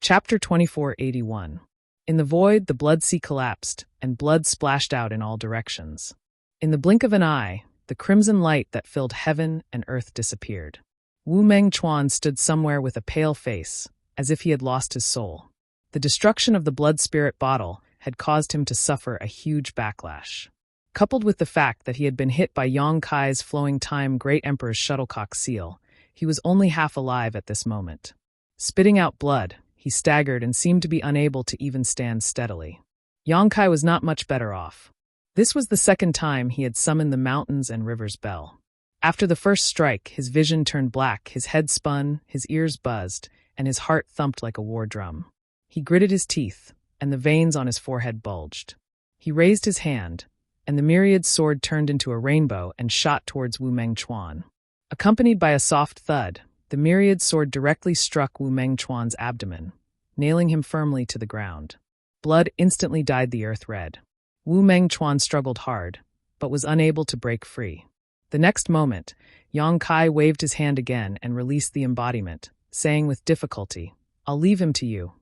Chapter 2481. In the void, the blood sea collapsed, and blood splashed out in all directions. In the blink of an eye, the crimson light that filled heaven and earth disappeared. Wu Mengchuan stood somewhere with a pale face, as if he had lost his soul. The destruction of the blood spirit bottle had caused him to suffer a huge backlash. Coupled with the fact that he had been hit by Yang Kai's flowing time Great Emperor's shuttlecock seal, he was only half alive at this moment. Spitting out blood, he staggered and seemed to be unable to even stand steadily. Yang Kai was not much better off. This was the second time he had summoned the mountains and rivers bell. After the first strike, his vision turned black, his head spun, his ears buzzed, and his heart thumped like a war drum. He gritted his teeth, and the veins on his forehead bulged. He raised his hand, and the myriad sword turned into a rainbow and shot towards Wu Mengchuan. Accompanied by a soft thud, the myriad sword directly struck Wu Mengchuan's abdomen, nailing him firmly to the ground. Blood instantly dyed the earth red. Wu Mengchuan struggled hard, but was unable to break free. The next moment, Yang Kai waved his hand again and released the embodiment, saying with difficulty, "I'll leave him to you."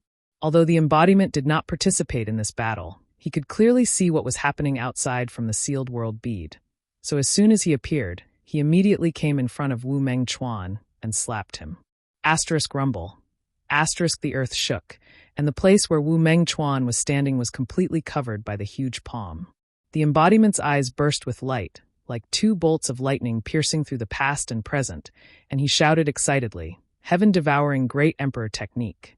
Although the embodiment did not participate in this battle, he could clearly see what was happening outside from the sealed world bead. So as soon as he appeared, he immediately came in front of Wu Mengchuan and slapped him. Asterisk rumble. Asterisk the earth shook, and the place where Wu Mengchuan was standing was completely covered by the huge palm. The embodiment's eyes burst with light, like two bolts of lightning piercing through the past and present, and he shouted excitedly, "Heaven-devouring Great Emperor technique."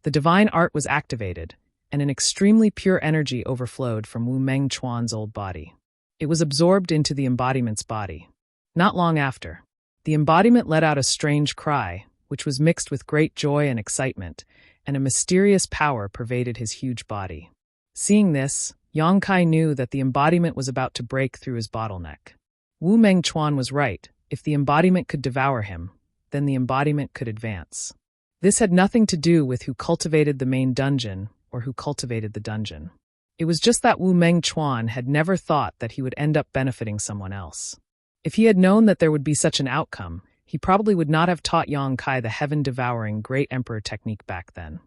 The divine art was activated, and an extremely pure energy overflowed from Wu Mengchuan's old body. It was absorbed into the embodiment's body. Not long after, the embodiment let out a strange cry, which was mixed with great joy and excitement, and a mysterious power pervaded his huge body. Seeing this, Yang Kai knew that the embodiment was about to break through his bottleneck. Wu Mengchuan was right. If the embodiment could devour him, then the embodiment could advance. This had nothing to do with who cultivated the main dungeon or who cultivated the dungeon. It was just that Wu Mengchuan had never thought that he would end up benefiting someone else. If he had known that there would be such an outcome, he probably would not have taught Yang Kai the heaven-devouring Great Emperor technique back then.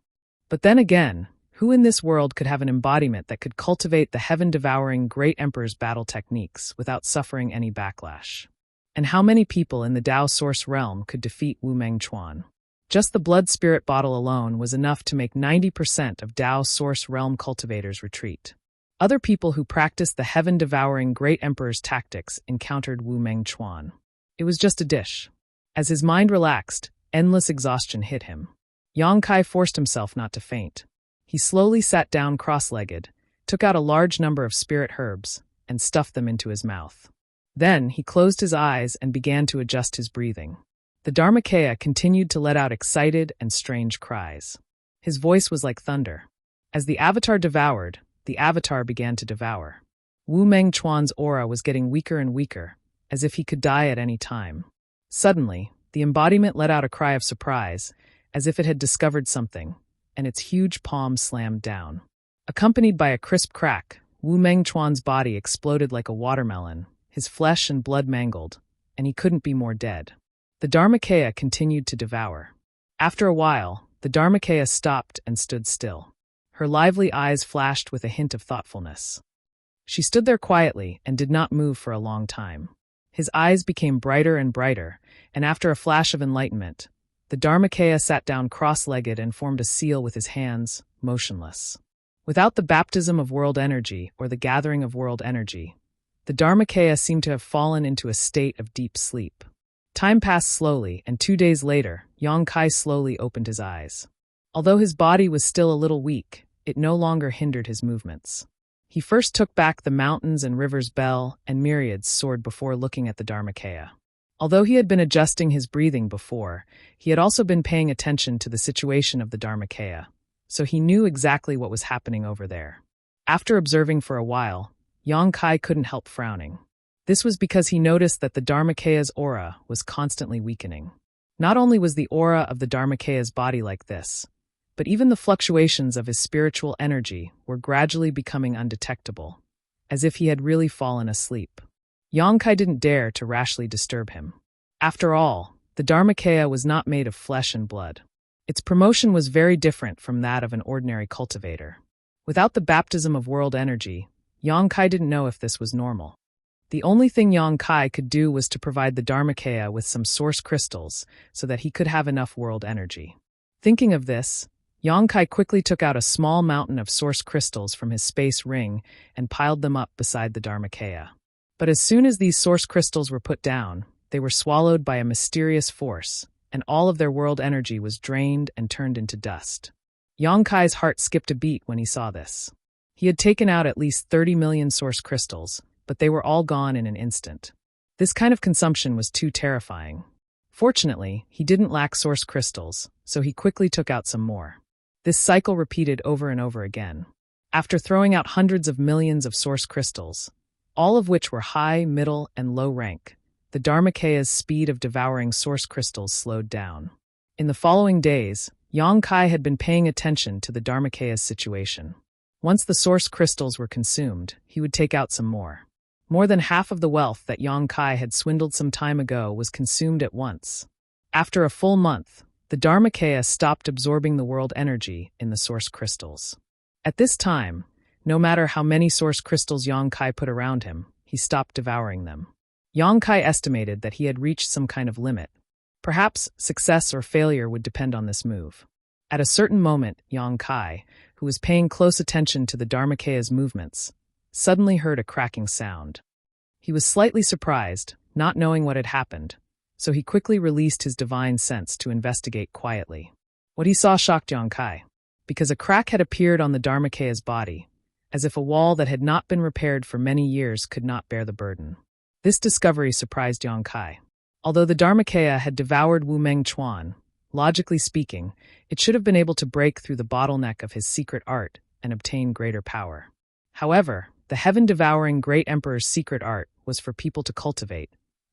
But then again, who in this world could have an embodiment that could cultivate the heaven-devouring Great Emperor's battle techniques without suffering any backlash? And how many people in the Dao Source realm could defeat Wu Mengchuan? Just the blood spirit bottle alone was enough to make 90% of Dao Source realm cultivators retreat. Other people who practiced the heaven-devouring Great Emperor's tactics encountered Wu Mengchuan. It was just a dish. As his mind relaxed, endless exhaustion hit him. Yang Kai forced himself not to faint. He slowly sat down cross-legged, took out a large number of spirit herbs, and stuffed them into his mouth. Then he closed his eyes and began to adjust his breathing. The Dharmakaya continued to let out excited and strange cries. His voice was like thunder. As the avatar devoured, the avatar began to devour. Wu Mengchuan's aura was getting weaker and weaker, as if he could die at any time. Suddenly, the embodiment let out a cry of surprise, as if it had discovered something, and its huge palm slammed down. Accompanied by a crisp crack, Wu Mengchuan's body exploded like a watermelon, his flesh and blood mangled, and he couldn't be more dead. The Dharmakaya continued to devour. After a while, the Dharmakaya stopped and stood still. Her lively eyes flashed with a hint of thoughtfulness. She stood there quietly and did not move for a long time. His eyes became brighter and brighter, and after a flash of enlightenment, the Dharmakaya sat down cross-legged and formed a seal with his hands, motionless. Without the baptism of world energy or the gathering of world energy, the Dharmakaya seemed to have fallen into a state of deep sleep. Time passed slowly, and 2 days later, Yang Kai slowly opened his eyes. Although his body was still a little weak, it no longer hindered his movements. He first took back the mountains and rivers bell and myriads sword before looking at the Dharmakaya. Although he had been adjusting his breathing before, he had also been paying attention to the situation of the Dharmakaya, so he knew exactly what was happening over there. After observing for a while, Yang Kai couldn't help frowning. This was because he noticed that the Dharmakaya's aura was constantly weakening. Not only was the aura of the Dharmakaya's body like this, but even the fluctuations of his spiritual energy were gradually becoming undetectable, as if he had really fallen asleep. Yang Kai didn't dare to rashly disturb him. After all, the Dharmakaya was not made of flesh and blood. Its promotion was very different from that of an ordinary cultivator. Without the baptism of world energy, Yang Kai didn't know if this was normal. The only thing Yang Kai could do was to provide the Dharmakaya with some source crystals so that he could have enough world energy. Thinking of this, Yang Kai quickly took out a small mountain of source crystals from his space ring and piled them up beside the Dharmakaya. But as soon as these source crystals were put down, they were swallowed by a mysterious force, and all of their world energy was drained and turned into dust. Yang Kai's heart skipped a beat when he saw this. He had taken out at least 30 million source crystals, but they were all gone in an instant. This kind of consumption was too terrifying. Fortunately, he didn't lack source crystals, so he quickly took out some more. This cycle repeated over and over again. After throwing out hundreds of millions of source crystals, all of which were high, middle, and low rank, the Dharmakaya's speed of devouring source crystals slowed down. In the following days, Yang Kai had been paying attention to the Dharmakaya's situation. Once the source crystals were consumed, he would take out some more. More than half of the wealth that Yang Kai had swindled some time ago was consumed at once. After a full month, the Dharmakaya stopped absorbing the world energy in the source crystals. At this time, no matter how many source crystals Yang Kai put around him, he stopped devouring them. Yang Kai estimated that he had reached some kind of limit. Perhaps success or failure would depend on this move. At a certain moment, Yang Kai, who was paying close attention to the Dharmakaya's movements, suddenly heard a cracking sound. He was slightly surprised, not knowing what had happened, so he quickly released his divine sense to investigate quietly. What he saw shocked Yang Kai, because a crack had appeared on the Dharmakaya's body, as if a wall that had not been repaired for many years could not bear the burden. This discovery surprised Yang Kai. Although the Dharmakaya had devoured Wu Meng Chuan, logically speaking, it should have been able to break through the bottleneck of his secret art and obtain greater power. However, the heaven-devouring Great Emperor's secret art was for people to cultivate,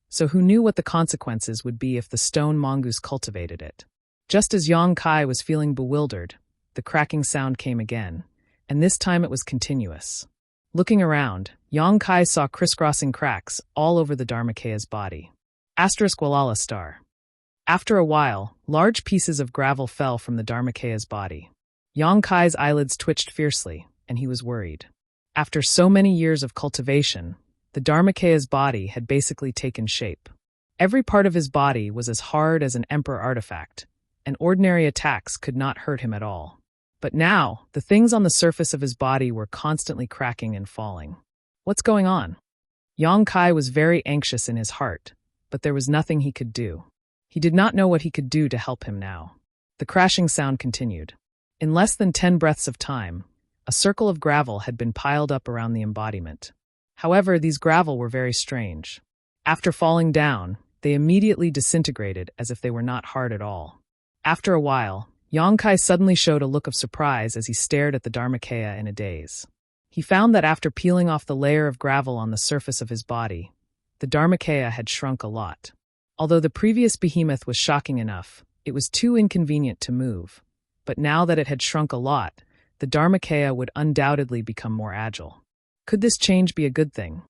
so who knew what the consequences would be if the stone mongoose cultivated it? Just as Yang Kai was feeling bewildered, the cracking sound came again, and this time it was continuous. Looking around, Yang Kai saw crisscrossing cracks all over the Dharmakaya's body. Walala star. After a while, large pieces of gravel fell from the Dharmakaya's body. Yang Kai's eyelids twitched fiercely, and he was worried. After so many years of cultivation, the Dharmakaya's body had basically taken shape. Every part of his body was as hard as an emperor artifact, and ordinary attacks could not hurt him at all. But now, the things on the surface of his body were constantly cracking and falling. What's going on? Yang Kai was very anxious in his heart, but there was nothing he could do. He did not know what he could do to help him now. The crashing sound continued. In less than 10 breaths of time, a circle of gravel had been piled up around the embodiment. However, these gravel were very strange. After falling down, they immediately disintegrated as if they were not hard at all. After a while, Yang Kai suddenly showed a look of surprise as he stared at the Dharmakaya in a daze. He found that after peeling off the layer of gravel on the surface of his body, the Dharmakaya had shrunk a lot. Although the previous behemoth was shocking enough, it was too inconvenient to move. But now that it had shrunk a lot, the Dharmakaya would undoubtedly become more agile. Could this change be a good thing?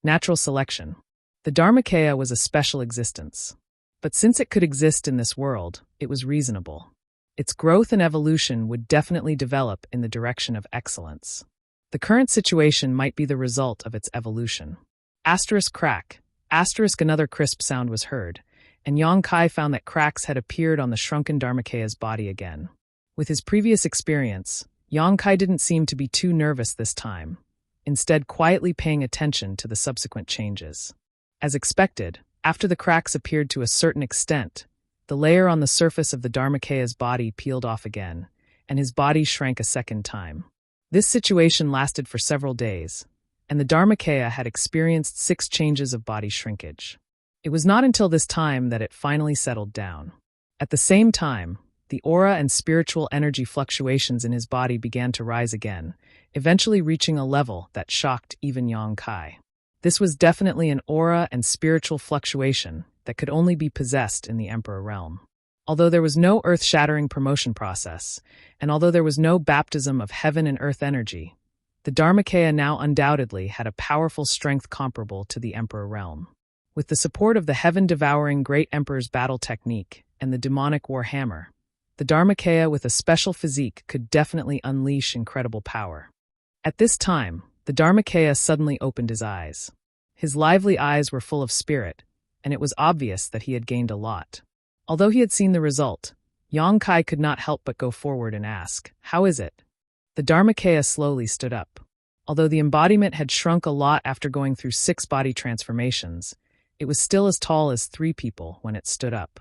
Natural selection. The Dharmakaya was a special existence. But since it could exist in this world, it was reasonable. Its growth and evolution would definitely develop in the direction of excellence. The current situation might be the result of its evolution. Asterisk crack. Asterisk another crisp sound was heard, and Yang Kai found that cracks had appeared on the shrunken Dharmakaya's body again. With his previous experience, Yang Kai didn't seem to be too nervous this time, instead quietly paying attention to the subsequent changes. As expected, after the cracks appeared to a certain extent, the layer on the surface of the Dharmakaya's body peeled off again, and his body shrank a second time. This situation lasted for several days, and the Dharmakaya had experienced 6 changes of body shrinkage. It was not until this time that it finally settled down. At the same time, the aura and spiritual energy fluctuations in his body began to rise again, eventually reaching a level that shocked even Yang Kai. This was definitely an aura and spiritual fluctuation that could only be possessed in the Emperor realm. Although there was no earth-shattering promotion process, and although there was no baptism of heaven and earth energy, the Dharmakaya now undoubtedly had a powerful strength comparable to the Emperor realm. With the support of the heaven-devouring Great Emperor's battle technique and the demonic war hammer, The Dharmakaya with a special physique could definitely unleash incredible power. At this time, the Dharmakaya suddenly opened his eyes. His lively eyes were full of spirit, and it was obvious that he had gained a lot. Although he had seen the result, Yong-kai could not help but go forward and ask, "How is it?" The Dharmakaya slowly stood up. Although the embodiment had shrunk a lot after going through 6 body transformations, it was still as tall as 3 people when it stood up.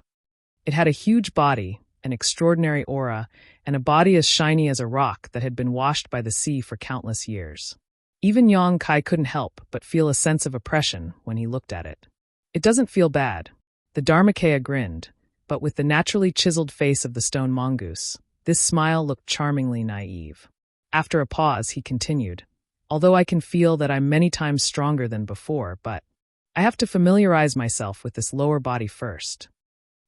It had a huge body, an extraordinary aura, and a body as shiny as a rock that had been washed by the sea for countless years. Even Yong-kai couldn't help but feel a sense of oppression when he looked at it. "It doesn't feel bad." The Dharmakaya grinned, but with the naturally chiseled face of the stone mongoose, this smile looked charmingly naive. After a pause, he continued, "Although I can feel that I'm many times stronger than before, but I have to familiarize myself with this lower body first."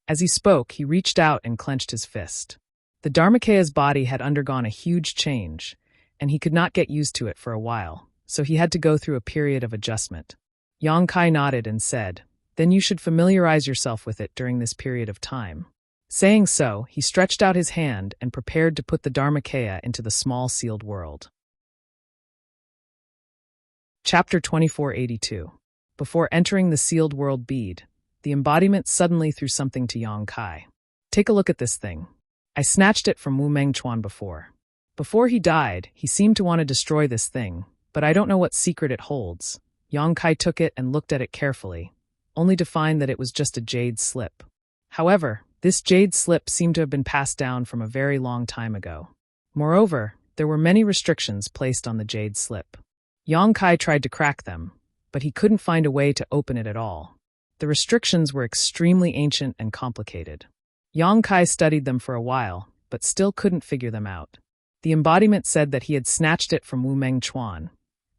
As he spoke, he reached out and clenched his fist. The Dharmakaya's body had undergone a huge change, and he could not get used to it for a while, so he had to go through a period of adjustment. Yong-kai nodded and said, "Then you should familiarize yourself with it during this period of time." Saying so, he stretched out his hand and prepared to put the Dharmakaya into the small sealed world. Chapter 2482. Before entering the sealed world bead, the embodiment suddenly threw something to Yong-kai. "Take a look at this thing. I snatched it from Wu Mengchuan before. Before he died, he seemed to want to destroy this thing, but I don't know what secret it holds." Yong-kai took it and looked at it carefully, only to find that it was just a jade slip. However, this jade slip seemed to have been passed down from a very long time ago. Moreover, there were many restrictions placed on the jade slip. Yong-kai tried to crack them, but he couldn't find a way to open it at all. The restrictions were extremely ancient and complicated. Yong-kai studied them for a while, but still couldn't figure them out. The embodiment said that he had snatched it from Wu Mengchuan,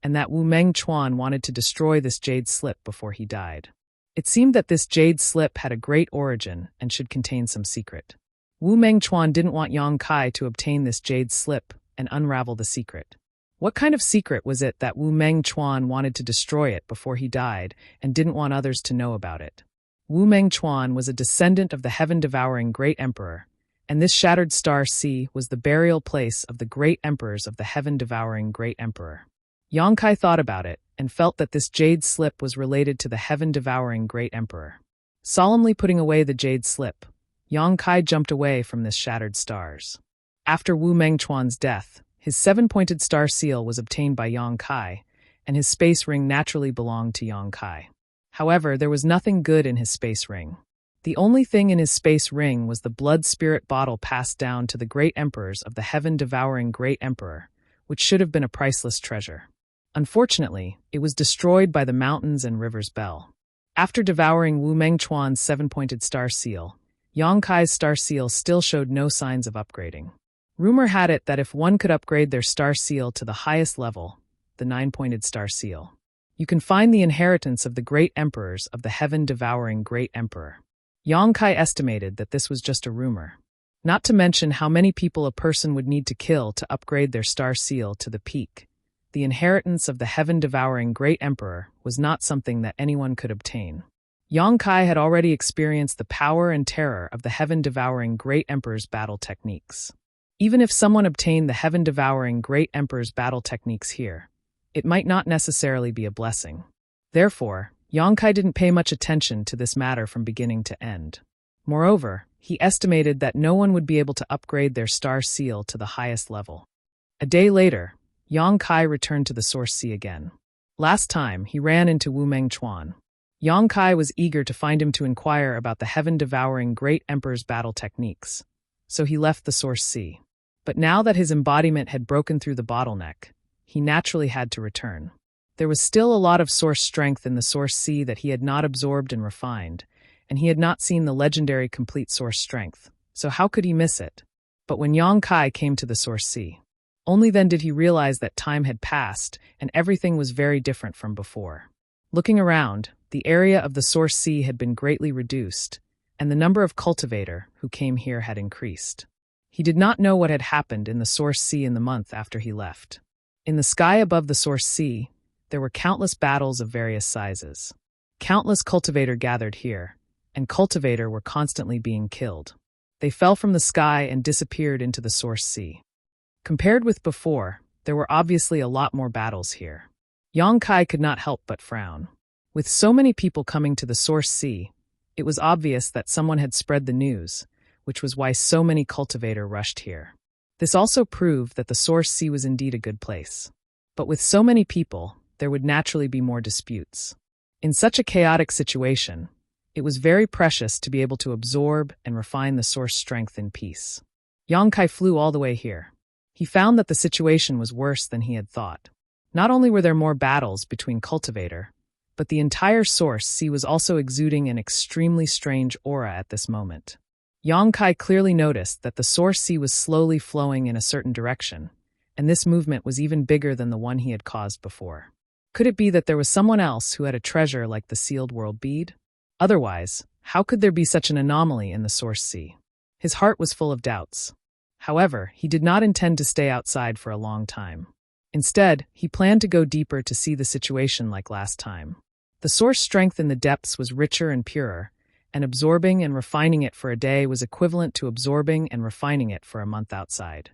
and that Wu Mengchuan wanted to destroy this jade slip before he died. It seemed that this jade slip had a great origin and should contain some secret. Wu Mengchuan didn't want Yong-kai to obtain this jade slip and unravel the secret. What kind of secret was it that Wu Mengchuan wanted to destroy it before he died and didn't want others to know about it? Wu Mengchuan was a descendant of the heaven-devouring Great Emperor, and this shattered star sea was the burial place of the great emperors of the heaven-devouring Great Emperor. Yong-kai thought about it and felt that this jade slip was related to the heaven-devouring Great Emperor. Solemnly putting away the jade slip, Yong-kai jumped away from this shattered stars. After Wu Mengchuan's death, his 7-pointed star seal was obtained by Yong-kai, and his space ring naturally belonged to Yong-kai. However, there was nothing good in his space ring. The only thing in his space ring was the blood spirit bottle passed down to the great emperors of the heaven-devouring Great Emperor, which should have been a priceless treasure. Unfortunately, it was destroyed by the mountains and rivers Bell. After devouring Wu Mengchuan's 7-pointed star seal, Yong-kai's star seal still showed no signs of upgrading. Rumor had it that if one could upgrade their star seal to the highest level, the 9-pointed star seal, you can find the inheritance of the great emperors of the heaven-devouring Great Emperor. Yong-kai estimated that this was just a rumor. Not to mention how many people a person would need to kill to upgrade their star seal to the peak. The inheritance of the heaven-devouring Great Emperor was not something that anyone could obtain. Yong-kai had already experienced the power and terror of the heaven-devouring Great Emperor's battle techniques. Even if someone obtained the heaven-devouring Great Emperor's battle techniques here, it might not necessarily be a blessing. Therefore, Yong-kai didn't pay much attention to this matter from beginning to end. Moreover, he estimated that no one would be able to upgrade their star seal to the highest level. A day later, Yong-kai returned to the Source Sea again. Last time, he ran into Wu Mengchuan. Yong-kai was eager to find him to inquire about the heaven-devouring Great Emperor's battle techniques, so he left the Source Sea. But now that his embodiment had broken through the bottleneck, he naturally had to return. There was still a lot of source strength in the Source Sea that he had not absorbed and refined, and he had not seen the legendary complete source strength, so how could he miss it? But when Yong-kai came to the Source Sea, only then did he realize that time had passed and everything was very different from before. Looking around, the area of the Source Sea had been greatly reduced, and the number of cultivator who came here had increased. He did not know what had happened in the Source Sea in the month after he left. In the sky above the Source Sea, there were countless battles of various sizes. Countless cultivator gathered here, and cultivator were constantly being killed. They fell from the sky and disappeared into the source sea. Compared with before, there were obviously a lot more battles here. Yang Kai could not help but frown. With so many people coming to the source sea, it was obvious that someone had spread the news, which was why so many cultivator rushed here. This also proved that the source sea was indeed a good place. But with so many people, there would naturally be more disputes. In such a chaotic situation, it was very precious to be able to absorb and refine the source strength in peace. Yang Kai flew all the way here. He found that the situation was worse than he had thought. Not only were there more battles between cultivator, but the entire source sea was also exuding an extremely strange aura at this moment. Yang Kai clearly noticed that the source sea was slowly flowing in a certain direction, and this movement was even bigger than the one he had caused before. Could it be that there was someone else who had a treasure like the sealed world bead? Otherwise, how could there be such an anomaly in the source sea? His heart was full of doubts. However, he did not intend to stay outside for a long time. Instead, he planned to go deeper to see the situation like last time. The source strength in the depths was richer and purer, and absorbing and refining it for a day was equivalent to absorbing and refining it for a month outside.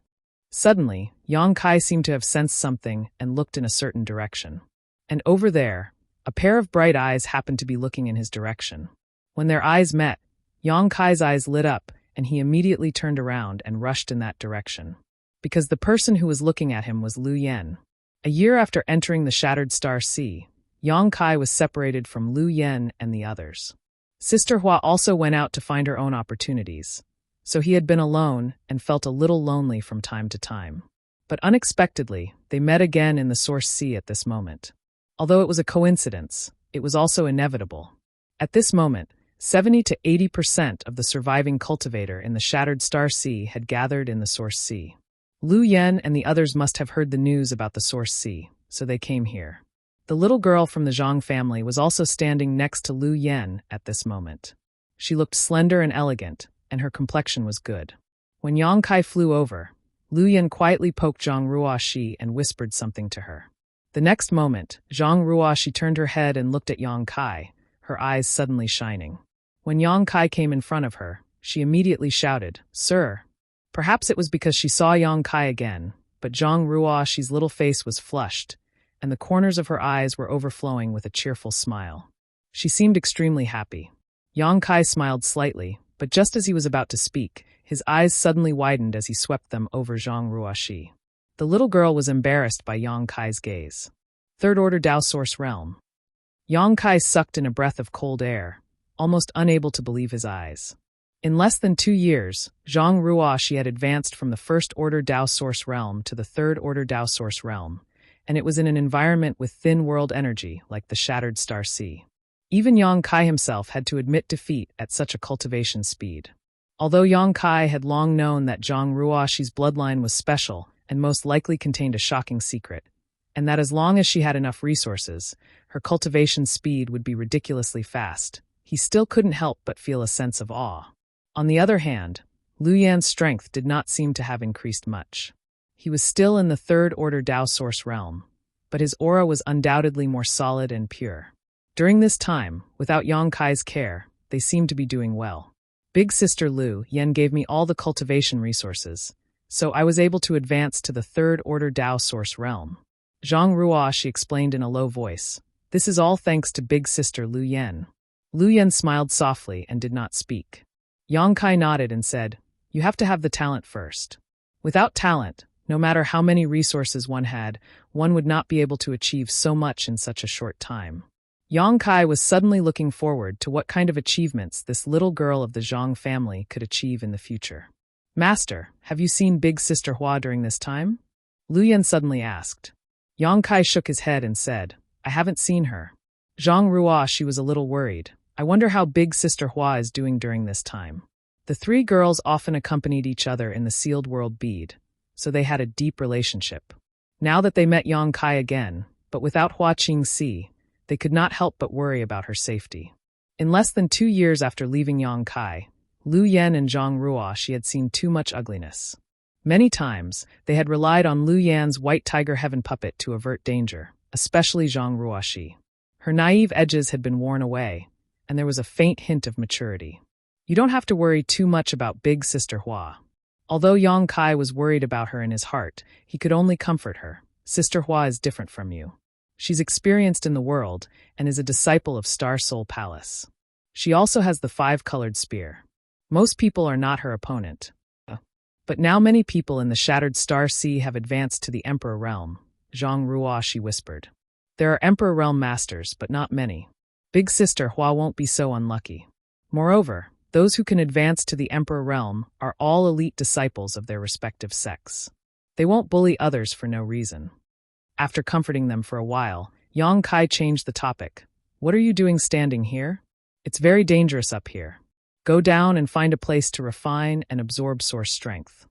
Suddenly, Yang Kai seemed to have sensed something and looked in a certain direction. And over there, a pair of bright eyes happened to be looking in his direction. When their eyes met, Yang Kai's eyes lit up, and he immediately turned around and rushed in that direction. Because the person who was looking at him was Lu Yen. A year after entering the Shattered Star Sea, Yang Kai was separated from Lu Yen and the others. Sister Hua also went out to find her own opportunities, so he had been alone and felt a little lonely from time to time. But unexpectedly, they met again in the source sea at this moment. Although it was a coincidence, it was also inevitable. At this moment, 70 to 80% of the surviving cultivator in the Shattered Star Sea had gathered in the source sea. Lu Yen and the others must have heard the news about the source sea, so they came here. The little girl from the Zhang family was also standing next to Lu Yen at this moment. She looked slender and elegant, and her complexion was good. When Yang Kai flew over, Lu Yen quietly poked Zhang Ruoxi and whispered something to her. The next moment, Zhang Ruoxi turned her head and looked at Yang Kai, her eyes suddenly shining. When Yang Kai came in front of her, she immediately shouted, "Sir!" Perhaps it was because she saw Yang Kai again, but Zhang Ruoxi's little face was flushed, and the corners of her eyes were overflowing with a cheerful smile. She seemed extremely happy. Yang Kai smiled slightly, but just as he was about to speak, his eyes suddenly widened as he swept them over Zhang Ruoxi. The little girl was embarrassed by Yang Kai's gaze. Third Order Dao Source Realm. Yang Kai sucked in a breath of cold air, almost unable to believe his eyes. In less than 2 years, Zhang Ruoxi had advanced from the First Order Dao Source Realm to the Third Order Dao Source Realm, and it was in an environment with thin world energy like the Shattered Star Sea. Even Yang Kai himself had to admit defeat at such a cultivation speed. Although Yang Kai had long known that Zhang Ruoxi's bloodline was special and most likely contained a shocking secret, and that as long as she had enough resources, her cultivation speed would be ridiculously fast, he still couldn't help but feel a sense of awe. On the other hand, Lu Yan's strength did not seem to have increased much. He was still in the Third Order Dao Source Realm, but his aura was undoubtedly more solid and pure. During this time, without Yang Kai's care, they seemed to be doing well. Big Sister Lu Yen gave me all the cultivation resources, so I was able to advance to the Third Order Dao Source Realm. Zhang Ruoxi explained in a low voice. This is all thanks to Big Sister Lu Yen. Lu Yen smiled softly and did not speak. Yang Kai nodded and said, "You have to have the talent first. Without talent, no matter how many resources one had, one would not be able to achieve so much in such a short time." Yang Kai was suddenly looking forward to what kind of achievements this little girl of the Zhang family could achieve in the future. "Master, have you seen Big Sister Hua during this time?" Lu Yen suddenly asked. Yang Kai shook his head and said, "I haven't seen her." Zhang Ruoxi was a little worried. "I wonder how Big Sister Hua is doing during this time." The three girls often accompanied each other in the sealed world bead, so they had a deep relationship. Now that they met Yang Kai again, but without Hua Qingxi, they could not help but worry about her safety. In less than 2 years after leaving Yang Kai, Lu Yen and Zhang Ruoxi had seen too much ugliness. Many times, they had relied on Lu Yan's white tiger heaven puppet to avert danger, especially Zhang Ruoxi. Her naive edges had been worn away, and there was a faint hint of maturity. You don't have to worry too much about Big Sister Hua. Although Yang Kai was worried about her in his heart, he could only comfort her. Sister Hua is different from you. She's experienced in the world and is a disciple of Star Soul Palace. She also has the 5-colored spear. Most people are not her opponent. But now many people in the Shattered Star Sea have advanced to the Emperor Realm. Zhang Ruo, she whispered. There are Emperor Realm masters, but not many. Big Sister Hua won't be so unlucky. Moreover, those who can advance to the Emperor Realm are all elite disciples of their respective sects. They won't bully others for no reason. After comforting them for a while, Yang Kai changed the topic. What are you doing standing here? It's very dangerous up here. Go down and find a place to refine and absorb source strength.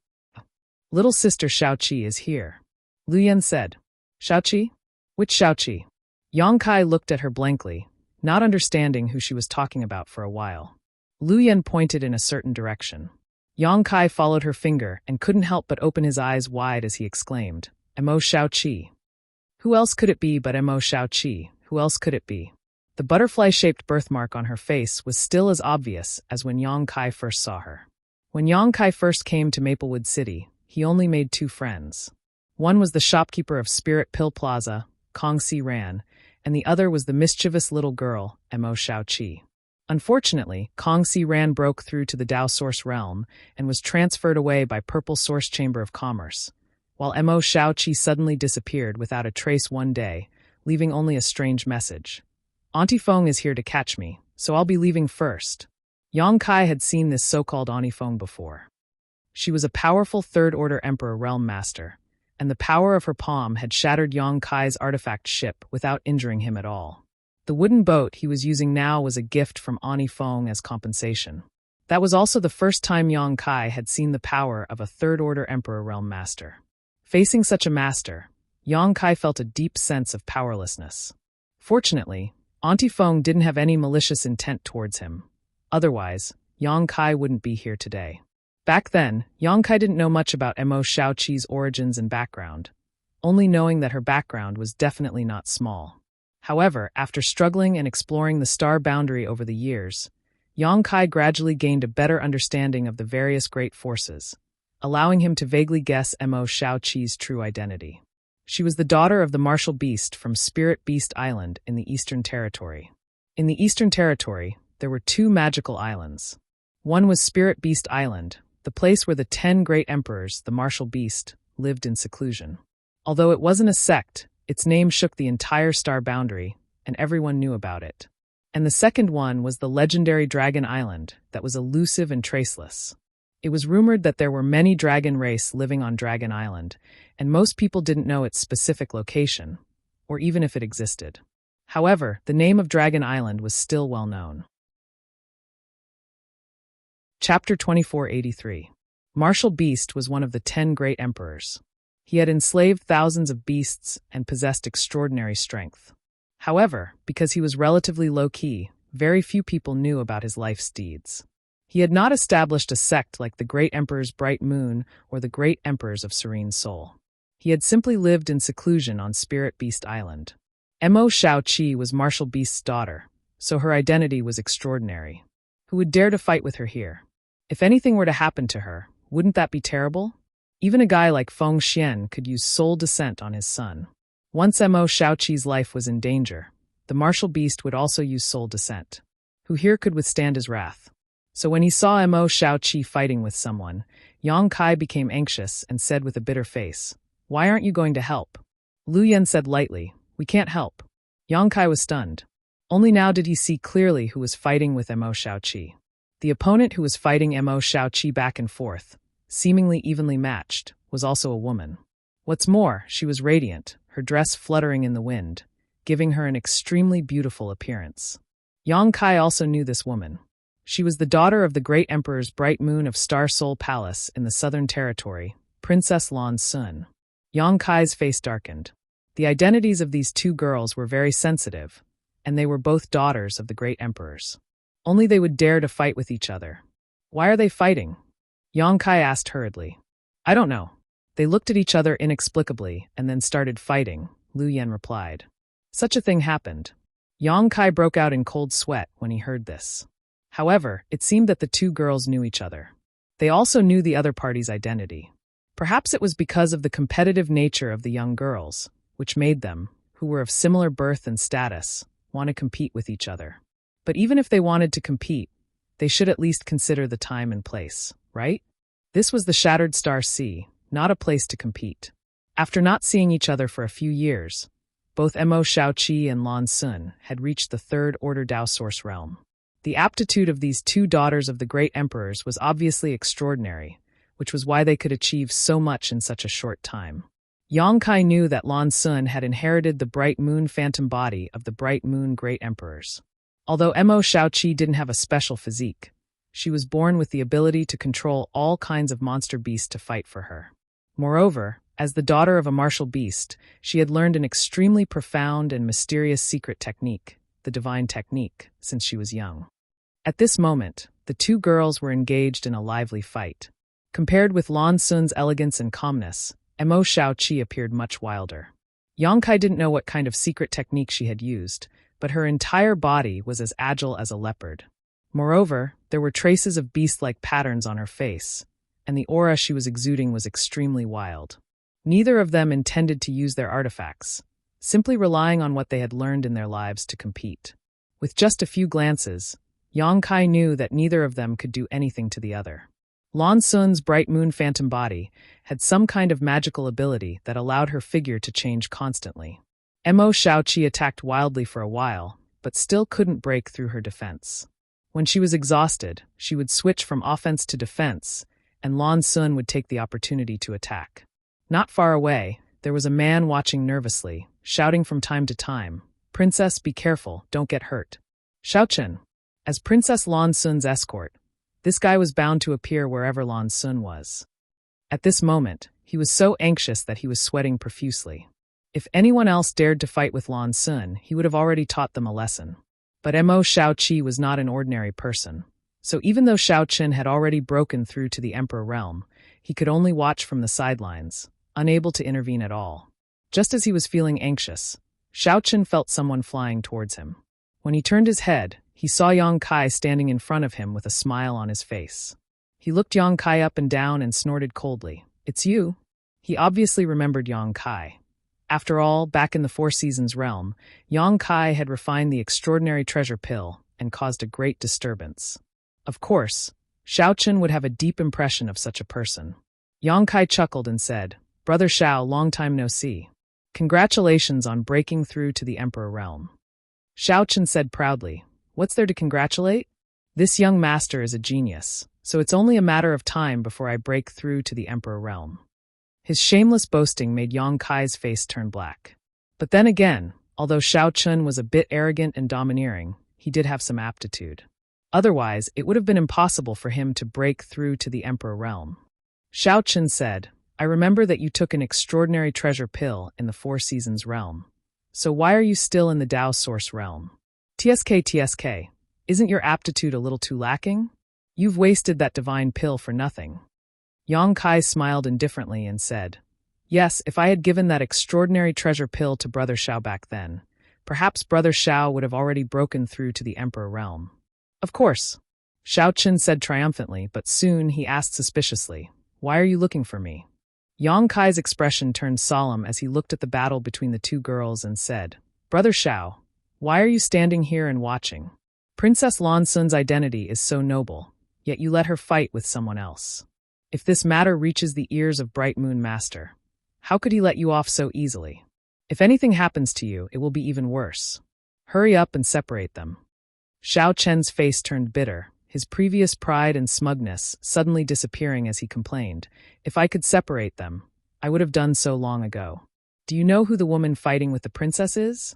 Little sister Shaoqi is here. Lu Yan said. Shaoqi? Which Shaoqi? Yang Kai looked at her blankly, not understanding who she was talking about for a while. Lu Yan pointed in a certain direction. Yang Kai followed her finger and couldn't help but open his eyes wide as he exclaimed, Mo Shaoqi. Who else could it be but Mo Shaoqi? Who else could it be? The butterfly-shaped birthmark on her face was still as obvious as when Yang Kai first saw her. When Yang Kai first came to Maplewood City, he only made 2 friends. One was the shopkeeper of Spirit Pill Plaza, Kong Si Ran, and the other was the mischievous little girl, Mo Shaoqi. Unfortunately, Kong Si Ran broke through to the Dao Source Realm and was transferred away by Purple Source Chamber of Commerce, while Mo Shaoqi suddenly disappeared without a trace one day, leaving only a strange message. Auntie Feng is here to catch me, so I'll be leaving first. Yang Kai had seen this so-called Auntie Feng before. She was a powerful Third-Order Emperor Realm Master, and the power of her palm had shattered Yang Kai's artifact ship without injuring him at all. The wooden boat he was using now was a gift from Auntie Feng as compensation. That was also the first time Yang Kai had seen the power of a Third-Order Emperor Realm Master. Facing such a master, Yang Kai felt a deep sense of powerlessness. Fortunately, Auntie Feng didn't have any malicious intent towards him. Otherwise, Yang Kai wouldn't be here today. Back then, Yang Kai didn't know much about Mo Shaoqi's origins and background, only knowing that her background was definitely not small. However, after struggling and exploring the star boundary over the years, Yang Kai gradually gained a better understanding of the various great forces, allowing him to vaguely guess Mo Shaoqi's true identity. She was the daughter of the martial beast from Spirit Beast Island in the Eastern Territory. In the Eastern Territory, there were 2 magical islands. One was Spirit Beast Island, the place where the 10 great emperors, the martial beast, lived in seclusion. Although it wasn't a sect, its name shook the entire star boundary, and everyone knew about it. And the second one was the legendary Dragon Island that was elusive and traceless. It was rumored that there were many dragon race living on Dragon Island, and most people didn't know its specific location, or even if it existed. However, the name of Dragon Island was still well known. Chapter 2483. Martial Beast was one of the 10 great emperors. He had enslaved thousands of beasts and possessed extraordinary strength. However, because he was relatively low-key, very few people knew about his life's deeds. He had not established a sect like the Great Emperor's Bright Moon or the Great Emperors of Serene Soul. He had simply lived in seclusion on Spirit Beast Island. Mo Shaoqi was Martial Beast's daughter, so her identity was extraordinary. Who would dare to fight with her here? If anything were to happen to her, wouldn't that be terrible? Even a guy like Feng Xian could use soul descent on his son. Once Mo Shaoqi's life was in danger, the Martial Beast would also use soul descent. Who here could withstand his wrath? So when he saw Mo Shaoqi fighting with someone, Yang Kai became anxious and said with a bitter face, "Why aren't you going to help?" Lu Yan said lightly, "We can't help." Yang Kai was stunned. Only now did he see clearly who was fighting with Mo Shaoqi. The opponent who was fighting Mo Shaoqi back and forth, seemingly evenly matched, was also a woman. What's more, she was radiant, her dress fluttering in the wind, giving her an extremely beautiful appearance. Yang Kai also knew this woman. She was the daughter of the Great Emperor's Bright Moon of Star Soul Palace in the Southern Territory, Princess Lan Sun. Yang Kai's face darkened. The identities of these 2 girls were very sensitive, and they were both daughters of the Great Emperors. Only they would dare to fight with each other. Why are they fighting? Yang Kai asked hurriedly. I don't know. They looked at each other inexplicably and then started fighting, Lu Yan replied. Such a thing happened. Yang Kai broke out in cold sweat when he heard this. However, it seemed that the two girls knew each other. They also knew the other party's identity. Perhaps it was because of the competitive nature of the young girls, which made them, who were of similar birth and status, want to compete with each other. But even if they wanted to compete, they should at least consider the time and place, right? This was the Shattered Star Sea, not a place to compete. After not seeing each other for a few years, both Mo Shaoqi and Lan Sun had reached the Third Order Dao Source realm. The aptitude of these two daughters of the great emperors was obviously extraordinary, which was why they could achieve so much in such a short time. Yang Kai knew that Lan Sun had inherited the bright moon phantom body of the bright moon great emperors. Although Mo Shaoqi didn't have a special physique, she was born with the ability to control all kinds of monster beasts to fight for her. Moreover, as the daughter of a martial beast, she had learned an extremely profound and mysterious secret technique, the divine technique, since she was young. At this moment, the two girls were engaged in a lively fight. Compared with Lan Sun's elegance and calmness, Mo Shaoqi appeared much wilder. Yang Kai didn't know what kind of secret technique she had used, but her entire body was as agile as a leopard. Moreover, there were traces of beast-like patterns on her face, and the aura she was exuding was extremely wild. Neither of them intended to use their artifacts, simply relying on what they had learned in their lives to compete. With just a few glances, Yang Kai knew that neither of them could do anything to the other. Lan Sun's bright moon phantom body had some kind of magical ability that allowed her figure to change constantly. Mo Shaoqi attacked wildly for a while, but still couldn't break through her defense. When she was exhausted, she would switch from offense to defense, and Lan Sun would take the opportunity to attack. Not far away, there was a man watching nervously, shouting from time to time, "Princess, be careful, don't get hurt." Xiaochen. As Princess Lan Sun's escort, this guy was bound to appear wherever Lan Sun was. At this moment, he was so anxious that he was sweating profusely. If anyone else dared to fight with Lan Sun, he would have already taught them a lesson. But Mo Shaoqi was not an ordinary person. So even though Xiaochen had already broken through to the Emperor realm, he could only watch from the sidelines, unable to intervene at all. Just as he was feeling anxious, Xiaochen felt someone flying towards him. When he turned his head, he saw Yang Kai standing in front of him with a smile on his face. He looked Yang Kai up and down and snorted coldly. "It's you?" He obviously remembered Yang Kai. After all, back in the Four Seasons realm, Yang Kai had refined the extraordinary treasure pill and caused a great disturbance. Of course, Xiaochen would have a deep impression of such a person. Yang Kai chuckled and said, "Brother Xiao, long time no see. Congratulations on breaking through to the Emperor realm." Xiaochen said proudly, "What's there to congratulate? This young master is a genius, so it's only a matter of time before I break through to the Emperor realm." His shameless boasting made Yang Kai's face turn black. But then again, although Xiaochen was a bit arrogant and domineering, he did have some aptitude. Otherwise, it would have been impossible for him to break through to the Emperor realm. Xiaochen said, "I remember that you took an extraordinary treasure pill in the Four Seasons realm. So why are you still in the Dao Source realm? TSK, isn't your aptitude a little too lacking? You've wasted that divine pill for nothing." Yang Kai smiled indifferently and said, "Yes, if I had given that extraordinary treasure pill to Brother Xiao back then, perhaps Brother Xiao would have already broken through to the Emperor realm." "Of course," Xiaochen said triumphantly, but soon he asked suspiciously, "Why are you looking for me?" Yang Kai's expression turned solemn as he looked at the battle between the two girls and said, "Brother Xiao, why are you standing here and watching? Princess Lan Sun's identity is so noble, yet you let her fight with someone else. If this matter reaches the ears of Bright Moon Master, how could he let you off so easily? If anything happens to you, it will be even worse. Hurry up and separate them." Xiao Chen's face turned bitter, his previous pride and smugness suddenly disappearing as he complained, "If I could separate them, I would have done so long ago. Do you know who the woman fighting with the princess is?"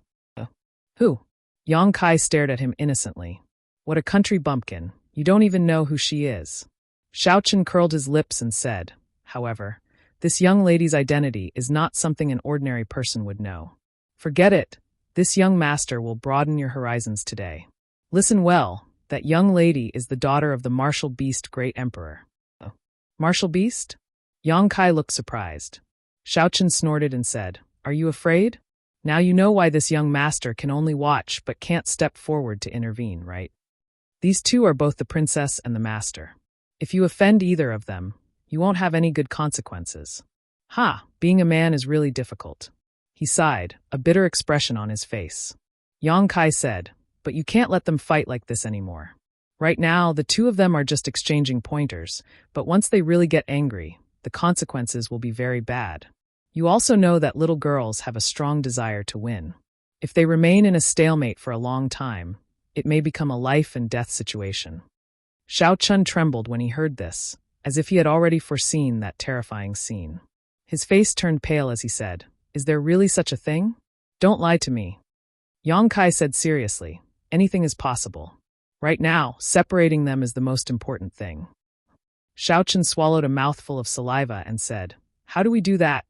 "Who?" Yang Kai stared at him innocently. "What a country bumpkin, you don't even know who she is." Xiaochen curled his lips and said, "However, this young lady's identity is not something an ordinary person would know. Forget it, this young master will broaden your horizons today. Listen well, that young lady is the daughter of the martial beast great emperor." "Martial beast?" Yang Kai looked surprised. Xiaochen snorted and said, "Are you afraid? Now you know why this young master can only watch but can't step forward to intervene, right?" These two are both the princess and the master. If you offend either of them, you won't have any good consequences. Being a man is really difficult. He sighed, a bitter expression on his face. Yang Kai said, but you can't let them fight like this anymore. Right now, the two of them are just exchanging pointers, but once they really get angry, the consequences will be very bad. You also know that little girls have a strong desire to win. If they remain in a stalemate for a long time, it may become a life and death situation. Xiao Chun trembled when he heard this, as if he had already foreseen that terrifying scene. His face turned pale as he said, "Is there really such a thing? Don't lie to me." Yang Kai said seriously, "Anything is possible. Right now, separating them is the most important thing." Xiao Chun swallowed a mouthful of saliva and said, "How do we do that?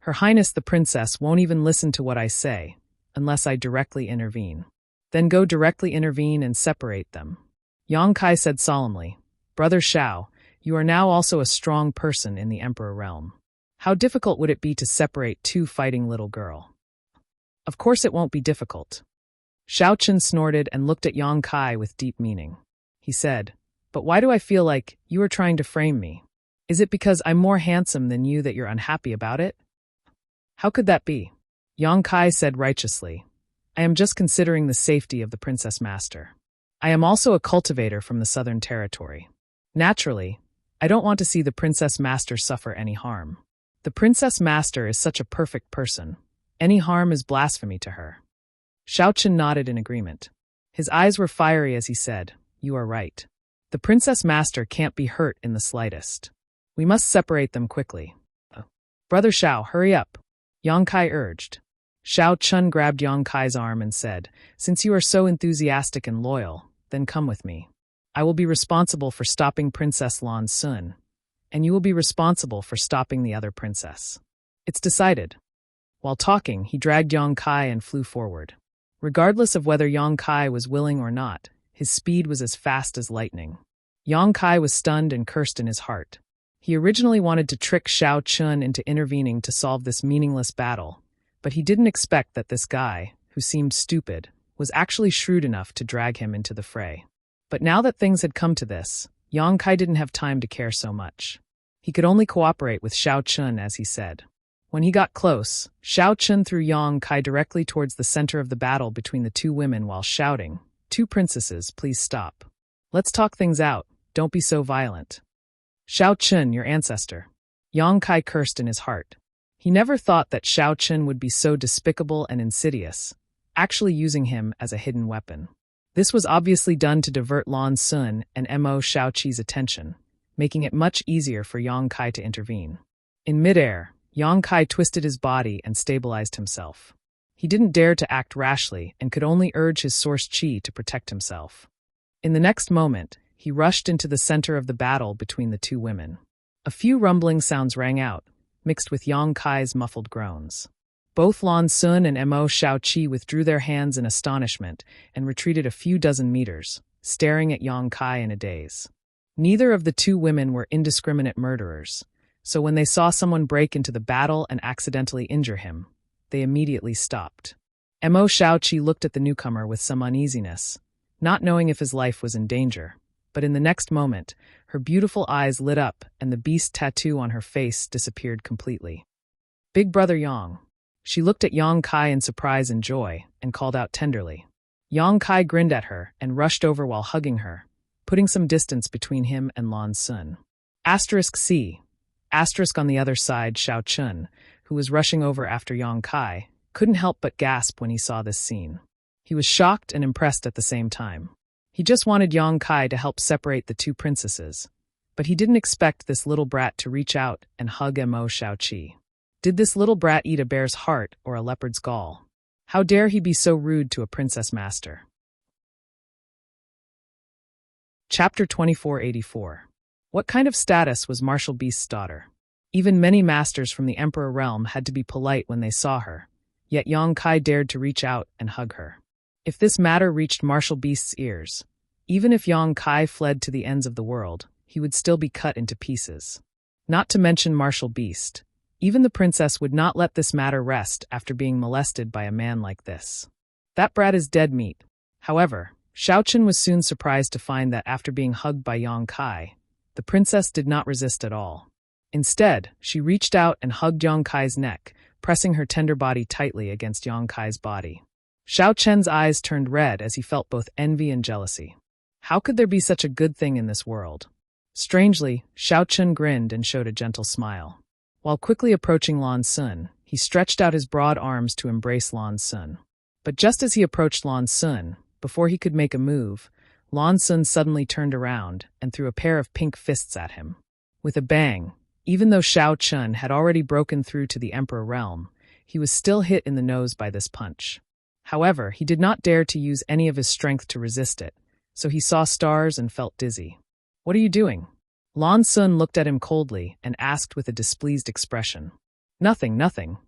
Her Highness the Princess won't even listen to what I say, unless I directly intervene." "Then go directly intervene and separate them." Yang Kai said solemnly, "Brother Xiao, you are now also a strong person in the Emperor realm. How difficult would it be to separate two fighting little girl?" "Of course it won't be difficult." Xiao Chun snorted and looked at Yang Kai with deep meaning. He said, "But why do I feel like you are trying to frame me? Is it because I'm more handsome than you that you're unhappy about it?" "How could that be?" Yang Kai said righteously, "I am just considering the safety of the Princess Master. I am also a cultivator from the Southern Territory. Naturally, I don't want to see the Princess Master suffer any harm. The Princess Master is such a perfect person. Any harm is blasphemy to her." Xiao Chun nodded in agreement. His eyes were fiery as he said, "You are right. The Princess Master can't be hurt in the slightest. We must separate them quickly." "Brother Xiao, hurry up," Yang Kai urged. Xiao Chun grabbed Yang Kai's arm and said, "Since you are so enthusiastic and loyal, then come with me. I will be responsible for stopping Princess Lan Sun, and you will be responsible for stopping the other princess. It's decided." While talking, he dragged Yang Kai and flew forward. Regardless of whether Yang Kai was willing or not, his speed was as fast as lightning. Yang Kai was stunned and cursed in his heart. He originally wanted to trick Xiao Chun into intervening to solve this meaningless battle, but he didn't expect that this guy, who seemed stupid, was actually shrewd enough to drag him into the fray. But now that things had come to this, Yang Kai didn't have time to care so much. He could only cooperate with Xiao Chun as he said. When he got close, Xiao Chun threw Yang Kai directly towards the center of the battle between the two women while shouting, "Two princesses, please stop. Let's talk things out, don't be so violent." "Xiao Chun, your ancestor." Yang Kai cursed in his heart. He never thought that Xiao Chun would be so despicable and insidious, actually using him as a hidden weapon. This was obviously done to divert Lan Sun and Mo Shaoqi's attention, making it much easier for Yang Kai to intervene. In midair, Yang Kai twisted his body and stabilized himself. He didn't dare to act rashly and could only urge his source chi to protect himself. In the next moment, he rushed into the center of the battle between the two women. A few rumbling sounds rang out, mixed with Yang Kai's muffled groans. Both Lan Sun and Mo Shaoqi withdrew their hands in astonishment and retreated a few dozen meters, staring at Yang Kai in a daze. Neither of the two women were indiscriminate murderers, so when they saw someone break into the battle and accidentally injure him, they immediately stopped. Mo Shaoqi looked at the newcomer with some uneasiness, not knowing if his life was in danger, but in the next moment, her beautiful eyes lit up and the beast tattoo on her face disappeared completely. "Big brother Yang." She looked at Yang Kai in surprise and joy and called out tenderly. Yang Kai grinned at her and rushed over while hugging her, putting some distance between him and Lan Sun. *C. On the other side, Xiao Chun, who was rushing over after Yang Kai, couldn't help but gasp when he saw this scene. He was shocked and impressed at the same time. He just wanted Yang Kai to help separate the two princesses, but he didn't expect this little brat to reach out and hug Mo Shaoqi. Did this little brat eat a bear's heart or a leopard's gall? How dare he be so rude to a princess master? Chapter 2484. What kind of status was Martial Beast's daughter? Even many masters from the Emperor realm had to be polite when they saw her, yet Yang Kai dared to reach out and hug her. If this matter reached Martial Beast's ears, even if Yang Kai fled to the ends of the world, he would still be cut into pieces. Not to mention Martial Beast. Even the princess would not let this matter rest after being molested by a man like this. That brat is dead meat. However, Xiaochen was soon surprised to find that after being hugged by Yang Kai, the princess did not resist at all. Instead, she reached out and hugged Yang Kai's neck, pressing her tender body tightly against Yang Kai's body. Xiaochen's eyes turned red as he felt both envy and jealousy. How could there be such a good thing in this world? Strangely, Xiaochen grinned and showed a gentle smile. While quickly approaching Lan Sun, he stretched out his broad arms to embrace Lan Sun. But just as he approached Lan Sun, before he could make a move, Lan Sun suddenly turned around and threw a pair of pink fists at him. With a bang, even though Xiaochen had already broken through to the Emperor realm, he was still hit in the nose by this punch. However, he did not dare to use any of his strength to resist it, so he saw stars and felt dizzy. "What are you doing?" Lan Sun looked at him coldly and asked with a displeased expression. "Nothing, nothing."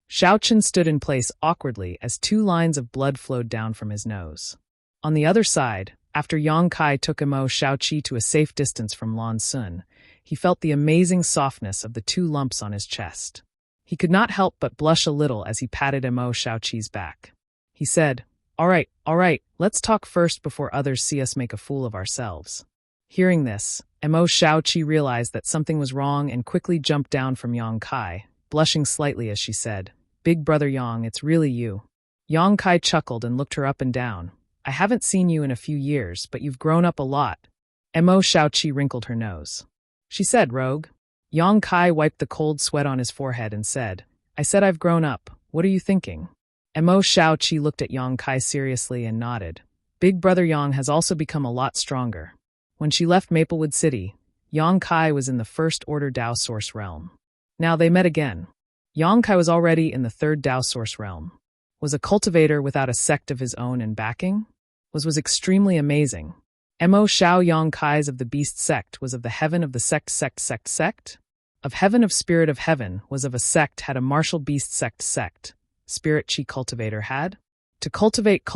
Xiaochen stood in place awkwardly as 2 lines of blood flowed down from his nose. On the other side, after Yang Kai took Emo Xiaoqi to a safe distance from Lan Sun, he felt the amazing softness of the 2 lumps on his chest. He could not help but blush a little as he patted Emo Xiaoqi's back. He said, all right, let's talk first before others see us make a fool of ourselves." Hearing this, Emo Xiaoqi realized that something was wrong and quickly jumped down from Yang Kai, blushing slightly as she said, "Big brother Yang, it's really you." Yang Kai chuckled and looked her up and down. "I haven't seen you in a few years, but you've grown up a lot." Emo Xiaoqi wrinkled her nose. She said, "Rogue." Yang Kai wiped the cold sweat on his forehead and said, "I said I've grown up. What are you thinking?" Emo Xiaoqi looked at Yang Kai seriously and nodded. Big brother Yang has also become a lot stronger. When she left Maplewood City, Yang Kai was in the First Order Dao Source realm. Now they met again. Yang Kai was already in the Third Dao Source realm. Was a cultivator without a sect of his own and backing? Was extremely amazing. Mo Xiao Yang Kai's of the Beast sect was of the heaven of the sect. Of heaven of spirit of heaven was of a sect had a martial beast sect. Spirit chi cultivator had? To cultivate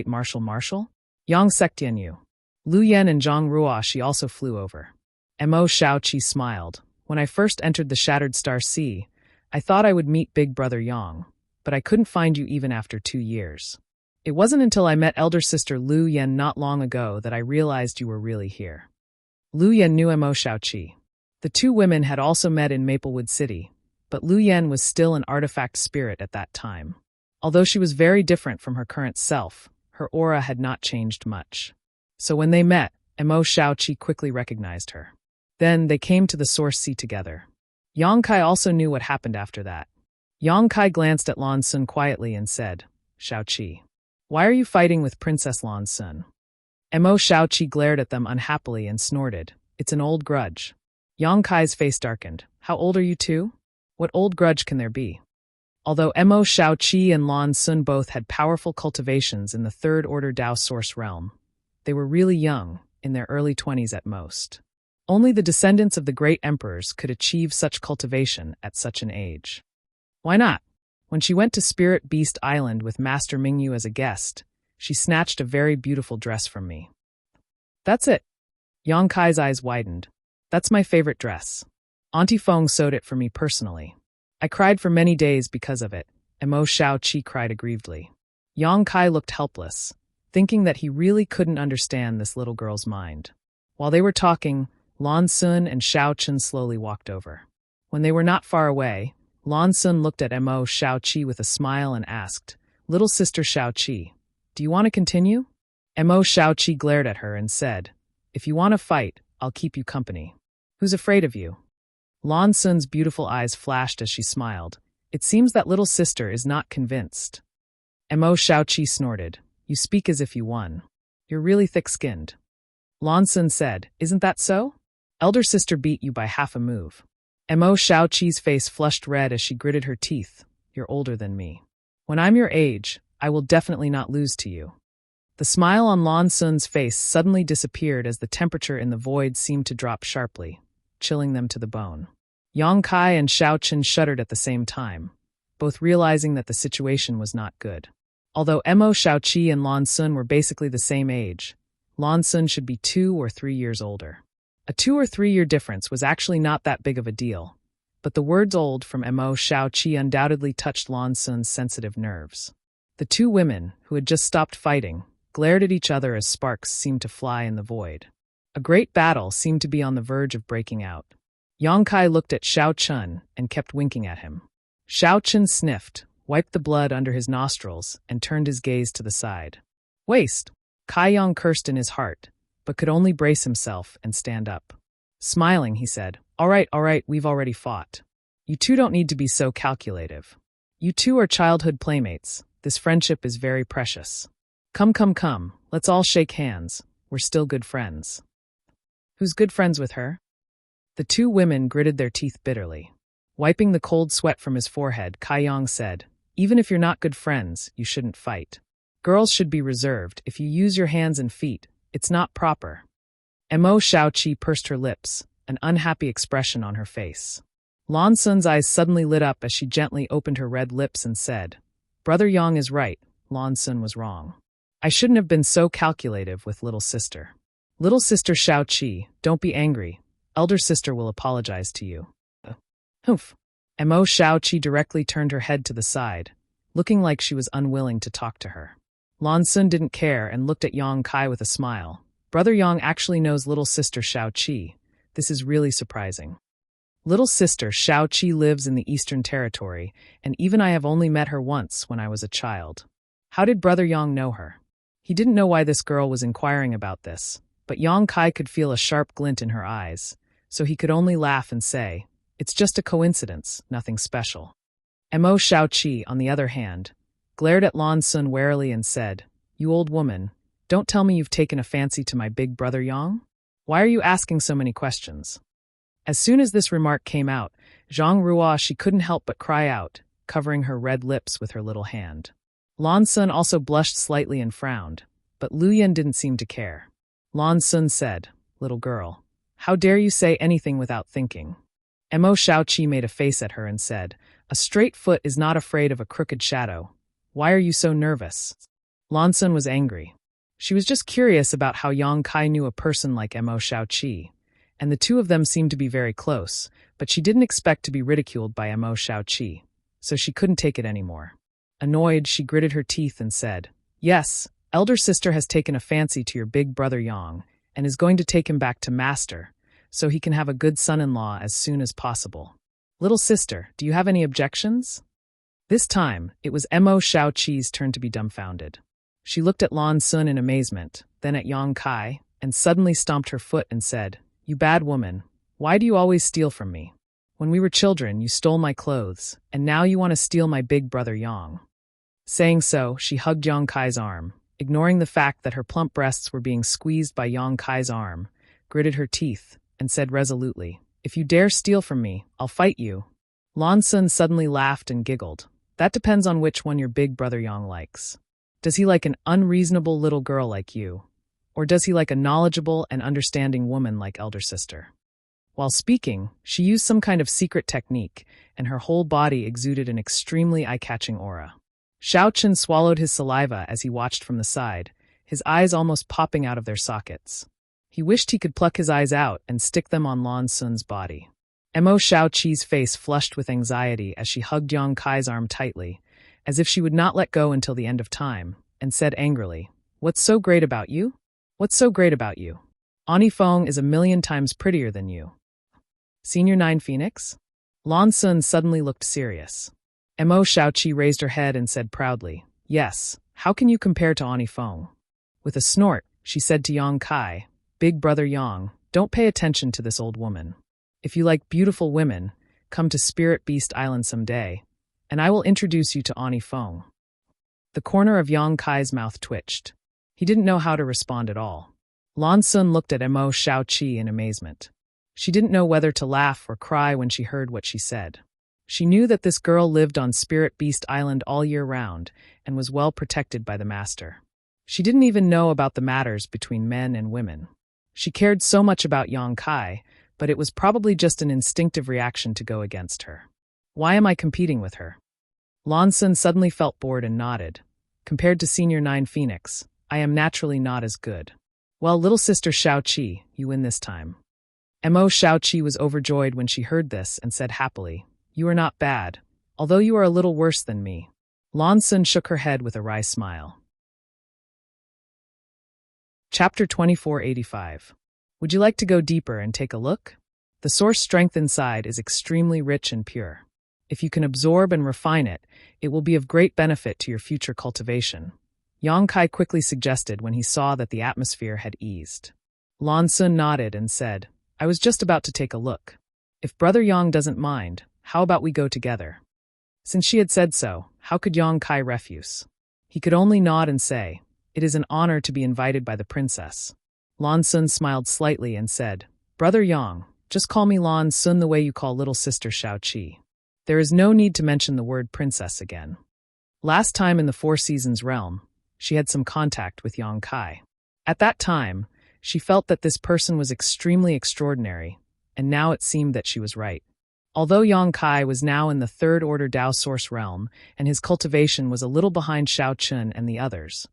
martial? Yang sect Yen Yu. Lu Yen and Zhang Ruo she also flew over. Mo Xiaoqi smiled. When I first entered the Shattered Star Sea, I thought I would meet Big Brother Yang, but I couldn't find you even after 2 years. It wasn't until I met elder sister Lu Yen not long ago that I realized you were really here. Lu Yen knew Mo Xiaoqi. The 2 women had also met in Maplewood City, but Lu Yen was still an artifact spirit at that time. Although she was very different from her current self, her aura had not changed much. So when they met, Mo Xiaoqi quickly recognized her. Then they came to the Source Sea together. Yang Kai also knew what happened after that. Yang Kai glanced at Lan Sun quietly and said, "Xiaoqi, why are you fighting with Princess Lan Sun?" Mo Xiaoqi glared at them unhappily and snorted, "It's an old grudge." Yang Kai's face darkened. "How old are you 2? What old grudge can there be?" Although Mo Xiaoqi and Lan Sun both had powerful cultivations in the Third Order Dao Source realm, they were really young, in their early 20s at most. Only the descendants of the great emperors could achieve such cultivation at such an age. Why not? When she went to Spirit Beast Island with Master Mingyu as a guest, she snatched a very beautiful dress from me. "That's it." Yang Kai's eyes widened. "That's my favorite dress. Auntie Feng sewed it for me personally. I cried for many days because of it," Mo Xiaoqi cried aggrievedly. Yang Kai looked helpless, thinking that he really couldn't understand this little girl's mind. While they were talking, Lan Sun and Xiaochen slowly walked over. When they were not far away, Lan Sun looked at Mo Xiaoqi with a smile and asked, "Little sister Xiaoqi, do you want to continue?" Mo Xiaoqi glared at her and said, "If you want to fight, I'll keep you company. Who's afraid of you?" Lan Sun's beautiful eyes flashed as she smiled. "It seems that little sister is not convinced." Mo Xiaoqi snorted, "You speak as if you won. You're really thick-skinned." Lan Sun said, "Isn't that so? Elder sister beat you by half a move." Mo Xiaoqi's face flushed red as she gritted her teeth. "You're older than me. When I'm your age, I will definitely not lose to you." The smile on Lan Sun's face suddenly disappeared as the temperature in the void seemed to drop sharply, chilling them to the bone. Yang Kai and Xiaochen shuddered at the same time, both realizing that the situation was not good. Although Mo Xiaoqi and Lan Sun were basically the same age, Lan Sun should be 2 or 3 years older. A 2 or 3 year difference was actually not that big of a deal, but the words old from Mo Xiaoqi undoubtedly touched Lan Sun's sensitive nerves. The 2 women, who had just stopped fighting, glared at each other as sparks seemed to fly in the void. A great battle seemed to be on the verge of breaking out. Yang Kai looked at Xiao Chun and kept winking at him. Xiao Chun sniffed, wiped the blood under his nostrils, and turned his gaze to the side. Waste! Kai Yang cursed in his heart, but could only brace himself and stand up. Smiling, he said, all right, we've already fought. You two don't need to be so calculative. You two are childhood playmates. This friendship is very precious. Come, let's all shake hands. We're still good friends. Who's good friends with her? The two women gritted their teeth bitterly. Wiping the cold sweat from his forehead, Kai Yang said, even if you're not good friends, you shouldn't fight. Girls should be reserved. If you use your hands and feet, it's not proper. Mo Shaoqi pursed her lips, an unhappy expression on her face. Lan Sun's eyes suddenly lit up as she gently opened her red lips and said, Brother Yang is right, Lan Sun was wrong. I shouldn't have been so calculative with little sister. Little sister Shaoqi, don't be angry. Elder sister will apologize to you. Humph. Mo Shaoqi directly turned her head to the side, looking like she was unwilling to talk to her. Lan Sun didn't care and looked at Yang Kai with a smile. Brother Yang actually knows little sister Shaoqi. This is really surprising. Little sister Shaoqi lives in the Eastern Territory, and even I have only met her once when I was a child. How did Brother Yang know her? He didn't know why this girl was inquiring about this, but Yang Kai could feel a sharp glint in her eyes, so he could only laugh and say, it's just a coincidence, nothing special. Mo Shaoqi, on the other hand, glared at Lan Sun warily and said, you old woman, don't tell me you've taken a fancy to my big brother Yang? Why are you asking so many questions? As soon as this remark came out, Zhang Ruo she couldn't help but cry out, covering her red lips with her little hand. Lan Sun also blushed slightly and frowned, but Lu Yan didn't seem to care. Lan Sun said, little girl, how dare you say anything without thinking? Mo Shaoqi made a face at her and said, a straight foot is not afraid of a crooked shadow. Why are you so nervous? Lan Sun was angry. She was just curious about how Yang Kai knew a person like Mo Shaoqi, and the two of them seemed to be very close, but she didn't expect to be ridiculed by Mo Shaoqi, so she couldn't take it anymore. Annoyed, she gritted her teeth and said, yes, elder sister has taken a fancy to your big brother Yang, and is going to take him back to master, so he can have a good son-in-law as soon as possible. Little sister, do you have any objections? This time, it was Mo Shaoqi's turn to be dumbfounded. She looked at Lan Sun in amazement, then at Yang Kai, and suddenly stomped her foot and said, you bad woman, why do you always steal from me? When we were children, you stole my clothes, and now you want to steal my big brother Yang. Saying so, she hugged Yang Kai's arm, ignoring the fact that her plump breasts were being squeezed by Yang Kai's arm, gritted her teeth, and said resolutely, if you dare steal from me, I'll fight you. Lan Sun suddenly laughed and giggled. That depends on which one your big brother Yang likes. Does he like an unreasonable little girl like you? Or does he like a knowledgeable and understanding woman like elder sister? While speaking, she used some kind of secret technique, and her whole body exuded an extremely eye-catching aura. Xiao Chun swallowed his saliva as he watched from the side, his eyes almost popping out of their sockets. He wished he could pluck his eyes out and stick them on Lan Sun's body. Mo Shaoqi's face flushed with anxiety as she hugged Yang Kai's arm tightly, as if she would not let go until the end of time, and said angrily, what's so great about you? What's so great about you? Ani Feng is 1,000,000 times prettier than you. Senior 9 Phoenix? Lan Sun suddenly looked serious. Mo Shaoqi raised her head and said proudly, yes, how can you compare to Ani Feng? With a snort, she said to Yang Kai, big brother Yang, don't pay attention to this old woman. If you like beautiful women, come to Spirit Beast Island someday, and I will introduce you to Ani Feng. The corner of Yang Kai's mouth twitched. He didn't know how to respond at all. Lan Sun looked at Mo Shaoqi in amazement. She didn't know whether to laugh or cry when she heard what she said. She knew that this girl lived on Spirit Beast Island all year round and was well protected by the master. She didn't even know about the matters between men and women. She cared so much about Yang Kai, but it was probably just an instinctive reaction to go against her. Why am I competing with her? Lan Sun suddenly felt bored and nodded. Compared to Senior 9 Phoenix, I am naturally not as good. Well, little sister Shaoqi, you win this time. Mo Shaoqi was overjoyed when she heard this and said happily, you are not bad, although you are a little worse than me. Lan Sun shook her head with a wry smile. Chapter 2485. Would you like to go deeper and take a look? The source strength inside is extremely rich and pure. If you can absorb and refine it, it will be of great benefit to your future cultivation, Yang Kai quickly suggested when he saw that the atmosphere had eased. Lan Sun nodded and said, I was just about to take a look. If Brother Yang doesn't mind, how about we go together? Since she had said so, how could Yang Kai refuse? He could only nod and say, It is an honor to be invited by the princess. Lan Sun smiled slightly and said, Brother Yang, just call me Lan Sun the way you call little sister Shao Qi. There is no need to mention the word princess again. Last time in the Four Seasons realm, she had some contact with Yang Kai. At that time, she felt that this person was extremely extraordinary, and now it seemed that she was right. Although Yang Kai was now in the third order Dao Source realm, and his cultivation was a little behind Shao Chun and the others,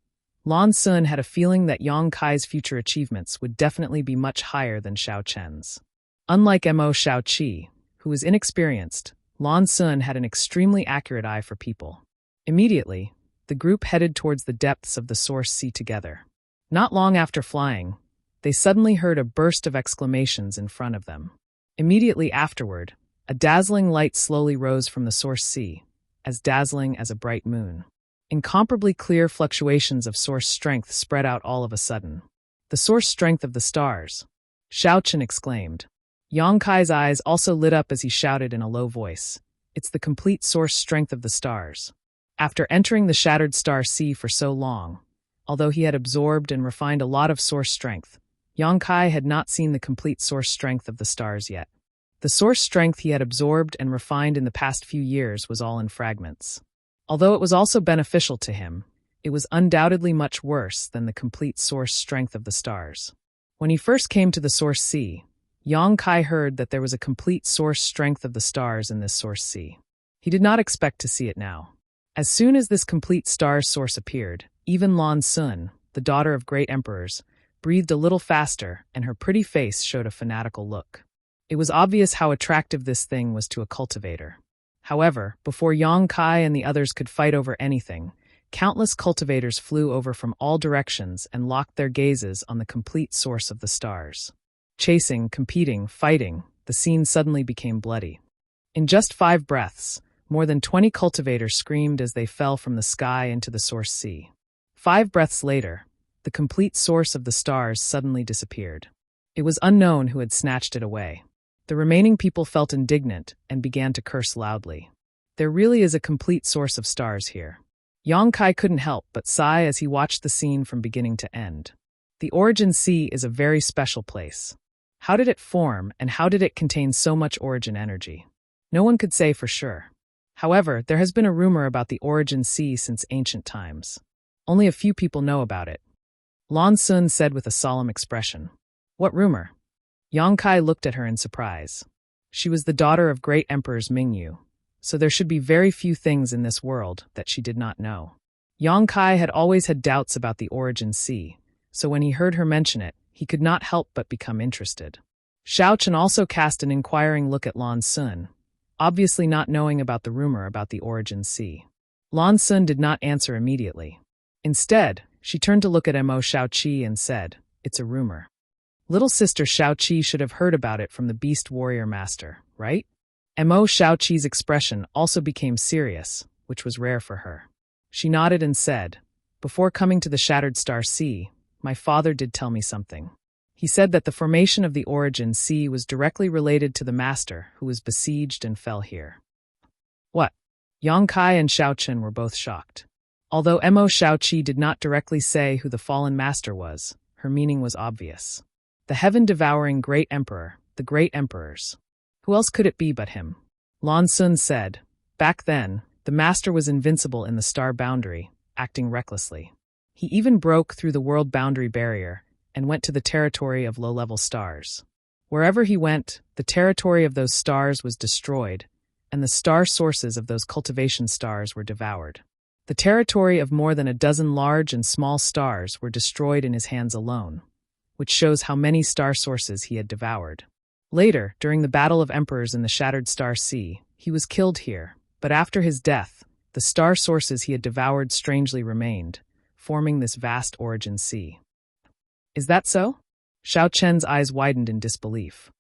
Lan Sun had a feeling that Yang Kai's future achievements would definitely be much higher than Shao Chen's. Unlike Mo Shao Qi, who was inexperienced, Lan Sun had an extremely accurate eye for people. Immediately, the group headed towards the depths of the Source Sea together. Not long after flying, they suddenly heard a burst of exclamations in front of them. Immediately afterward, a dazzling light slowly rose from the Source Sea, as dazzling as a bright moon. Incomparably clear fluctuations of source strength spread out all of a sudden. The source strength of the stars, Shao Chen exclaimed. Yang Kai's eyes also lit up as he shouted in a low voice, It's the complete source strength of the stars. After entering the shattered star sea for so long, although he had absorbed and refined a lot of source strength, Yang Kai had not seen the complete source strength of the stars yet. The source strength he had absorbed and refined in the past few years was all in fragments. Although it was also beneficial to him, it was undoubtedly much worse than the complete source strength of the stars. When he first came to the Source Sea, Yang Kai heard that there was a complete source strength of the stars in this Source Sea. He did not expect to see it now. As soon as this complete star source appeared, even Lan Sun, the daughter of great emperors, breathed a little faster and her pretty face showed a fanatical look. It was obvious how attractive this thing was to a cultivator. However, before Yang Kai and the others could fight over anything, countless cultivators flew over from all directions and locked their gazes on the complete source of the stars. Chasing, competing, fighting, the scene suddenly became bloody. In just 5 breaths, more than 20 cultivators screamed as they fell from the sky into the Source Sea. 5 breaths later, the complete source of the stars suddenly disappeared. It was unknown who had snatched it away. The remaining people felt indignant and began to curse loudly. There really is a complete source of stars here. Yang Kai couldn't help but sigh as he watched the scene from beginning to end. The Origin Sea is a very special place. How did it form and how did it contain so much origin energy? No one could say for sure. However, there has been a rumor about the Origin Sea since ancient times. Only a few people know about it. Lan Sun said with a solemn expression. What rumor? Yang Kai looked at her in surprise. She was the daughter of great emperors Mingyu, so there should be very few things in this world that she did not know. Yang Kai had always had doubts about the Origin Sea, so when he heard her mention it, he could not help but become interested. Shao Chen also cast an inquiring look at Lan Sun, obviously not knowing about the rumor about the Origin Sea. Lan Sun did not answer immediately. Instead, she turned to look at Mo Shao Qi and said, It's a rumor. Little sister Shao Qi should have heard about it from the Beast Warrior Master, right? Mo Shao Qi's expression also became serious, which was rare for her. She nodded and said, Before coming to the Shattered Star Sea, my father did tell me something. He said that the formation of the Origin Sea was directly related to the Master who was besieged and fell here. What? Yang Kai and Shao Chen were both shocked. Although Mo Shao Qi did not directly say who the fallen master was, her meaning was obvious. The heaven-devouring great emperor, the great emperors. Who else could it be but him? Lan Sun said, Back then, the master was invincible in the star boundary, acting recklessly. He even broke through the world boundary barrier and went to the territory of low-level stars. Wherever he went, the territory of those stars was destroyed, and the star sources of those cultivation stars were devoured. The territory of more than a dozen large and small stars were destroyed in his hands alone, which shows how many star sources he had devoured. Later, during the Battle of Emperors in the Shattered Star Sea, he was killed here, but after his death, the star sources he had devoured strangely remained, forming this vast Origin Sea. Is that so? Xiao Chen's eyes widened in disbelief.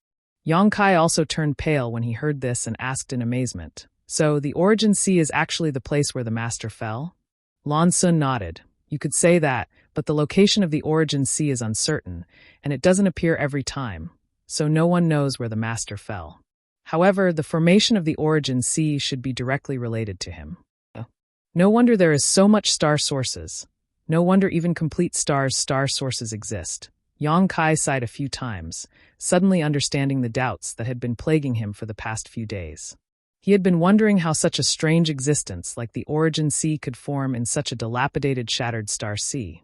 Yang Kai also turned pale when he heard this and asked in amazement, "So, the Origin Sea is actually the place where the master fell?" Lan Sun nodded. "You could say that, but the location of the Origin Sea is uncertain, and it doesn't appear every time, so no one knows where the master fell. However, the formation of the Origin Sea should be directly related to him. No wonder there is so much star sources. No wonder even complete stars' star sources exist." Yang Kai sighed a few times, suddenly understanding the doubts that had been plaguing him for the past few days. He had been wondering how such a strange existence like the Origin Sea could form in such a dilapidated, shattered star sea.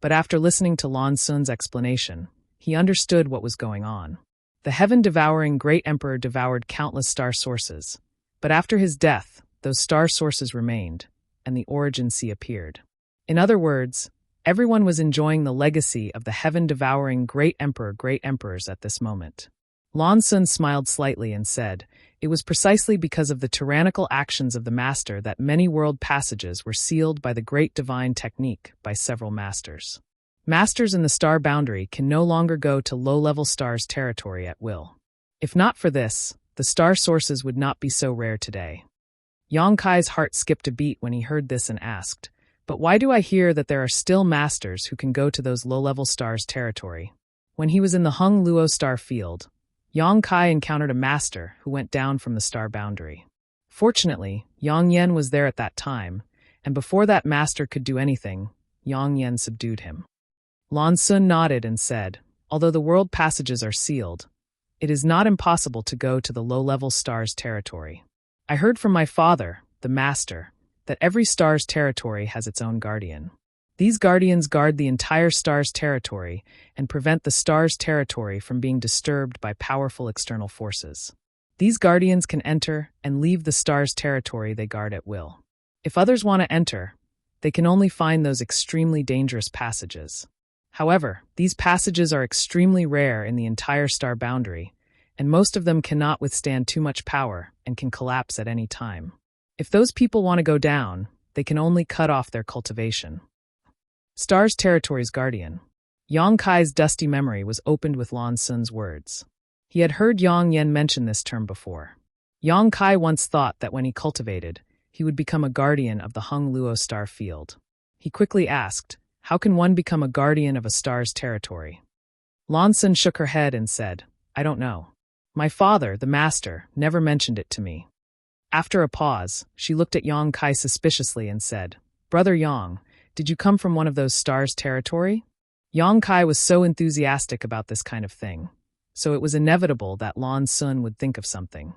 But after listening to Lan Sun's explanation, he understood what was going on. The heaven-devouring great emperor devoured countless star sources, but after his death, those star sources remained, and the Origin Sea appeared. In other words, everyone was enjoying the legacy of the heaven-devouring great emperors at this moment. Lan Sun smiled slightly and said, "It was precisely because of the tyrannical actions of the master that many world passages were sealed by the great divine technique by several masters. Masters in the star boundary can no longer go to low-level stars' territory at will. If not for this, the star sources would not be so rare today." Yang Kai's heart skipped a beat when he heard this and asked, "But why do I hear that there are still masters who can go to those low-level stars' territory?" When he was in the Hung Luo star field, Yang Kai encountered a master who went down from the star boundary. Fortunately, Yang Yan was there at that time, and before that master could do anything, Yang Yan subdued him. Lan Sun nodded and said, "Although the world passages are sealed, it is not impossible to go to the low-level star's territory. I heard from my father, the master, that every star's territory has its own guardian. These guardians guard the entire star's territory and prevent the star's territory from being disturbed by powerful external forces. These guardians can enter and leave the star's territory they guard at will. If others want to enter, they can only find those extremely dangerous passages. However, these passages are extremely rare in the entire star boundary, and most of them cannot withstand too much power and can collapse at any time. If those people want to go down, they can only cut off their cultivation." Star's territory's guardian. Yang Kai's dusty memory was opened with Lan Sun's words. He had heard Yang Yan mention this term before. Yang Kai once thought that when he cultivated, he would become a guardian of the Hung Luo star field. He quickly asked, "How can one become a guardian of a star's territory?" Lan Sun shook her head and said, "I don't know. My father, the master, never mentioned it to me." After a pause, she looked at Yang Kai suspiciously and said, "Brother Yang, did you come from one of those stars' territory?" Yang Kai was so enthusiastic about this kind of thing, so it was inevitable that Lan Sun would think of something.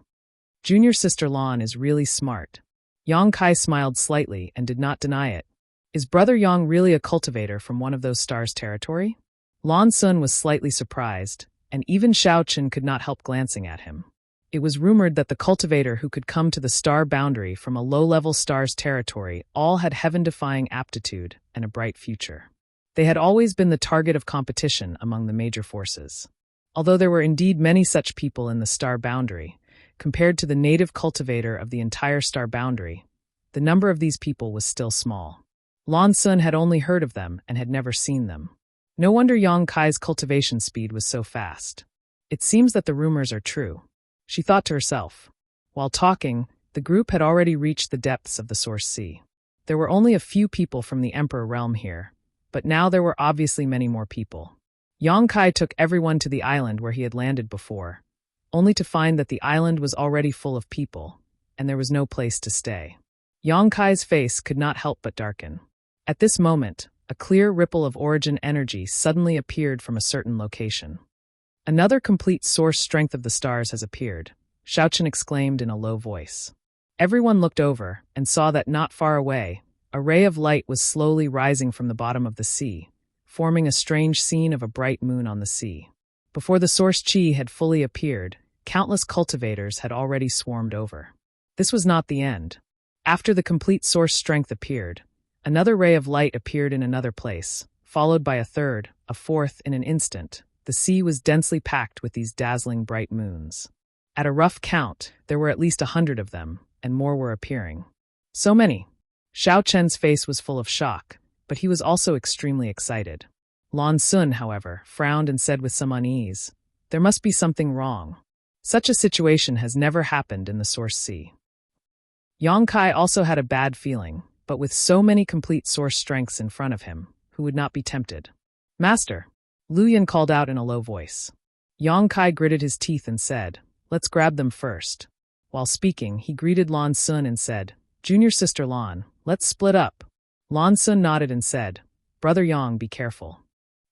Junior sister Lan is really smart. Yang Kai smiled slightly and did not deny it. "Is Brother Yang really a cultivator from one of those stars' territory?" Lan Sun was slightly surprised, and even Xiao Chen could not help glancing at him. It was rumored that the cultivator who could come to the star boundary from a low-level star's territory all had heaven-defying aptitude and a bright future. They had always been the target of competition among the major forces. Although there were indeed many such people in the star boundary, compared to the native cultivator of the entire star boundary, the number of these people was still small. Lan Sun had only heard of them and had never seen them. No wonder Yang Kai's cultivation speed was so fast. It seems that the rumors are true, she thought to herself. While talking, the group had already reached the depths of the Source Sea. There were only a few people from the Emperor realm here, but now there were obviously many more people. Yang Kai took everyone to the island where he had landed before, only to find that the island was already full of people, and there was no place to stay. Yang Kai's face could not help but darken. At this moment, a clear ripple of origin energy suddenly appeared from a certain location. "Another complete source strength of the stars has appeared," Xiao Chen exclaimed in a low voice. Everyone looked over and saw that not far away, a ray of light was slowly rising from the bottom of the sea, forming a strange scene of a bright moon on the sea. Before the source chi had fully appeared, countless cultivators had already swarmed over. This was not the end. After the complete source strength appeared, another ray of light appeared in another place, followed by a third, a fourth in an instant. The sea was densely packed with these dazzling bright moons. At a rough count, there were at least 100 of them, and more were appearing. So many. Xiao Chen's face was full of shock, but he was also extremely excited. Lan Sun, however, frowned and said with some unease, "There must be something wrong. Such a situation has never happened in the Source Sea." Yang Kai also had a bad feeling, but with so many complete source strengths in front of him, who would not be tempted? "Master," Lu Yan called out in a low voice. Yang Kai gritted his teeth and said, "Let's grab them first." While speaking, he greeted Lan Sun and said, "Junior sister Lan, let's split up." Lan Sun nodded and said, "Brother Yang, be careful."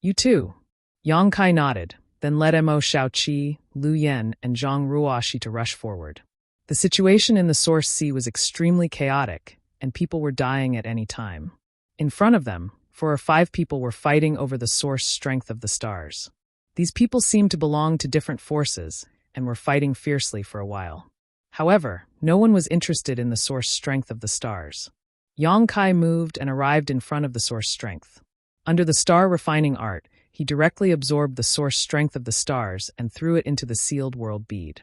"You too." Yang Kai nodded, then led Mo Shaoqi, Lu Yan, and Zhang Ruoxi to rush forward. The situation in the Source Sea was extremely chaotic, and people were dying at any time. In front of them, 4 or 5 people were fighting over the source strength of the stars. These people seemed to belong to different forces, and were fighting fiercely for a while. However, no one was interested in the source strength of the stars. Yang Kai moved and arrived in front of the source strength. Under the star refining art, he directly absorbed the source strength of the stars and threw it into the sealed world bead.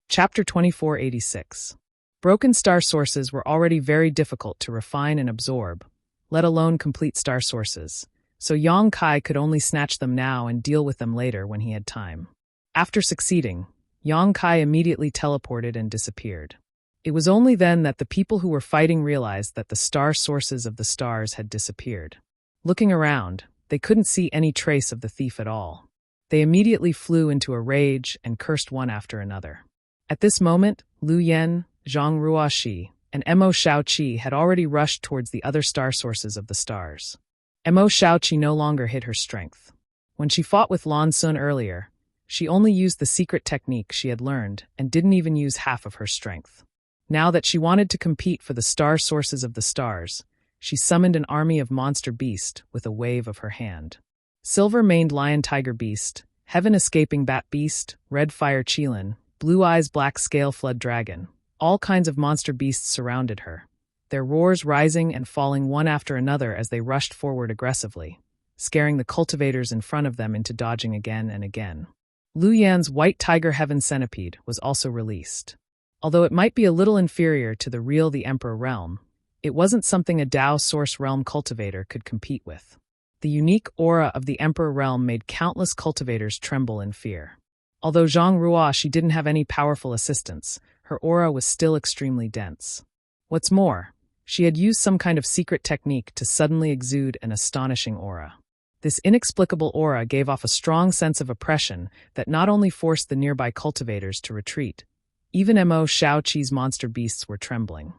Chapter 2486. Broken star sources were already very difficult to refine and absorb, let alone complete star sources, so Yang Kai could only snatch them now and deal with them later when he had time. After succeeding, Yang Kai immediately teleported and disappeared. It was only then that the people who were fighting realized that the star sources of the stars had disappeared. Looking around, they couldn't see any trace of the thief at all. They immediately flew into a rage and cursed one after another. At this moment, Lu Yan, Zhang Ruoxi, and Mo Shaoqi had already rushed towards the other star sources of the stars. Mo Shaoqi no longer hid her strength. When she fought with Lan Sun earlier, she only used the secret technique she had learned and didn't even use half of her strength. Now that she wanted to compete for the star sources of the stars, she summoned an army of monster beasts with a wave of her hand. Silver-maned lion tiger beast, heaven-escaping bat beast, red fire qilin, blue eyes black scale flood dragon. All kinds of monster beasts surrounded her, their roars rising and falling one after another as they rushed forward aggressively, scaring the cultivators in front of them into dodging again and again. Lu Yan's white tiger heaven centipede was also released. Although it might be a little inferior to the Emperor realm, it wasn't something a Dao Source realm cultivator could compete with. The unique aura of the Emperor realm made countless cultivators tremble in fear. Although Zhang Ruoxi didn't have any powerful assistance, her aura was still extremely dense. What's more, she had used some kind of secret technique to suddenly exude an astonishing aura. This inexplicable aura gave off a strong sense of oppression that not only forced the nearby cultivators to retreat, even Mo Shaoqi's monster beasts were trembling.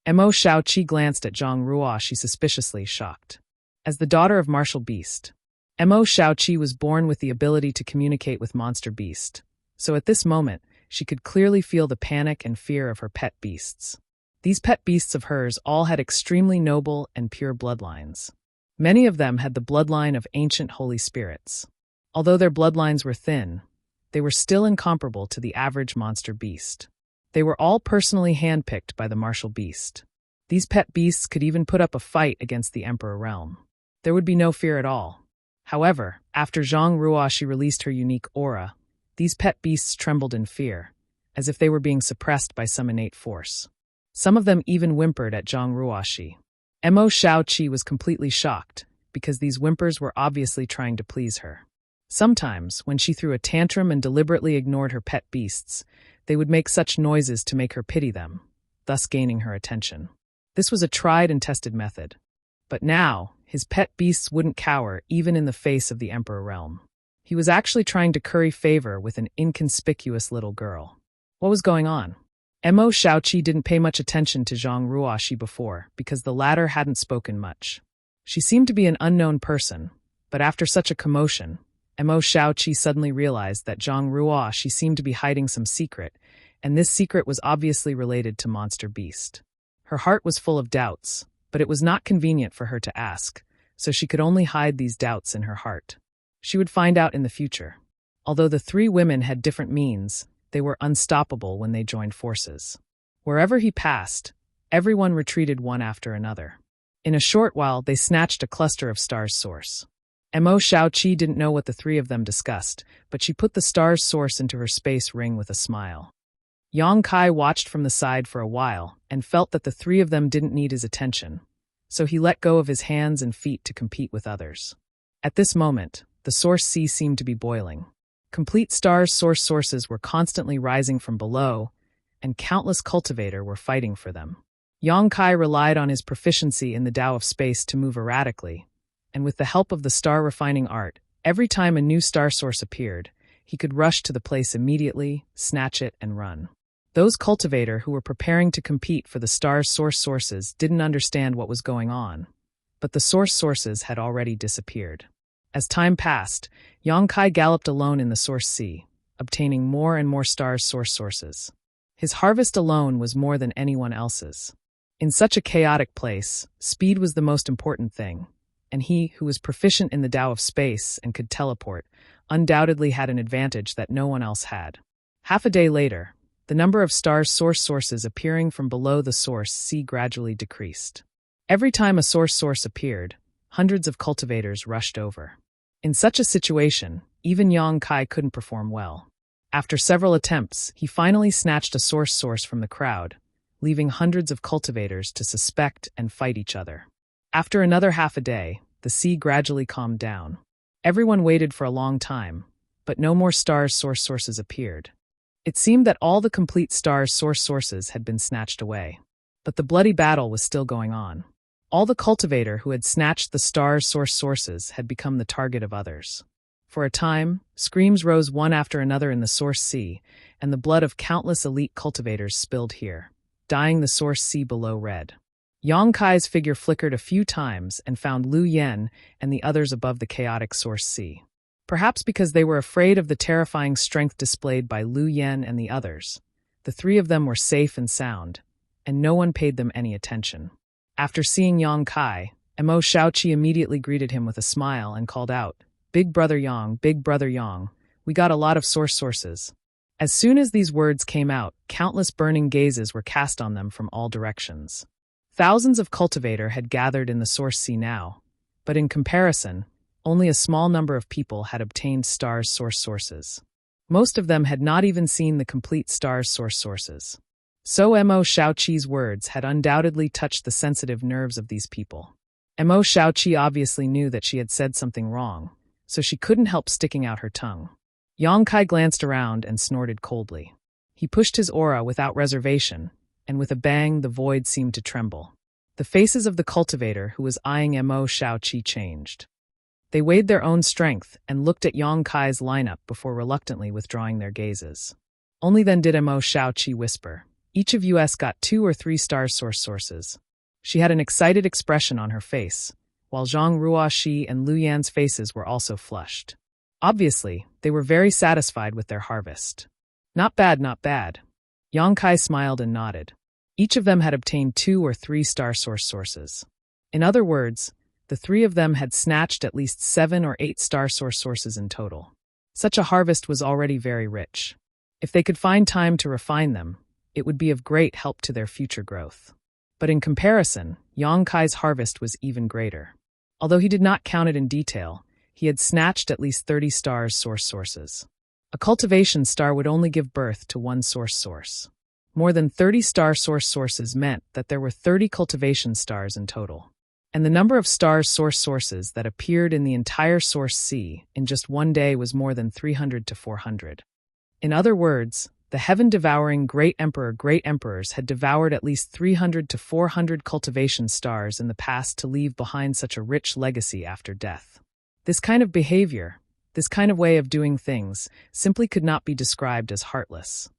Mo Shaoqi glanced at Zhang Ruoxi suspiciously, shocked. As the daughter of martial beast, Mo Shaoqi was born with the ability to communicate with monster beast, so at this moment, she could clearly feel the panic and fear of her pet beasts. These pet beasts of hers all had extremely noble and pure bloodlines. Many of them had the bloodline of ancient holy spirits. Although their bloodlines were thin, they were still incomparable to the average monster beast. They were all personally handpicked by the martial beast. These pet beasts could even put up a fight against the Emperor realm. There would be no fear at all. However, after Zhang Ruoxi released her unique aura, these pet beasts trembled in fear, as if they were being suppressed by some innate force. Some of them even whimpered at Zhang Ruoxi. Mo Shaoqi was completely shocked, because these whimpers were obviously trying to please her. Sometimes, when she threw a tantrum and deliberately ignored her pet beasts, they would make such noises to make her pity them, thus gaining her attention. This was a tried and tested method. But now, his pet beasts wouldn't cower even in the face of the Emperor realm. He was actually trying to curry favor with an inconspicuous little girl. What was going on? Mo Shaoqi didn't pay much attention to Zhang Ruoxi before because the latter hadn't spoken much. She seemed to be an unknown person, but after such a commotion, Mo Shaoqi suddenly realized that Zhang Ruoxi seemed to be hiding some secret, and this secret was obviously related to Monster Beast. Her heart was full of doubts, but it was not convenient for her to ask, so she could only hide these doubts in her heart. She would find out in the future. Although the 3 women had different means, they were unstoppable when they joined forces. Wherever he passed, everyone retreated one after another. In a short while, they snatched a cluster of stars' source. Mo Shaoqi didn't know what the 3 of them discussed, but she put the star's source into her space ring with a smile. Yang Kai watched from the side for a while and felt that the 3 of them didn't need his attention, so he let go of his hands and feet to compete with others. At this moment, the source sea seemed to be boiling. Complete stars' sources were constantly rising from below, and countless cultivator were fighting for them. Yang Kai relied on his proficiency in the Tao of space to move erratically, and with the help of the star refining art, every time a new star source appeared, he could rush to the place immediately, snatch it, and run. Those cultivator who were preparing to compete for the star's sources didn't understand what was going on, but the sources had already disappeared. As time passed, Yang Kai galloped alone in the source sea, obtaining more and more stars' sources. His harvest alone was more than anyone else's. In such a chaotic place, speed was the most important thing, and he, who was proficient in the Tao of space and could teleport, undoubtedly had an advantage that no one else had. Half a day later, the number of stars' sources appearing from below the source sea gradually decreased. Every time a source appeared, hundreds of cultivators rushed over. In such a situation, even Yang Kai couldn't perform well. After several attempts, he finally snatched a source from the crowd, leaving hundreds of cultivators to suspect and fight each other. After another half a day, the sea gradually calmed down. Everyone waited for a long time, but no more stars' sources appeared. It seemed that all the complete stars' sources had been snatched away. But the bloody battle was still going on. All the cultivator who had snatched the stars' sources had become the target of others. For a time, screams rose one after another in the source sea, and the blood of countless elite cultivators spilled here, dyeing the source sea below red. Yang Kai's figure flickered a few times and found Lu Yen and the others above the chaotic source sea. Perhaps because they were afraid of the terrifying strength displayed by Lu Yen and the others, the three of them were safe and sound, and no one paid them any attention. After seeing Yang Kai, Mo Shaoqi immediately greeted him with a smile and called out, Big Brother Yang, we got a lot of sources." As soon as these words came out, countless burning gazes were cast on them from all directions. Thousands of cultivator had gathered in the source sea now, but in comparison, only a small number of people had obtained stars' sources. Most of them had not even seen the complete stars' sources. So Mo Shaoqi's words had undoubtedly touched the sensitive nerves of these people. Mo Shaoqi obviously knew that she had said something wrong, so she couldn't help sticking out her tongue. Yang Kai glanced around and snorted coldly. He pushed his aura without reservation, and with a bang the void seemed to tremble. The faces of the cultivator who was eyeing Mo Shaoqi changed. They weighed their own strength and looked at Yang Kai's lineup before reluctantly withdrawing their gazes. Only then did Mo Shaoqi whisper, "Each of us got 2 or 3 stars sources." She had an excited expression on her face, while Zhang Ruoxi and Lu Yan's faces were also flushed. Obviously, they were very satisfied with their harvest. Not bad. Yang Kai smiled and nodded. Each of them had obtained 2 or 3 star sources. In other words, the 3 of them had snatched at least 7 or 8 star sources in total. Such a harvest was already very rich. If they could find time to refine them, it would be of great help to their future growth. But in comparison, Yang Kai's harvest was even greater. Although he did not count it in detail, he had snatched at least 30 stars sources. A cultivation star would only give birth to 1 source. More than 30 star sources meant that there were 30 cultivation stars in total. And the number of stars sources that appeared in the entire source sea in just one day was more than 300 to 400. In other words, the heaven-devouring great emperors had devoured at least 300 to 400 cultivation stars in the past to leave behind such a rich legacy after death. This kind of behavior, this kind of way of doing things, simply could not be described as heartless.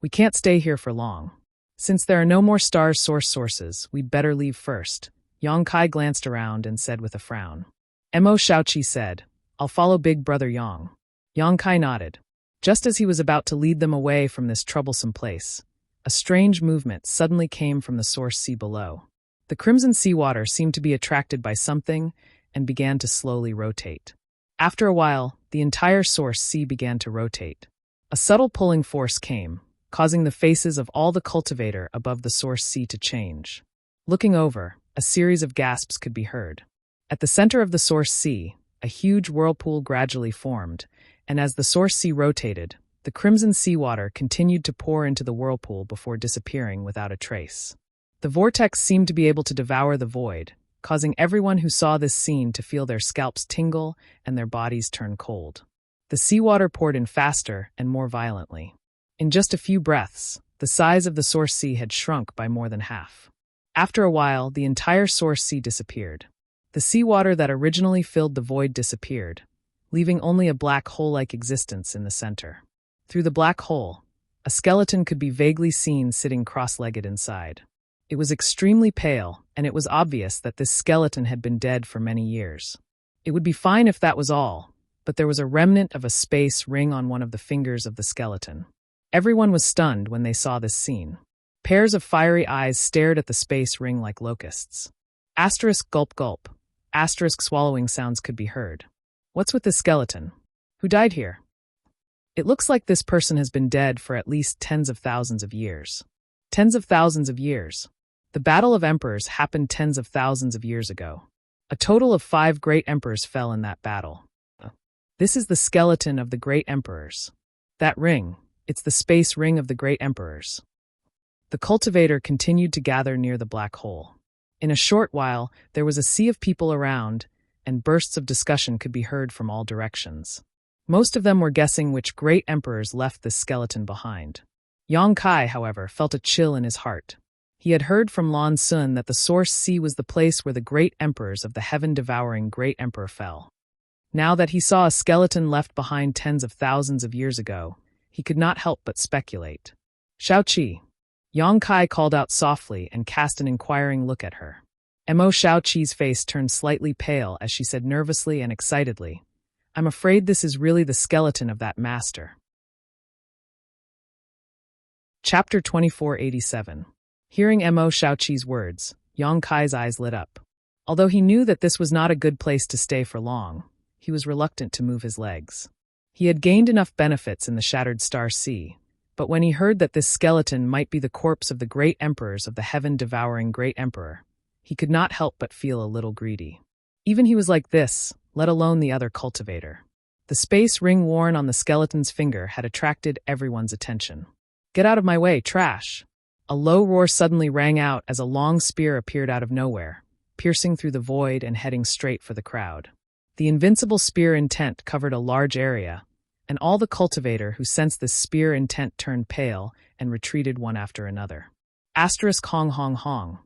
"We can't stay here for long. Since there are no more stars sources, we'd better leave first." Yang Kai glanced around and said with a frown. Mo Shaoqi said, "I'll follow Big Brother Yang." Yang Kai nodded. Just as he was about to lead them away from this troublesome place, a strange movement suddenly came from the source sea below. The crimson seawater seemed to be attracted by something and began to slowly rotate. After a while, the entire source sea began to rotate. A subtle pulling force came, causing the faces of all the cultivator above the source sea to change. Looking over, a series of gasps could be heard. At the center of the source sea, a huge whirlpool gradually formed, and as the source sea rotated, the crimson seawater continued to pour into the whirlpool before disappearing without a trace. The vortex seemed to be able to devour the void, causing everyone who saw this scene to feel their scalps tingle and their bodies turn cold. The seawater poured in faster and more violently. In just a few breaths, the size of the source sea had shrunk by more than half. After a while, the entire source sea disappeared. The seawater that originally filled the void disappeared, leaving only a black hole-like existence in the center. Through the black hole, a skeleton could be vaguely seen sitting cross-legged inside. It was extremely pale, and it was obvious that this skeleton had been dead for many years. It would be fine if that was all, but there was a remnant of a space ring on one of the fingers of the skeleton. Everyone was stunned when they saw this scene. Pairs of fiery eyes stared at the space ring like locusts. Asterisk gulp gulp. Asterisk swallowing sounds could be heard. What's with this skeleton? Who died here? It looks like this person has been dead for at least tens of thousands of years. Tens of thousands of years. The Battle of Emperors happened tens of thousands of years ago. A total of 5 great emperors fell in that battle. This is the skeleton of the great emperors. That ring, it's the space ring of the great emperors. The cultivator continued to gather near the black hole. In a short while, there was a sea of people around, and bursts of discussion could be heard from all directions. Most of them were guessing which great emperors left this skeleton behind. Yang Kai, however, felt a chill in his heart. He had heard from Lan Sun that the source sea was the place where the great emperors of the heaven-devouring great emperor fell. Now that he saw a skeleton left behind tens of thousands of years ago, he could not help but speculate. Xiaoqi. Yang Kai called out softly and cast an inquiring look at her. Mo Xiaoqi's face turned slightly pale as she said nervously and excitedly, "I'm afraid this is really the skeleton of that master." Chapter 2487. Hearing Mo Xiaoqi's words, Yang Kai's eyes lit up. Although he knew that this was not a good place to stay for long, he was reluctant to move his legs. He had gained enough benefits in the Shattered Star Sea, but when he heard that this skeleton might be the corpse of the great emperors of the heaven-devouring great emperor, he could not help but feel a little greedy. Even he was like this, let alone the other cultivator. The space ring worn on the skeleton's finger had attracted everyone's attention. "Get out of my way, trash!" A low roar suddenly rang out as a long spear appeared out of nowhere, piercing through the void and heading straight for the crowd. The invincible spear intent covered a large area, and all the cultivator who sensed this spear intent turned pale and retreated one after another. Asterisk hong hong hong.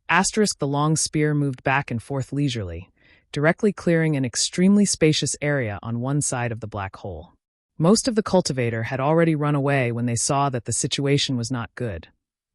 Asterisk the long spear moved back and forth leisurely, directly clearing an extremely spacious area on one side of the black hole. Most of the cultivator had already run away when they saw that the situation was not good,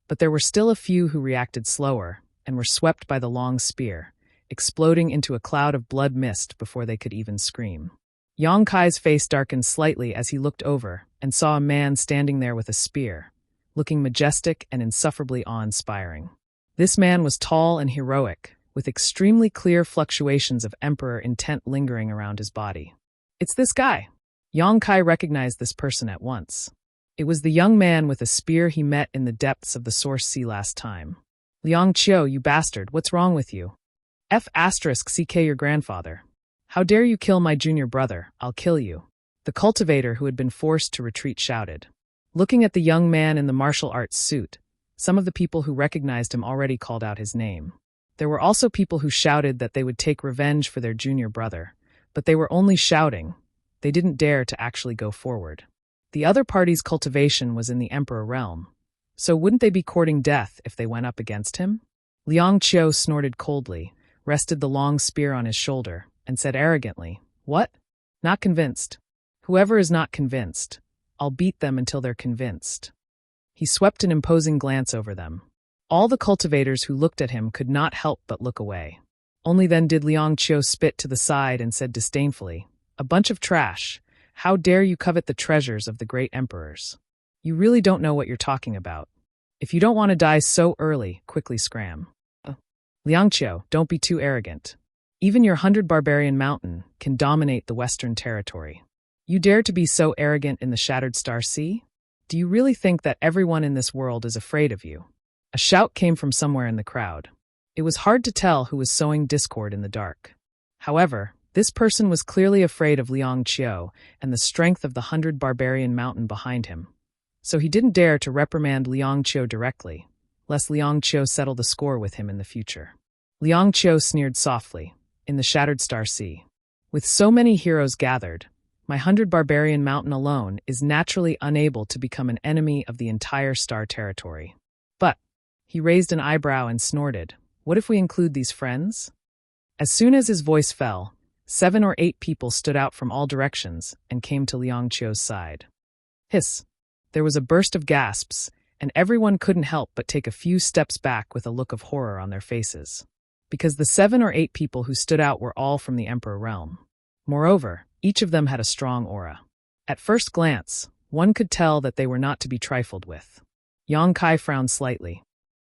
but there were still a few who reacted slower and were swept by the long spear, exploding into a cloud of blood mist before they could even scream. Yang Kai's face darkened slightly as he looked over and saw a man standing there with a spear, looking majestic and insufferably awe-inspiring. This man was tall and heroic, with extremely clear fluctuations of emperor intent lingering around his body. "It's this guy." Yang Kai recognized this person at once. It was the young man with a spear he met in the depths of the source sea last time. "Liang Qiu, you bastard, what's wrong with you? CK your grandfather. How dare you kill my junior brother, I'll kill you." The cultivator who had been forced to retreat shouted. Looking at the young man in the martial arts suit, some of the people who recognized him already called out his name. There were also people who shouted that they would take revenge for their junior brother, but they were only shouting. They didn't dare to actually go forward. The other party's cultivation was in the emperor realm, so wouldn't they be courting death if they went up against him? Liang Qiu snorted coldly, rested the long spear on his shoulder, and said arrogantly, "What? Not convinced? Whoever is not convinced, I'll beat them until they're convinced." He swept an imposing glance over them. All the cultivators who looked at him could not help but look away. Only then did Liang Qiu spit to the side and said disdainfully, "A bunch of trash. How dare you covet the treasures of the great emperors? You really don't know what you're talking about. If you don't want to die so early, quickly scram." "Liang Qiu, don't be too arrogant. Even your 100 barbarian mountain can dominate the Western territory. You dare to be so arrogant in the Shattered Star Sea? Do you really think that everyone in this world is afraid of you?" A shout came from somewhere in the crowd. It was hard to tell who was sowing discord in the dark. However, this person was clearly afraid of Liang Qiu and the strength of the 100 barbarian mountain behind him. So he didn't dare to reprimand Liang Qiu directly, lest Liang Qiu settle the score with him in the future. Liang Qiu sneered softly, in the shattered star sea. With so many heroes gathered, my 100 barbarian mountain alone is naturally unable to become an enemy of the entire star territory. But, he raised an eyebrow and snorted, what if we include these friends? As soon as his voice fell, 7 or 8 people stood out from all directions and came to Liang Qiu's side. Hiss! There was a burst of gasps, and everyone couldn't help but take a few steps back with a look of horror on their faces. Because the 7 or 8 people who stood out were all from the Emperor realm. Moreover, each of them had a strong aura. At first glance, one could tell that they were not to be trifled with. Yang Kai frowned slightly.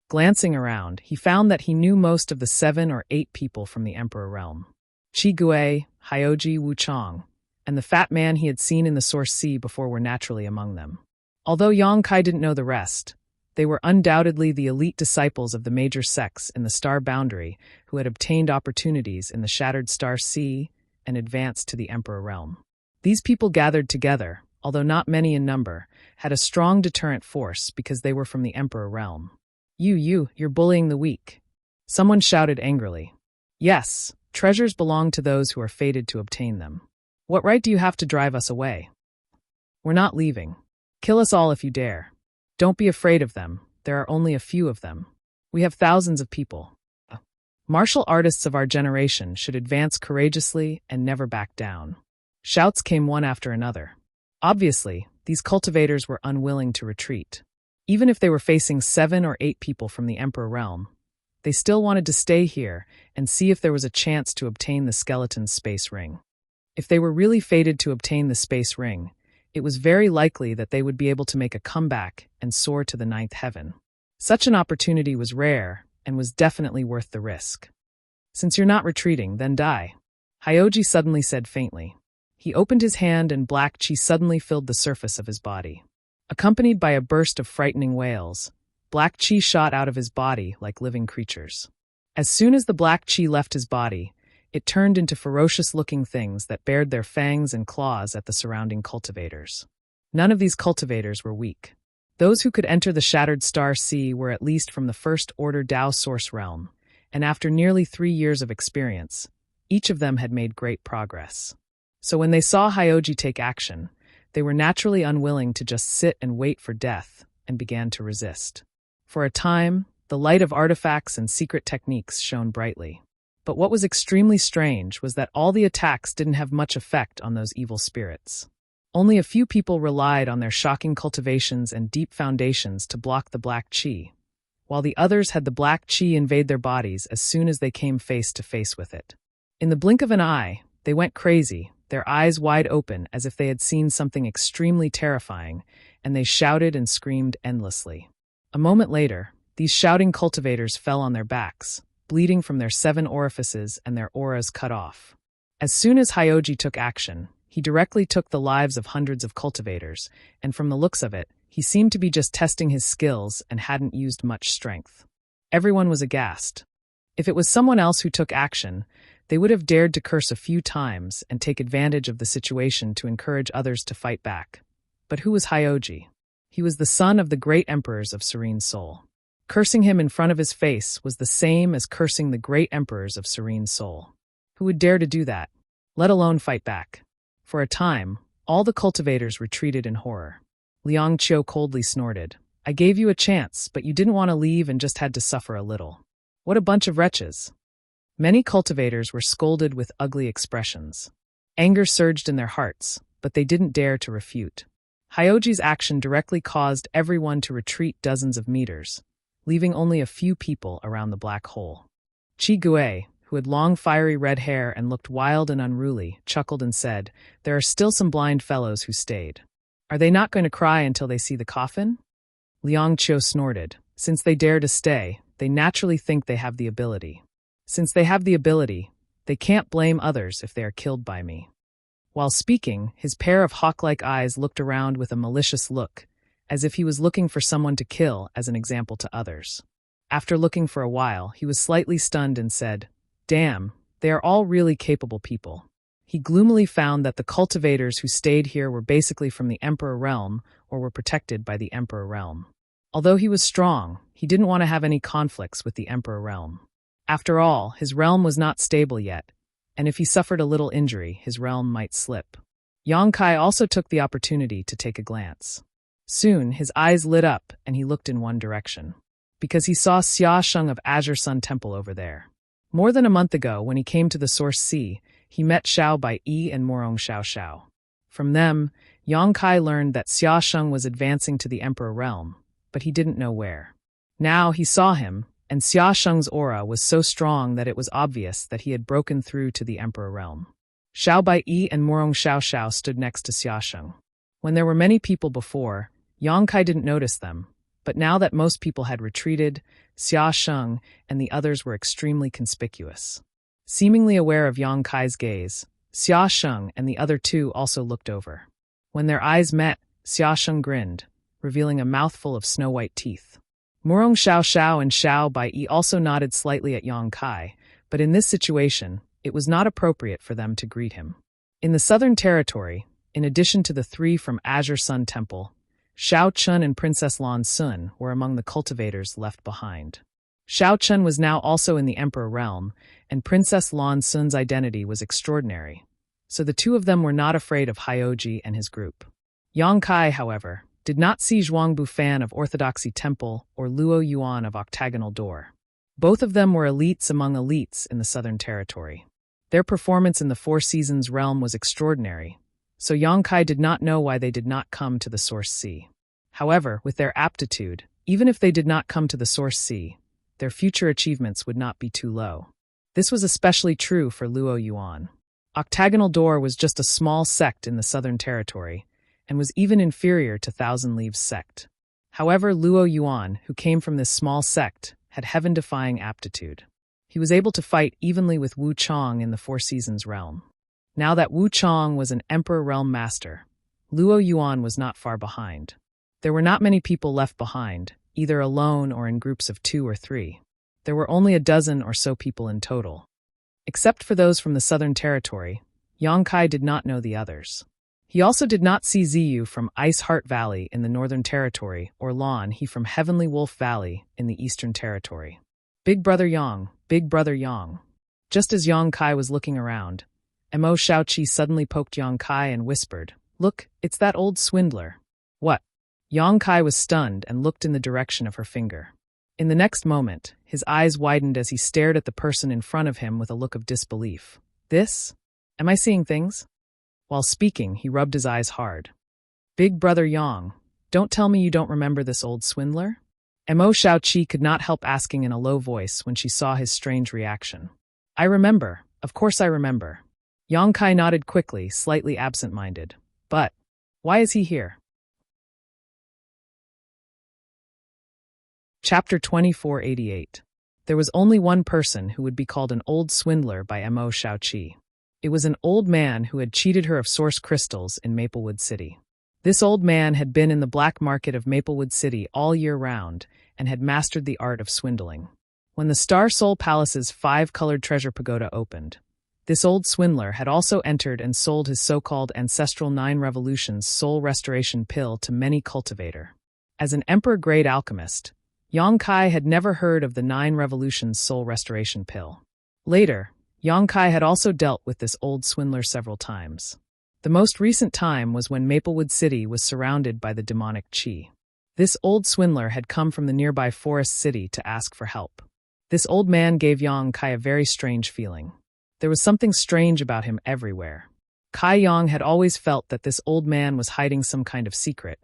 Glancing around, he found that he knew most of the 7 or 8 people from the Emperor realm. Qi Gui, Hyoji Wuchang, and the fat man he had seen in the Source Sea before were naturally among them. Although Yang Kai didn't know the rest, they were undoubtedly the elite disciples of the major sects in the star boundary who had obtained opportunities in the shattered star sea and advanced to the Emperor realm. These people gathered together, although not many in number, had a strong deterrent force because they were from the Emperor realm. You're bullying the weak. Someone shouted angrily. Yes, treasures belong to those who are fated to obtain them. What right do you have to drive us away? We're not leaving. Kill us all if you dare. Don't be afraid of them, there are only a few of them. We have thousands of people. Martial artists of our generation should advance courageously and never back down. Shouts came one after another. Obviously, these cultivators were unwilling to retreat. Even if they were facing 7 or 8 people from the Emperor realm, they still wanted to stay here and see if there was a chance to obtain the skeleton's space ring. If they were really fated to obtain the space ring, it was very likely that they would be able to make a comeback and soar to the 9th heaven. Such an opportunity was rare and was definitely worth the risk. Since you're not retreating, then die, Hyoji suddenly said faintly. He opened his hand and black qi suddenly filled the surface of his body. Accompanied by a burst of frightening wails, black qi shot out of his body like living creatures. As soon as the black qi left his body, it turned into ferocious-looking things that bared their fangs and claws at the surrounding cultivators. None of these cultivators were weak. Those who could enter the shattered star sea were at least from the First Order Dao Source realm, and after nearly 3 years of experience, each of them had made great progress. So when they saw Hyoji take action, they were naturally unwilling to just sit and wait for death and began to resist. For a time, the light of artifacts and secret techniques shone brightly. But what was extremely strange was that all the attacks didn't have much effect on those evil spirits. Only a few people relied on their shocking cultivations and deep foundations to block the black qi, while the others had the black qi invade their bodies as soon as they came face to face with it. In the blink of an eye, they went crazy, their eyes wide open as if they had seen something extremely terrifying, and they shouted and screamed endlessly. A moment later, these shouting cultivators fell on their backs, bleeding from their 7 orifices and their auras cut off. As soon as Hyoji took action, he directly took the lives of hundreds of cultivators, and from the looks of it, he seemed to be just testing his skills and hadn't used much strength. Everyone was aghast. If it was someone else who took action, they would have dared to curse a few times and take advantage of the situation to encourage others to fight back. But who was Hyoji? He was the son of the great emperors of Serene Soul. Cursing him in front of his face was the same as cursing the great emperors of Serene Soul. Who would dare to do that, let alone fight back? For a time, all the cultivators retreated in horror. Liang Qiu coldly snorted. I gave you a chance, but you didn't want to leave and just had to suffer a little. What a bunch of wretches. Many cultivators were scolded with ugly expressions. Anger surged in their hearts, but they didn't dare to refute. Hyoji's action directly caused everyone to retreat dozens of meters, leaving only a few people around the black hole. Qi Gui, who had long fiery red hair and looked wild and unruly, chuckled and said, There are still some blind fellows who stayed. Are they not going to cry until they see the coffin? Liang Qiu snorted. Since they dare to stay, they naturally think they have the ability. Since they have the ability, they can't blame others if they are killed by me. While speaking, his pair of hawk-like eyes looked around with a malicious look, as if he was looking for someone to kill as an example to others. After looking for a while, he was slightly stunned and said, Damn, they are all really capable people. He gloomily found that the cultivators who stayed here were basically from the Emperor realm or were protected by the Emperor realm. Although he was strong, he didn't want to have any conflicts with the Emperor realm. After all, his realm was not stable yet, and if he suffered a little injury, his realm might slip. Yang Kai also took the opportunity to take a glance. Soon, his eyes lit up and he looked in one direction, because he saw Xia Sheng of Azure Sun Temple over there. More than a month ago, when he came to the Source Sea, he met Xiao Bai Yi and Morong Xiao Xiao. From them, Yang Kai learned that Xia Sheng was advancing to the Emperor realm, but he didn't know where. Now he saw him, and Xia Sheng's aura was so strong that it was obvious that he had broken through to the Emperor realm. Xiao Bai Yi and Morong Xiao Xiao stood next to Xia Sheng. When there were many people before, Yang Kai didn't notice them, but now that most people had retreated, Xia Sheng and the others were extremely conspicuous. Seemingly aware of Yang Kai's gaze, Xia Sheng and the other two also looked over. When their eyes met, Xia Sheng grinned, revealing a mouthful of snow-white teeth. Morong Xiao Xiao and Xiao Bai Yi also nodded slightly at Yang Kai, but in this situation, it was not appropriate for them to greet him. In the Southern Territory, in addition to the three from Azure Sun Temple, Xiao Chun and Princess Lan Sun were among the cultivators left behind. Xiao Chun was now also in the Emperor realm, and Princess Lan Sun's identity was extraordinary, so the two of them were not afraid of Hyoji and his group. Yang Kai, however, did not see Zhuangbu Fan of Orthodoxy Temple or Luo Yuan of Octagonal Door. Both of them were elites among elites in the Southern Territory. Their performance in the Four Seasons realm was extraordinary, so Yang Kai did not know why they did not come to the Source Sea. However, with their aptitude, even if they did not come to the Source Sea, their future achievements would not be too low. This was especially true for Luo Yuan. Octagonal Door was just a small sect in the Southern Territory, and was even inferior to Thousand Leaves sect. However, Luo Yuan, who came from this small sect, had heaven-defying aptitude. He was able to fight evenly with Wu Chong in the Four Seasons realm. Now that Wu Chong was an Emperor realm master, Luo Yuan was not far behind. There were not many people left behind, either alone or in groups of 2 or 3. There were only a dozen or so people in total. Except for those from the Southern Territory, Yang Kai did not know the others. He also did not see Ziyu from Ice Heart Valley in the Northern Territory or Lan He from Heavenly Wolf Valley in the Eastern Territory. Big Brother Yang, Big Brother Yang. Just as Yang Kai was looking around, Mo Shaoqi suddenly poked Yang Kai and whispered, "Look, it's that old swindler." What? Yang Kai was stunned and looked in the direction of her finger. In the next moment, his eyes widened as he stared at the person in front of him with a look of disbelief. This? Am I seeing things? While speaking, he rubbed his eyes hard. Big Brother Yang, don't tell me you don't remember this old swindler? Mo Shaoqi could not help asking in a low voice when she saw his strange reaction. I remember. Of course I remember. Yang Kai nodded quickly, slightly absent-minded. But why is he here? Chapter 2488. There was only one person who would be called an old swindler by Mo Shaoqi. It was an old man who had cheated her of source crystals in Maplewood City. This old man had been in the black market of Maplewood City all year round and had mastered the art of swindling. When the Star Soul Palace's 5-colored treasure pagoda opened, this old swindler had also entered and sold his so-called ancestral 9 revolutions soul restoration pill to many cultivator. As an emperor-grade alchemist, Yang Kai had never heard of the 9 revolutions soul restoration pill. Later, Yang Kai had also dealt with this old swindler several times. The most recent time was when Maplewood City was surrounded by the demonic Qi. This old swindler had come from the nearby forest city to ask for help. This old man gave Yang Kai a very strange feeling. There was something strange about him everywhere. Kai Yang had always felt that this old man was hiding some kind of secret,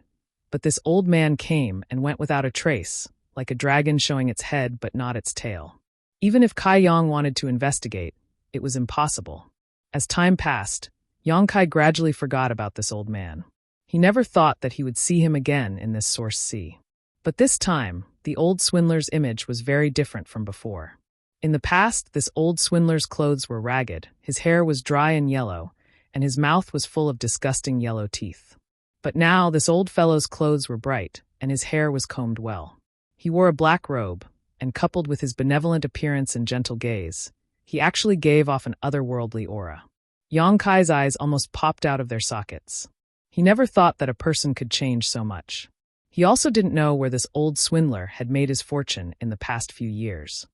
but this old man came and went without a trace, like a dragon showing its head but not its tail. Even if Kai Yang wanted to investigate, it was impossible. As time passed, Yang Kai gradually forgot about this old man. He never thought that he would see him again in this Source Sea. But this time, the old swindler's image was very different from before. In the past, this old swindler's clothes were ragged, his hair was dry and yellow, and his mouth was full of disgusting yellow teeth. But now, this old fellow's clothes were bright, and his hair was combed well. He wore a black robe, and coupled with his benevolent appearance and gentle gaze, he actually gave off an otherworldly aura. Yang Kai's eyes almost popped out of their sockets. He never thought that a person could change so much. He also didn't know where this old swindler had made his fortune in the past few years.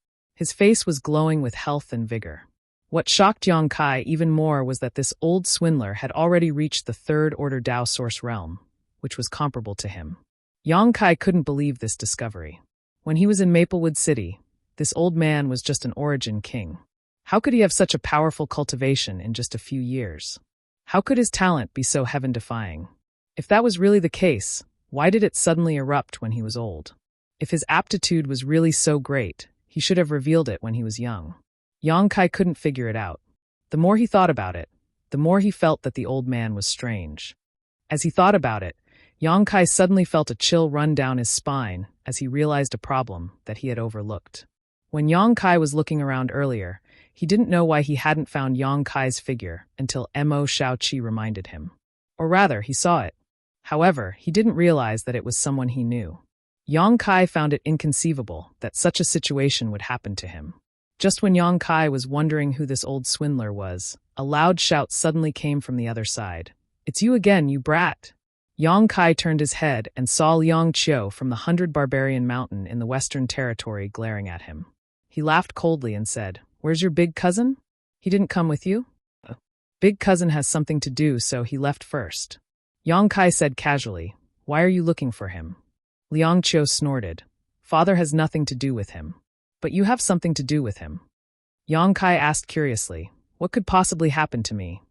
His face was glowing with health and vigor. What shocked Yang Kai even more was that this old swindler had already reached the third-order Tao source realm, which was comparable to him. Yang Kai couldn't believe this discovery. When he was in Maplewood City, this old man was just an origin king. How could he have such a powerful cultivation in just a few years? How could his talent be so heaven-defying? If that was really the case, why did it suddenly erupt when he was old? If his aptitude was really so great, he should have revealed it when he was young. Yang Kai couldn't figure it out. The more he thought about it, the more he felt that the old man was strange. As he thought about it, Yang Kai suddenly felt a chill run down his spine as he realized a problem that he had overlooked. When Yang Kai was looking around earlier, he didn't know why he hadn't found Yang Kai's figure until Mo Shaoqi reminded him. Or rather, he saw it. However, he didn't realize that it was someone he knew. Yang Kai found it inconceivable that such a situation would happen to him. Just when Yang Kai was wondering who this old swindler was, a loud shout suddenly came from the other side. "It's you again, you brat!" Yang Kai turned his head and saw Liang Qiu from the 100 Barbarian Mountain in the Western Territory glaring at him. He laughed coldly and said, "Where's your big cousin? He didn't come with you?" "Big cousin has something to do, so he left first." Yang Kai said casually, "Why are you looking for him?" Liang Qiu snorted, "Father has nothing to do with him. But you have something to do with him." Yang Kai asked curiously, "What could possibly happen to me?"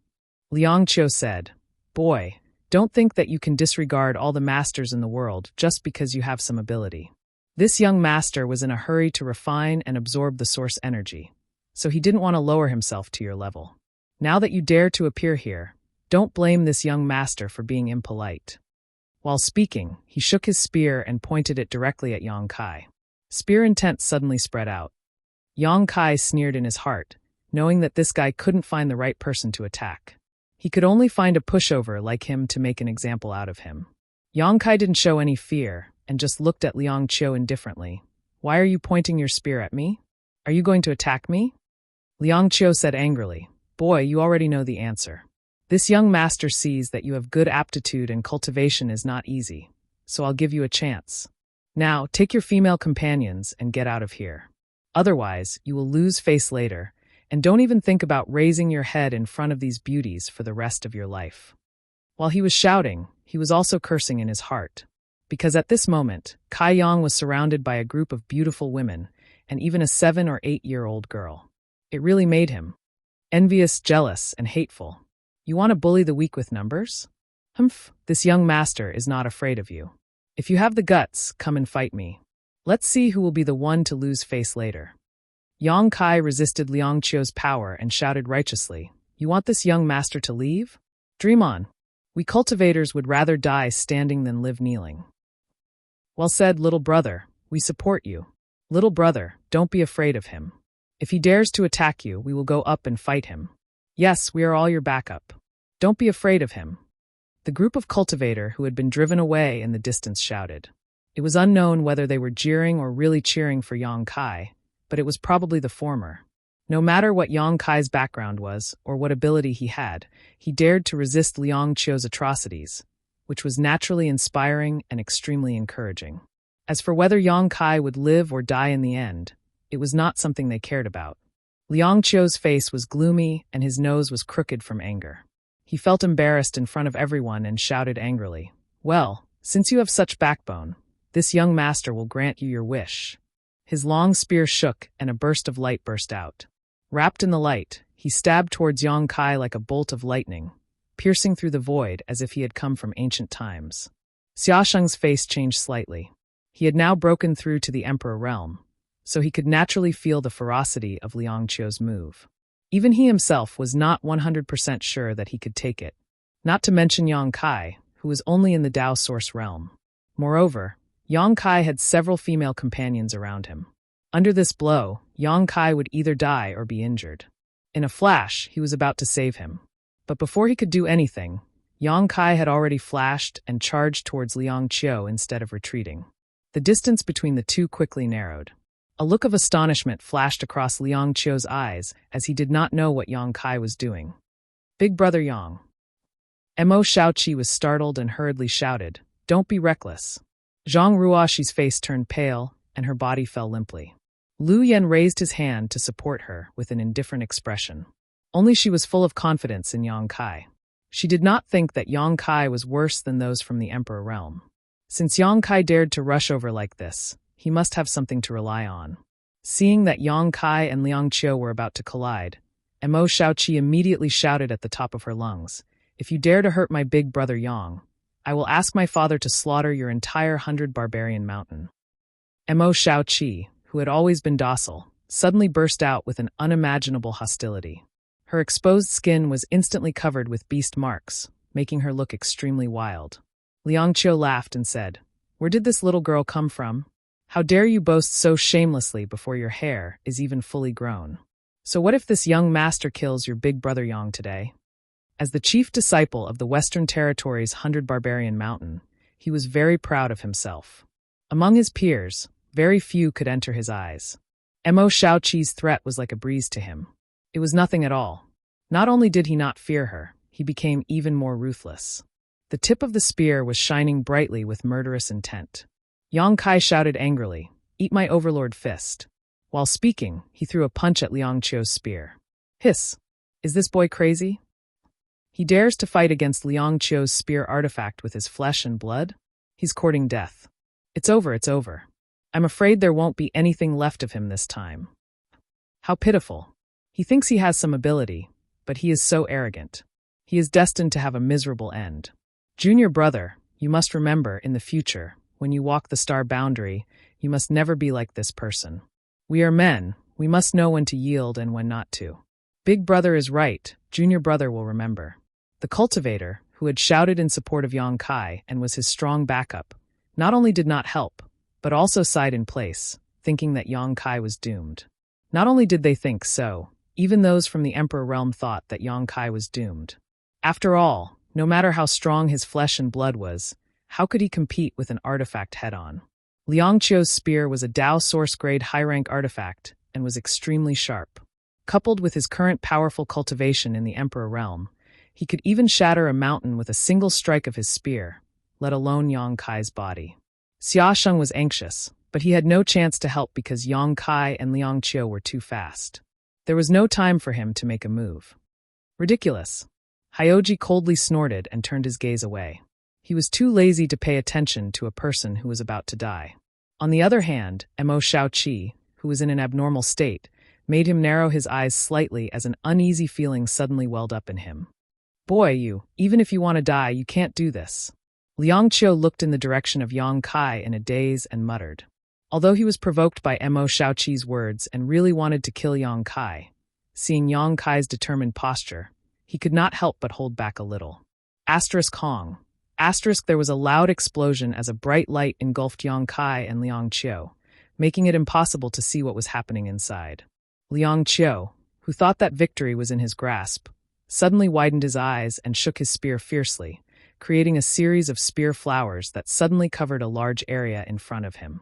Liang Qiu said, "Boy, don't think that you can disregard all the masters in the world just because you have some ability." This young master was in a hurry to refine and absorb the source energy, so he didn't want to lower himself to your level. Now that you dare to appear here, don't blame this young master for being impolite. While speaking, he shook his spear and pointed it directly at Yang Kai. Spear intent suddenly spread out. Yang Kai sneered in his heart, knowing that this guy couldn't find the right person to attack. He could only find a pushover like him to make an example out of him. Yang Kai didn't show any fear and just looked at Liang Qiu indifferently. "Why are you pointing your spear at me? Are you going to attack me?" Liang Qiu said angrily, "Boy, you already know the answer. This young master sees that you have good aptitude and cultivation is not easy, so I'll give you a chance. Now, take your female companions and get out of here. Otherwise, you will lose face later, and don't even think about raising your head in front of these beauties for the rest of your life." While he was shouting, he was also cursing in his heart, because at this moment, Kai Yang was surrounded by a group of beautiful women, and even a 7 or 8-year-old girl. It really made him envious, jealous, and hateful. You want to bully the weak with numbers? Humph, this young master is not afraid of you. If you have the guts, come and fight me. Let's see who will be the one to lose face later. Yang Kai resisted Liang Qiu's power and shouted righteously, "You want this young master to leave? Dream on. We cultivators would rather die standing than live kneeling." "Well said, little brother. We support you. Little brother, don't be afraid of him. If he dares to attack you, we will go up and fight him. Yes, we are all your backup. Don't be afraid of him." The group of cultivator who had been driven away in the distance shouted. It was unknown whether they were jeering or really cheering for Yang Kai, but it was probably the former. No matter what Yang Kai's background was or what ability he had, he dared to resist Liang Qiu's atrocities, which was naturally inspiring and extremely encouraging. As for whether Yang Kai would live or die in the end, it was not something they cared about. Liang Qiu's face was gloomy and his nose was crooked from anger. He felt embarrassed in front of everyone and shouted angrily, "Well, since you have such backbone, this young master will grant you your wish." His long spear shook and a burst of light burst out. Wrapped in the light, he stabbed towards Yang Kai like a bolt of lightning, piercing through the void as if he had come from ancient times. Xiaosheng's face changed slightly. He had now broken through to the Emperor realm, so he could naturally feel the ferocity of Liang Qiu's move. Even he himself was not 100% sure that he could take it, not to mention Yang Kai, who was only in the Tao source realm. Moreover, Yang Kai had several female companions around him. Under this blow, Yang Kai would either die or be injured. In a flash, he was about to save him. But before he could do anything, Yang Kai had already flashed and charged towards Liang Qiu instead of retreating. The distance between the two quickly narrowed. A look of astonishment flashed across Liang Qiu's eyes as he did not know what Yang Kai was doing. "Big brother Yang." Mo Shaoqi was startled and hurriedly shouted, "Don't be reckless." Zhang Ruoxi's face turned pale, and her body fell limply. Lu Yen raised his hand to support her with an indifferent expression. Only she was full of confidence in Yang Kai. She did not think that Yang Kai was worse than those from the Emperor realm. Since Yang Kai dared to rush over like this, he must have something to rely on. Seeing that Yang Kai and Liang Qiu were about to collide, Mo Shaoqi immediately shouted at the top of her lungs, "If you dare to hurt my big brother Yang, I will ask my father to slaughter your entire 100 barbarian mountain." Mo Shaoqi, who had always been docile, suddenly burst out with an unimaginable hostility. Her exposed skin was instantly covered with beast marks, making her look extremely wild. Liang Qiu laughed and said, "Where did this little girl come from? How dare you boast so shamelessly before your hair is even fully grown? So what if this young master kills your big brother Yang today?" As the chief disciple of the Western Territory's 100 Barbarian Mountain, he was very proud of himself. Among his peers, very few could enter his eyes. Mo Shaoqi's threat was like a breeze to him. It was nothing at all. Not only did he not fear her, he became even more ruthless. The tip of the spear was shining brightly with murderous intent. Yang Kai shouted angrily, "Eat my overlord fist." While speaking, he threw a punch at Liang Qiu's spear. Hiss! Is this boy crazy? He dares to fight against Liang Qiu's spear artifact with his flesh and blood? He's courting death. It's over, it's over. I'm afraid there won't be anything left of him this time. How pitiful. He thinks he has some ability, but he is so arrogant. He is destined to have a miserable end. Junior brother, you must remember, in the future, when you walk the star boundary, you must never be like this person. We are men, we must know when to yield and when not to. Big brother is right, junior brother will remember. The cultivator, who had shouted in support of Yang Kai and was his strong backup, not only did not help, but also sighed in place, thinking that Yang Kai was doomed. Not only did they think so, even those from the Emperor realm thought that Yang Kai was doomed. After all, no matter how strong his flesh and blood was, how could he compete with an artifact head-on? Liang Qiu's spear was a Dao Source-grade high-rank artifact and was extremely sharp. Coupled with his current powerful cultivation in the Emperor realm, he could even shatter a mountain with a single strike of his spear, let alone Yang Kai's body. Xia Sheng was anxious, but he had no chance to help because Yang Kai and Liang Qiu were too fast. There was no time for him to make a move. Ridiculous. Hyoji coldly snorted and turned his gaze away. He was too lazy to pay attention to a person who was about to die. On the other hand, Mo Shaoqi, who was in an abnormal state, made him narrow his eyes slightly as an uneasy feeling suddenly welled up in him. Boy, even if you want to die, you can't do this. Liang Qiu looked in the direction of Yang Kai in a daze and muttered. Although he was provoked by Mo Shaoqi's words and really wanted to kill Yang Kai, seeing Yang Kai's determined posture, he could not help but hold back a little. Hong. There was a loud explosion as a bright light engulfed Yang Kai and Liang Qiu, making it impossible to see what was happening inside. Liang Qiu, who thought that victory was in his grasp, suddenly widened his eyes and shook his spear fiercely, creating a series of spear flowers that suddenly covered a large area in front of him.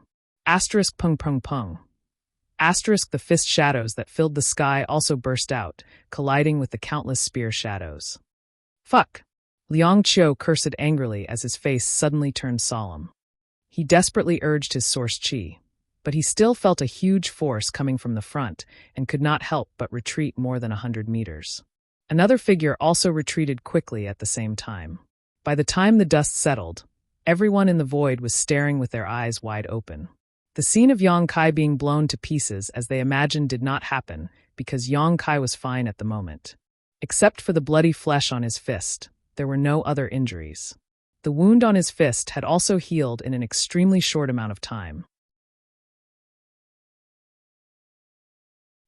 Pung pung pung. The fist shadows that filled the sky also burst out, colliding with the countless spear shadows. Fuck! Liang Qiu cursed angrily as his face suddenly turned solemn. He desperately urged his source qi, but he still felt a huge force coming from the front and could not help but retreat more than 100 meters. Another figure also retreated quickly at the same time. By the time the dust settled, everyone in the void was staring with their eyes wide open. The scene of Yang Kai being blown to pieces as they imagined did not happen because Yang Kai was fine at the moment. Except for the bloody flesh on his fist, there were no other injuries. The wound on his fist had also healed in an extremely short amount of time.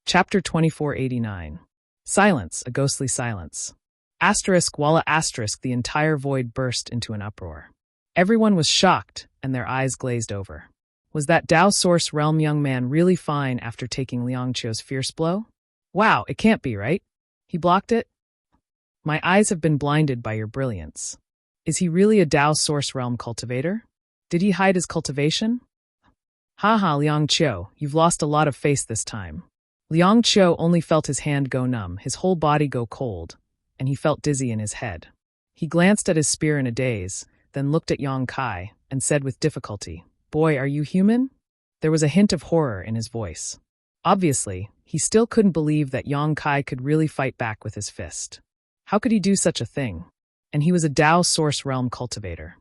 Chapter 2489. Silence, a ghostly silence. The entire void burst into an uproar. Everyone was shocked, and their eyes glazed over. Was that Dao Source Realm young man really fine after taking Liang Qiu's fierce blow? Wow, it can't be, right? He blocked it? My eyes have been blinded by your brilliance. Is he really a Dao Source Realm cultivator? Did he hide his cultivation? Haha, Liang Qiu, you've lost a lot of face this time. Liang Qiu only felt his hand go numb, his whole body go cold, and he felt dizzy in his head. He glanced at his spear in a daze, then looked at Yang Kai, and said with difficulty, "Boy, are you human?" There was a hint of horror in his voice. Obviously, he still couldn't believe that Yang Kai could really fight back with his fist. How could he do such a thing? And he was a Tao Source Realm cultivator.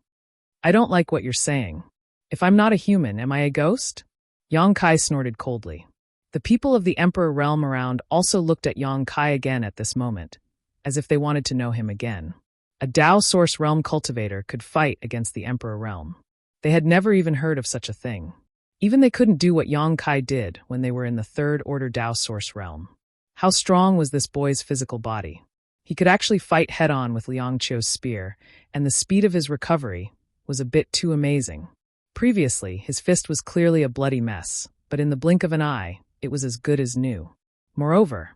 I don't like what you're saying. If I'm not a human, am I a ghost? Yang Kai snorted coldly. The people of the Emperor Realm around also looked at Yang Kai again at this moment, as if they wanted to know him again. A Tao Source Realm cultivator could fight against the Emperor Realm. They had never even heard of such a thing. Even they couldn't do what Yang Kai did when they were in the Third Order Tao Source Realm. How strong was this boy's physical body? He could actually fight head-on with Liang Qiu's spear, and the speed of his recovery was a bit too amazing. Previously, his fist was clearly a bloody mess, but in the blink of an eye, it was as good as new. Moreover,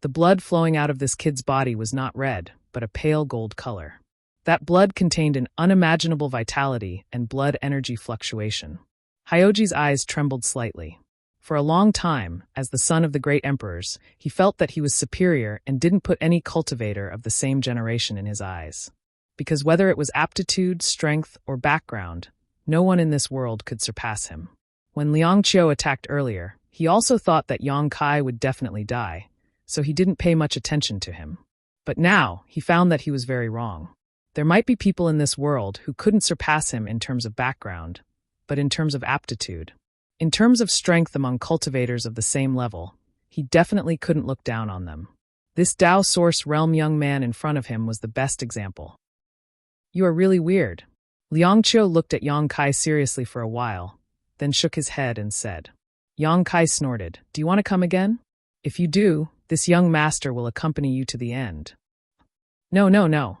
the blood flowing out of this kid's body was not red, but a pale gold color. That blood contained an unimaginable vitality and blood energy fluctuation. Hyoji's eyes trembled slightly. For a long time, as the son of the great emperors, he felt that he was superior and didn't put any cultivator of the same generation in his eyes. Because whether it was aptitude, strength, or background, no one in this world could surpass him. When Liang Qiu attacked earlier, he also thought that Yang Kai would definitely die, so he didn't pay much attention to him. But now, he found that he was very wrong. There might be people in this world who couldn't surpass him in terms of background, but in terms of aptitude. In terms of strength among cultivators of the same level, he definitely couldn't look down on them. This Tao Source Realm young man in front of him was the best example. You are really weird. Liang Qiu looked at Yang Kai seriously for a while, then shook his head and said. Yang Kai snorted, Do you want to come again? If you do, this young master will accompany you to the end. No.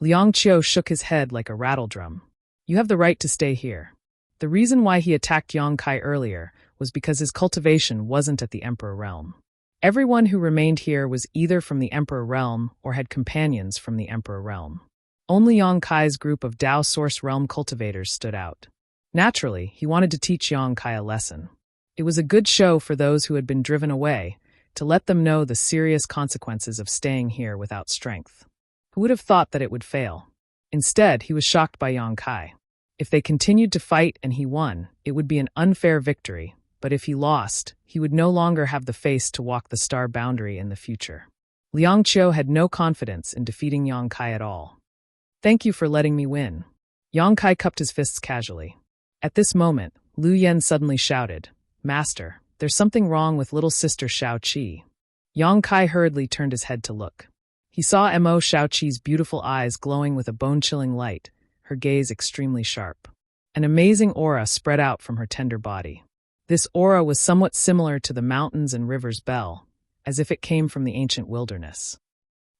Liang Qiu shook his head like a rattledrum. You have the right to stay here. The reason why he attacked Yang Kai earlier was because his cultivation wasn't at the Emperor Realm. Everyone who remained here was either from the Emperor Realm or had companions from the Emperor Realm. Only Yang Kai's group of Tao Source Realm cultivators stood out. Naturally, he wanted to teach Yang Kai a lesson. It was a good show for those who had been driven away, to let them know the serious consequences of staying here without strength. Who would have thought that it would fail? Instead, he was shocked by Yang Kai. If they continued to fight and he won, it would be an unfair victory, but if he lost, he would no longer have the face to walk the star boundary in the future. Liang Qiu had no confidence in defeating Yang Kai at all. Thank you for letting me win. Yang Kai cupped his fists casually. At this moment, Lu Yan suddenly shouted, Master, there's something wrong with little sister Shao Qi. Yang Kai hurriedly turned his head to look. He saw Mo Shao Qi's beautiful eyes glowing with a bone-chilling light, her gaze extremely sharp. An amazing aura spread out from her tender body. This aura was somewhat similar to the mountains and rivers' bell, as if it came from the ancient wilderness.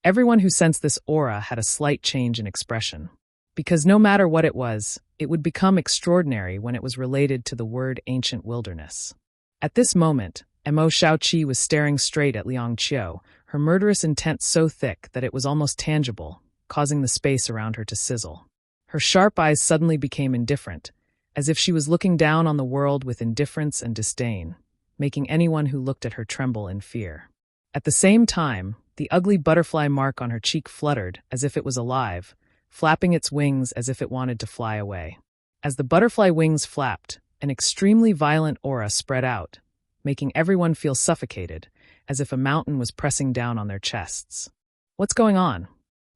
Everyone who sensed this aura had a slight change in expression. Because no matter what it was, it would become extraordinary when it was related to the word ancient wilderness. At this moment, Mo Shao Qi was staring straight at Liang Qiu, her murderous intent so thick that it was almost tangible, causing the space around her to sizzle. Her sharp eyes suddenly became indifferent, as if she was looking down on the world with indifference and disdain, making anyone who looked at her tremble in fear. At the same time, the ugly butterfly mark on her cheek fluttered as if it was alive, flapping its wings as if it wanted to fly away. As the butterfly wings flapped, an extremely violent aura spread out, making everyone feel suffocated, as if a mountain was pressing down on their chests. What's going on?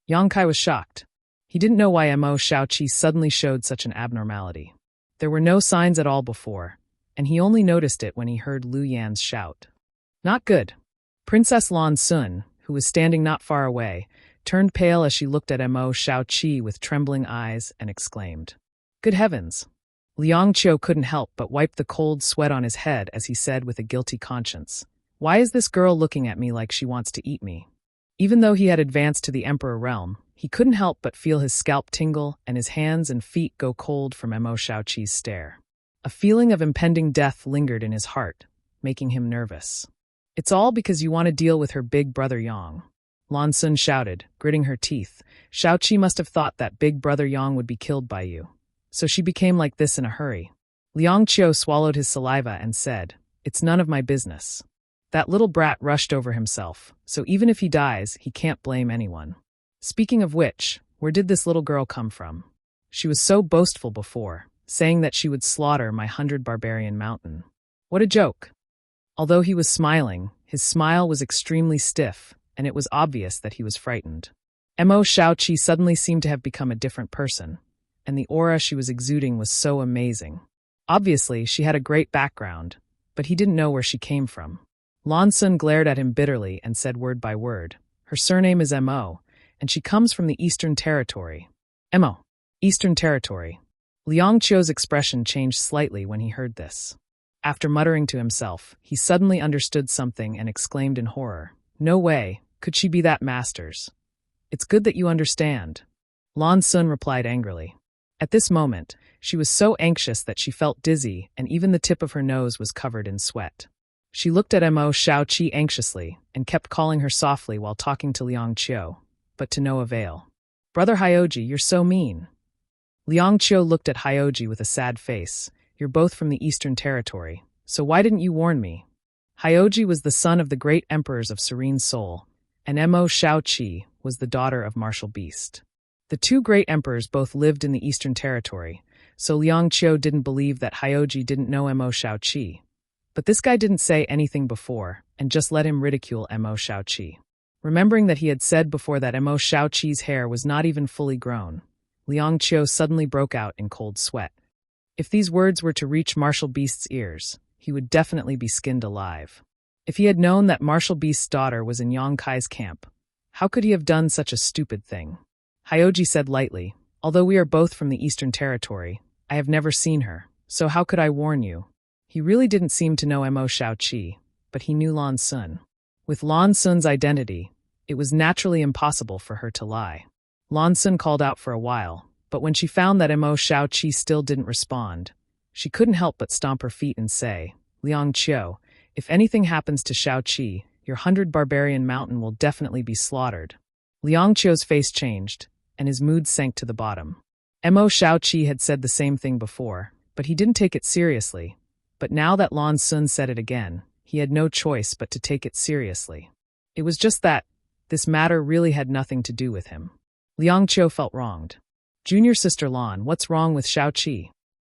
Yang Kai was shocked. He didn't know why Mo Shao Qi suddenly showed such an abnormality. There were no signs at all before, and he only noticed it when he heard Lu Yan's shout. Not good. Princess Lan Sun, who was standing not far away, turned pale as she looked at Mo Shao Qi with trembling eyes and exclaimed, Good heavens! Liang Qiu couldn't help but wipe the cold sweat on his head as he said with a guilty conscience, Why is this girl looking at me like she wants to eat me? Even though he had advanced to the Emperor Realm, he couldn't help but feel his scalp tingle and his hands and feet go cold from Mo Shao Qi's stare. A feeling of impending death lingered in his heart, making him nervous. It's all because you want to deal with her big brother Yang. Lan Sun shouted, gritting her teeth. Shao Qi must have thought that big brother Yang would be killed by you. So she became like this in a hurry. Liang Qiu swallowed his saliva and said, It's none of my business. That little brat rushed over himself, so even if he dies, he can't blame anyone. Speaking of which, where did this little girl come from? She was so boastful before, saying that she would slaughter my 100 barbarian mountain. What a joke. Although he was smiling, his smile was extremely stiff, and it was obvious that he was frightened. Mo Shaoqi suddenly seemed to have become a different person, and the aura she was exuding was so amazing. Obviously, she had a great background, but he didn't know where she came from. Lan Sun glared at him bitterly and said word by word, "Her surname is Mo, and she comes from the Eastern Territory." Mo. Eastern Territory. Liang Qiu's expression changed slightly when he heard this. After muttering to himself, he suddenly understood something and exclaimed in horror, "No way, could she be that master's? It's good that you understand." Lan Sun replied angrily. At this moment, she was so anxious that she felt dizzy and even the tip of her nose was covered in sweat. She looked at Mo Shaoqi anxiously and kept calling her softly while talking to Liang Qiu, but to no avail. "Brother Hyoji, you're so mean." Liang Qiu looked at Hyoji with a sad face. "You're both from the Eastern Territory, so why didn't you warn me?" Hyoji was the son of the great emperors of Serene Soul, and Mo Shaoqi was the daughter of Martial Beast. The two great emperors both lived in the Eastern Territory, so Liang Qiu didn't believe that Hyoji didn't know Mo Shaoqi. But this guy didn't say anything before, and just let him ridicule Mo Shaoqi. Remembering that he had said before that Mo Shaoqi's hair was not even fully grown, Liang Qiu suddenly broke out in cold sweat. If these words were to reach Martial Beast's ears, he would definitely be skinned alive. If he had known that Martial Beast's daughter was in Yang Kai's camp, how could he have done such a stupid thing? Hyoji said lightly, "Although we are both from the Eastern Territory, I have never seen her, so how could I warn you?" He really didn't seem to know Mo Shaoqi, but he knew Lan Sun. With Lan Sun's identity, it was naturally impossible for her to lie. Lan Sun called out for a while, but when she found that Mo Shaoqi still didn't respond, she couldn't help but stomp her feet and say, "Liang Qiu, if anything happens to Shaoqi, your 100 barbarian mountain will definitely be slaughtered." Liang Qiu's face changed, and his mood sank to the bottom. Mo Shaoqi had said the same thing before, but he didn't take it seriously. But now that Lan Sun said it again, he had no choice but to take it seriously. It was just that this matter really had nothing to do with him. Liang Qiu felt wronged. "Junior sister Lan, what's wrong with Shaoqi?"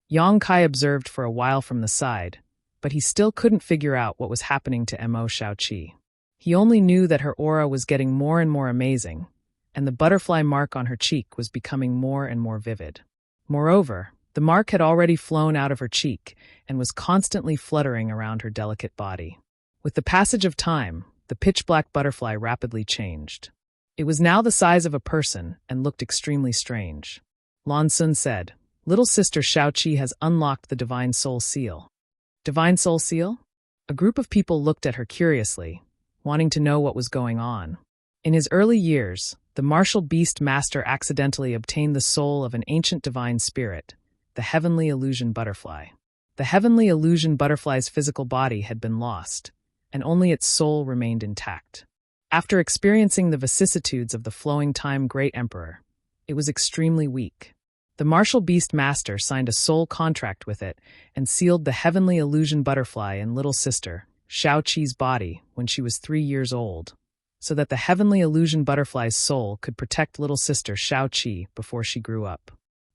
Yang Kai observed for a while from the side, but he still couldn't figure out what was happening to Mo Shaoqi. He only knew that her aura was getting more and more amazing, and the butterfly mark on her cheek was becoming more and more vivid. Moreover, the mark had already flown out of her cheek and was constantly fluttering around her delicate body. With the passage of time, the pitch-black butterfly rapidly changed. It was now the size of a person and looked extremely strange. Lan Sun said, "Little sister Shaoqi has unlocked the Divine Soul Seal." Divine Soul Seal? A group of people looked at her curiously, wanting to know what was going on. In his early years, the Martial Beast Master accidentally obtained the soul of an ancient divine spirit, the Heavenly Illusion Butterfly. The Heavenly Illusion Butterfly's physical body had been lost, and only its soul remained intact. After experiencing the vicissitudes of the flowing time Great Emperor, it was extremely weak. The Martial Beast Master signed a soul contract with it and sealed the Heavenly Illusion Butterfly in little sister, Shaoqi's body when she was 3 years old, so that the Heavenly Illusion Butterfly's soul could protect little sister Shaoqi before she grew up.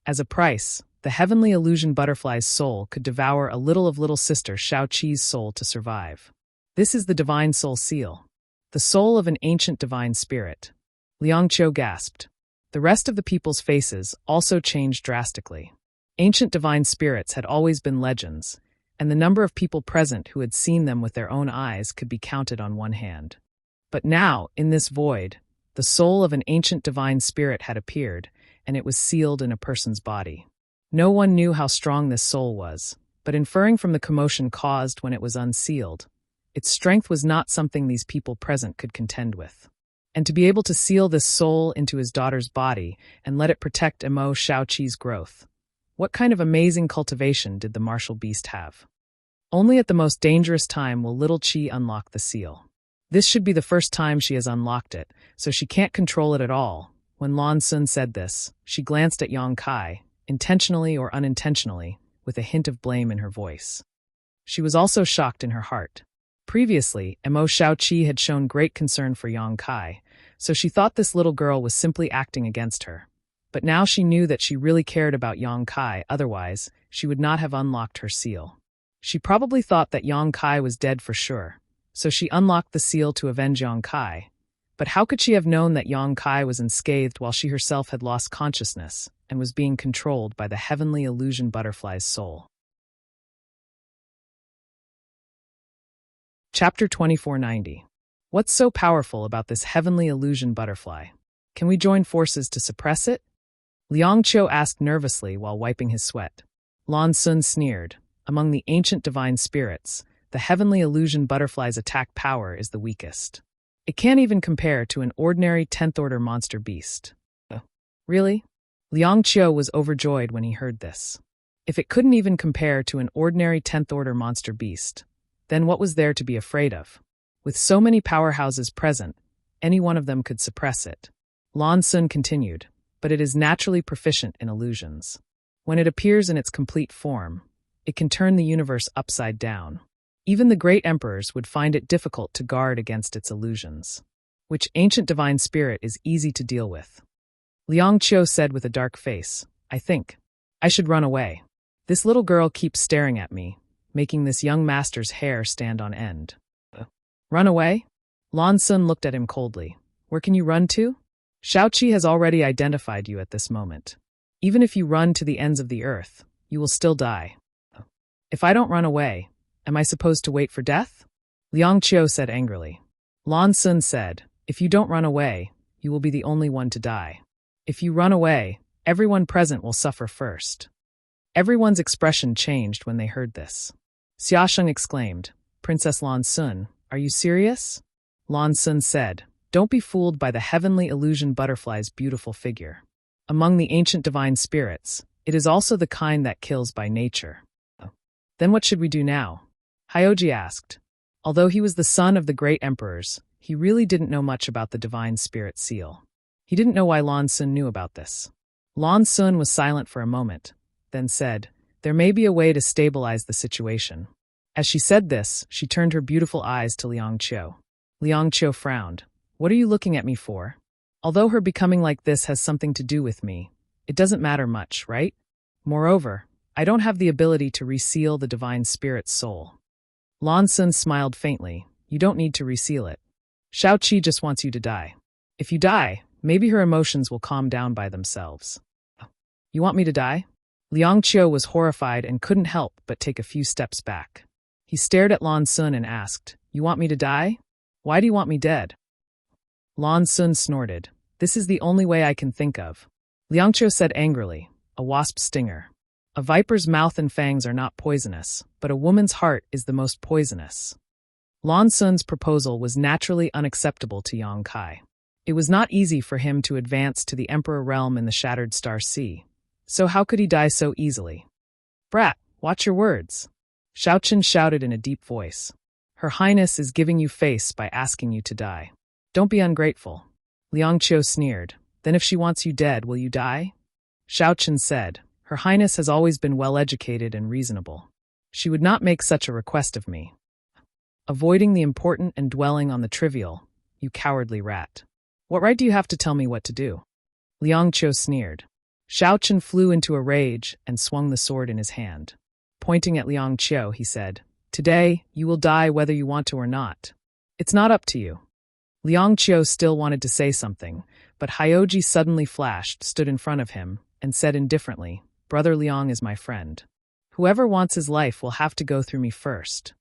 As a price, the Heavenly Illusion Butterfly's soul could devour a little of little sister Shaoqi's soul to survive. This is the Divine Soul Seal, the soul of an ancient divine spirit. Liang Qiu gasped. The rest of the people's faces also changed drastically. Ancient divine spirits had always been legends, and the number of people present who had seen them with their own eyes could be counted on one hand. But now, in this void, the soul of an ancient divine spirit had appeared, and it was sealed in a person's body. No one knew how strong this soul was, but inferring from the commotion caused when it was unsealed, its strength was not something these people present could contend with. And to be able to seal this soul into his daughter's body and let it protect Mo Shaoqi's growth. What kind of amazing cultivation did the martial beast have? Only at the most dangerous time will little Qi unlock the seal. This should be the first time she has unlocked it, so she can't control it at all. When Lan Sun said this, she glanced at Yang Kai, intentionally or unintentionally, with a hint of blame in her voice. She was also shocked in her heart. Previously, Mo Shaoqi had shown great concern for Yang Kai, so she thought this little girl was simply acting against her. But now she knew that she really cared about Yang Kai, otherwise, she would not have unlocked her seal. She probably thought that Yang Kai was dead for sure, so she unlocked the seal to avenge Yang Kai. But how could she have known that Yang Kai was unscathed while she herself had lost consciousness and was being controlled by the heavenly illusion butterfly's soul? Chapter 2490. What's so powerful about this heavenly illusion butterfly? Can we join forces to suppress it? Liang Qiu asked nervously while wiping his sweat. Lan Sun sneered. Among the ancient divine spirits, the heavenly illusion butterfly's attack power is the weakest. It can't even compare to an ordinary 10th-order monster beast. Really? Liang Qiu was overjoyed when he heard this. If it couldn't even compare to an ordinary 10th-order monster beast, then what was there to be afraid of? With so many powerhouses present, any one of them could suppress it. Lan Sun continued, but it is naturally proficient in illusions. When it appears in its complete form, it can turn the universe upside down. Even the great emperors would find it difficult to guard against its illusions, which ancient divine spirit is easy to deal with. Liang Qiu said with a dark face, I think I should run away. This little girl keeps staring at me, making this young master's hair stand on end. Run away? Lan Sun looked at him coldly. Where can you run to? Shaoqi has already identified you at this moment. Even if you run to the ends of the earth, you will still die. If I don't run away, am I supposed to wait for death? Liang Qiu said angrily. Lan Sun said, if you don't run away, you will be the only one to die. If you run away, everyone present will suffer first. Everyone's expression changed when they heard this. Xiaosheng exclaimed, Princess Lan Sun, are you serious? Lan Sun said, don't be fooled by the heavenly illusion butterfly's beautiful figure. Among the ancient divine spirits, it is also the kind that kills by nature. Then what should we do now? Hyoji asked. Although he was the son of the great emperors, he really didn't know much about the divine spirit seal. He didn't know why Lan Sun knew about this. Lan Sun was silent for a moment, then said, there may be a way to stabilize the situation. As she said this, she turned her beautiful eyes to Liang Qiu. Liang Qiu frowned. What are you looking at me for? Although her becoming like this has something to do with me, it doesn't matter much, right? Moreover, I don't have the ability to reseal the divine spirit's soul. Lan Sun smiled faintly. You don't need to reseal it. Shaoqi just wants you to die. If you die, maybe her emotions will calm down by themselves. You want me to die? Liang Qiu was horrified and couldn't help but take a few steps back. He stared at Lan Sun and asked, you want me to die? Why do you want me dead? Lan Sun snorted. This is the only way I can think of. Liang Qiu said angrily, a wasp stinger. A viper's mouth and fangs are not poisonous, but a woman's heart is the most poisonous. Lan Sun's proposal was naturally unacceptable to Yang Kai. It was not easy for him to advance to the Emperor realm in the Shattered Star Sea. So how could he die so easily? Brat, watch your words. Xiaoqin shouted in a deep voice. Her Highness is giving you face by asking you to die. Don't be ungrateful. Liang Qiu sneered. Then if she wants you dead, will you die? Xiaoqin said, Her Highness has always been well-educated and reasonable. She would not make such a request of me. Avoiding the important and dwelling on the trivial, you cowardly rat. What right do you have to tell me what to do? Liang Qiu sneered. Xiaoqin flew into a rage and swung the sword in his hand. Pointing at Liang Qiu, he said, Today, you will die whether you want to or not. It's not up to you. Liang Qiu still wanted to say something, but Hyoji suddenly flashed, stood in front of him, and said indifferently, Brother Liang is my friend. Whoever wants his life will have to go through me first.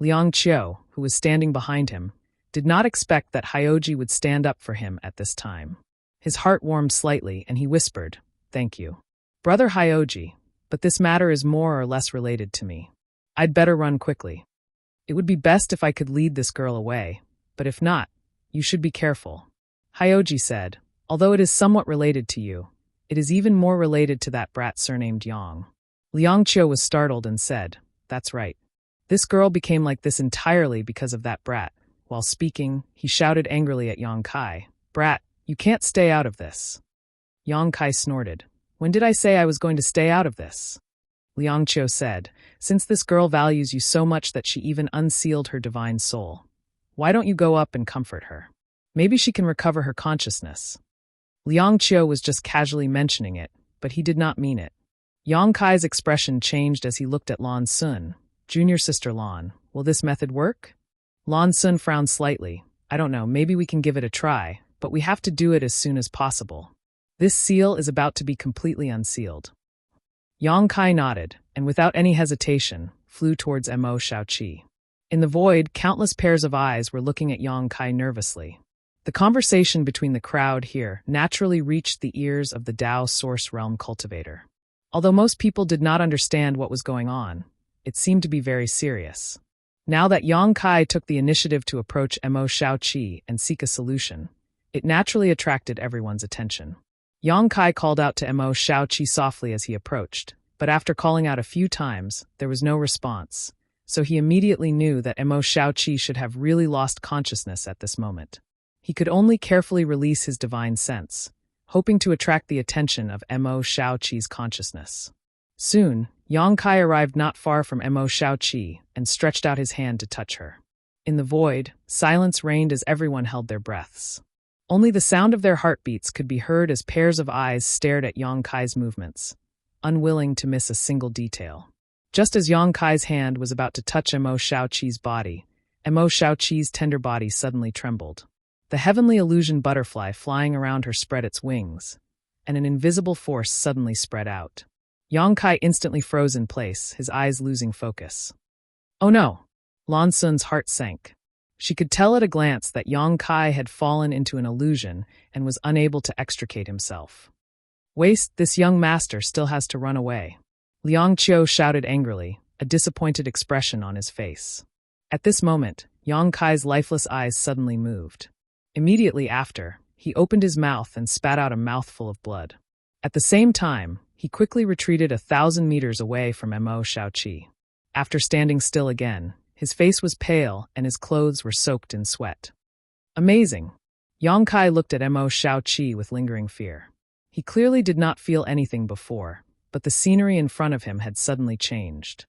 Liang Qiu, who was standing behind him, did not expect that Hyoji would stand up for him at this time. His heart warmed slightly, and he whispered, Thank you. Brother Hyoji, but this matter is more or less related to me. I'd better run quickly. It would be best if I could lead this girl away, but if not, you should be careful. Hyoji said, Although it is somewhat related to you, it is even more related to that brat surnamed Yang. Liang Qiu was startled and said, That's right. This girl became like this entirely because of that brat. While speaking, he shouted angrily at Yang Kai, Brat, you can't stay out of this. Yang Kai snorted. When did I say I was going to stay out of this? Liang Qiu said, Since this girl values you so much that she even unsealed her divine soul, why don't you go up and comfort her? Maybe she can recover her consciousness. Liang Qiu was just casually mentioning it, but he did not mean it. Yang Kai's expression changed as he looked at Lan Sun, Junior sister Lon, will this method work? Lon Sun frowned slightly. I don't know, maybe we can give it a try, but we have to do it as soon as possible. This seal is about to be completely unsealed. Yang Kai nodded, and without any hesitation, flew towards Mo Shaoqi. In the void, countless pairs of eyes were looking at Yang Kai nervously. The conversation between the crowd here naturally reached the ears of the Dao Source Realm cultivator. Although most people did not understand what was going on, it seemed to be very serious. Now that Yang Kai took the initiative to approach Mo Shaoqi and seek a solution, it naturally attracted everyone's attention. Yang Kai called out to Mo Shaoqi softly as he approached, but after calling out a few times, there was no response, so he immediately knew that Mo Shaoqi should have really lost consciousness at this moment. He could only carefully release his divine sense, hoping to attract the attention of Mo Shaoqi's consciousness. Soon, Yang Kai arrived not far from Mo Shaoqi and stretched out his hand to touch her. In the void, silence reigned as everyone held their breaths. Only the sound of their heartbeats could be heard as pairs of eyes stared at Yang Kai's movements, unwilling to miss a single detail. Just as Yang Kai's hand was about to touch Mo Shaoqi's body, Mo Shaoqi's tender body suddenly trembled. The heavenly illusion butterfly flying around her spread its wings, and an invisible force suddenly spread out. Yang Kai instantly froze in place, his eyes losing focus. Oh no! Lan Sun's heart sank. She could tell at a glance that Yang Kai had fallen into an illusion and was unable to extricate himself. Waste, this young master still has to run away. Liang Qiu shouted angrily, a disappointed expression on his face. At this moment, Yang Kai's lifeless eyes suddenly moved. Immediately after, he opened his mouth and spat out a mouthful of blood. At the same time, he quickly retreated 1,000 meters away from Mo Shaoqi. After standing still again, his face was pale and his clothes were soaked in sweat. Amazing! Yang Kai looked at Mo Shaoqi with lingering fear. He clearly did not feel anything before, but the scenery in front of him had suddenly changed.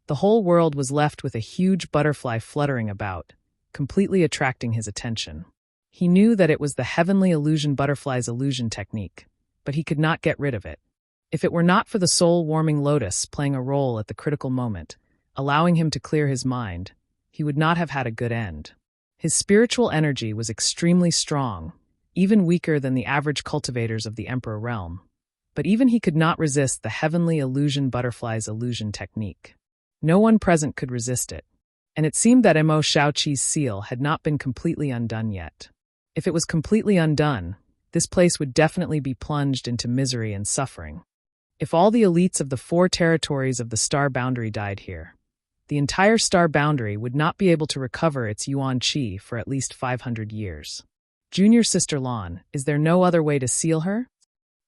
The whole world was left with a huge butterfly fluttering about, completely attracting his attention. He knew that it was the heavenly illusion butterfly's illusion technique, but he could not get rid of it. If it were not for the soul-warming lotus playing a role at the critical moment, allowing him to clear his mind, he would not have had a good end. His spiritual energy was extremely strong, even weaker than the average cultivators of the Emperor realm. But even he could not resist the heavenly illusion butterfly's illusion technique. No one present could resist it, and it seemed that Mo Shaoqi's seal had not been completely undone yet. If it was completely undone, this place would definitely be plunged into misery and suffering. If all the elites of the 4 territories of the star boundary died here, the entire star boundary would not be able to recover its yuan qi for at least 500 years. Junior sister Lan, is there no other way to seal her?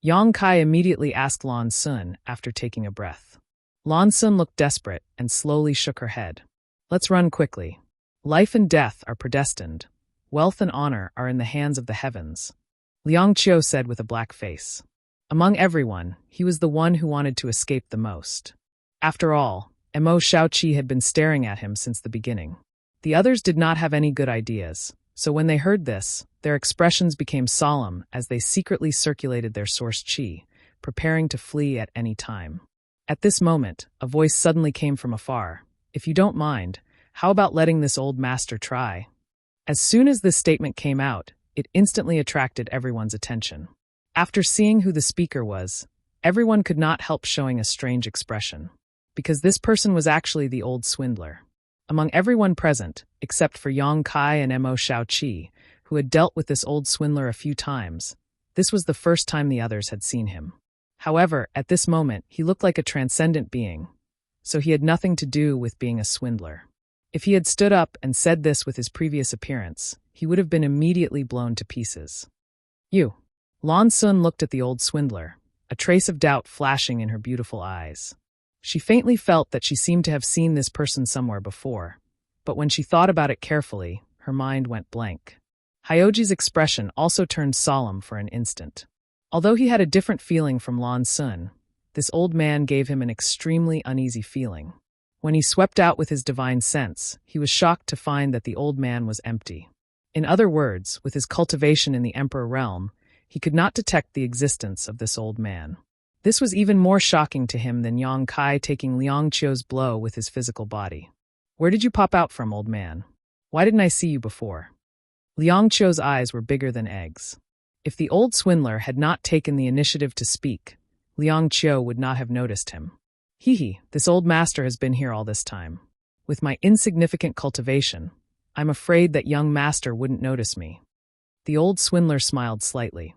Yang Kai immediately asked Lan Sun after taking a breath. Lan Sun looked desperate and slowly shook her head. Let's run quickly. Life and death are predestined. Wealth and honor are in the hands of the heavens, Liang Qiu said with a black face. Among everyone, he was the one who wanted to escape the most. After all, Mo Shaoqi had been staring at him since the beginning. The others did not have any good ideas, so when they heard this, their expressions became solemn as they secretly circulated their source qi, preparing to flee at any time. At this moment, a voice suddenly came from afar. If you don't mind, how about letting this old master try? As soon as this statement came out, it instantly attracted everyone's attention. After seeing who the speaker was, everyone could not help showing a strange expression, because this person was actually the old swindler. Among everyone present, except for Yang Kai and Mo Shaoqi, who had dealt with this old swindler a few times, this was the first time the others had seen him. However, at this moment, he looked like a transcendent being, so he had nothing to do with being a swindler. If he had stood up and said this with his previous appearance, he would have been immediately blown to pieces. You. Lan Sun looked at the old swindler, a trace of doubt flashing in her beautiful eyes. She faintly felt that she seemed to have seen this person somewhere before, but when she thought about it carefully, her mind went blank. Hyoji's expression also turned solemn for an instant. Although he had a different feeling from Lan Sun, this old man gave him an extremely uneasy feeling. When he swept out with his divine sense, he was shocked to find that the old man was empty. In other words, with his cultivation in the Emperor realm, he could not detect the existence of this old man. This was even more shocking to him than Yang Kai taking Liang Qiu's blow with his physical body. "Where did you pop out from, old man? Why didn't I see you before?" Liang Qiu's eyes were bigger than eggs. If the old swindler had not taken the initiative to speak, Liang Qiu would not have noticed him. "Hee, this old master has been here all this time. With my insignificant cultivation, I'm afraid that young master wouldn't notice me." The old swindler smiled slightly.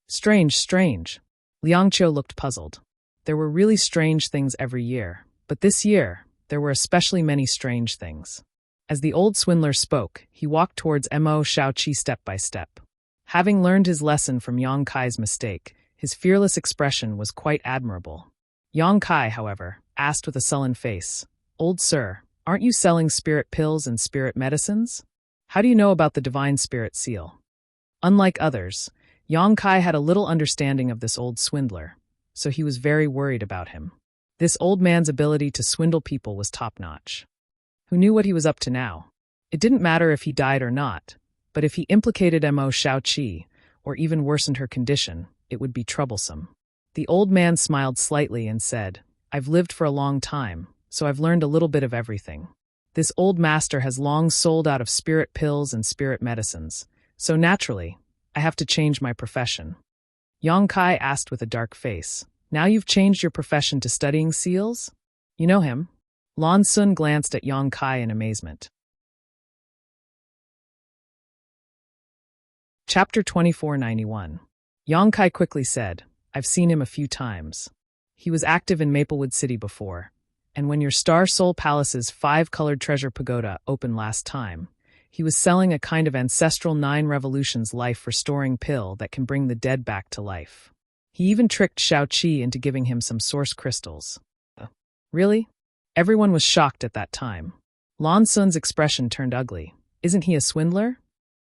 Strange. Liang Qiu looked puzzled. There were really strange things every year, but this year, there were especially many strange things. As the old swindler spoke, he walked towards Mo Shaoqi step by step. Having learned his lesson from Yang Kai's mistake, his fearless expression was quite admirable. Yang Kai, however, asked with a sullen face, "Old sir, aren't you selling spirit pills and spirit medicines? How do you know about the divine spirit seal?" Unlike others, Yang Kai had a little understanding of this old swindler, so he was very worried about him. This old man's ability to swindle people was top-notch. Who knew what he was up to now? It didn't matter if he died or not, but if he implicated Mo Shaoqi, or even worsened her condition, it would be troublesome. The old man smiled slightly and said, "I've lived for a long time, so I've learned a little bit of everything. This old master has long sold out of spirit pills and spirit medicines, so naturally, I have to change my profession." Yang Kai asked with a dark face, "Now you've changed your profession to studying seals? You know him?" Lan Sun glanced at Yang Kai in amazement. Chapter 2491. Yang Kai quickly said, "I've seen him a few times. He was active in Maplewood City before, and when your Star Soul Palace's 5-colored treasure pagoda opened last time, he was selling a kind of ancestral 9 revolutions life-restoring pill that can bring the dead back to life. He even tricked Shaoqi into giving him some source crystals." Really? Everyone was shocked at that time. Lan Sun's expression turned ugly. Isn't he a swindler?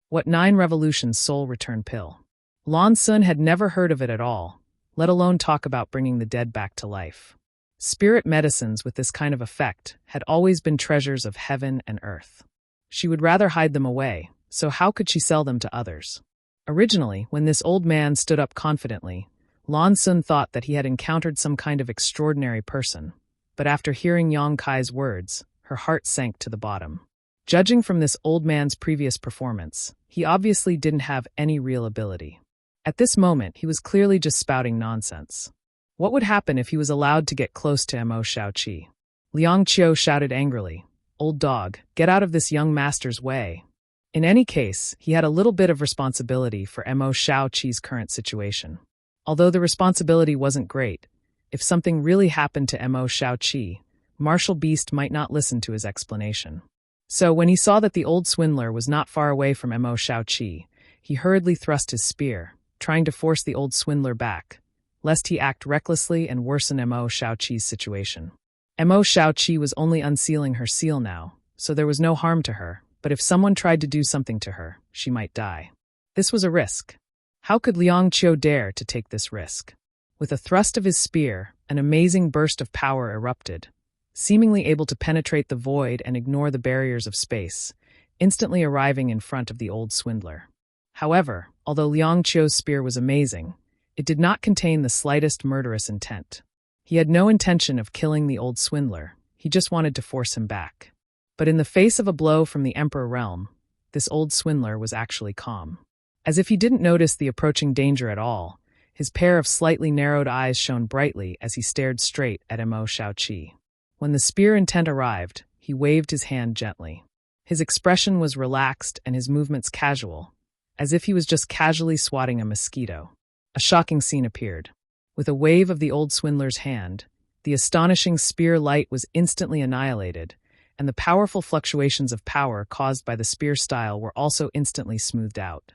What 9 revolutions soul return pill? Lan Sun had never heard of it at all, let alone talk about bringing the dead back to life. Spirit medicines with this kind of effect had always been treasures of heaven and earth. She would rather hide them away, so how could she sell them to others? Originally, when this old man stood up confidently, Lan Sun thought that he had encountered some kind of extraordinary person, but after hearing Yang Kai's words, her heart sank to the bottom. Judging from this old man's previous performance, he obviously didn't have any real ability. At this moment, he was clearly just spouting nonsense. What would happen if he was allowed to get close to Mo Shaoqi? Liang Qiu shouted angrily, "Old dog, get out of this young master's way." In any case, he had a little bit of responsibility for Mo Shaoqi's current situation. Although the responsibility wasn't great, if something really happened to Mo Shaoqi, Martial Beast might not listen to his explanation. So when he saw that the old swindler was not far away from Mo Shaoqi, he hurriedly thrust his spear, trying to force the old swindler back, lest he act recklessly and worsen Mo Shaoqi's situation. Mo Shaoqi was only unsealing her seal now, so there was no harm to her, but if someone tried to do something to her, she might die. This was a risk. How could Liang Qiu dare to take this risk? With a thrust of his spear, an amazing burst of power erupted, seemingly able to penetrate the void and ignore the barriers of space, instantly arriving in front of the old swindler. However, although Liang Qiu's spear was amazing, it did not contain the slightest murderous intent. He had no intention of killing the old swindler, he just wanted to force him back. But in the face of a blow from the Emperor realm, this old swindler was actually calm. As if he didn't notice the approaching danger at all, his pair of slightly narrowed eyes shone brightly as he stared straight at Mo Shaoqi. When the spear intent arrived, he waved his hand gently. His expression was relaxed and his movements casual, as if he was just casually swatting a mosquito. A shocking scene appeared. With a wave of the old swindler's hand, the astonishing spear light was instantly annihilated, and the powerful fluctuations of power caused by the spear style were also instantly smoothed out.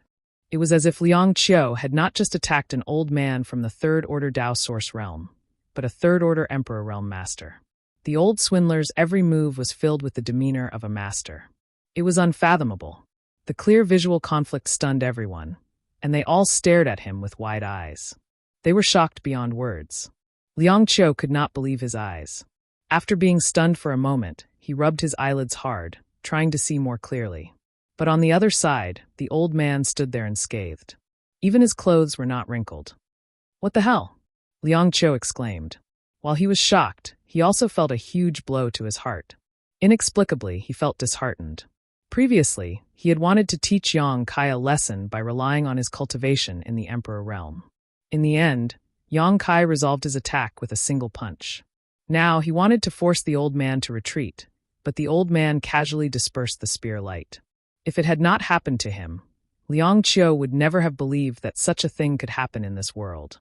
It was as if Liang Qiu had not just attacked an old man from the third-order Dao Source realm, but a third-order Emperor realm master. The old swindler's every move was filled with the demeanor of a master. It was unfathomable. The clear visual conflict stunned everyone, and they all stared at him with wide eyes. They were shocked beyond words. Liang Qiu could not believe his eyes. After being stunned for a moment, he rubbed his eyelids hard, trying to see more clearly. But on the other side, the old man stood there unscathed. Even his clothes were not wrinkled. What the hell? Liang Qiu exclaimed. While he was shocked, he also felt a huge blow to his heart. Inexplicably, he felt disheartened. Previously, he had wanted to teach Yang Kai a lesson by relying on his cultivation in the Emperor realm. In the end, Yang Kai resolved his attack with a single punch. Now, he wanted to force the old man to retreat, but the old man casually dispersed the spear light. If it had not happened to him, Liang Qiu would never have believed that such a thing could happen in this world.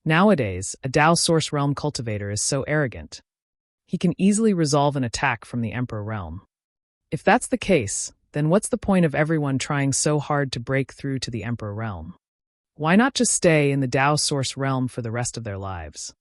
Nowadays, a Dao Source Realm cultivator is so arrogant. He can easily resolve an attack from the Emperor realm. If that's the case, then what's the point of everyone trying so hard to break through to the Emperor realm? Why not just stay in the Dao Source realm for the rest of their lives?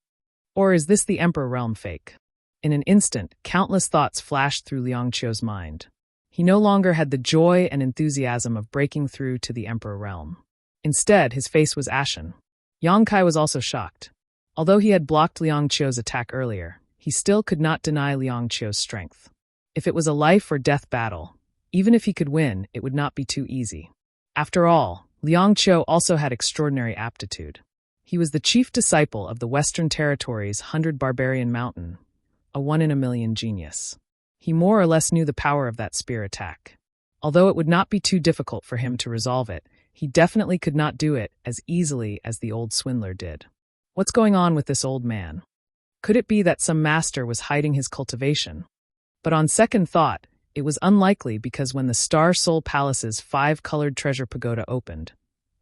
Or is this the Emperor realm fake? In an instant, countless thoughts flashed through Liang Qiu's mind. He no longer had the joy and enthusiasm of breaking through to the Emperor realm. Instead, his face was ashen. Yang Kai was also shocked. Although he had blocked Liang Qiu's attack earlier, he still could not deny Liang Qiu's strength. If it was a life or death battle, even if he could win, it would not be too easy. After all, Liang Qiu also had extraordinary aptitude. He was the chief disciple of the Western Territories' 100 Barbarian Mountain, a 1-in-a-million genius. He more or less knew the power of that spear attack. Although it would not be too difficult for him to resolve it, he definitely could not do it as easily as the old swindler did. What's going on with this old man? Could it be that some master was hiding his cultivation? But on second thought, it was unlikely because when the Star Soul Palace's 5-colored treasure pagoda opened,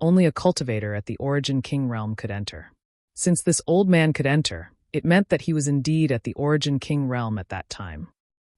only a cultivator at the Origin King realm could enter. Since this old man could enter, it meant that he was indeed at the Origin King realm at that time.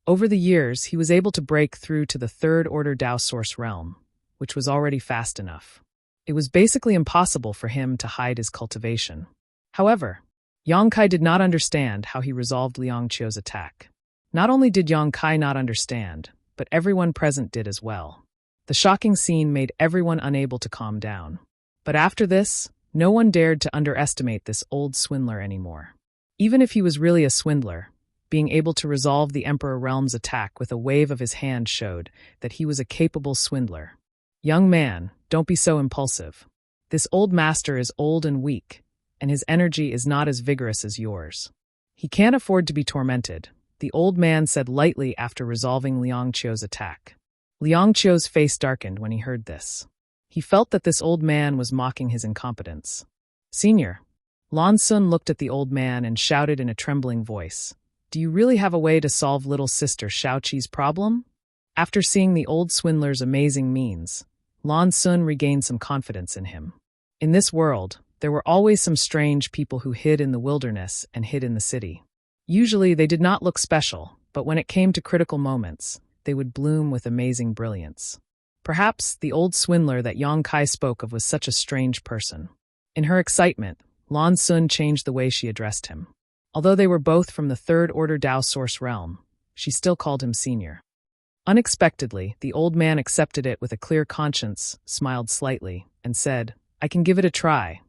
Over the years, he was able to break through to the Third Order Dao Source realm, which was already fast enough. It was basically impossible for him to hide his cultivation. However, Yang Kai did not understand how he resolved Liang Qiu's attack. Not only did Yang Kai not understand, but everyone present did as well. The shocking scene made everyone unable to calm down. But after this, no one dared to underestimate this old swindler anymore. Even if he was really a swindler, being able to resolve the Emperor Realm's attack with a wave of his hand showed that he was a capable swindler. Young man, don't be so impulsive. This old master is old and weak, and his energy is not as vigorous as yours. He can't afford to be tormented, the old man said lightly after resolving Liang Qiu's attack. Liang Qiu's face darkened when he heard this. He felt that this old man was mocking his incompetence. Senior, Lan Sun looked at the old man and shouted in a trembling voice, "Do you really have a way to solve little sister Shaoqi's problem?" After seeing the old swindler's amazing means, Lan Sun regained some confidence in him. In this world, there were always some strange people who hid in the wilderness and hid in the city. Usually they did not look special, but when it came to critical moments, they would bloom with amazing brilliance. Perhaps the old swindler that Yang Kai spoke of was such a strange person. In her excitement, Lan Sun changed the way she addressed him. Although they were both from the Third Order Dao Source realm, she still called him senior. Unexpectedly, the old man accepted it with a clear conscience, smiled slightly, and said, "I can give it a try."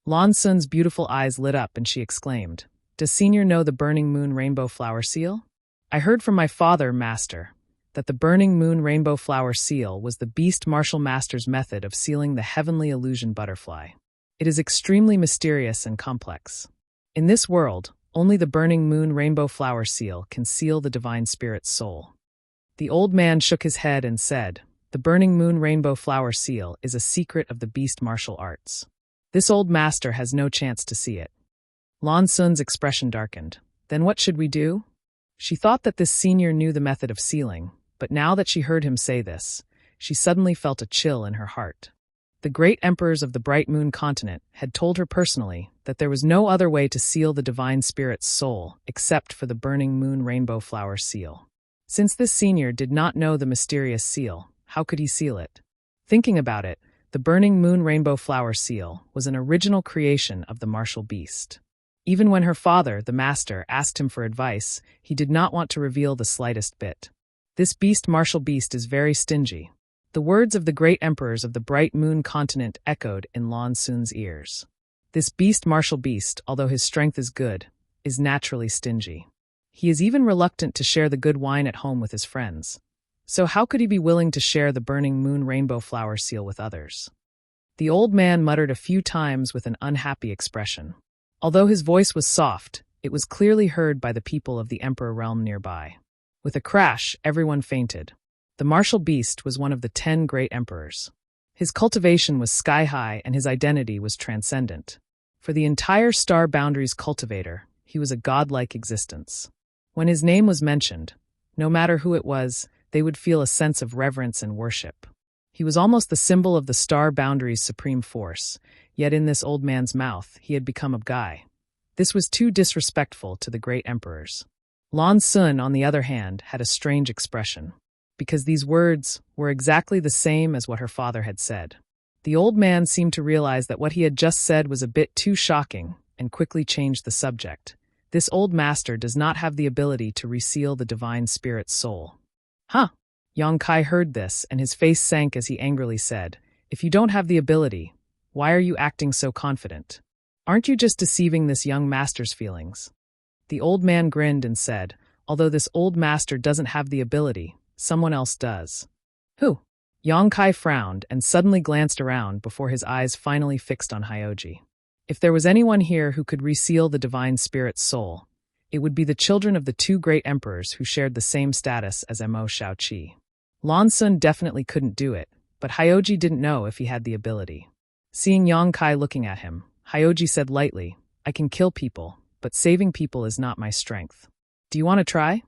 Lan Sun's beautiful eyes lit up and she exclaimed, "Does Senior know the Burning Moon Rainbow Flower Seal? I heard from my father, Master, that the Burning Moon Rainbow Flower Seal was the Beast Martial Master's method of sealing the Heavenly Illusion Butterfly. It is extremely mysterious and complex. In this world, only the Burning Moon Rainbow Flower Seal can seal the Divine Spirit's soul." The old man shook his head and said, "The Burning Moon Rainbow Flower Seal is a secret of the Beast Martial Arts. This old master has no chance to see it." Lan Sun's expression darkened. Then what should we do? She thought that this senior knew the method of sealing, but now that she heard him say this, she suddenly felt a chill in her heart. The great emperors of the Bright Moon continent had told her personally that there was no other way to seal the Divine Spirit's soul except for the Burning Moon Rainbow Flower Seal. Since this senior did not know the mysterious seal, how could he seal it? Thinking about it, the Burning Moon Rainbow Flower Seal was an original creation of the martial beast. Even when her father, the master, asked him for advice, he did not want to reveal the slightest bit. This martial beast is very stingy. The words of the great emperors of the Bright Moon continent echoed in Lan Sun's ears. This martial beast, although his strength is good, is naturally stingy. He is even reluctant to share the good wine at home with his friends. So how could he be willing to share the Burning Moon Rainbow Flower Seal with others? The old man muttered a few times with an unhappy expression. Although his voice was soft, it was clearly heard by the people of the Emperor realm nearby. With a crash, everyone fainted. The martial beast was one of the 10 great emperors. His cultivation was sky-high and his identity was transcendent. For the entire Star Boundaries cultivator, he was a godlike existence. When his name was mentioned, no matter who it was, they would feel a sense of reverence and worship. He was almost the symbol of the Star Boundaries' supreme force, yet in this old man's mouth, he had become a guy. This was too disrespectful to the great emperors. Lan Sun, on the other hand, had a strange expression, because these words were exactly the same as what her father had said. The old man seemed to realize that what he had just said was a bit too shocking and quickly changed the subject. This old master does not have the ability to reseal the divine spirit's soul. Huh? Yang Kai heard this, and his face sank as he angrily said, "If you don't have the ability, why are you acting so confident? Aren't you just deceiving this young master's feelings?" The old man grinned and said, "Although this old master doesn't have the ability, someone else does." "Who?" Yang Kai frowned and suddenly glanced around before his eyes finally fixed on Hyoji. If there was anyone here who could reseal the divine spirit's soul, it would be the children of the 2 great emperors who shared the same status as Mo Shaoqi. Lan Sun definitely couldn't do it, but Hyoji didn't know if he had the ability. Seeing Yang Kai looking at him, Hyoji said lightly, "I can kill people, but saving people is not my strength. Do you want to try?"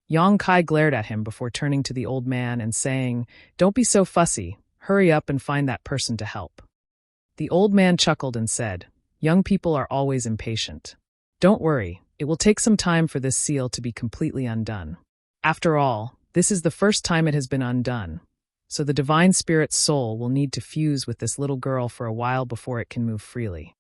Yang Kai glared at him before turning to the old man and saying, "Don't be so fussy, hurry up and find that person to help." The old man chuckled and said, "Young people are always impatient. Don't worry, it will take some time for this seal to be completely undone. After all, this is the first time it has been undone, so the divine spirit's soul will need to fuse with this little girl for a while before it can move freely."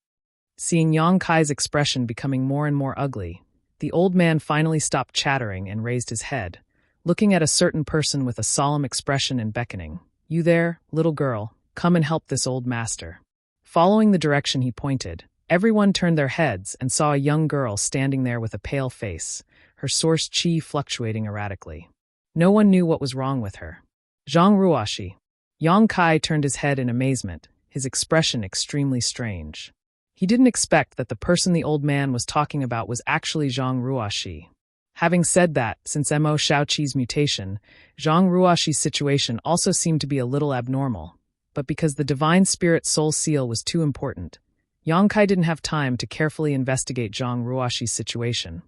Seeing Yang Kai's expression becoming more and more ugly, the old man finally stopped chattering and raised his head, looking at a certain person with a solemn expression and beckoning. "You there, little girl, come and help this old master." Following the direction he pointed, everyone turned their heads and saw a young girl standing there with a pale face, her source qi fluctuating erratically. No one knew what was wrong with her. Zhang Ruoshi. Yang Kai turned his head in amazement, his expression extremely strange. He didn't expect that the person the old man was talking about was actually Zhang Ruoshi. Having said that, since Mo Shaoqi's mutation, Zhang Ruoshi's situation also seemed to be a little abnormal. But because the divine spirit soul seal was too important, Yang Kai didn't have time to carefully investigate Zhang Ruoshi's situation,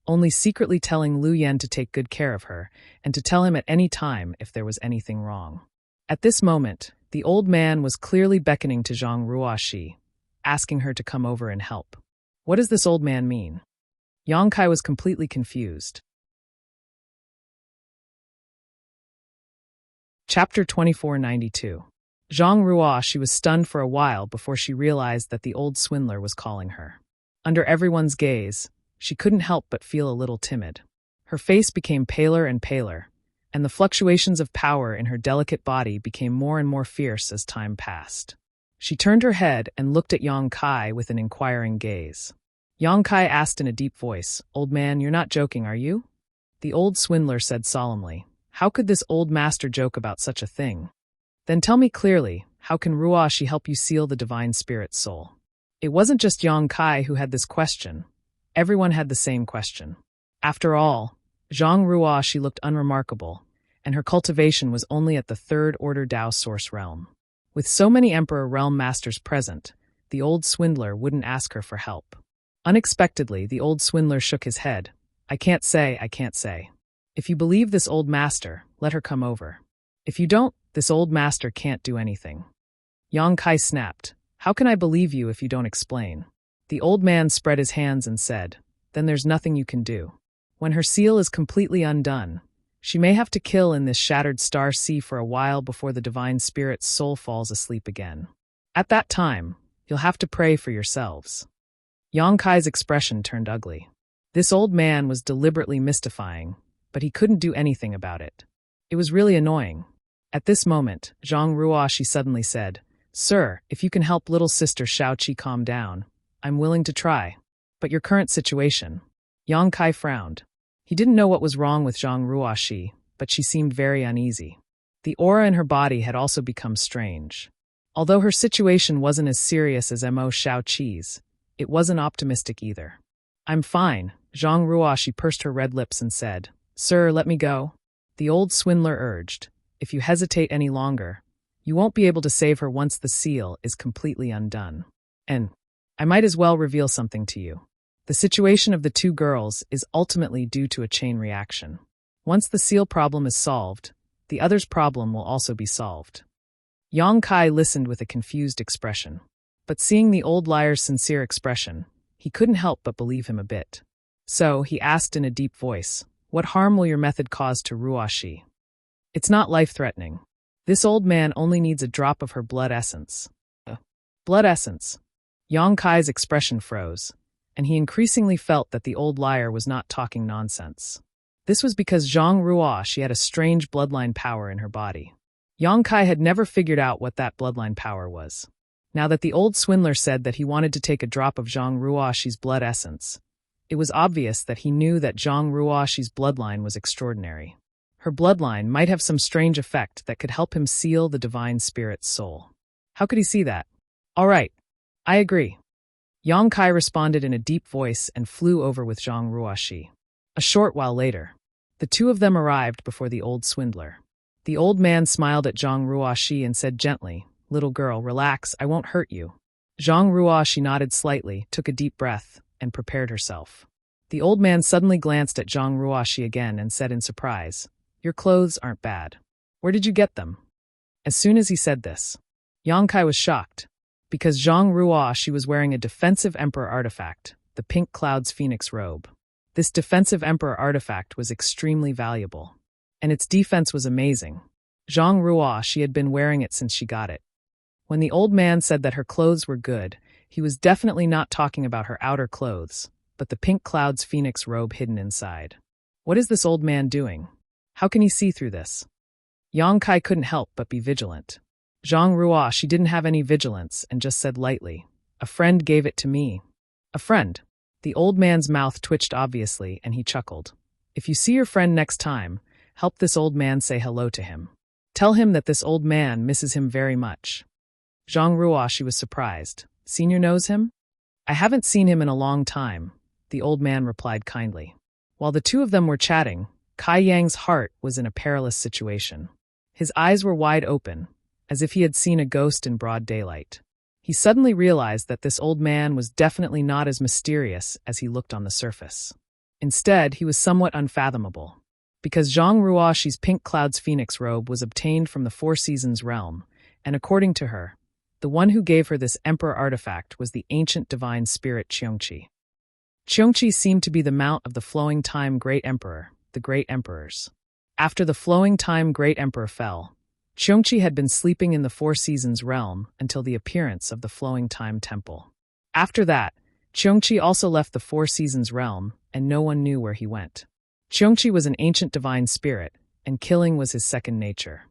only secretly telling Lu Yan to take good care of her and to tell him at any time if there was anything wrong. At this moment, the old man was clearly beckoning to Zhang Ruoshi, asking her to come over and help. What does this old man mean? Yang Kai was completely confused. Chapter 2492. Zhang Ruoshi was stunned for a while before she realized that the old swindler was calling her. Under everyone's gaze, she couldn't help but feel a little timid. Her face became paler and paler, and the fluctuations of power in her delicate body became more and more fierce as time passed. She turned her head and looked at Yang Kai with an inquiring gaze. Yang Kai asked in a deep voice, "Old man, you're not joking, are you?" The old swindler said solemnly, "How could this old master joke about such a thing? Then tell me clearly, how can Ruoshi help you seal the divine spirit's soul?" It wasn't just Yang Kai who had this question. Everyone had the same question. After all, Zhang Ruoshi looked unremarkable, and her cultivation was only at the 3rd order Dao source realm. With so many Emperor realm masters present, the old swindler wouldn't ask her for help. Unexpectedly, the old swindler shook his head. I can't say. If you believe this old master, let her come over. If you don't, this old master can't do anything." Yang Kai snapped. "How can I believe you if you don't explain?" The old man spread his hands and said, "Then there's nothing you can do. When her seal is completely undone, she may have to kill in this shattered star sea for a while before the divine spirit's soul falls asleep again. At that time, you'll have to pray for yourselves." Yang Kai's expression turned ugly. This old man was deliberately mystifying, but he couldn't do anything about it. It was really annoying. At this moment, Zhang Ruoshi suddenly said, "Sir, if you can help little sister Shaoqi calm down, I'm willing to try. But your current situation." Yang Kai frowned. He didn't know what was wrong with Zhang Ruoshi, but she seemed very uneasy. The aura in her body had also become strange. Although her situation wasn't as serious as Mo Shaoqi's, It wasn't optimistic either. I'm fine, Zhang Ruo. She pursed her red lips and said, Sir, let me go. The old swindler urged, if you hesitate any longer, you won't be able to save her once the seal is completely undone. And I might as well reveal something to you. The situation of the two girls is ultimately due to a chain reaction. Once the seal problem is solved, the other's problem will also be solved. Yang Kai listened with a confused expression. But seeing the old liar's sincere expression, he couldn't help but believe him a bit. So he asked in a deep voice, what harm will your method cause to Ruoshi? It's not life-threatening. This old man only needs a drop of her blood essence. Blood essence. Yang Kai's expression froze, and he increasingly felt that the old liar was not talking nonsense. This was because Zhang Ruo had a strange bloodline power in her body. Yang Kai had never figured out what that bloodline power was. Now that the old swindler said that he wanted to take a drop of Zhang Ruoshi's blood essence, it was obvious that he knew that Zhang Ruoshi's bloodline was extraordinary. Her bloodline might have some strange effect that could help him seal the divine spirit's soul. How could he see that? All right, I agree. Yang Kai responded in a deep voice and flew over with Zhang Ruoshi. A short while later, the two of them arrived before the old swindler. The old man smiled at Zhang Ruoshi and said gently, Little girl, relax, I won't hurt you. Zhang Ruoshi nodded slightly, took a deep breath, and prepared herself. The old man suddenly glanced at Zhang Ruoshi again and said in surprise, Your clothes aren't bad. Where did you get them? As soon as he said this, Yang Kai was shocked, because Zhang Ruoshi was wearing a defensive emperor artifact, the Pink Cloud's Phoenix robe. This defensive emperor artifact was extremely valuable, and its defense was amazing. Zhang Ruoshi had been wearing it since she got it. When the old man said that her clothes were good, he was definitely not talking about her outer clothes, but the Pink Cloud's Phoenix robe hidden inside. What is this old man doing? How can he see through this? Yang Kai couldn't help but be vigilant. Zhang Ruoshi didn't have any vigilance and just said lightly, A friend gave it to me. A friend? The old man's mouth twitched obviously and he chuckled. If you see your friend next time, help this old man say hello to him. Tell him that this old man misses him very much. Zhang Ruoshi was surprised. Senior knows him? I haven't seen him in a long time, the old man replied kindly. While the two of them were chatting, Kai Yang's heart was in a perilous situation. His eyes were wide open, as if he had seen a ghost in broad daylight. He suddenly realized that this old man was definitely not as mysterious as he looked on the surface. Instead, he was somewhat unfathomable. Because Zhang Ruoshi's Pink Cloud's Phoenix robe was obtained from the Four Seasons realm, and according to her, the one who gave her this emperor artifact was the ancient divine spirit Qiongqi. Qiongqi seemed to be the mount of the Flowing Time Great Emperor, the Great Emperors. After the Flowing Time Great Emperor fell, Qiongqi had been sleeping in the Four Seasons realm until the appearance of the Flowing Time Temple. After that, Qiongqi also left the Four Seasons realm, and no one knew where he went. Qiongqi was an ancient divine spirit, and killing was his second nature.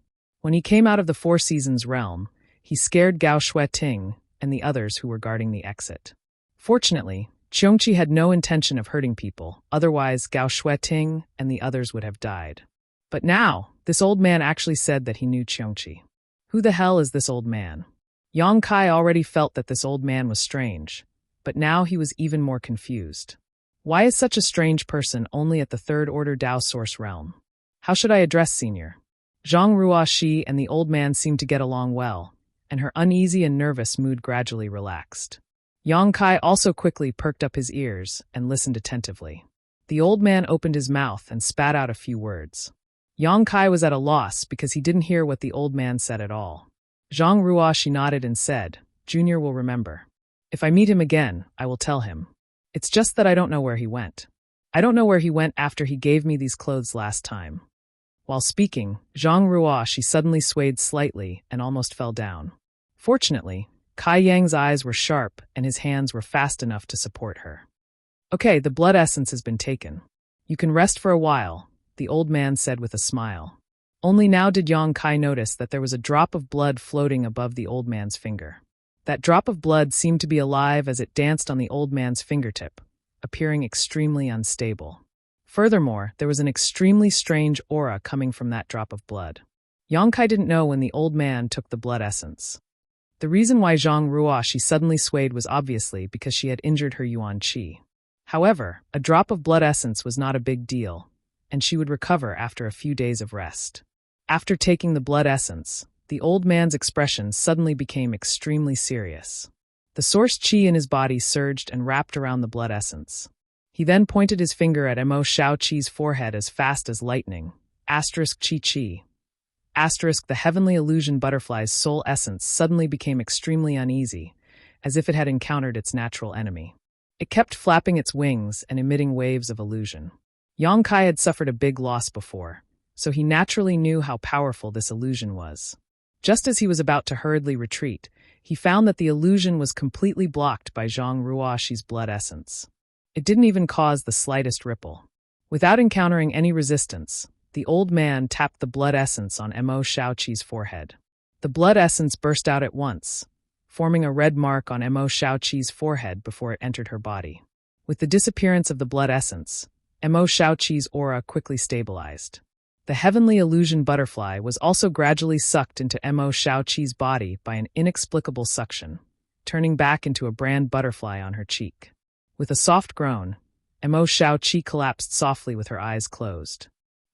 When he came out of the Four Seasons realm, he scared Gao Shueting and the others who were guarding the exit. Fortunately, Qiongqi had no intention of hurting people, otherwise Gao Shueting and the others would have died. But now, this old man actually said that he knew Qiongqi. Who the hell is this old man? Yang Kai already felt that this old man was strange, but now he was even more confused. Why is such a strange person only at the Third Order Dao Source realm? How should I address Senior? Zhang Ruoshi and the old man seemed to get along well, and her uneasy and nervous mood gradually relaxed. Yang Kai also quickly perked up his ears and listened attentively. The old man opened his mouth and spat out a few words. Yang Kai was at a loss because he didn't hear what the old man said at all. Zhang Ruoshi nodded and said, Junior will remember. If I meet him again, I will tell him. It's just that I don't know where he went. I don't know where he went after he gave me these clothes last time. While speaking, Zhang Ruoshi suddenly swayed slightly and almost fell down. Fortunately, Kai Yang's eyes were sharp and his hands were fast enough to support her. Okay, the blood essence has been taken. You can rest for a while, the old man said with a smile. Only now did Yang Kai notice that there was a drop of blood floating above the old man's finger. That drop of blood seemed to be alive as it danced on the old man's fingertip, appearing extremely unstable. Furthermore, there was an extremely strange aura coming from that drop of blood. Yang Kai didn't know when the old man took the blood essence. The reason why Zhang Ruoxi suddenly swayed was obviously because she had injured her yuan qi. However, a drop of blood essence was not a big deal, and she would recover after a few days of rest. After taking the blood essence, the old man's expression suddenly became extremely serious. The source qi in his body surged and wrapped around the blood essence. He then pointed his finger at Mo Shaoqi's forehead as fast as lightning. Asterisk qi qi. Asterisk the heavenly illusion butterfly's soul essence suddenly became extremely uneasy, as if it had encountered its natural enemy. It kept flapping its wings and emitting waves of illusion. Yang Kai had suffered a big loss before, so he naturally knew how powerful this illusion was. Just as he was about to hurriedly retreat, he found that the illusion was completely blocked by Zhang Ruoxi's blood essence. It didn't even cause the slightest ripple. Without encountering any resistance, the old man tapped the blood essence on Mo Shaoqi's forehead. The blood essence burst out at once, forming a red mark on Mo Shaoqi's forehead before it entered her body. With the disappearance of the blood essence, Mo Shaoqi's aura quickly stabilized. The heavenly illusion butterfly was also gradually sucked into Mo Shaoqi's body by an inexplicable suction, turning back into a brand butterfly on her cheek. With a soft groan, Mo Shaoqi collapsed softly with her eyes closed.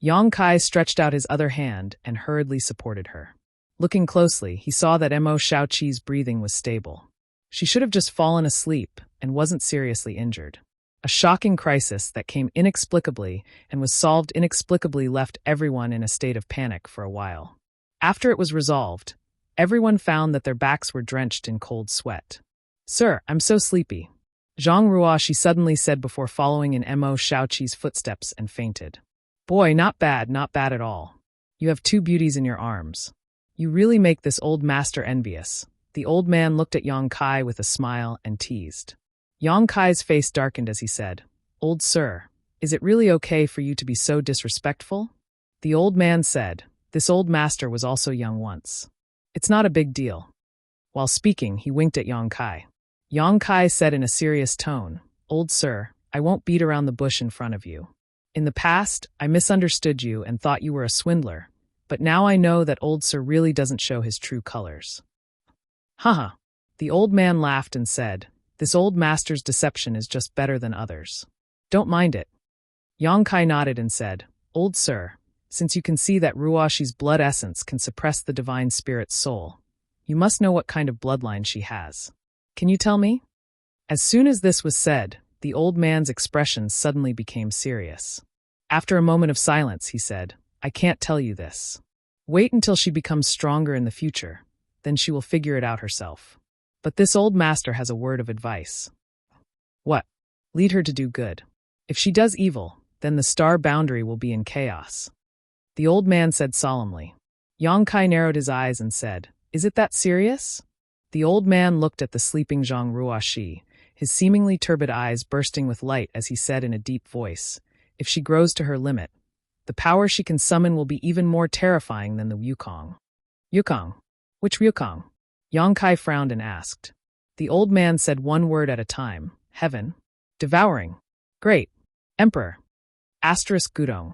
Yang Kai stretched out his other hand and hurriedly supported her. Looking closely, he saw that Mo Shaoqi's breathing was stable. She should have just fallen asleep and wasn't seriously injured. A shocking crisis that came inexplicably and was solved inexplicably left everyone in a state of panic for a while. After it was resolved, everyone found that their backs were drenched in cold sweat. "Sir, I'm so sleepy," Zhang Ruoxi suddenly said before following in Mo Shaoqi's footsteps and fainted. "Boy, not bad at all. You have two beauties in your arms. You really make this old master envious." The old man looked at Yang Kai with a smile and teased. Yang Kai's face darkened as he said, "Old sir, is it really okay for you to be so disrespectful?" The old man said, "This old master was also young once. It's not a big deal." While speaking, he winked at Yang Kai. Yang Kai said in a serious tone, "Old sir, I won't beat around the bush in front of you. In the past, I misunderstood you and thought you were a swindler, but now I know that old sir really doesn't show his true colors." Haha. The old man laughed and said, "This old master's deception is just better than others. Don't mind it." Yang Kai nodded and said, "Old sir, since you can see that Ruoxi's blood essence can suppress the divine spirit's soul, you must know what kind of bloodline she has. Can you tell me?" As soon as this was said, the old man's expression suddenly became serious. After a moment of silence, he said, "I can't tell you this. Wait until she becomes stronger in the future, then she will figure it out herself. But this old master has a word of advice." "What?" "Lead her to do good. If she does evil, then the star boundary will be in chaos." The old man said solemnly. Yang Kai narrowed his eyes and said, "Is it that serious?" The old man looked at the sleeping Zhang Ruoxi, his seemingly turbid eyes bursting with light as he said in a deep voice, "If she grows to her limit, the power she can summon will be even more terrifying than the Wukong." "Wukong? Which Wukong?" Yang Kai frowned and asked. The old man said one word at a time, "Heaven. Devouring. Great. Emperor. Asterisk Gudong."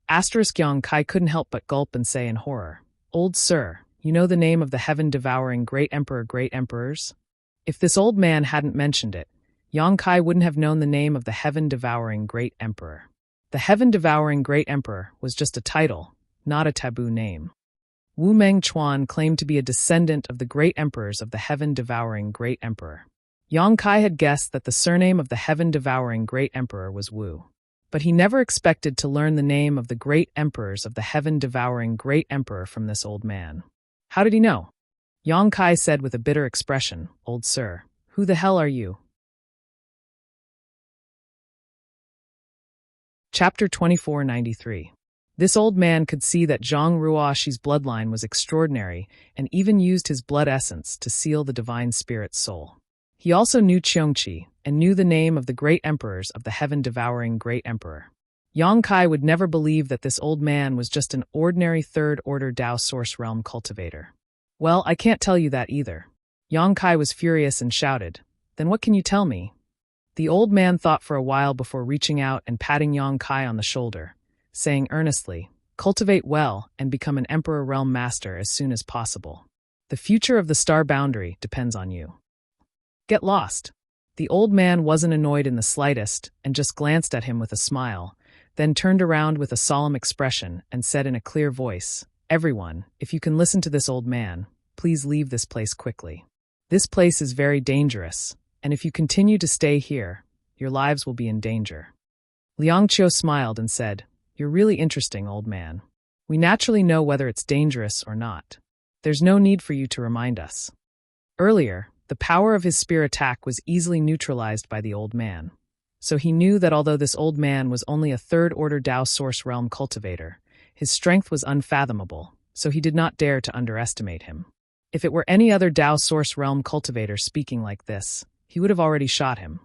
Asterisk Yang Kai couldn't help but gulp and say in horror, "Old sir, you know the name of the heaven-devouring great emperor great emperors?" If this old man hadn't mentioned it, Yang Kai wouldn't have known the name of the heaven-devouring great emperor. The heaven-devouring great emperor was just a title, not a taboo name. Wu Meng Chuan claimed to be a descendant of the great emperors of the heaven-devouring great emperor. Yang Kai had guessed that the surname of the heaven-devouring great emperor was Wu. But he never expected to learn the name of the great emperors of the heaven-devouring great emperor from this old man. How did he know? Yang Kai said with a bitter expression, "Old sir, who the hell are you?" Chapter 2493. This old man could see that Zhang Ruoxi's bloodline was extraordinary and even used his blood essence to seal the divine spirit's soul. He also knew Qiongqi and knew the name of the great emperors of the heaven-devouring great emperor. Yang Kai would never believe that this old man was just an ordinary third-order Dao source realm cultivator. "Well, I can't tell you that either." Yang Kai was furious and shouted, "Then what can you tell me?" The old man thought for a while before reaching out and patting Yang Kai on the shoulder, saying earnestly, "Cultivate well and become an Emperor Realm Master as soon as possible." The future of the star boundary depends on you. Get lost. The old man wasn't annoyed in the slightest and just glanced at him with a smile, then turned around with a solemn expression and said in a clear voice, "Everyone, if you can listen to this old man, please leave this place quickly. This place is very dangerous, and if you continue to stay here, your lives will be in danger." Liang Qiu smiled and said, "You're really interesting, old man. We naturally know whether it's dangerous or not. There's no need for you to remind us." Earlier, the power of his spear attack was easily neutralized by the old man. So he knew that although this old man was only a third-order Dao Source Realm cultivator, his strength was unfathomable, so he did not dare to underestimate him. If it were any other Dao Source Realm cultivator speaking like this, he would have already shot him.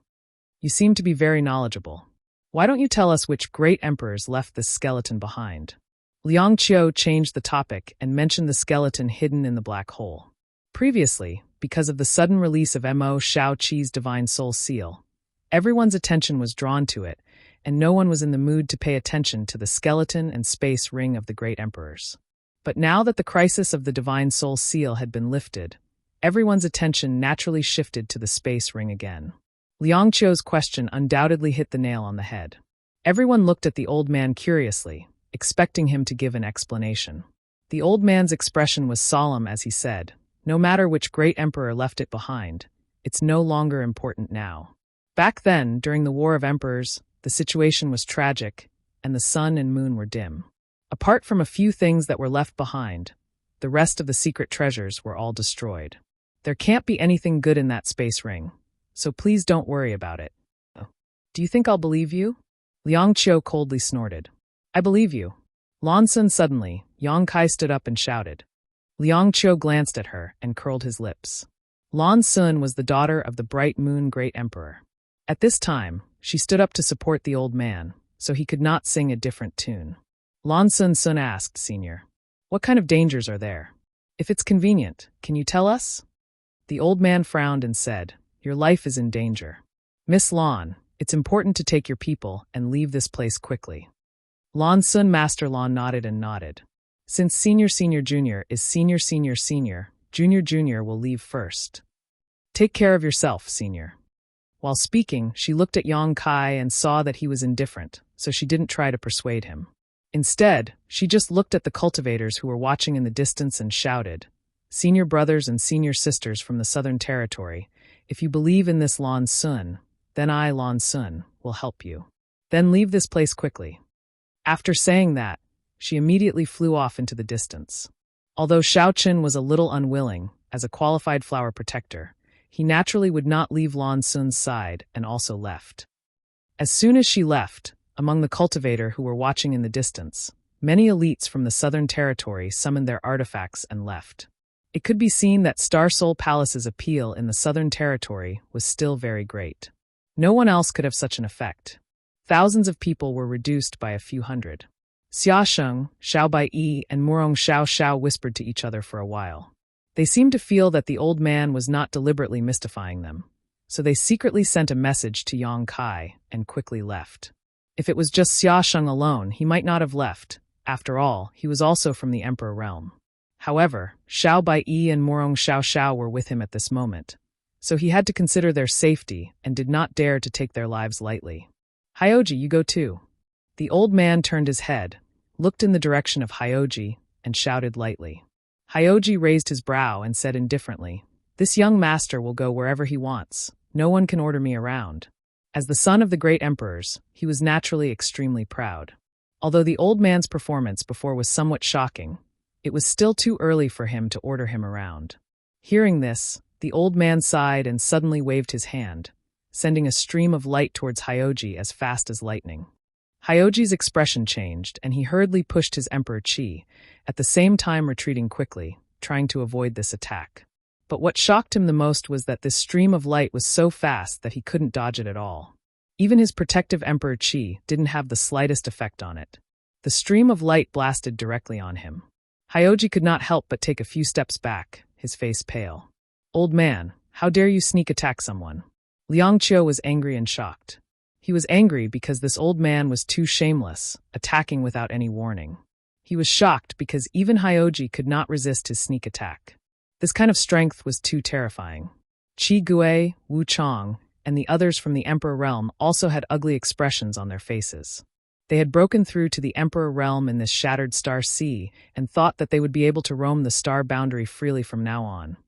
"You seem to be very knowledgeable. Why don't you tell us which great emperors left this skeleton behind?" Liang Qiu changed the topic and mentioned the skeleton hidden in the black hole. Previously, because of the sudden release of Mo Shao Qi's Divine Soul Seal, everyone's attention was drawn to it, and no one was in the mood to pay attention to the skeleton and space ring of the great emperors. But now that the crisis of the Divine Soul Seal had been lifted, everyone's attention naturally shifted to the space ring again. Liang Qiu's question undoubtedly hit the nail on the head. Everyone looked at the old man curiously, expecting him to give an explanation. The old man's expression was solemn as he said, "No matter which great emperor left it behind, it's no longer important now. Back then, during the War of Emperors, the situation was tragic, and the sun and moon were dim. Apart from a few things that were left behind, the rest of the secret treasures were all destroyed. There can't be anything good in that space ring, so please don't worry about it." "Do you think I'll believe you?" Liang Qiu coldly snorted. "I believe you." Lan Sun suddenly, Yang Kai stood up and shouted. Liang Qiu glanced at her and curled his lips. Lan Sun was the daughter of the Bright Moon Great Emperor. At this time, she stood up to support the old man, so he could not sing a different tune. Lan Sun asked, "Senior, what kind of dangers are there? If it's convenient, can you tell us?" The old man frowned and said, "Your life is in danger. Miss Lan, it's important to take your people and leave this place quickly." Lan Sun Master Lan nodded and nodded. "Since Senior Junior is Senior Junior will leave first. Take care of yourself, Senior." While speaking, she looked at Yang Kai and saw that he was indifferent, so she didn't try to persuade him. Instead, she just looked at the cultivators who were watching in the distance and shouted, "Senior brothers and senior sisters from the Southern Territory, if you believe in this Lan Sun, then I, Lan Sun, will help you. Then leave this place quickly." After saying that, she immediately flew off into the distance. Although Shaoqin was a little unwilling, as a qualified flower protector, he naturally would not leave Lan Sun's side and also left. As soon as she left, among the cultivator who were watching in the distance, many elites from the Southern Territory summoned their artifacts and left. It could be seen that Star Soul Palace's appeal in the Southern Territory was still very great. No one else could have such an effect. Thousands of people were reduced by a few hundred. Xiaosheng, Xiao Baiyi, and Murong Xiao whispered to each other for a while. They seemed to feel that the old man was not deliberately mystifying them, so they secretly sent a message to Yang Kai and quickly left. If it was just Xiaosheng alone, he might not have left. After all, he was also from the Emperor realm. However, Xiao Baiyi and Murong Xiao were with him at this moment, so he had to consider their safety and did not dare to take their lives lightly. "Hyoji, you go too." The old man turned his head, looked in the direction of Hyoji, and shouted lightly. Hyoji raised his brow and said indifferently, "This young master will go wherever he wants. No one can order me around." As the son of the great emperors, he was naturally extremely proud. Although the old man's performance before was somewhat shocking, it was still too early for him to order him around. Hearing this, the old man sighed and suddenly waved his hand, sending a stream of light towards Hyoji as fast as lightning. Hyoji's expression changed, and he hurriedly pushed his Emperor Qi, at the same time retreating quickly, trying to avoid this attack. But what shocked him the most was that this stream of light was so fast that he couldn't dodge it at all. Even his protective Emperor Qi didn't have the slightest effect on it. The stream of light blasted directly on him. Hyoji could not help but take a few steps back, his face pale. "Old man, how dare you sneak attack someone?" Liang Qiu was angry and shocked. He was angry because this old man was too shameless, attacking without any warning. He was shocked because even Hyoji could not resist his sneak attack. This kind of strength was too terrifying. Qi Gui, Wu Chong, and the others from the Emperor Realm also had ugly expressions on their faces. They had broken through to the Emperor Realm in this shattered star sea and thought that they would be able to roam the star boundary freely from now on.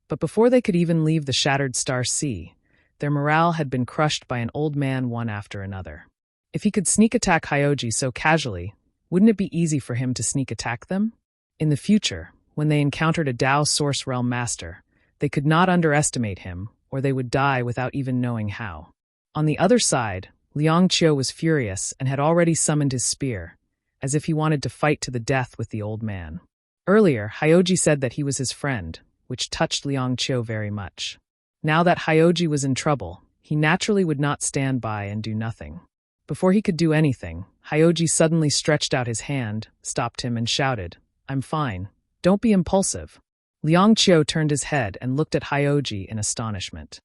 But before they could even leave the shattered star sea, their morale had been crushed by an old man one after another. If he could sneak attack Hyoji so casually, wouldn't it be easy for him to sneak attack them? In the future, when they encountered a Dao Source Realm Master, they could not underestimate him, or they would die without even knowing how. On the other side, Liang Qiu was furious and had already summoned his spear, as if he wanted to fight to the death with the old man. Earlier, Hyoji said that he was his friend, which touched Liang Qiu very much. Now that Hyoji was in trouble, he naturally would not stand by and do nothing. Before he could do anything, Hyoji suddenly stretched out his hand, stopped him, and shouted, "I'm fine. Don't be impulsive." Liang Qiu turned his head and looked at Hyoji in astonishment.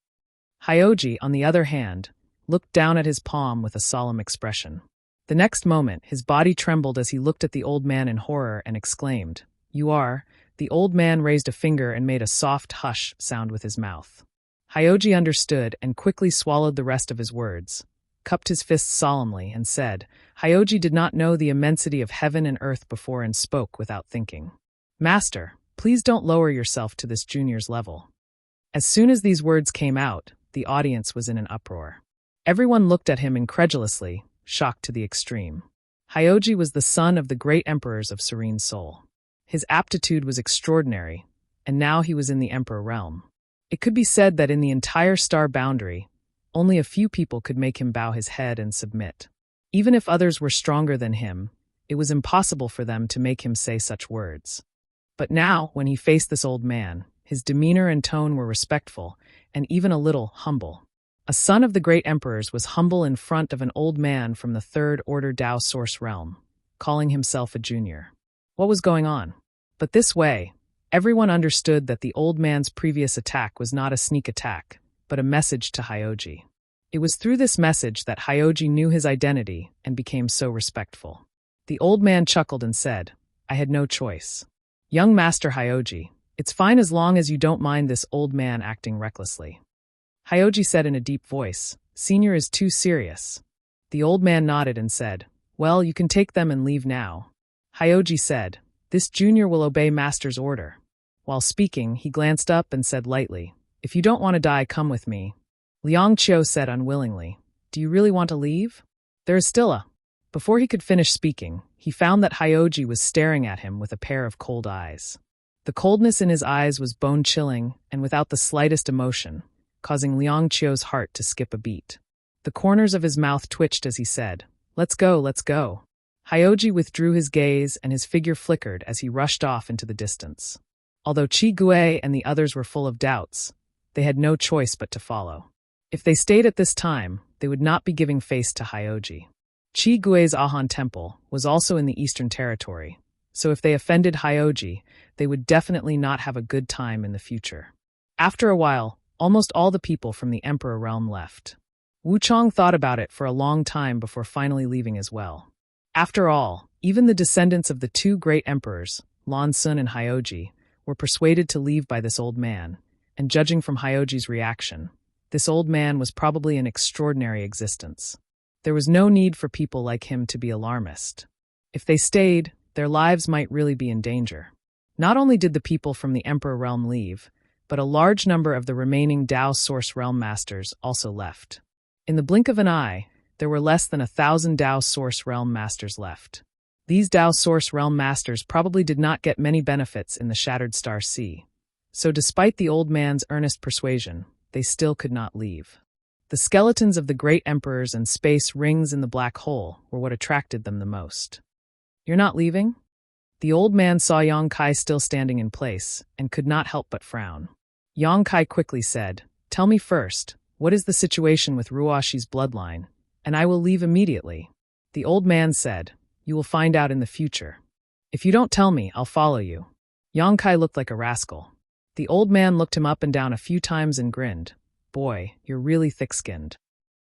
Hyoji, on the other hand, looked down at his palm with a solemn expression. The next moment, his body trembled as he looked at the old man in horror and exclaimed, "You are—" The old man raised a finger and made a soft hush sound with his mouth. Hyoji understood and quickly swallowed the rest of his words, cupped his fists solemnly, and said, Hyoji did not know the immensity of heaven and earth before and spoke without thinking. "Master, please don't lower yourself to this junior's level." As soon as these words came out, the audience was in an uproar. Everyone looked at him incredulously, shocked to the extreme. Hyoji was the son of the great emperors of Serene Soul. His aptitude was extraordinary, and now he was in the Emperor Realm. It could be said that in the entire star boundary, only a few people could make him bow his head and submit. Even if others were stronger than him, it was impossible for them to make him say such words. But now, when he faced this old man, his demeanor and tone were respectful, and even a little humble. A son of the great emperors was humble in front of an old man from the Third Order Dao Source Realm, calling himself a junior. What was going on? But this way, everyone understood that the old man's previous attack was not a sneak attack, but a message to Hyoji. It was through this message that Hyoji knew his identity and became so respectful. The old man chuckled and said, "I had no choice. Young Master Hyoji, it's fine as long as you don't mind this old man acting recklessly." Hyoji said in a deep voice, "Senior is too serious." The old man nodded and said, "Well, you can take them and leave now." Hyoji said, "This junior will obey Master's order." While speaking, he glanced up and said lightly, "If you don't want to die, come with me." Liang Qiu said unwillingly, "Do you really want to leave?" "There is still a—" Before he could finish speaking, he found that Hyoji was staring at him with a pair of cold eyes. The coldness in his eyes was bone-chilling and without the slightest emotion, causing Liang Qiu's heart to skip a beat. The corners of his mouth twitched as he said, "Let's go, let's go." Hyoji withdrew his gaze and his figure flickered as he rushed off into the distance. Although Qi Gui and the others were full of doubts, they had no choice but to follow. If they stayed at this time, they would not be giving face to Hyoji. Qi Gui's Ahan Temple was also in the Eastern Territory, so if they offended Hyoji, they would definitely not have a good time in the future. After a while, almost all the people from the Emperor Realm left. Wu Chong thought about it for a long time before finally leaving as well. After all, even the descendants of the two great emperors, Lan Sun and Hyoji, were persuaded to leave by this old man, and judging from Hyoji's reaction, this old man was probably an extraordinary existence. There was no need for people like him to be alarmist. If they stayed, their lives might really be in danger. Not only did the people from the Emperor Realm leave, but a large number of the remaining Dao Source Realm Masters also left. In the blink of an eye, there were less than 1,000 Dao Source Realm Masters left. These Dao Source Realm Masters probably did not get many benefits in the Shattered Star Sea, so despite the old man's earnest persuasion, they still could not leave. The skeletons of the great emperors and space rings in the black hole were what attracted them the most. "You're not leaving?" The old man saw Yang Kai still standing in place and could not help but frown. Yang Kai quickly said, "Tell me first, what is the situation with Ruashi's bloodline, and I will leave immediately." The old man said, "You will find out in the future. If you don't tell me, I'll follow you." Yang Kai looked like a rascal. The old man looked him up and down a few times and grinned. "Boy, you're really thick-skinned.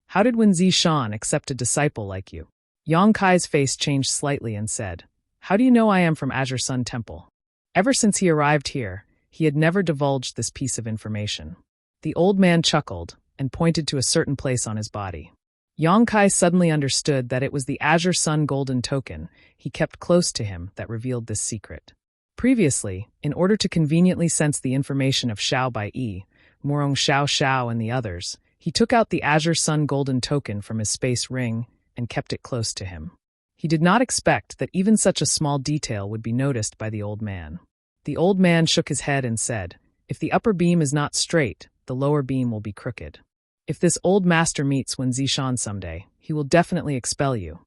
How did Wenzi Shan accept a disciple like you?" Yang Kai's face changed slightly and said, "How do you know I am from Azure Sun Temple?" Ever since he arrived here, He had never divulged this piece of information. The old man chuckled and pointed to a certain place on his body. Yang Kai suddenly understood that it was the Azure Sun golden token he kept close to him that revealed this secret. Previously, in order to conveniently sense the information of Xiao Bai Yi, Murong Xiao Xiao and the others, he took out the Azure Sun golden token from his space ring and kept it close to him. He did not expect that even such a small detail would be noticed by the old man. The old man shook his head and said, "If the upper beam is not straight, the lower beam will be crooked. If this old master meets Wen Zishan someday, he will definitely expel you."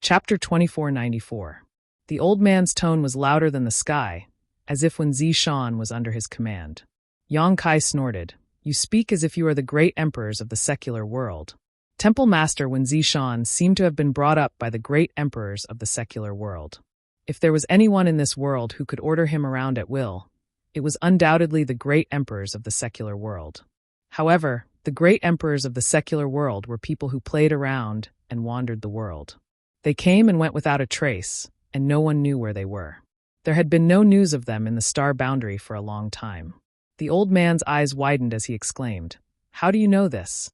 Chapter 2494. The old man's tone was louder than the sky, as if Wen Zishan was under his command. Yang Kai snorted, "You speak as if you are the great emperors of the secular world." Temple Master Wen Zishan seemed to have been brought up by the great emperors of the secular world. If there was anyone in this world who could order him around at will, it was undoubtedly the great emperors of the secular world. However, the great emperors of the secular world were people who played around and wandered the world. They came and went without a trace, and no one knew where they were. There had been no news of them in the star boundary for a long time. The old man's eyes widened as he exclaimed, "How do you know this?"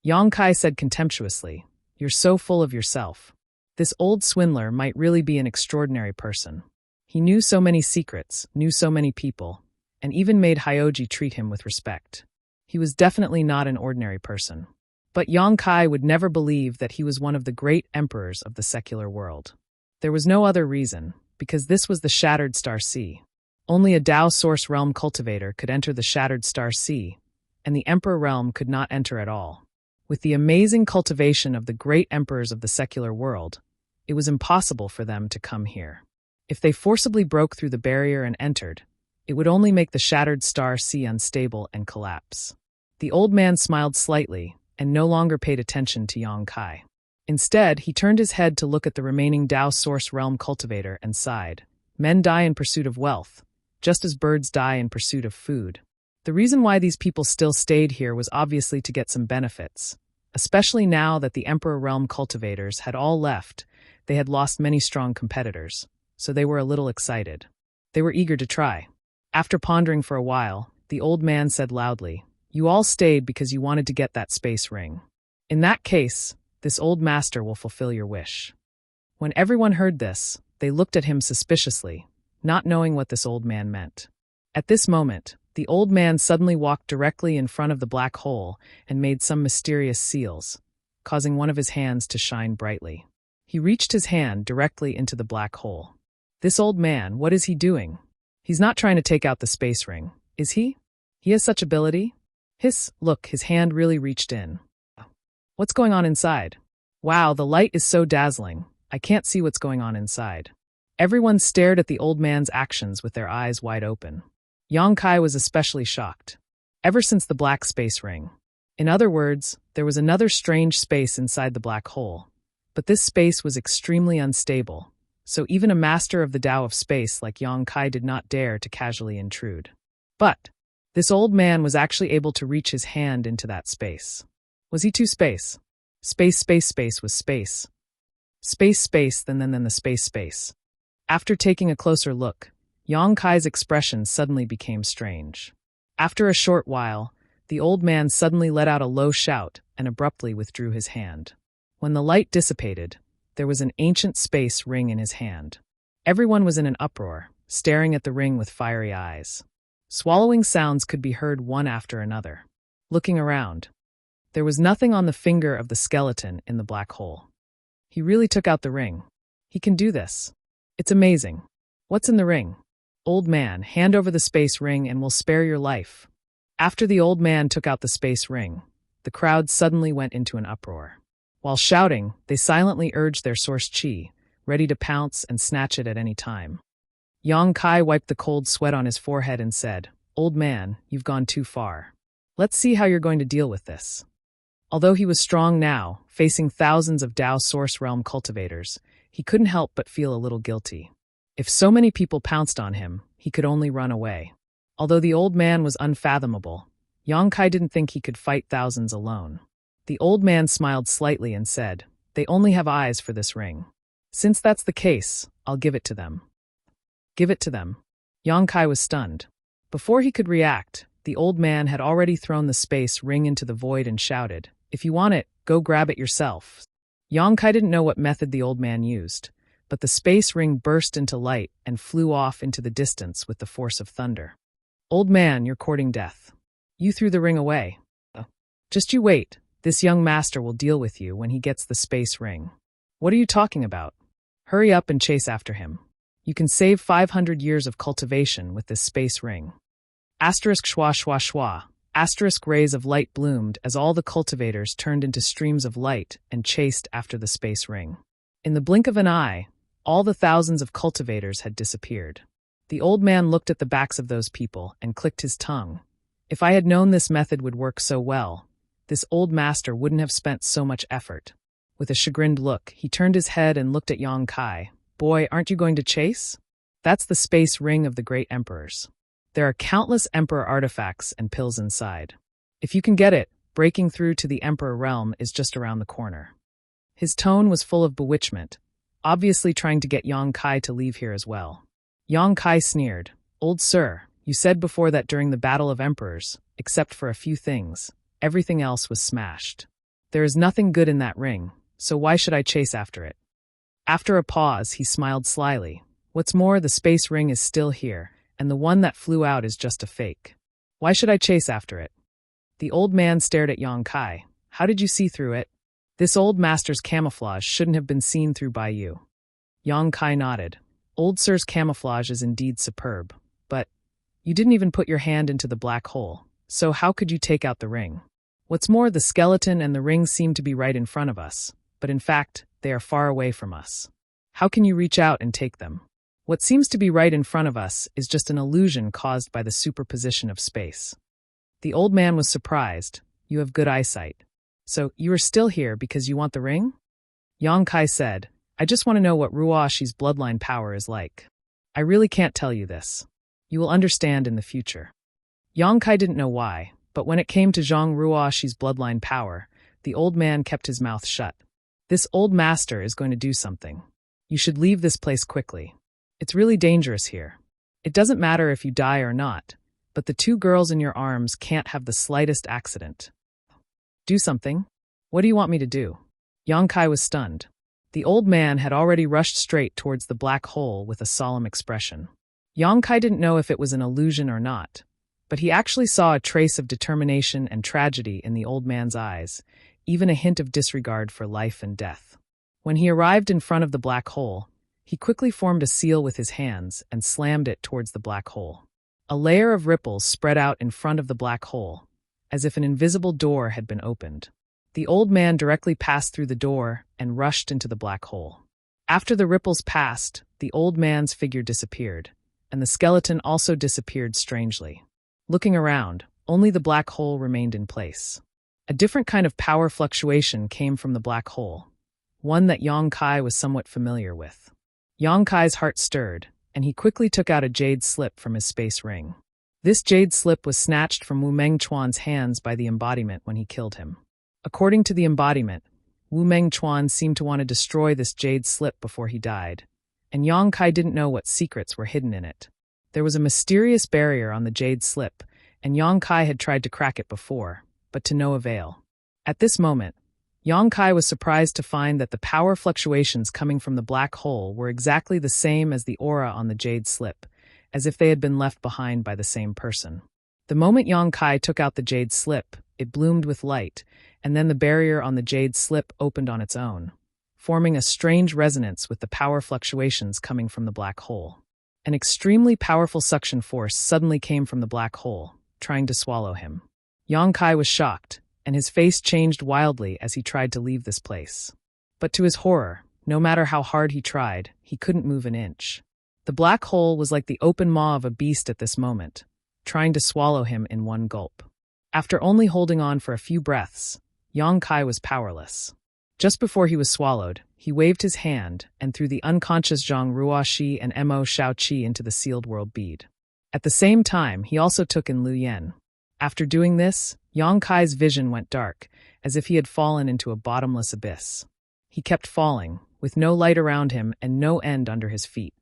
Yang Kai said contemptuously, "You're so full of yourself. This old swindler might really be an extraordinary person. He knew so many secrets, knew so many people, and even made Hyoji treat him with respect. He was definitely not an ordinary person." But Yang Kai would never believe that he was one of the great emperors of the secular world. There was no other reason, because this was the Shattered Star Sea. Only a Tao Source Realm cultivator could enter the Shattered Star Sea, and the Emperor Realm could not enter at all. With the amazing cultivation of the great emperors of the secular world, it was impossible for them to come here. If they forcibly broke through the barrier and entered, it would only make the Shattered Star Sea unstable and collapse. The old man smiled slightly and no longer paid attention to Yang Kai. Instead, he turned his head to look at the remaining Tao Source Realm cultivator and sighed. Men die in pursuit of wealth, just as birds die in pursuit of food. The reason why these people still stayed here was obviously to get some benefits. Especially now that the Emperor Realm cultivators had all left, they had lost many strong competitors, so they were a little excited. They were eager to try. After pondering for a while, the old man said loudly, "You all stayed because you wanted to get that space ring. In that case, this old master will fulfill your wish." When everyone heard this, they looked at him suspiciously, not knowing what this old man meant. At this moment, the old man suddenly walked directly in front of the black hole and made some mysterious seals, causing one of his hands to shine brightly. He reached his hand directly into the black hole. This old man, what is he doing? He's not trying to take out the space ring, is he? He has such ability? Look, his hand really reached in. What's going on inside? Wow, the light is so dazzling. I can't see what's going on inside. Everyone stared at the old man's actions with their eyes wide open. Yang Kai was especially shocked. Ever since the black space ring. In other words, there was another strange space inside the black hole. But this space was extremely unstable, so even a master of the Tao of space like Yang Kai did not dare to casually intrude. But this old man was actually able to reach his hand into that space. Was he too space? Space was space. Space, then the space. After taking a closer look, Yang Kai's expression suddenly became strange. After a short while, the old man suddenly let out a low shout and abruptly withdrew his hand. When the light dissipated, there was an ancient space ring in his hand. Everyone was in an uproar, staring at the ring with fiery eyes. Swallowing sounds could be heard one after another. Looking around, there was nothing on the finger of the skeleton in the black hole. He really took out the ring. He can do this. It's amazing. What's in the ring? Old man, hand over the space ring and we'll spare your life. After the old man took out the space ring, the crowd suddenly went into an uproar. While shouting, they silently urged their source chi, ready to pounce and snatch it at any time. Yang Kai wiped the cold sweat on his forehead and said, "Old man, you've gone too far. Let's see how you're going to deal with this." Although he was strong now, facing thousands of Tao Source Realm cultivators, he couldn't help but feel a little guilty. If so many people pounced on him, he could only run away. Although the old man was unfathomable, Yang Kai didn't think he could fight thousands alone. The old man smiled slightly and said, "They only have eyes for this ring. Since that's the case, I'll give it to them. Give it to them. Yang Kai was stunned. Before he could react, the old man had already thrown the space ring into the void and shouted, "If you want it, go grab it yourself." Yang Kai didn't know what method the old man used, but the space ring burst into light and flew off into the distance with the force of thunder. "Old man, you're courting death. You threw the ring away. Just you wait, this young master will deal with you when he gets the space ring." "What are you talking about? Hurry up and chase after him. You can save 500 years of cultivation with this space ring." Asterisk schwa schwa schwa. Asterisk rays of light bloomed as all the cultivators turned into streams of light and chased after the space ring. In the blink of an eye, all the thousands of cultivators had disappeared. The old man looked at the backs of those people and clicked his tongue. If I had known this method would work so well, this old master wouldn't have spent so much effort. With a chagrined look, he turned his head and looked at Yang Kai. "Boy, aren't you going to chase? That's the space ring of the great emperors. There are countless emperor artifacts and pills inside. If you can get it, breaking through to the emperor realm is just around the corner." His tone was full of bewitchment, obviously trying to get Yang Kai to leave here as well. Yang Kai sneered. "Old sir, you said before that during the Battle of Emperors, except for a few things, everything else was smashed. There is nothing good in that ring, so why should I chase after it?" After a pause, he smiled slyly. "What's more, the space ring is still here, and the one that flew out is just a fake. Why should I chase after it?" The old man stared at Yang Kai. "How did you see through it? This old master's camouflage shouldn't have been seen through by you." Yang Kai nodded. "Old sir's camouflage is indeed superb, but you didn't even put your hand into the black hole, so how could you take out the ring? What's more, the skeleton and the ring seem to be right in front of us, but in fact, they are far away from us. How can you reach out and take them? What seems to be right in front of us is just an illusion caused by the superposition of space." The old man was surprised. "You have good eyesight. So, you are still here because you want the ring?" Yang Kai said, "I just want to know what Ruashi's bloodline power is like. I really can't tell you this. You will understand in the future." Yang Kai didn't know why, but when it came to Zhang Ruashi's bloodline power, the old man kept his mouth shut. "This old master is going to do something. You should leave this place quickly. It's really dangerous here. It doesn't matter if you die or not, but the two girls in your arms can't have the slightest accident." "Do something? What do you want me to do?" Yang Kai was stunned. The old man had already rushed straight towards the black hole with a solemn expression. Yang Kai didn't know if it was an illusion or not, but he actually saw a trace of determination and tragedy in the old man's eyes, even a hint of disregard for life and death. When he arrived in front of the black hole, he quickly formed a seal with his hands and slammed it towards the black hole. A layer of ripples spread out in front of the black hole, as if an invisible door had been opened. The old man directly passed through the door and rushed into the black hole. After the ripples passed, the old man's figure disappeared, and the skeleton also disappeared strangely. Looking around, only the black hole remained in place. A different kind of power fluctuation came from the black hole, one that Yang Kai was somewhat familiar with. Yang Kai's heart stirred, and he quickly took out a jade slip from his space ring. This jade slip was snatched from Wu Mengchuan's hands by the embodiment when he killed him. According to the embodiment, Wu Mengchuan seemed to want to destroy this jade slip before he died, and Yang Kai didn't know what secrets were hidden in it. There was a mysterious barrier on the jade slip, and Yang Kai had tried to crack it before, but to no avail. At this moment, Yang Kai was surprised to find that the power fluctuations coming from the black hole were exactly the same as the aura on the jade slip, as if they had been left behind by the same person. The moment Yang Kai took out the jade slip, it bloomed with light, and then the barrier on the jade slip opened on its own, forming a strange resonance with the power fluctuations coming from the black hole. An extremely powerful suction force suddenly came from the black hole, trying to swallow him. Yang Kai was shocked, and his face changed wildly as he tried to leave this place. But to his horror, no matter how hard he tried, he couldn't move an inch. The black hole was like the open maw of a beast at this moment, trying to swallow him in one gulp. After only holding on for a few breaths, Yang Kai was powerless. Just before he was swallowed, he waved his hand and threw the unconscious Zhang Ruoxi and Mo Shaoqi into the sealed world bead. At the same time, he also took in Lu Yen. After doing this, Yang Kai's vision went dark, as if he had fallen into a bottomless abyss. He kept falling, with no light around him and no end under his feet.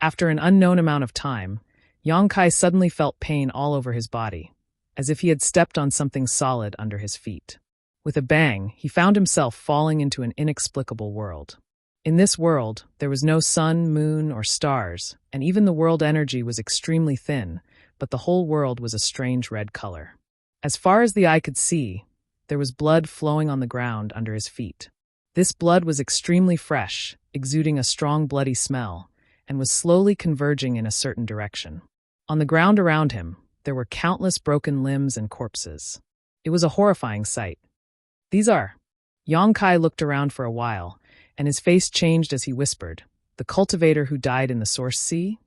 After an unknown amount of time, Yongkai suddenly felt pain all over his body, as if he had stepped on something solid under his feet. With a bang, he found himself falling into an inexplicable world. In this world, there was no sun, moon, or stars, and even the world energy was extremely thin, but the whole world was a strange red color. As far as the eye could see, there was blood flowing on the ground under his feet. This blood was extremely fresh, exuding a strong bloody smell, and was slowly converging in a certain direction. On the ground around him, there were countless broken limbs and corpses. It was a horrifying sight. "These are..." Yongkai looked around for a while, and his face changed as he whispered, "The cultivator who died in the source sea?"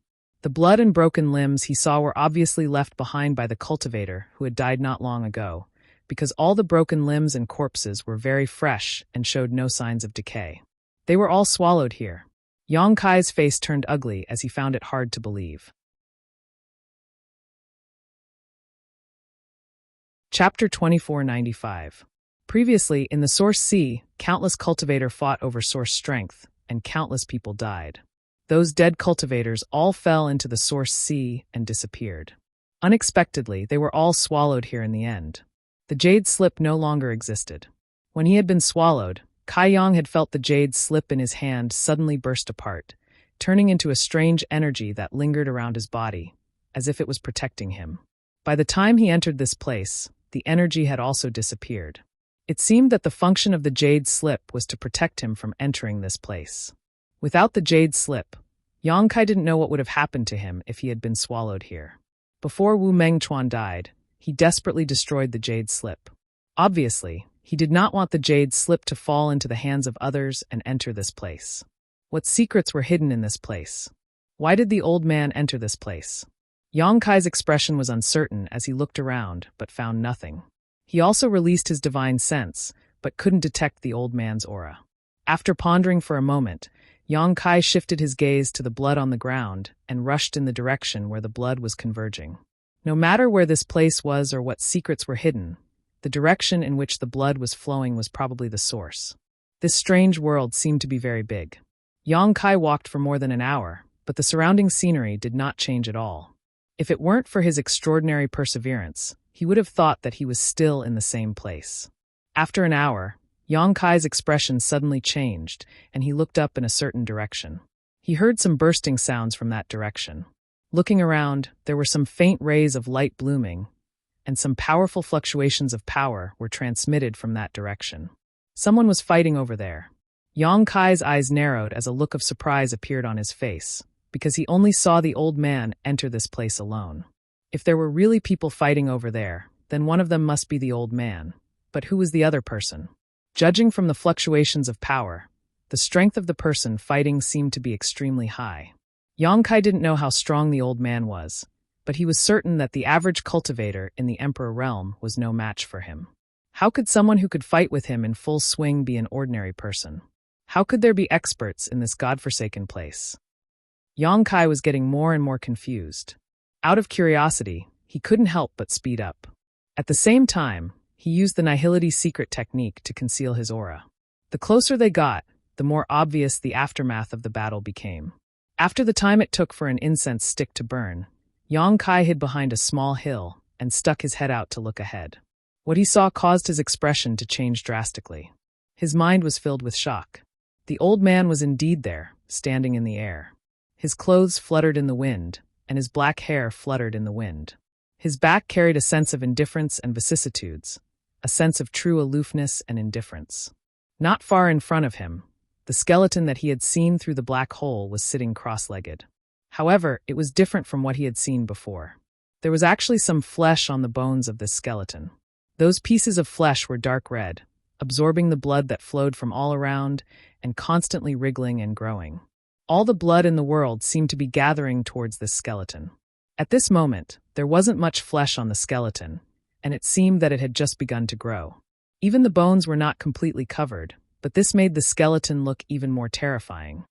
The blood and broken limbs he saw were obviously left behind by the cultivator who had died not long ago, because all the broken limbs and corpses were very fresh and showed no signs of decay. They were all swallowed here. Yongkai's face turned ugly as he found it hard to believe. Chapter 2495. Previously, in the Source Sea, countless cultivator fought over source strength, and countless people died. Those dead cultivators all fell into the Source Sea and disappeared. Unexpectedly, they were all swallowed here in the end. The jade slip no longer existed. When he had been swallowed, Kai Yang had felt the jade slip in his hand suddenly burst apart, turning into a strange energy that lingered around his body, as if it was protecting him. By the time he entered this place, the energy had also disappeared. It seemed that the function of the jade slip was to protect him from entering this place. Without the jade slip, Yongkai didn't know what would have happened to him if he had been swallowed here. Before Wu Mengchuan died, he desperately destroyed the jade slip. Obviously, he did not want the jade slip to fall into the hands of others and enter this place. What secrets were hidden in this place? Why did the old man enter this place? Yongkai's expression was uncertain as he looked around, but found nothing. He also released his divine sense, but couldn't detect the old man's aura. After pondering for a moment, Yongkai shifted his gaze to the blood on the ground and rushed in the direction where the blood was converging. No matter where this place was or what secrets were hidden, the direction in which the blood was flowing was probably the source. This strange world seemed to be very big. Yongkai walked for more than an hour, but the surrounding scenery did not change at all. If it weren't for his extraordinary perseverance, he would have thought that he was still in the same place. After an hour, Yongkai's expression suddenly changed, and he looked up in a certain direction. He heard some bursting sounds from that direction. Looking around, there were some faint rays of light blooming, and some powerful fluctuations of power were transmitted from that direction. Someone was fighting over there. Yongkai's eyes narrowed as a look of surprise appeared on his face, because he only saw the old man enter this place alone. If there were really people fighting over there, then one of them must be the old man. But who was the other person? Judging from the fluctuations of power, the strength of the person fighting seemed to be extremely high. Yongkai didn't know how strong the old man was, but he was certain that the average cultivator in the Emperor realm was no match for him. How could someone who could fight with him in full swing be an ordinary person? How could there be experts in this godforsaken place? Yongkai was getting more and more confused. Out of curiosity, he couldn't help but speed up. At the same time, he used the Nihility secret technique to conceal his aura. The closer they got, the more obvious the aftermath of the battle became. After the time it took for an incense stick to burn, Yongkai hid behind a small hill and stuck his head out to look ahead. What he saw caused his expression to change drastically. His mind was filled with shock. The old man was indeed there, standing in the air. His clothes fluttered in the wind, and his black hair fluttered in the wind. His back carried a sense of indifference and vicissitudes, a sense of true aloofness and indifference. Not far in front of him, the skeleton that he had seen through the black hole was sitting cross-legged. However, it was different from what he had seen before. There was actually some flesh on the bones of this skeleton. Those pieces of flesh were dark red, absorbing the blood that flowed from all around and constantly wriggling and growing. All the blood in the world seemed to be gathering towards this skeleton. At this moment, there wasn't much flesh on the skeleton, and it seemed that it had just begun to grow. Even the bones were not completely covered, but this made the skeleton look even more terrifying.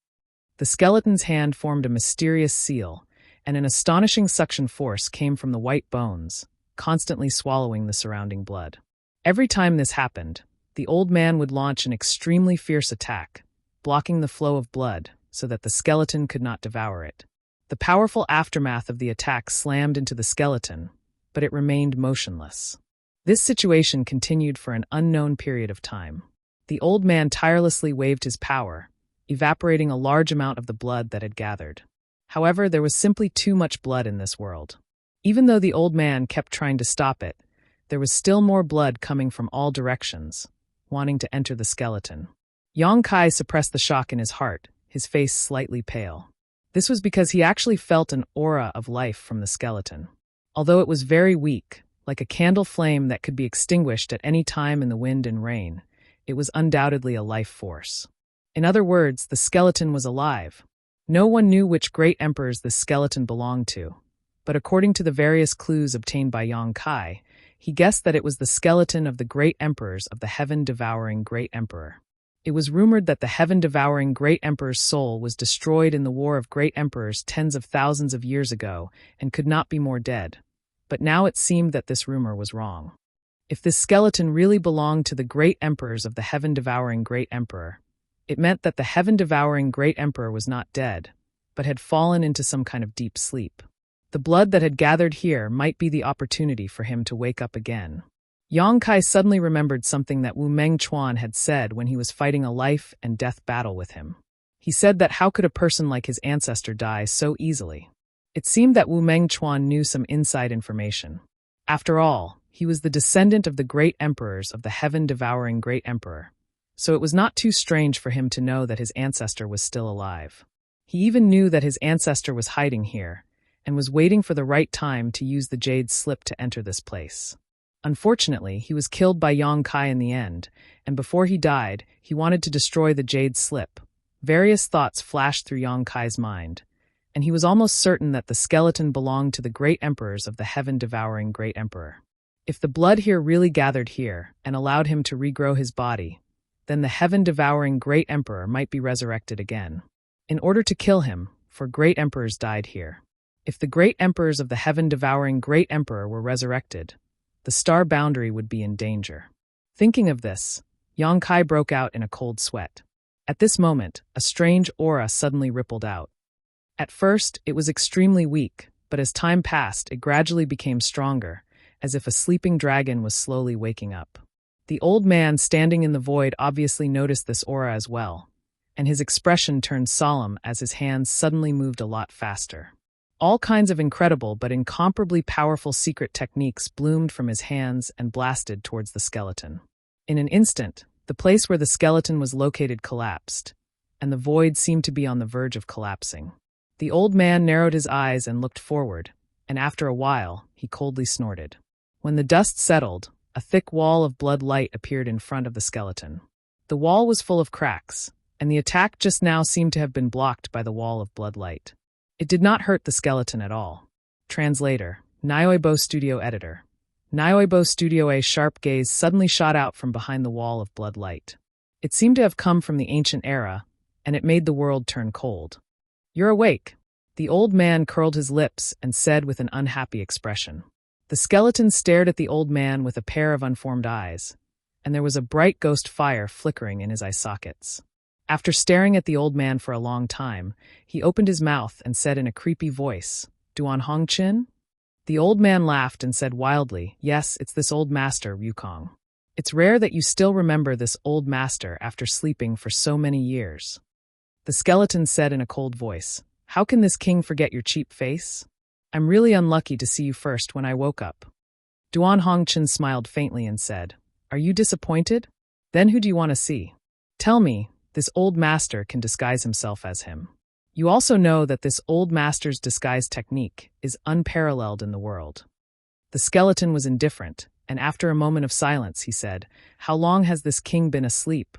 The skeleton's hand formed a mysterious seal, and an astonishing suction force came from the white bones, constantly swallowing the surrounding blood. Every time this happened, the old man would launch an extremely fierce attack, blocking the flow of blood so that the skeleton could not devour it. The powerful aftermath of the attack slammed into the skeleton, but it remained motionless. This situation continued for an unknown period of time. The old man tirelessly waved his power, evaporating a large amount of the blood that had gathered. However, there was simply too much blood in this world. Even though the old man kept trying to stop it, there was still more blood coming from all directions, wanting to enter the skeleton. Yang Kai suppressed the shock in his heart, his face slightly pale. This was because he actually felt an aura of life from the skeleton. Although it was very weak, like a candle flame that could be extinguished at any time in the wind and rain, it was undoubtedly a life force. In other words, the skeleton was alive. No one knew which great emperors the skeleton belonged to, but according to the various clues obtained by Yang Kai, he guessed that it was the skeleton of the great emperors of the heaven-devouring great emperor. It was rumored that the heaven-devouring great emperor's soul was destroyed in the war of great emperors tens of thousands of years ago and could not be more dead. But now it seemed that this rumor was wrong. If this skeleton really belonged to the great emperors of the heaven-devouring great emperor, it meant that the heaven-devouring great emperor was not dead, but had fallen into some kind of deep sleep. The blood that had gathered here might be the opportunity for him to wake up again. Yang Kai suddenly remembered something that Wu Mengchuan had said when he was fighting a life and death battle with him. He said that how could a person like his ancestor die so easily? It seemed that Wu Mengchuan knew some inside information. After all, he was the descendant of the great emperors of the heaven-devouring great emperor, so it was not too strange for him to know that his ancestor was still alive. He even knew that his ancestor was hiding here, and was waiting for the right time to use the jade slip to enter this place. Unfortunately, he was killed by Yang Kai in the end, and before he died, he wanted to destroy the jade slip. Various thoughts flashed through Yang Kai's mind, and he was almost certain that the skeleton belonged to the great emperors of the heaven-devouring great emperor. If the blood here really gathered here and allowed him to regrow his body, then the heaven-devouring great emperor might be resurrected again. In order to kill him, for great emperors died here. If the great emperors of the heaven-devouring great emperor were resurrected, the star boundary would be in danger. Thinking of this, Yang Kai broke out in a cold sweat. At this moment, a strange aura suddenly rippled out. At first, it was extremely weak, but as time passed, it gradually became stronger, as if a sleeping dragon was slowly waking up. The old man standing in the void obviously noticed this aura as well, and his expression turned solemn as his hands suddenly moved a lot faster. All kinds of incredible but incomparably powerful secret techniques bloomed from his hands and blasted towards the skeleton. In an instant, the place where the skeleton was located collapsed, and the void seemed to be on the verge of collapsing. The old man narrowed his eyes and looked forward, and after a while, he coldly snorted. When the dust settled, a thick wall of blood light appeared in front of the skeleton. The wall was full of cracks, and the attack just now seemed to have been blocked by the wall of blood light. It did not hurt the skeleton at all. Translator, Nyoibo Studio Editor. Nyoibo Studio. A sharp gaze suddenly shot out from behind the wall of blood light. It seemed to have come from the ancient era, and it made the world turn cold. "You're awake." The old man curled his lips and said with an unhappy expression. The skeleton stared at the old man with a pair of unformed eyes, and there was a bright ghost fire flickering in his eye sockets. After staring at the old man for a long time, he opened his mouth and said in a creepy voice, "Duan Hongqin?" The old man laughed and said wildly, "Yes, it's this old master, Wukong. It's rare that you still remember this old master after sleeping for so many years." The skeleton said in a cold voice, "How can this king forget your cheap face? I'm really unlucky to see you first when I woke up." Duan Hongqin smiled faintly and said, "Are you disappointed? Then who do you want to see? Tell me, this old master can disguise himself as him. You also know that this old master's disguise technique is unparalleled in the world." The skeleton was indifferent, and after a moment of silence, he said, "How long has this king been asleep?"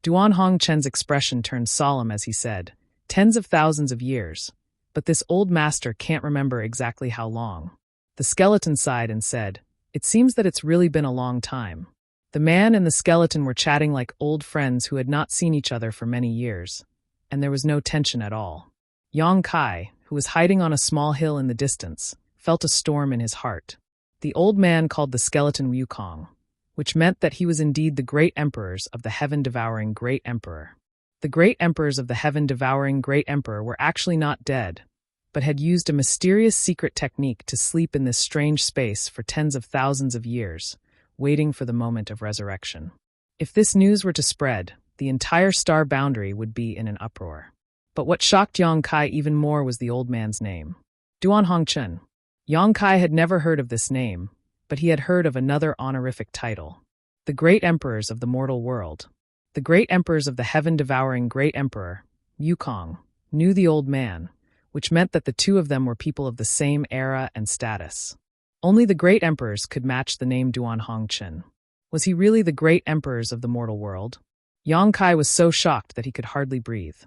Duan Hongqin's expression turned solemn as he said, "Tens of thousands of years, but this old master can't remember exactly how long." The skeleton sighed and said, "It seems that it's really been a long time." The man and the skeleton were chatting like old friends who had not seen each other for many years, and there was no tension at all. Yang Kai, who was hiding on a small hill in the distance, felt a storm in his heart. The old man called the skeleton Wukong, which meant that he was indeed the great emperors of the heaven-devouring great emperor. The great emperors of the heaven-devouring great emperor were actually not dead, but had used a mysterious secret technique to sleep in this strange space for tens of thousands of years, waiting for the moment of resurrection. If this news were to spread, the entire star boundary would be in an uproar. But what shocked Yang Kai even more was the old man's name. Duan Hongchen. Yang Kai had never heard of this name, but he had heard of another honorific title. The great emperors of the mortal world. The great emperors of the heaven-devouring great emperor, Yukong, knew the old man, which meant that the two of them were people of the same era and status. Only the great emperors could match the name Duan Hongchen. Was he really the great emperors of the mortal world? Yang Kai was so shocked that he could hardly breathe.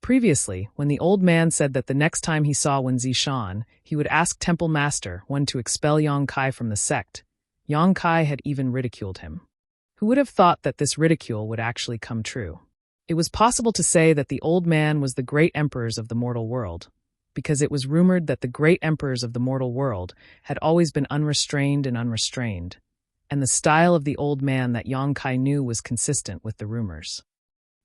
Previously, when the old man said that the next time he saw Wen Zishan, he would ask Temple Master when to expel Yang Kai from the sect, Yang Kai had even ridiculed him. Who would have thought that this ridicule would actually come true? It was possible to say that the old man was the great emperors of the mortal world, because it was rumored that the great emperors of the mortal world had always been unrestrained and unrestrained, and the style of the old man that Yang Kai knew was consistent with the rumors.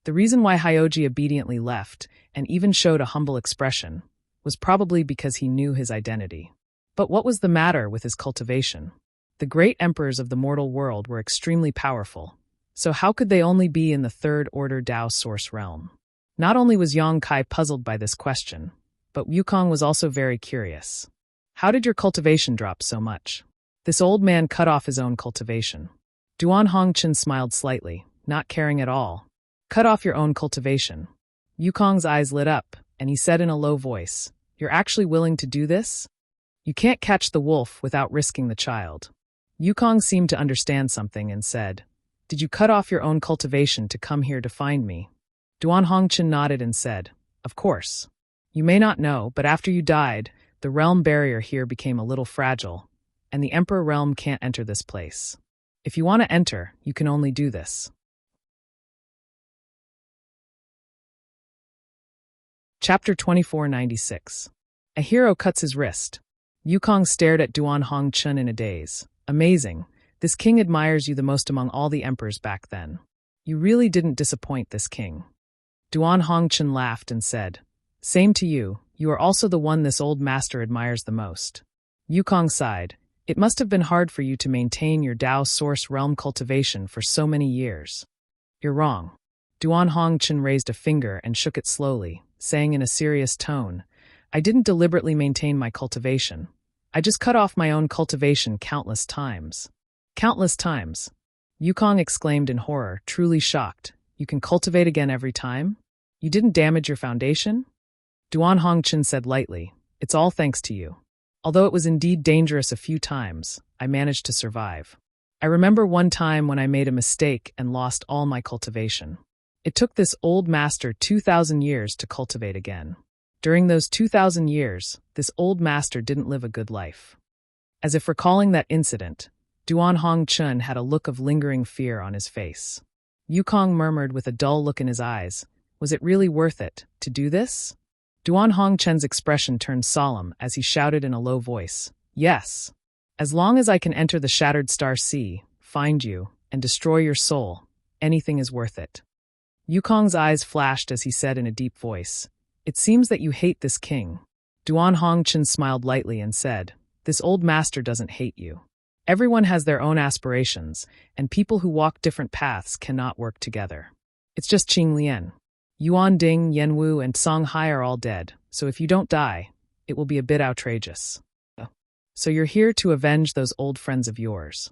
The reason why Hyoji obediently left, and even showed a humble expression, was probably because he knew his identity. But what was the matter with his cultivation? The great emperors of the mortal world were extremely powerful, so how could they only be in the third-order Dao source realm? Not only was Yang Kai puzzled by this question, but Yukong was also very curious. How did your cultivation drop so much? This old man cut off his own cultivation. Duan Hongchen smiled slightly, not caring at all. Cut off your own cultivation. Yukong's eyes lit up, and he said in a low voice, "You're actually willing to do this? You can't catch the wolf without risking the child." Yukong seemed to understand something and said, "Did you cut off your own cultivation to come here to find me?" Duan Hongchen nodded and said, "Of course. You may not know, but after you died, the realm barrier here became a little fragile, and the Emperor realm can't enter this place. If you want to enter, you can only do this." Chapter 2496. A hero cuts his wrist. Yukong stared at Duan Hongchen in a daze. Amazing. This king admires you the most among all the emperors back then. You really didn't disappoint this king. Duan Hongchen laughed and said, "Same to you. You are also the one this old master admires the most." Yukong sighed. It must have been hard for you to maintain your Dao source realm cultivation for so many years. You're wrong. Duan Hongchen raised a finger and shook it slowly, saying in a serious tone, "I didn't deliberately maintain my cultivation. I just cut off my own cultivation countless times." Countless times? Yukong exclaimed in horror, truly shocked. You can cultivate again every time? You didn't damage your foundation? Duan Hongchen said lightly, "It's all thanks to you. Although it was indeed dangerous a few times, I managed to survive. I remember one time when I made a mistake and lost all my cultivation. It took this old master 2,000 years to cultivate again. During those 2,000 years, this old master didn't live a good life." As if recalling that incident, Duan Hongchen had a look of lingering fear on his face. Yukong murmured with a dull look in his eyes, "Was it really worth it, to do this?" Duan Hongchen's expression turned solemn as he shouted in a low voice, "Yes. As long as I can enter the Shattered Star Sea, find you, and destroy your soul, anything is worth it." Yukong's eyes flashed as he said in a deep voice, "It seems that you hate this king." Duan Hongchen smiled lightly and said, "This old master doesn't hate you. Everyone has their own aspirations, and people who walk different paths cannot work together. It's just Qing Lian. Yuan Ding, Yen Wu, and Song Hai are all dead, so if you don't die, it will be a bit outrageous. So you're here to avenge those old friends of yours."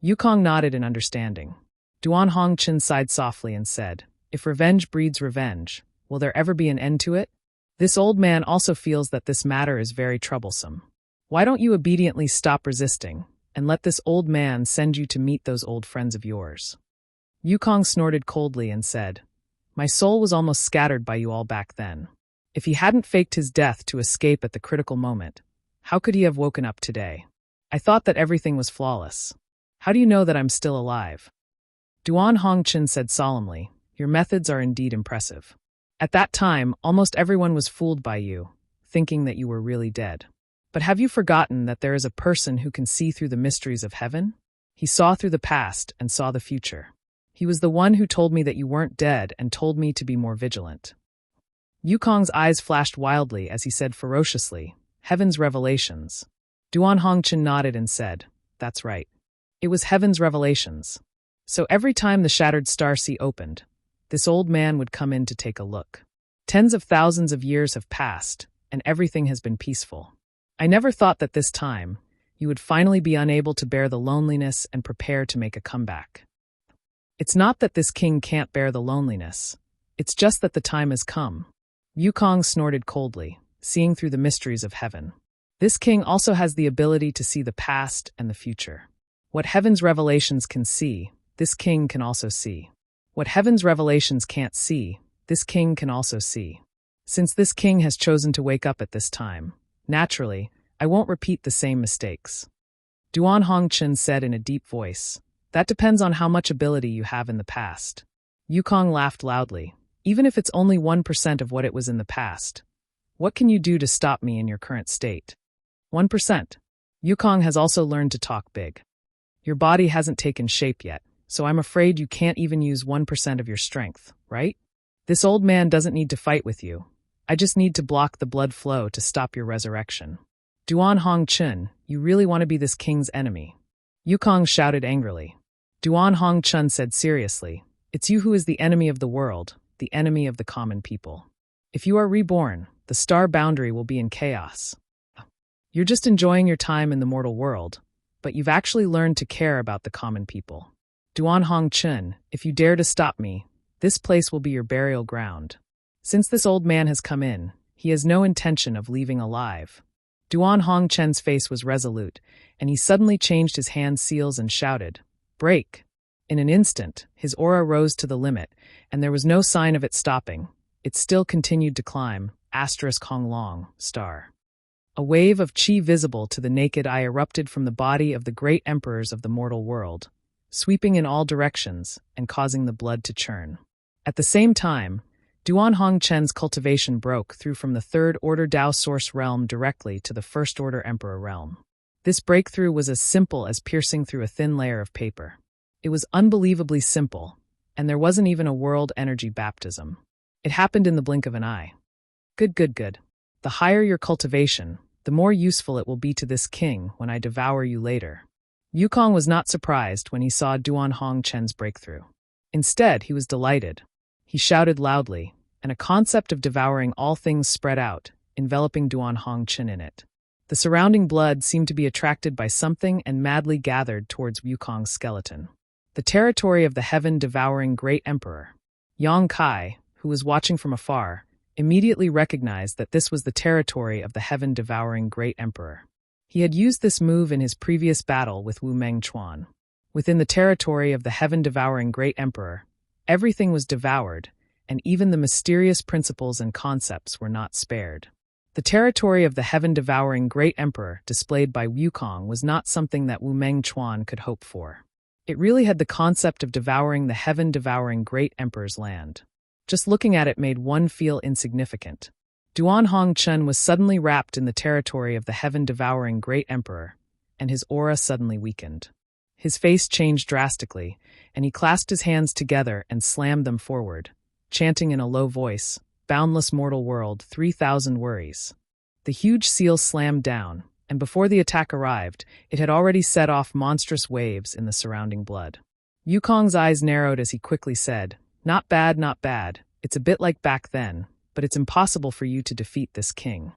Yukong nodded in understanding. Duan Hongchen sighed softly and said, "If revenge breeds revenge, will there ever be an end to it? This old man also feels that this matter is very troublesome. Why don't you obediently stop resisting, and let this old man send you to meet those old friends of yours?" Yukong snorted coldly and said, "My soul was almost scattered by you all back then. If he hadn't faked his death to escape at the critical moment, how could he have woken up today? I thought that everything was flawless. How do you know that I'm still alive?" Duan Hongchen said solemnly, "Your methods are indeed impressive. At that time, almost everyone was fooled by you, thinking that you were really dead. But have you forgotten that there is a person who can see through the mysteries of heaven? He saw through the past and saw the future. He was the one who told me that you weren't dead and told me to be more vigilant. Yukong's eyes flashed wildly as he said ferociously, Heaven's revelations. Duan Hongchen nodded and said, That's right. It was Heaven's revelations. So every time the shattered star sea opened, this old man would come in to take a look. Tens of thousands of years have passed, and everything has been peaceful. I never thought that this time, you would finally be unable to bear the loneliness and prepare to make a comeback. It's not that this king can't bear the loneliness. It's just that the time has come. Yukong snorted coldly, seeing through the mysteries of heaven. This king also has the ability to see the past and the future. What Heaven's revelations can see, this king can also see. What Heaven's revelations can't see, this king can also see. Since this king has chosen to wake up at this time, naturally, I won't repeat the same mistakes. Duan Hongchen said in a deep voice, That depends on how much ability you have in the past. Yukong laughed loudly. Even if it's only 1% of what it was in the past, what can you do to stop me in your current state? 1%. Yukong has also learned to talk big. Your body hasn't taken shape yet, so I'm afraid you can't even use 1% of your strength, right? This old man doesn't need to fight with you. I just need to block the blood flow to stop your resurrection. Duan Hongchen, you really want to be this king's enemy? Yukong shouted angrily. Duan Hongchen said seriously, It's you who is the enemy of the world, the enemy of the common people. If you are reborn, the star boundary will be in chaos. You're just enjoying your time in the mortal world, but you've actually learned to care about the common people. Duan Hongchen, if you dare to stop me, this place will be your burial ground. Since this old man has come in, he has no intention of leaving alive. Duan Hongchen's face was resolute, and he suddenly changed his hand seals and shouted, Break! In an instant, his aura rose to the limit, and there was no sign of it stopping. It still continued to climb, *Honglong, star. A wave of qi visible to the naked eye erupted from the body of the great emperors of the mortal world, sweeping in all directions and causing the blood to churn. At the same time, Duan Hongchen's cultivation broke through from the Third Order Dao Source realm directly to the First Order Emperor realm. This breakthrough was as simple as piercing through a thin layer of paper. It was unbelievably simple, and there wasn't even a world energy baptism. It happened in the blink of an eye. Good. The higher your cultivation, the more useful it will be to this king when I devour you later. Yukong was not surprised when he saw Duan Hongchen's breakthrough. Instead, he was delighted. He shouted loudly, and a concept of devouring all things spread out, enveloping Duan Hongchen in it. The surrounding blood seemed to be attracted by something and madly gathered towards Yukong's skeleton. The territory of the heaven-devouring great emperor. Yang Kai, who was watching from afar, immediately recognized that this was the territory of the heaven-devouring great emperor. He had used this move in his previous battle with Wu Mengchuan. Within the territory of the heaven-devouring great emperor, everything was devoured, and even the mysterious principles and concepts were not spared. The territory of the heaven-devouring great emperor displayed by Wukong was not something that Wu Mengchuan could hope for. It really had the concept of devouring the heaven-devouring great emperor's land. Just looking at it made one feel insignificant. Duan Hongchen was suddenly wrapped in the territory of the heaven-devouring great emperor, and his aura suddenly weakened. His face changed drastically, and he clasped his hands together and slammed them forward, chanting in a low voice, Boundless mortal world, 3,000 worries. The huge seal slammed down, and before the attack arrived, it had already set off monstrous waves in the surrounding blood. Yukong's eyes narrowed as he quickly said, Not bad. It's a bit like back then, but it's impossible for you to defeat this king.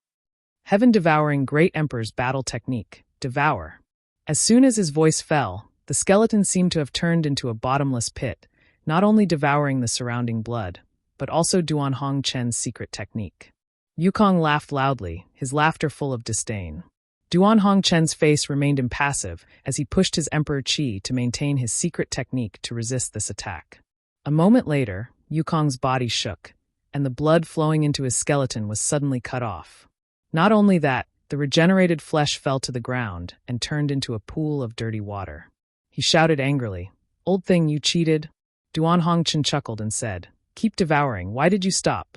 Heaven-devouring great emperor's battle technique, devour. As soon as his voice fell, the skeleton seemed to have turned into a bottomless pit, not only devouring the surrounding blood, but also Duan Hongchen's secret technique. Yukong laughed loudly, his laughter full of disdain. Duan Hongchen's face remained impassive as he pushed his emperor qi to maintain his secret technique to resist this attack. A moment later, Yukong's body shook, and the blood flowing into his skeleton was suddenly cut off. Not only that, the regenerated flesh fell to the ground and turned into a pool of dirty water. He shouted angrily, Old thing, you cheated? Duan Hongchen chuckled and said, Keep devouring, why did you stop?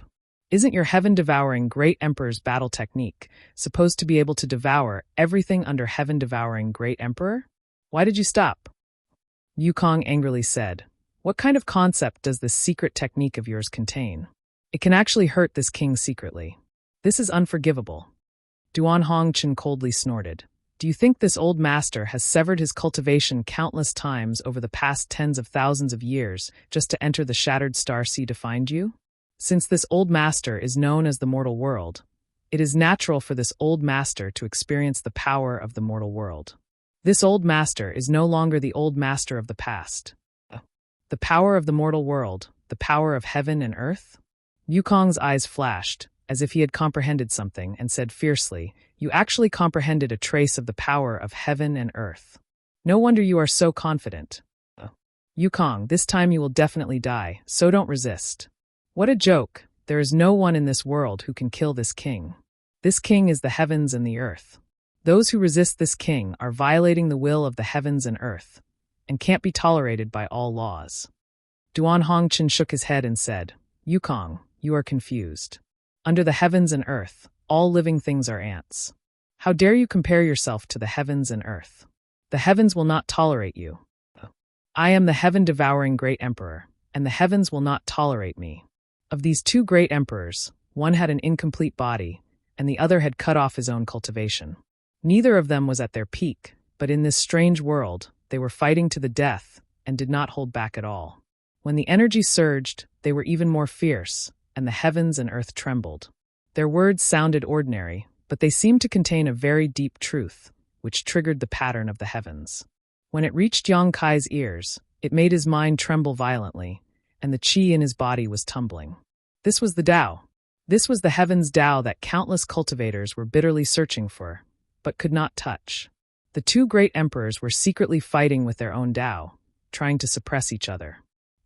Isn't your heaven-devouring great emperor's battle technique supposed to be able to devour everything under heaven-devouring great emperor? Why did you stop? Yukong angrily said, What kind of concept does this secret technique of yours contain? It can actually hurt this king secretly. This is unforgivable. Duan Hongchen coldly snorted. Do you think this old master has severed his cultivation countless times over the past tens of thousands of years just to enter the shattered star sea to find you? Since this old master is known as the mortal world, it is natural for this old master to experience the power of the mortal world. This old master is no longer the old master of the past. The power of the mortal world, the power of heaven and earth? Yukong's eyes flashed, as if he had comprehended something, and said fiercely, You actually comprehended a trace of the power of heaven and earth. No wonder you are so confident. Yukong, this time you will definitely die, so don't resist. What a joke! There is no one in this world who can kill this king. This king is the heavens and the earth. Those who resist this king are violating the will of the heavens and earth, and can't be tolerated by all laws. Duan Hongchen shook his head and said, Yukong, you are confused. Under the heavens and earth, all living things are ants. How dare you compare yourself to the heavens and earth? The heavens will not tolerate you. I am the heaven-devouring great emperor, and the heavens will not tolerate me. Of these two great emperors, one had an incomplete body, and the other had cut off his own cultivation. Neither of them was at their peak, but in this strange world, they were fighting to the death and did not hold back at all. When the energy surged, they were even more fierce, and the heavens and earth trembled. Their words sounded ordinary, but they seemed to contain a very deep truth, which triggered the pattern of the heavens. When it reached Yang Kai's ears, it made his mind tremble violently, and the qi in his body was tumbling. This was the Tao. This was the heavens' Tao that countless cultivators were bitterly searching for, but could not touch. The two great emperors were secretly fighting with their own Tao, trying to suppress each other.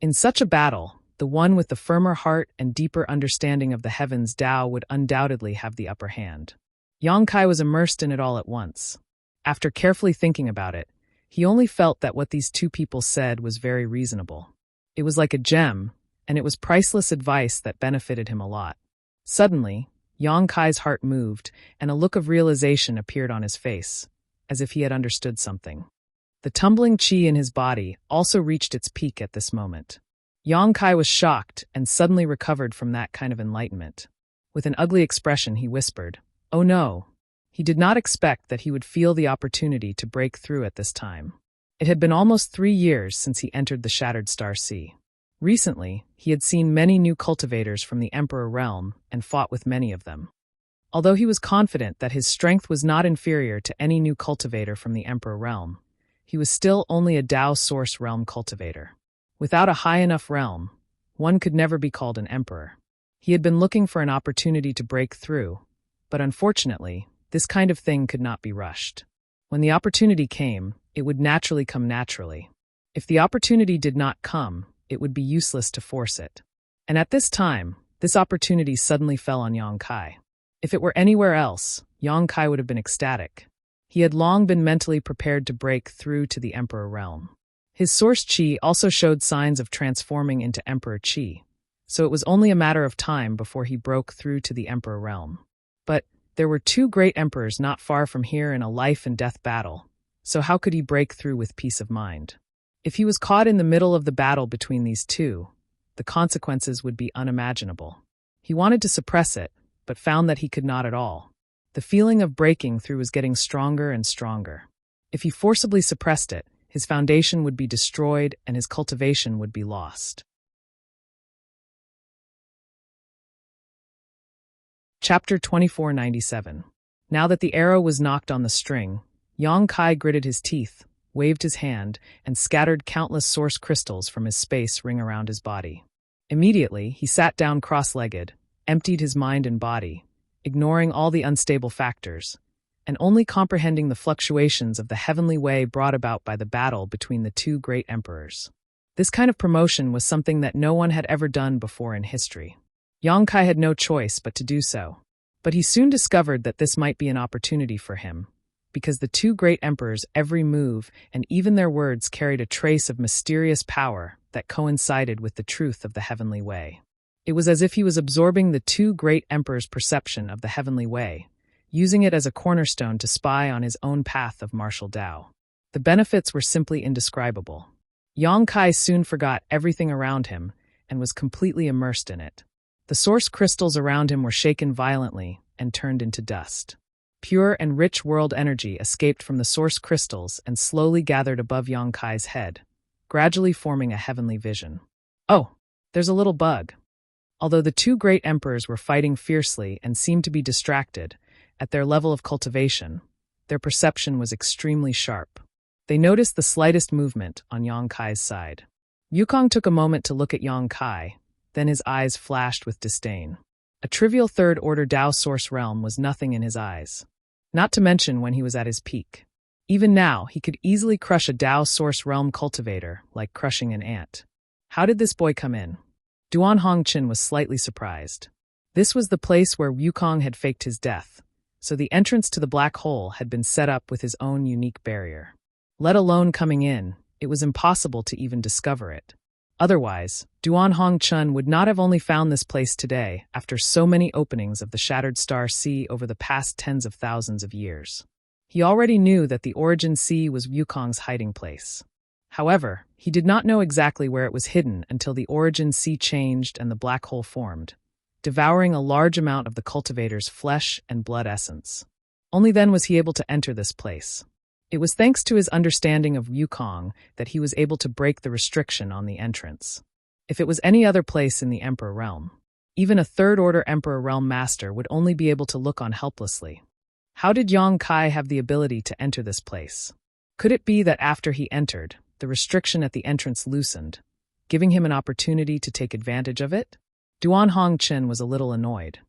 In such a battle, the one with the firmer heart and deeper understanding of the heavens' Tao would undoubtedly have the upper hand. Yang Kai was immersed in it all at once. After carefully thinking about it, he only felt that what these two people said was very reasonable. It was like a gem, and it was priceless advice that benefited him a lot. Suddenly, Yang Kai's heart moved, and a look of realization appeared on his face, as if he had understood something. The tumbling qi in his body also reached its peak at this moment. Yang Kai was shocked and suddenly recovered from that kind of enlightenment. With an ugly expression, he whispered, "Oh no." He did not expect that he would feel the opportunity to break through at this time. It had been almost 3 years since he entered the Shattered Star Sea. Recently, he had seen many new cultivators from the Emperor realm and fought with many of them. Although he was confident that his strength was not inferior to any new cultivator from the Emperor realm, he was still only a Tao Source realm cultivator. Without a high enough realm, one could never be called an emperor. He had been looking for an opportunity to break through, but unfortunately, this kind of thing could not be rushed. When the opportunity came, it would naturally come naturally. If the opportunity did not come, it would be useless to force it. And at this time, this opportunity suddenly fell on Yang Kai. If it were anywhere else, Yang Kai would have been ecstatic. He had long been mentally prepared to break through to the Emperor realm. His source qi also showed signs of transforming into Emperor qi, so it was only a matter of time before he broke through to the Emperor realm. But there were two great emperors not far from here in a life and death battle, so how could he break through with peace of mind? If he was caught in the middle of the battle between these two, the consequences would be unimaginable. He wanted to suppress it, but found that he could not at all. The feeling of breaking through was getting stronger and stronger. If he forcibly suppressed it, his foundation would be destroyed and his cultivation would be lost. Chapter 2497. Now that the arrow was knocked on the string, Yang Kai gritted his teeth, waved his hand, and scattered countless source crystals from his space ring around his body. Immediately, he sat down cross-legged, emptied his mind and body, ignoring all the unstable factors, and only comprehending the fluctuations of the heavenly way brought about by the battle between the two great emperors. This kind of promotion was something that no one had ever done before in history. Yang Kai had no choice but to do so. But he soon discovered that this might be an opportunity for him, because the two great emperors' every move and even their words carried a trace of mysterious power that coincided with the truth of the heavenly way. It was as if he was absorbing the two great emperors' perception of the heavenly way, using it as a cornerstone to spy on his own path of martial Tao. The benefits were simply indescribable. Yang Kai soon forgot everything around him and was completely immersed in it. The source crystals around him were shaken violently and turned into dust. Pure and rich world energy escaped from the source crystals and slowly gathered above Yang Kai's head, gradually forming a heavenly vision. Oh, there's a little bug. Although the two great emperors were fighting fiercely and seemed to be distracted, at their level of cultivation, their perception was extremely sharp. They noticed the slightest movement on Yang Kai's side. Yukong took a moment to look at Yang Kai, then his eyes flashed with disdain. A trivial third-order Dao source realm was nothing in his eyes. Not to mention when he was at his peak. Even now, he could easily crush a Dao source realm cultivator, like crushing an ant. How did this boy come in? Duan Hongqin was slightly surprised. This was the place where Yukong had faked his death, so the entrance to the black hole had been set up with his own unique barrier. Let alone coming in, it was impossible to even discover it. Otherwise, Duan Hongqin would not have only found this place today after so many openings of the Shattered Star Sea over the past tens of thousands of years. He already knew that the Origin Sea was Yukong's hiding place. However, he did not know exactly where it was hidden until the Origin Sea changed and the black hole formed, devouring a large amount of the cultivator's flesh and blood essence. Only then was he able to enter this place. It was thanks to his understanding of Yukong that he was able to break the restriction on the entrance. If it was any other place in the Emperor realm, even a third-order Emperor realm master would only be able to look on helplessly. How did Yang Kai have the ability to enter this place? Could it be that after he entered, the restriction at the entrance loosened, giving him an opportunity to take advantage of it? Duan Hongqin was a little annoyed.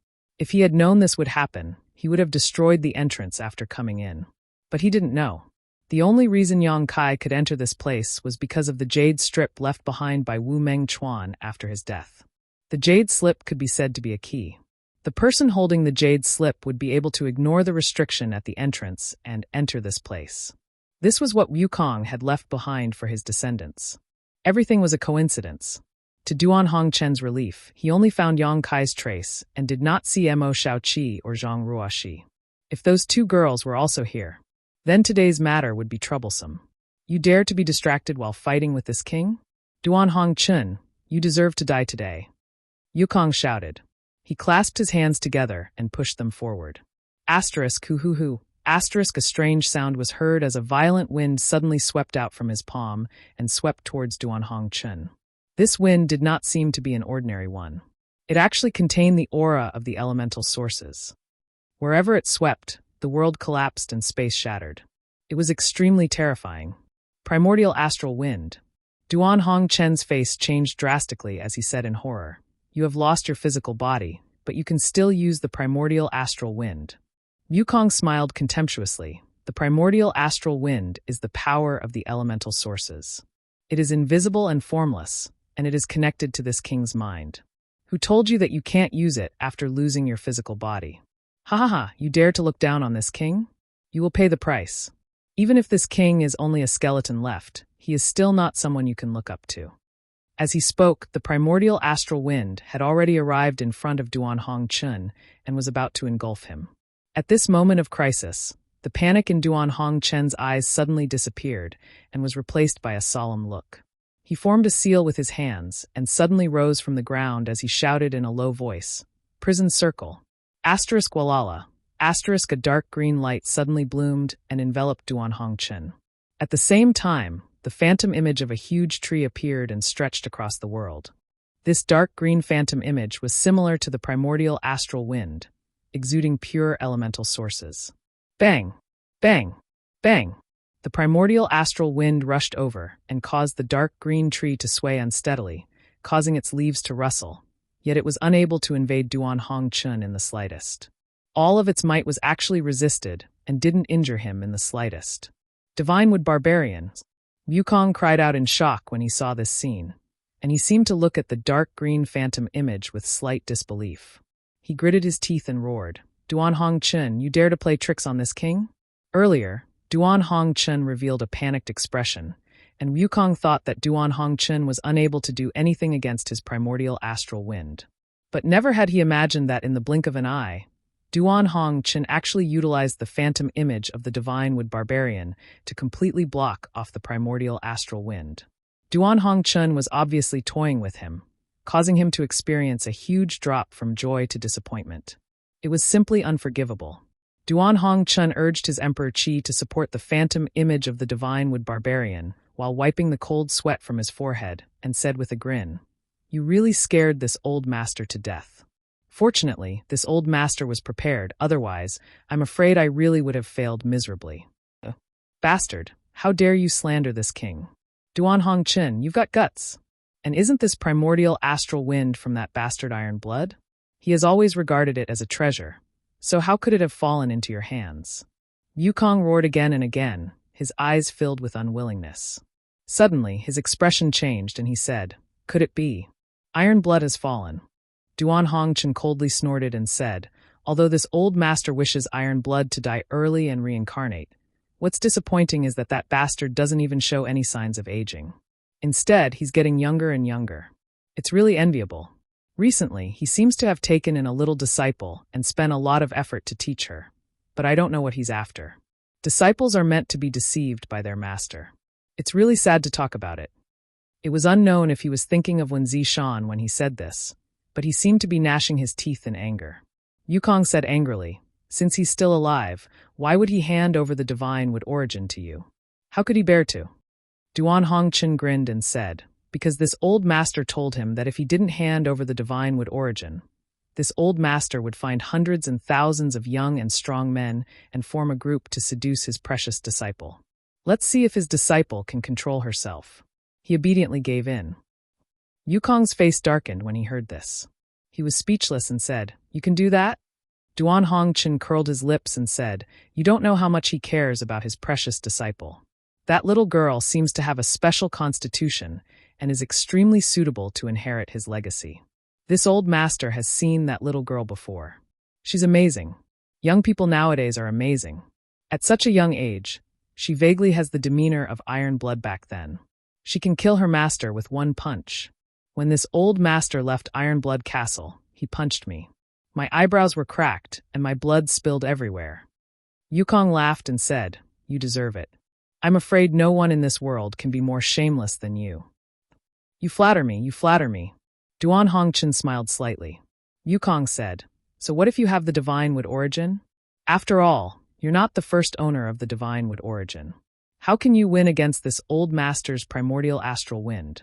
If he had known this would happen, he would have destroyed the entrance after coming in. But he didn't know. The only reason Yang Kai could enter this place was because of the jade strip left behind by Wu Meng Chuan after his death. The jade slip could be said to be a key. The person holding the jade slip would be able to ignore the restriction at the entrance and enter this place. This was what Yukong had left behind for his descendants. Everything was a coincidence. To Duan Hongqin's relief, he only found Yang Kai's trace and did not see Mo Shaoqi or Zhang Ruoxi. If those two girls were also here, then today's matter would be troublesome. You dare to be distracted while fighting with this king? Duan Hongqin, you deserve to die today. Yukong shouted. He clasped his hands together and pushed them forward. Asterisk hoo-hoo-hoo. Asterisk, a strange sound was heard as a violent wind suddenly swept out from his palm and swept towards Duan Hongqin. This wind did not seem to be an ordinary one. It actually contained the aura of the elemental sources. Wherever it swept, the world collapsed and space shattered. It was extremely terrifying. Primordial astral wind. Duan Hongqin's face changed drastically as he said in horror, "You have lost your physical body, but you can still use the primordial astral wind." Yukong smiled contemptuously. The primordial astral wind is the power of the elemental sources. It is invisible and formless, and it is connected to this king's mind. Who told you that you can't use it after losing your physical body? Ha ha ha, you dare to look down on this king? You will pay the price. Even if this king is only a skeleton left, he is still not someone you can look up to. As he spoke, the primordial astral wind had already arrived in front of Duan Hongqin and was about to engulf him. At this moment of crisis, the panic in Duan Hongqin's eyes suddenly disappeared and was replaced by a solemn look. He formed a seal with his hands and suddenly rose from the ground as he shouted in a low voice, "Prison circle." Asterisk walala. Asterisk, a dark green light suddenly bloomed and enveloped Duan Hongqin. At the same time, the phantom image of a huge tree appeared and stretched across the world. This dark green phantom image was similar to the primordial astral wind, exuding pure elemental sources. Bang! Bang! Bang! The primordial astral wind rushed over and caused the dark green tree to sway unsteadily, causing its leaves to rustle. Yet it was unable to invade Duan Hongqin in the slightest. All of its might was actually resisted and didn't injure him in the slightest. Divine wood barbarians! Yukong cried out in shock when he saw this scene, and he seemed to look at the dark green phantom image with slight disbelief. He gritted his teeth and roared, "Duan Hongqin, you dare to play tricks on this king?" Earlier, Duan Hongqin revealed a panicked expression, and Yukong thought that Duan Hongqin was unable to do anything against his primordial astral wind. But never had he imagined that in the blink of an eye, Duan Hongqin actually utilized the phantom image of the divine wood barbarian to completely block off the primordial astral wind. Duan Hongchun was obviously toying with him, causing him to experience a huge drop from joy to disappointment. It was simply unforgivable. Duan Hongchun urged his Emperor Qi to support the phantom image of the divine wood barbarian while wiping the cold sweat from his forehead, and said with a grin, "You really scared this old master to death." Fortunately, this old master was prepared, otherwise, I'm afraid I really would have failed miserably. Bastard, how dare you slander this king? Duan Hongchun, you've got guts. And isn't this primordial astral wind from that bastard iron blood? He has always regarded it as a treasure, so how could it have fallen into your hands? Yukong roared again and again, his eyes filled with unwillingness. Suddenly, his expression changed and he said, "Could it be? Iron blood has fallen." Duan Hongchun coldly snorted and said, "Although this old master wishes iron blood to die early and reincarnate, what's disappointing is that that bastard doesn't even show any signs of aging. Instead, he's getting younger and younger. It's really enviable. Recently, he seems to have taken in a little disciple and spent a lot of effort to teach her, but I don't know what he's after. Disciples are meant to be deceived by their master. It's really sad to talk about it." It was unknown if he was thinking of Wen Zishan when he said this, but he seemed to be gnashing his teeth in anger. Yukong said angrily, "Since he's still alive, why would he hand over the divine wood origin to you? How could he bear to?" Duan Hongchun grinned and said, "Because this old master told him that if he didn't hand over the divine wood origin, this old master would find hundreds and thousands of young and strong men and form a group to seduce his precious disciple. Let's see if his disciple can control herself." He obediently gave in. Yukong's face darkened when he heard this. He was speechless and said, "You can do that?" Duan Hongchun curled his lips and said, "You don't know how much he cares about his precious disciple. That little girl seems to have a special constitution and is extremely suitable to inherit his legacy. This old master has seen that little girl before. She's amazing. Young people nowadays are amazing. At such a young age, she vaguely has the demeanor of iron blood back then. She can kill her master with one punch. When this old master left Iron Blood Castle, he punched me. My eyebrows were cracked, and my blood spilled everywhere." Yukong laughed and said, "You deserve it. I'm afraid no one in this world can be more shameless than you." You flatter me, you flatter me." Duan Hongchun smiled slightly. Yukong said, "So what if you have the divine wood origin? After all, you're not the first owner of the divine wood origin. How can you win against this old master's primordial astral wind?"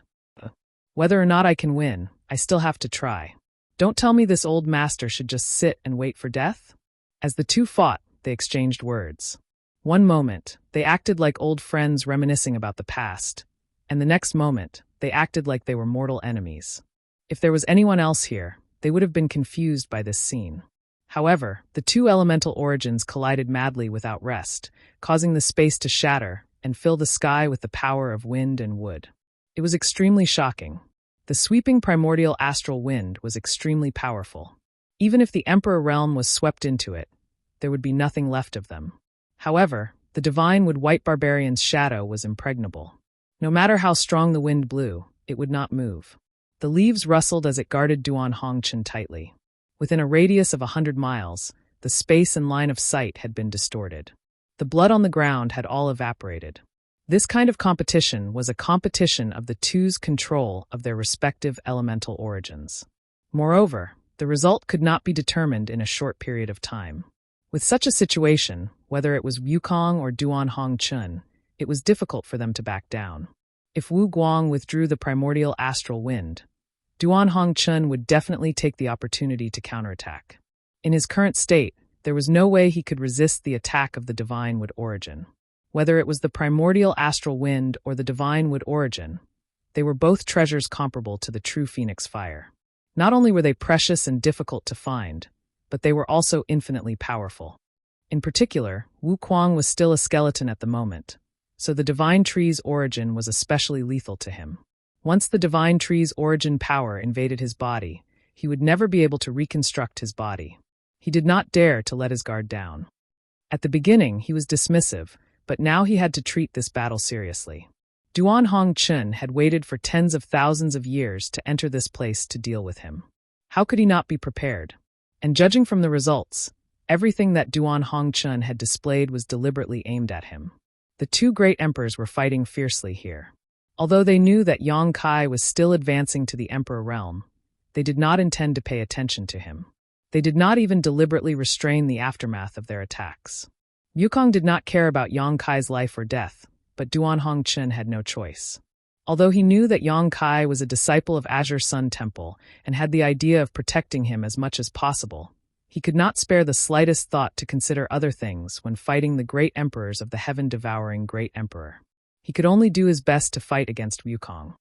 "Whether or not I can win, I still have to try. Don't tell me this old master should just sit and wait for death?" As the two fought, they exchanged words. One moment, they acted like old friends reminiscing about the past, and the next moment, they acted like they were mortal enemies. If there was anyone else here, they would have been confused by this scene. However, the two elemental origins collided madly without rest, causing the space to shatter and fill the sky with the power of wind and wood. It was extremely shocking. The sweeping primordial astral wind was extremely powerful. Even if the Emperor realm was swept into it, there would be nothing left of them. However, the divine wood white barbarian's shadow was impregnable. No matter how strong the wind blew, it would not move. The leaves rustled as it guarded Duan Hongchun tightly. Within a radius of 100 miles, the space and line of sight had been distorted. The blood on the ground had all evaporated. This kind of competition was a competition of the two's control of their respective elemental origins. Moreover, the result could not be determined in a short period of time. With such a situation, whether it was Yukong or Duan Hongchun, it was difficult for them to back down. If Wu Guang withdrew the primordial astral wind, Duan Hongchun would definitely take the opportunity to counterattack. In his current state, there was no way he could resist the attack of the divine wood origin. Whether it was the primordial astral wind or the divine wood origin, they were both treasures comparable to the true phoenix fire. Not only were they precious and difficult to find, but they were also infinitely powerful. In particular, Wu Kuang was still a skeleton at the moment, so the divine tree's origin was especially lethal to him. Once the divine tree's origin power invaded his body, he would never be able to reconstruct his body. He did not dare to let his guard down. At the beginning, he was dismissive, but now he had to treat this battle seriously. Duan Hongchun had waited for tens of thousands of years to enter this place to deal with him. How could he not be prepared? And judging from the results, everything that Duan Hongchun had displayed was deliberately aimed at him. The two great emperors were fighting fiercely here. Although they knew that Yang Kai was still advancing to the Emperor realm, they did not intend to pay attention to him. They did not even deliberately restrain the aftermath of their attacks. Yukong did not care about Yang Kai's life or death, but Duan Hongchen had no choice. Although he knew that Yang Kai was a disciple of Azure Sun Temple and had the idea of protecting him as much as possible, he could not spare the slightest thought to consider other things when fighting the great emperors of the heaven-devouring Great Emperor. He could only do his best to fight against Wukong.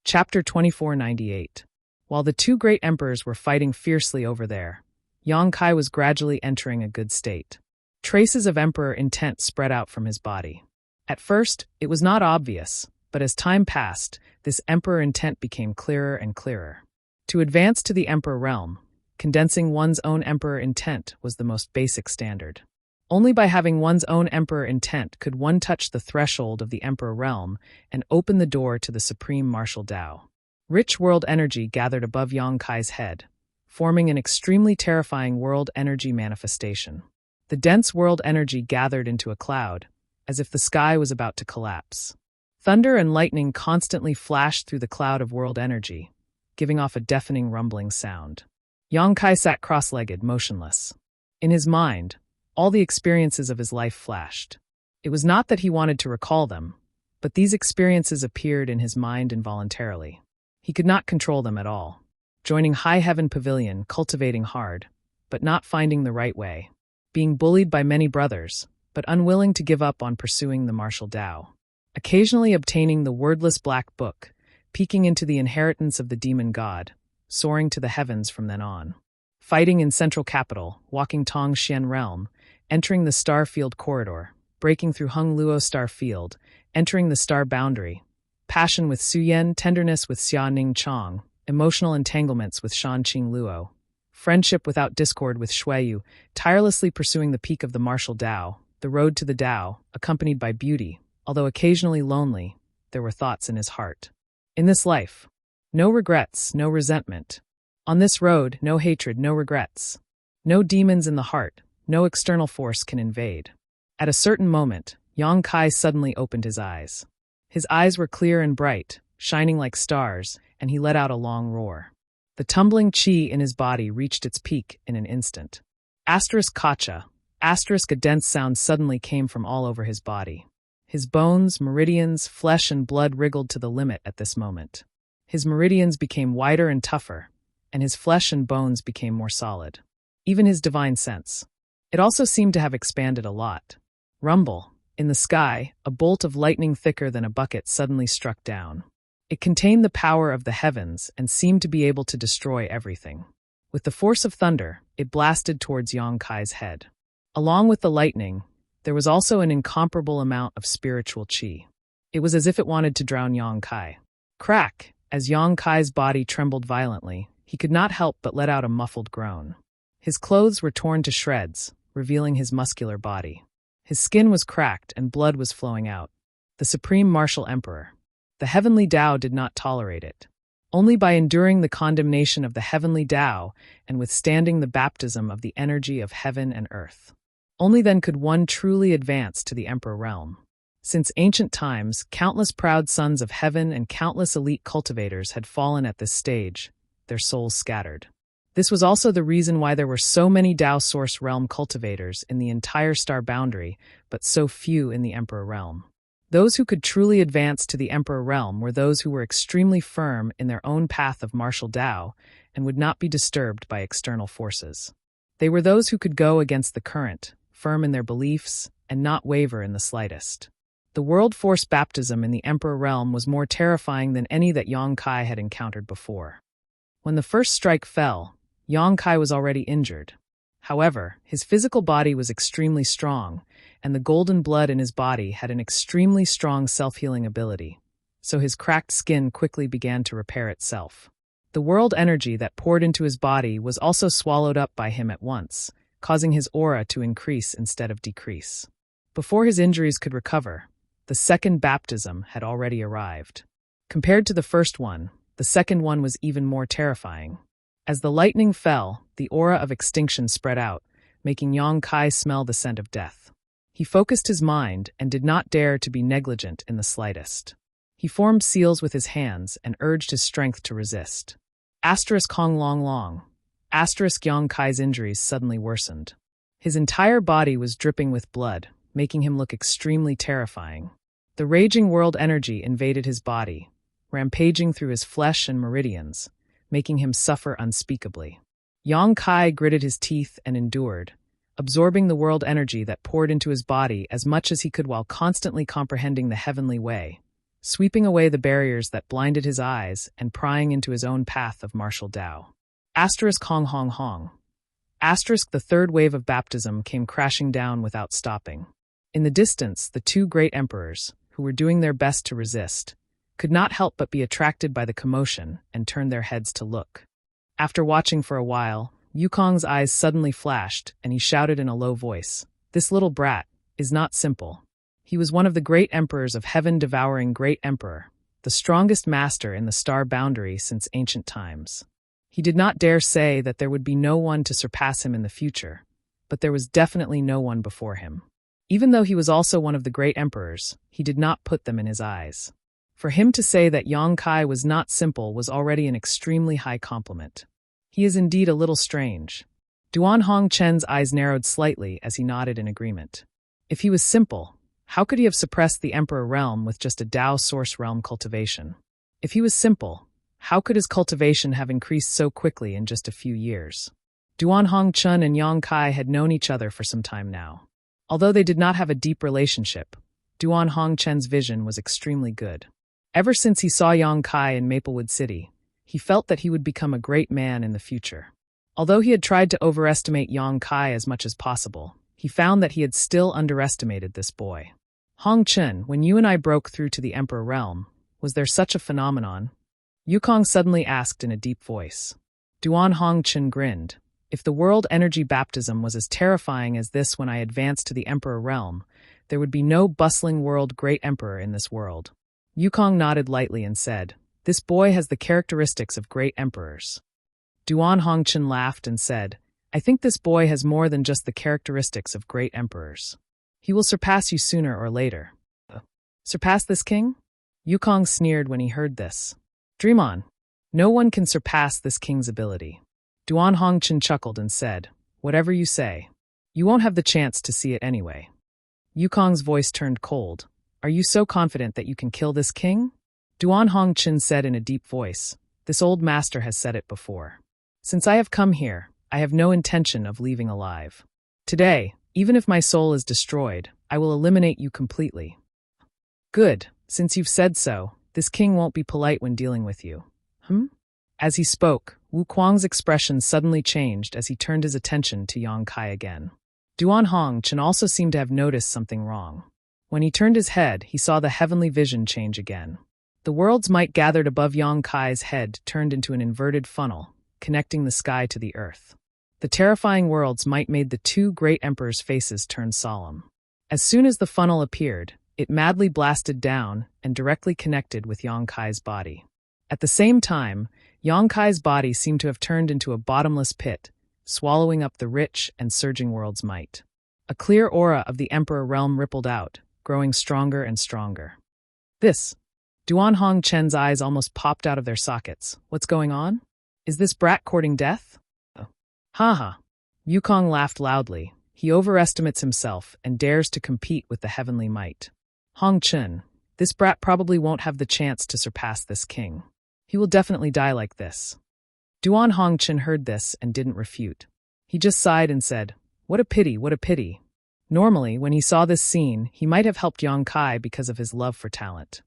Chapter 2498. While the two great emperors were fighting fiercely over there, Yang Kai was gradually entering a good state. Traces of emperor intent spread out from his body. At first, it was not obvious, but as time passed, this emperor intent became clearer and clearer. To advance to the emperor realm, condensing one's own emperor intent was the most basic standard. Only by having one's own emperor intent could one touch the threshold of the emperor realm and open the door to the supreme martial Tao. Rich world energy gathered above Yang Kai's head, forming an extremely terrifying world energy manifestation. The dense world energy gathered into a cloud, as if the sky was about to collapse. Thunder and lightning constantly flashed through the cloud of world energy, giving off a deafening rumbling sound. Yang Kai sat cross-legged, motionless. In his mind, all the experiences of his life flashed. It was not that he wanted to recall them, but these experiences appeared in his mind involuntarily. He could not control them at all. Joining High Heaven Pavilion, cultivating hard, but not finding the right way. Being bullied by many brothers, but unwilling to give up on pursuing the martial Tao. Occasionally obtaining the wordless black book, peeking into the inheritance of the demon god, soaring to the heavens from then on. Fighting in Central Capital, walking Tong Xian Realm, entering the Star Field Corridor, breaking through Hung Luo Star Field, entering the Star Boundary. Passion with Su Yen, tenderness with Xia Ning Chong, emotional entanglements with Shan Qing Luo. Friendship without discord with Shuiyu, tirelessly pursuing the peak of the martial Tao, the road to the Tao, accompanied by beauty. Although occasionally lonely, there were thoughts in his heart. In this life, no regrets, no resentment. On this road, no hatred, no regrets. No demons in the heart, no external force can invade. At a certain moment, Yang Kai suddenly opened his eyes. His eyes were clear and bright, shining like stars, and he let out a long roar. The tumbling qi in his body reached its peak in an instant. Kacha, a dense sound suddenly came from all over his body. His bones, meridians, flesh, and blood wriggled to the limit at this moment. His meridians became wider and tougher, and his flesh and bones became more solid. Even his divine sense. It also seemed to have expanded a lot. Rumble. In the sky, a bolt of lightning thicker than a bucket suddenly struck down. It contained the power of the heavens and seemed to be able to destroy everything. With the force of thunder, it blasted towards Yang Kai's head. Along with the lightning, there was also an incomparable amount of spiritual qi. It was as if it wanted to drown Yang Kai. Crack! As Yang Kai's body trembled violently, he could not help but let out a muffled groan. His clothes were torn to shreds, revealing his muscular body. His skin was cracked and blood was flowing out. The Supreme Martial Emperor. The heavenly Tao did not tolerate it. Only by enduring the condemnation of the heavenly Tao and withstanding the baptism of the energy of heaven and earth. Only then could one truly advance to the Emperor realm. Since ancient times, countless proud sons of heaven and countless elite cultivators had fallen at this stage, their souls scattered. This was also the reason why there were so many Tao Source realm cultivators in the entire star boundary, but so few in the Emperor realm. Those who could truly advance to the Emperor realm were those who were extremely firm in their own path of martial Tao and would not be disturbed by external forces. They were those who could go against the current, firm in their beliefs, and not waver in the slightest. The world force baptism in the Emperor realm was more terrifying than any that Yang Kai had encountered before. When the first strike fell, Yang Kai was already injured. However, his physical body was extremely strong, and the golden blood in his body had an extremely strong self-healing ability, so his cracked skin quickly began to repair itself. The world energy that poured into his body was also swallowed up by him at once, causing his aura to increase instead of decrease. Before his injuries could recover, the second baptism had already arrived. Compared to the first one, the second one was even more terrifying. As the lightning fell, the aura of extinction spread out, making Yang Kai smell the scent of death. He focused his mind and did not dare to be negligent in the slightest. He formed seals with his hands and urged his strength to resist. Asterisk Hong Long Long. Asterisk Yang Kai's injuries suddenly worsened. His entire body was dripping with blood, making him look extremely terrifying. The raging world energy invaded his body, rampaging through his flesh and meridians, making him suffer unspeakably. Yang Kai gritted his teeth and endured, absorbing the world energy that poured into his body as much as he could while constantly comprehending the heavenly way, sweeping away the barriers that blinded his eyes and prying into his own path of martial Tao. Asterisk Hong Hong Hong. Asterisk the third wave of baptism came crashing down without stopping. In the distance, the two great emperors, who were doing their best to resist, could not help but be attracted by the commotion and turned their heads to look. After watching for a while, Yukong's eyes suddenly flashed, and he shouted in a low voice, "This little brat is not simple." He was one of the great emperors of heaven-devouring great emperor, the strongest master in the star boundary since ancient times. He did not dare say that there would be no one to surpass him in the future, but there was definitely no one before him. Even though he was also one of the great emperors, he did not put them in his eyes. For him to say that Yang Kai was not simple was already an extremely high compliment. He is indeed a little strange. Duan Hong Chen's eyes narrowed slightly as he nodded in agreement. If he was simple, how could he have suppressed the Emperor realm with just a Dao source realm cultivation? If he was simple, how could his cultivation have increased so quickly in just a few years? Duan Hong Chun and Yang Kai had known each other for some time now. Although they did not have a deep relationship, Duan Hong Chen's vision was extremely good. Ever since he saw Yang Kai in Maplewood City, he felt that he would become a great man in the future. Although he had tried to overestimate Yang Kai as much as possible, he found that he had still underestimated this boy. Hong Chen, when you and I broke through to the Emperor realm, was there such a phenomenon? Yukong suddenly asked in a deep voice. Duan Hong Chen grinned. If the world energy baptism was as terrifying as this when I advanced to the Emperor realm, there would be no bustling world great emperor in this world. Yukong nodded lightly and said, "This boy has the characteristics of great emperors." Duan Hong Chen laughed and said, "I think this boy has more than just the characteristics of great emperors. He will surpass you sooner or later." Surpass this king? Yukong sneered when he heard this. Dream on. No one can surpass this king's ability. Duan Hong Chen chuckled and said, "Whatever you say. You won't have the chance to see it anyway." Yukong's voice turned cold. "Are you so confident that you can kill this king?" Duan Hong Chen said in a deep voice, "This old master has said it before. Since I have come here, I have no intention of leaving alive. Today, even if my soul is destroyed, I will eliminate you completely." "Good, since you've said so, this king won't be polite when dealing with you." As he spoke, Wu Kuang's expression suddenly changed as he turned his attention to Yang Kai again. Duan Hong Chen also seemed to have noticed something wrong. When he turned his head, he saw the heavenly vision change again. The world's might gathered above Yang Kai's head turned into an inverted funnel, connecting the sky to the earth. The terrifying world's might made the two great emperors' faces turn solemn. As soon as the funnel appeared, it madly blasted down and directly connected with Yang Kai's body. At the same time, Yang Kai's body seemed to have turned into a bottomless pit, swallowing up the rich and surging world's might. A clear aura of the Emperor realm rippled out, growing stronger and stronger. Duan Hong Chen's eyes almost popped out of their sockets. What's going on? Is this brat courting death? Ha. Yukong laughed loudly. He overestimates himself and dares to compete with the heavenly might. Hong Chen, this brat probably won't have the chance to surpass this king. He will definitely die like this. Duan Hong Chen heard this and didn't refute. He just sighed and said, what a pity, what a pity. Normally, when he saw this scene, he might have helped Yang Kai because of his love for talent.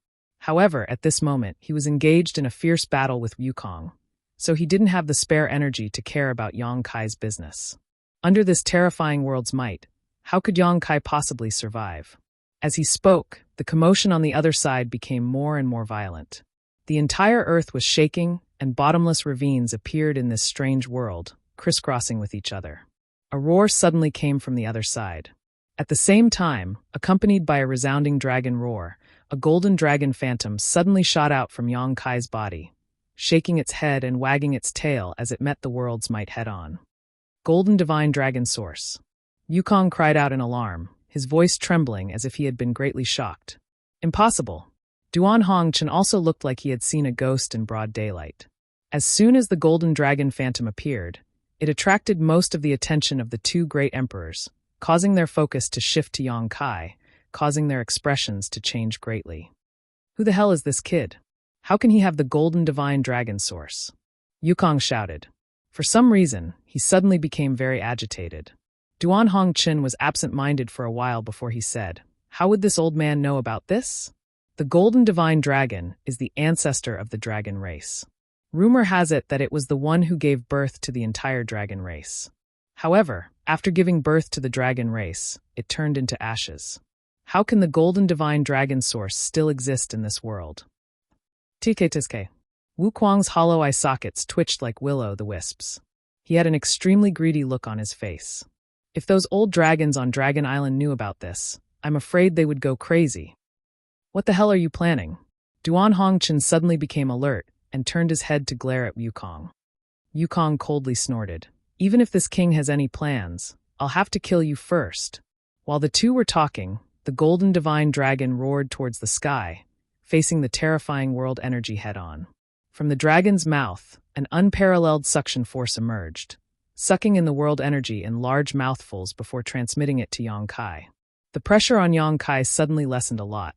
However, at this moment, he was engaged in a fierce battle with Yukong, so he didn't have the spare energy to care about Yang Kai's business. Under this terrifying world's might, how could Yang Kai possibly survive? As he spoke, the commotion on the other side became more and more violent. The entire earth was shaking, and bottomless ravines appeared in this strange world, crisscrossing with each other. A roar suddenly came from the other side. At the same time, accompanied by a resounding dragon roar, a golden dragon phantom suddenly shot out from Yang Kai's body, shaking its head and wagging its tail as it met the world's might head-on. Golden divine dragon source. Yukong cried out in alarm. his voice trembling as if he had been greatly shocked. Impossible. Duan Hongchen also looked like he had seen a ghost in broad daylight. As soon as the golden dragon phantom appeared, it attracted most of the attention of the two great emperors, causing their focus to shift to Yang Kai, causing their expressions to change greatly. Who the hell is this kid? How can he have the golden divine dragon source? Yukong shouted. For some reason, he suddenly became very agitated. Duan Hongchen was absent-minded for a while before he said, "How would this old man know about this?" The golden divine dragon is the ancestor of the dragon race. Rumor has it that it was the one who gave birth to the entire dragon race. However, after giving birth to the dragon race, it turned into ashes. How can the golden divine dragon source still exist in this world? TK. Wu Kuang's hollow eye sockets twitched like will-o'-the-wisps. He had an extremely greedy look on his face. If those old dragons on Dragon Island knew about this, I'm afraid they would go crazy. What the hell are you planning? Duan Hongchen suddenly became alert and turned his head to glare at Yukong. Yukong coldly snorted. Even if this king has any plans, I'll have to kill you first. While the two were talking, the golden divine dragon roared towards the sky, facing the terrifying world energy head-on. From the dragon's mouth, an unparalleled suction force emerged, sucking in the world energy in large mouthfuls before transmitting it to Yang Kai. The pressure on Yang Kai suddenly lessened a lot.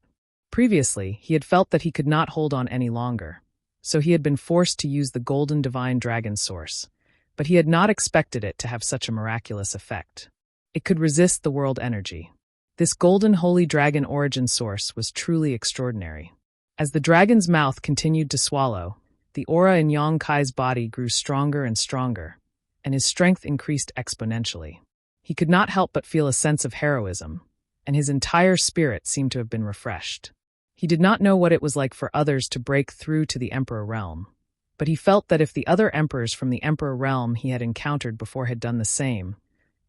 Previously, he had felt that he could not hold on any longer, so he had been forced to use the golden divine dragon source, but he had not expected it to have such a miraculous effect. It could resist the world energy. This golden holy dragon origin source was truly extraordinary. As the dragon's mouth continued to swallow, the aura in Yang Kai's body grew stronger and stronger, and his strength increased exponentially. He could not help but feel a sense of heroism, and his entire spirit seemed to have been refreshed. He did not know what it was like for others to break through to the Emperor realm, but he felt that if the other emperors from the Emperor realm he had encountered before had done the same,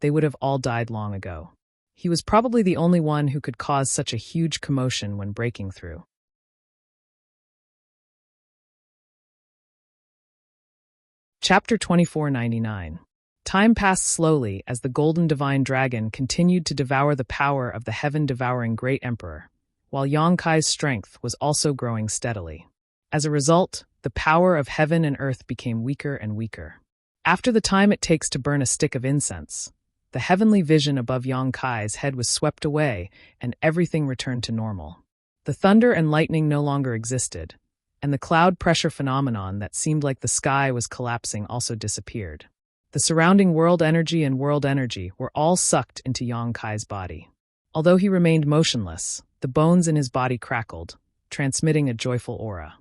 they would have all died long ago. He was probably the only one who could cause such a huge commotion when breaking through. Chapter 2499. Time passed slowly as the golden divine dragon continued to devour the power of the heaven-devouring great emperor, while Yang Kai's strength was also growing steadily. As a result, the power of heaven and earth became weaker and weaker. After the time it takes to burn a stick of incense, the heavenly vision above Yang Kai's head was swept away and everything returned to normal. The thunder and lightning no longer existed, and the cloud pressure phenomenon that seemed like the sky was collapsing also disappeared. The surrounding world energy and world energy were all sucked into Yang Kai's body. Although he remained motionless, the bones in his body crackled, transmitting a joyful aura.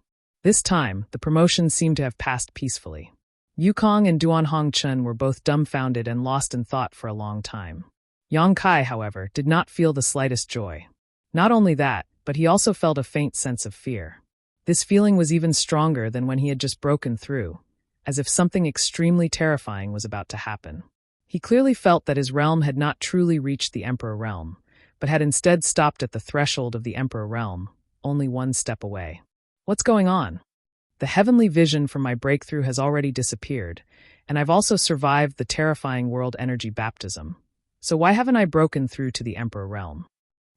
This time, the promotion seemed to have passed peacefully. Yukong and Duan Hongchen were both dumbfounded and lost in thought for a long time. Yang Kai, however, did not feel the slightest joy. Not only that, but he also felt a faint sense of fear. This feeling was even stronger than when he had just broken through, as if something extremely terrifying was about to happen. He clearly felt that his realm had not truly reached the Emperor realm, but had instead stopped at the threshold of the Emperor realm, only one step away. What's going on? The heavenly vision from my breakthrough has already disappeared, and I've also survived the terrifying world energy baptism. So why haven't I broken through to the Emperor realm?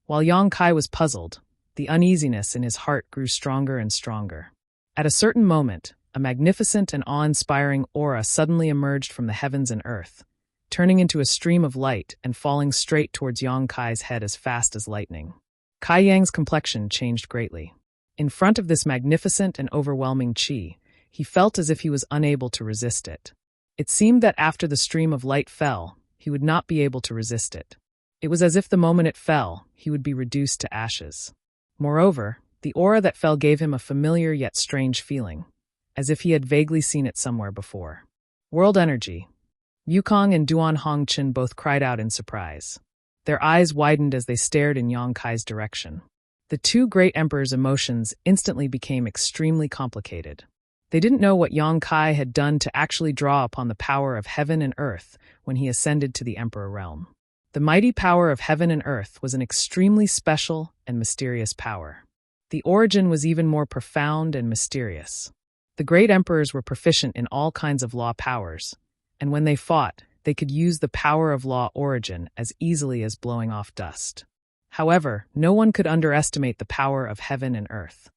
While Yang Kai was puzzled, the uneasiness in his heart grew stronger and stronger. At a certain moment, a magnificent and awe-inspiring aura suddenly emerged from the heavens and earth, turning into a stream of light and falling straight towards Yang Kai's head as fast as lightning. Kai Yang's complexion changed greatly. In front of this magnificent and overwhelming qi, he felt as if he was unable to resist it. It seemed that after the stream of light fell, he would not be able to resist it. It was as if the moment it fell, he would be reduced to ashes. Moreover, the aura that fell gave him a familiar yet strange feeling, as if he had vaguely seen it somewhere before. World energy. Yukong and Duan Hongchen both cried out in surprise. Their eyes widened as they stared in Yang Kai's direction. The two great emperors' emotions instantly became extremely complicated. They didn't know what Yang Kai had done to actually draw upon the power of heaven and earth when he ascended to the Emperor realm. The mighty power of heaven and earth was an extremely special and mysterious power. The origin was even more profound and mysterious. The great emperors were proficient in all kinds of law powers, and when they fought, They could use the power of law origin as easily as blowing off dust. However, no one could underestimate the power of heaven and earth.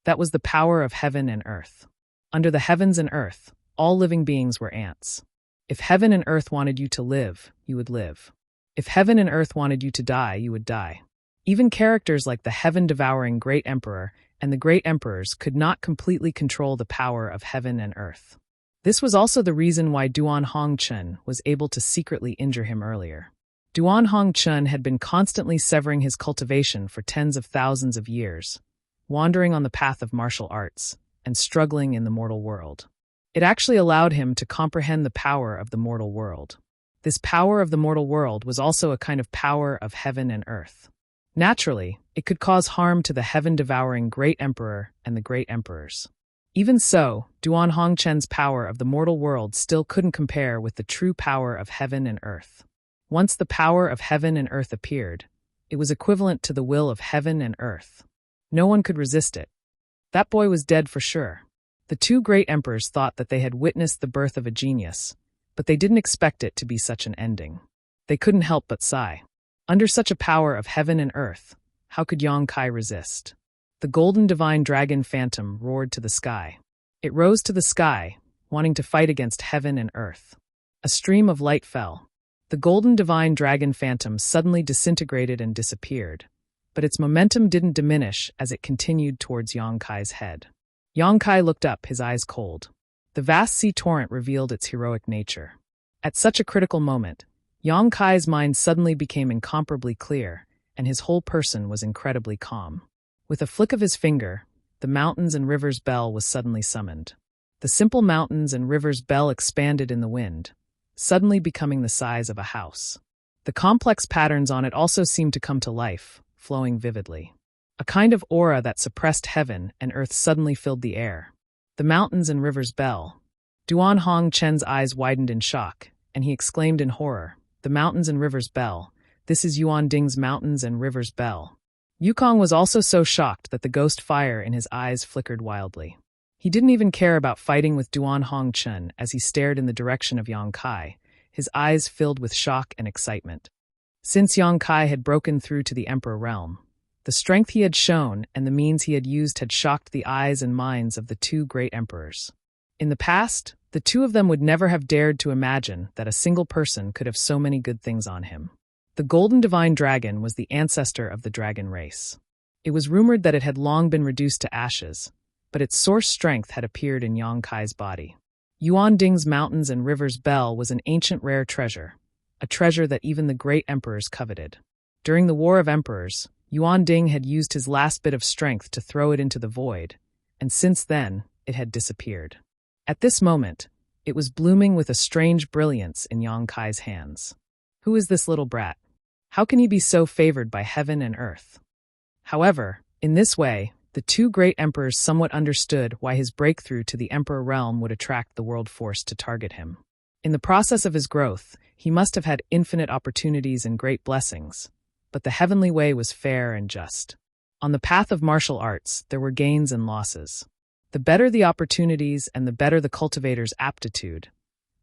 That was the power of heaven and earth. Under the heavens and earth, all living beings were ants. If heaven and earth wanted you to live, you would live. If heaven and earth wanted you to die, you would die. Even characters like the heaven-devouring Great Emperor and the Great Emperors could not completely control the power of heaven and earth. This was also the reason why Duan Hongchun was able to secretly injure him earlier. Duan Hongchun had been constantly severing his cultivation for tens of thousands of years, wandering on the path of martial arts and struggling in the mortal world. It actually allowed him to comprehend the power of the mortal world. This power of the mortal world was also a kind of power of heaven and earth. Naturally, it could cause harm to the heaven-devouring Great Emperor and the Great Emperors. Even so, Duan Hongchun's power of the mortal world still couldn't compare with the true power of heaven and earth. Once the power of heaven and earth appeared, it was equivalent to the will of heaven and earth. No one could resist it. That boy was dead for sure. The two great emperors thought that they had witnessed the birth of a genius, but they didn't expect it to be such an ending. They couldn't help but sigh. Under such a power of heaven and earth, how could Yang Kai resist? The golden divine dragon phantom roared to the sky. It rose to the sky, wanting to fight against heaven and earth. A stream of light fell. The golden divine dragon phantom suddenly disintegrated and disappeared, but its momentum didn't diminish as it continued towards Yang Kai's head. Yang Kai looked up, his eyes cold. The vast sea torrent revealed its heroic nature. At such a critical moment, Yang Kai's mind suddenly became incomparably clear, and his whole person was incredibly calm. With a flick of his finger, the mountains and rivers bell was suddenly summoned. The simple mountains and rivers bell expanded in the wind, suddenly becoming the size of a house. The complex patterns on it also seemed to come to life, flowing vividly. A kind of aura that suppressed heaven and earth suddenly filled the air. The mountains and rivers bell. Duan Hongchun's eyes widened in shock, and he exclaimed in horror, "The mountains and rivers bell. This is Yuan Ding's mountains and rivers bell." Yukong was also so shocked that the ghost fire in his eyes flickered wildly. He didn't even care about fighting with Duan Hongchun as he stared in the direction of Yang Kai, his eyes filled with shock and excitement. Since Yang Kai had broken through to the Emperor realm, the strength he had shown and the means he had used had shocked the eyes and minds of the two great emperors. In the past, the two of them would never have dared to imagine that a single person could have so many good things on him. The golden divine dragon was the ancestor of the dragon race. It was rumored that it had long been reduced to ashes, but its source strength had appeared in Yang Kai's body. Yuan Ding's mountains and rivers bell was an ancient rare treasure, a treasure that even the great emperors coveted. During the War of Emperors, Yuan Ding had used his last bit of strength to throw it into the void, and since then, it had disappeared. At this moment, it was blooming with a strange brilliance in Yang Kai's hands. Who is this little brat? How can he be so favored by heaven and earth? However, in this way, the two great emperors somewhat understood why his breakthrough to the emperor realm would attract the world force to target him. In the process of his growth, he must have had infinite opportunities and great blessings, but the heavenly way was fair and just. On the path of martial arts, there were gains and losses. The better the opportunities and the better the cultivator's aptitude,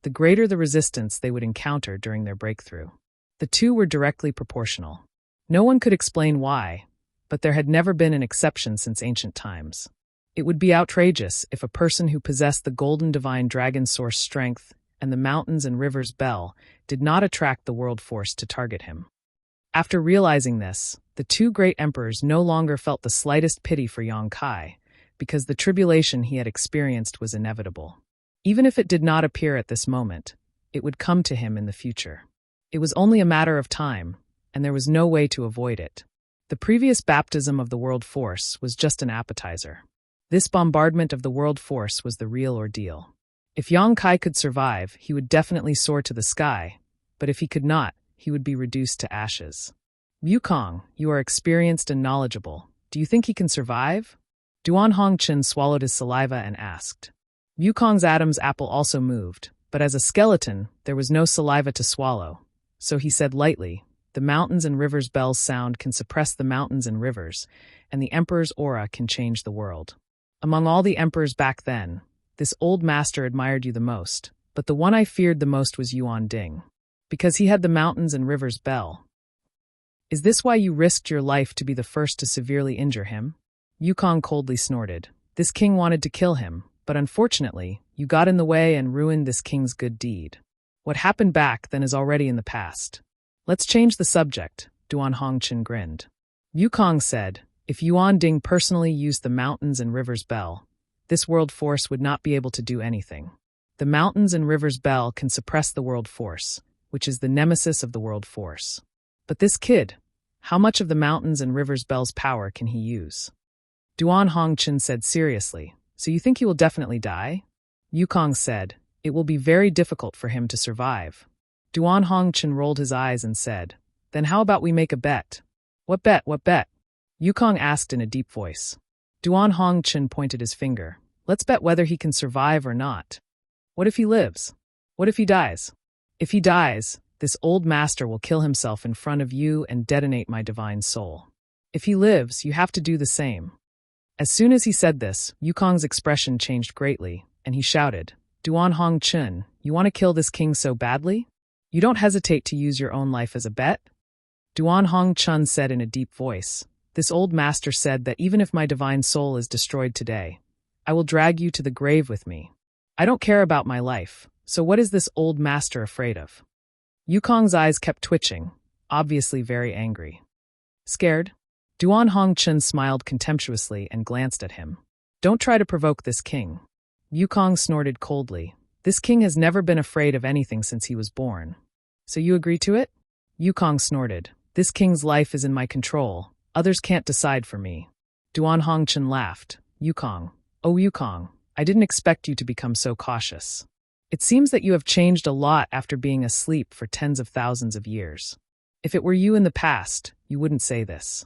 the greater the resistance they would encounter during their breakthrough. The two were directly proportional. No one could explain why, but there had never been an exception since ancient times. It would be outrageous if a person who possessed the golden divine dragon source strength and the mountains and rivers bell did not attract the world force to target him. After realizing this, the two great emperors no longer felt the slightest pity for Yang Kai, because the tribulation he had experienced was inevitable. Even if it did not appear at this moment, it would come to him in the future. It was only a matter of time, and there was no way to avoid it. The previous baptism of the world force was just an appetizer. This bombardment of the world force was the real ordeal. If Yang Kai could survive, he would definitely soar to the sky, but if he could not, he would be reduced to ashes. Yukong, you are experienced and knowledgeable. Do you think he can survive? Duan Hongchun swallowed his saliva and asked. Yukong's Adam's apple also moved, but as a skeleton, there was no saliva to swallow. So he said lightly, "The mountains and rivers bell's sound can suppress the mountains and rivers, and the emperor's aura can change the world. Among all the emperors back then, this old master admired you the most, but the one I feared the most was Yuan Ding. Because he had the mountains and rivers bell. Is this why you risked your life to be the first to severely injure him? Yukong coldly snorted. This king wanted to kill him, but unfortunately, you got in the way and ruined this king's good deed. What happened back then is already in the past. Let's change the subject, Duan Hongqin grinned. Yukong said, if Yuan Ding personally used the mountains and rivers bell, this world force would not be able to do anything. The mountains and rivers bell can suppress the world force, which is the nemesis of the world force. But this kid, how much of the mountains and rivers bell's power can he use? Duan Hongqin said seriously, so you think he will definitely die? Yukong said, it will be very difficult for him to survive. Duan Hongqin rolled his eyes and said, then how about we make a bet? What bet, what bet? Yukong asked in a deep voice. Duan Hongqin pointed his finger. Let's bet whether he can survive or not. What if he lives? What if he dies? If he dies, this old master will kill himself in front of you and detonate my divine soul. If he lives, you have to do the same. As soon as he said this, Yukong's expression changed greatly, and he shouted, Duan Hongqin, you want to kill this king so badly? You don't hesitate to use your own life as a bet? Duan Hongqin said in a deep voice, this old master said that even if my divine soul is destroyed today, I will drag you to the grave with me. I don't care about my life, so what is this old master afraid of? Yukong's eyes kept twitching, obviously very angry. Scared? Duan Hongqin smiled contemptuously and glanced at him. Don't try to provoke this king. Yukong snorted coldly. This king has never been afraid of anything since he was born. So you agree to it? Yukong snorted. This king's life is in my control. Others can't decide for me. Duan Hongqin laughed. Yukong. Oh Yukong, I didn't expect you to become so cautious. It seems that you have changed a lot after being asleep for tens of thousands of years. If it were you in the past, you wouldn't say this.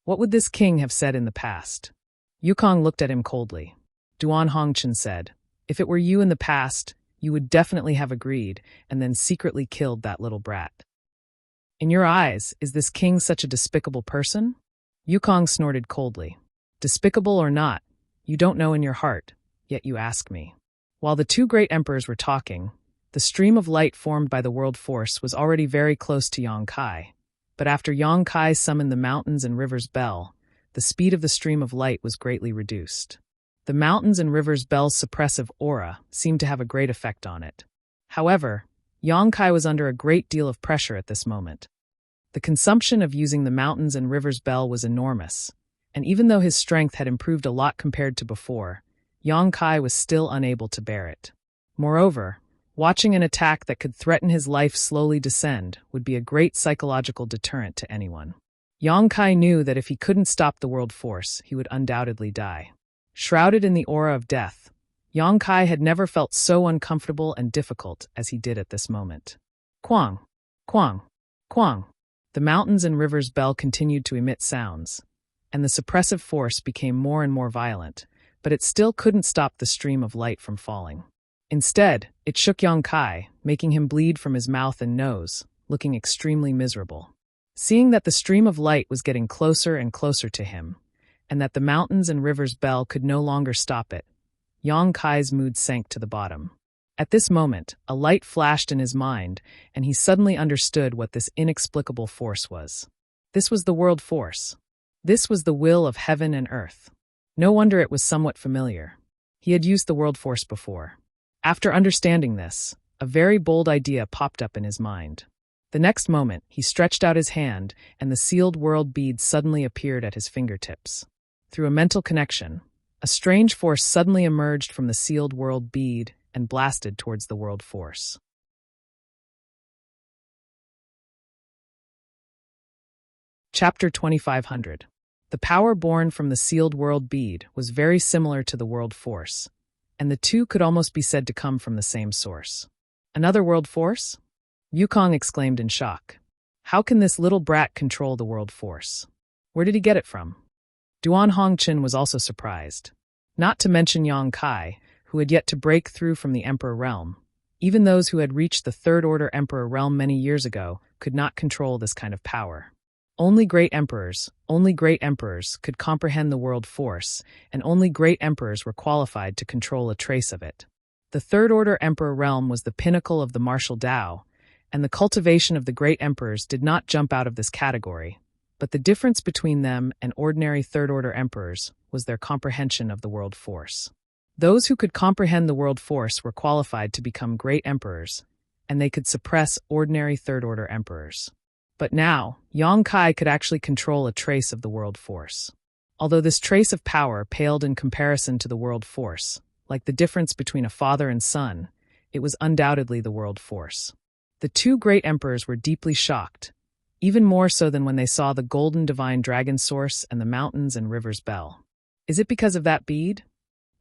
What would this king have said in the past? Yukong looked at him coldly. Duan Hongqin said, if it were you in the past, you would definitely have agreed and then secretly killed that little brat. In your eyes, is this king such a despicable person? Yukong snorted coldly. Despicable or not, you don't know in your heart, yet you ask me. While the two great emperors were talking, the stream of light formed by the world force was already very close to Yang Kai. But after Yang Kai summoned the mountains and rivers bell, the speed of the stream of light was greatly reduced. The mountains and rivers bell's suppressive aura seemed to have a great effect on it. However, Yang Kai was under a great deal of pressure at this moment. The consumption of using the mountains and rivers bell was enormous, and even though his strength had improved a lot compared to before, Yang Kai was still unable to bear it. Moreover, watching an attack that could threaten his life slowly descend would be a great psychological deterrent to anyone. Yang Kai knew that if he couldn't stop the world force, he would undoubtedly die. Shrouded in the aura of death, Yang Kai had never felt so uncomfortable and difficult as he did at this moment. Quang! Quang! Quang! The mountains and rivers bell continued to emit sounds, and the suppressive force became more and more violent, but it still couldn't stop the stream of light from falling. Instead, it shook Yang Kai, making him bleed from his mouth and nose, looking extremely miserable. Seeing that the stream of light was getting closer and closer to him, and that the mountains and rivers bell could no longer stop it, Yang Kai's mood sank to the bottom. At this moment, a light flashed in his mind, and he suddenly understood what this inexplicable force was. This was the world force. This was the will of heaven and earth. No wonder it was somewhat familiar. He had used the world force before. After understanding this, a very bold idea popped up in his mind. The next moment, he stretched out his hand, and the sealed world bead suddenly appeared at his fingertips. Through a mental connection, a strange force suddenly emerged from the sealed world bead and blasted towards the world force. Chapter 2500. The power born from the sealed world bead was very similar to the world force, and the two could almost be said to come from the same source. Another world force? Yukong exclaimed in shock. How can this little brat control the world force? Where did he get it from? Duan Hongqin was also surprised. Not to mention Yang Kai, who had yet to break through from the Emperor realm. Even those who had reached the Third Order Emperor realm many years ago could not control this kind of power. Only great emperors could comprehend the world force, and only great emperors were qualified to control a trace of it. The Third Order Emperor realm was the pinnacle of the martial Tao, and the cultivation of the great emperors did not jump out of this category, but the difference between them and ordinary third-order emperors was their comprehension of the world force. Those who could comprehend the world force were qualified to become great emperors, and they could suppress ordinary third-order emperors. But now, Yang Kai could actually control a trace of the world force. Although this trace of power paled in comparison to the world force, like the difference between a father and son, it was undoubtedly the world force. The two great emperors were deeply shocked, even more so than when they saw the golden divine dragon source and the mountains and rivers bell. Is it because of that bead?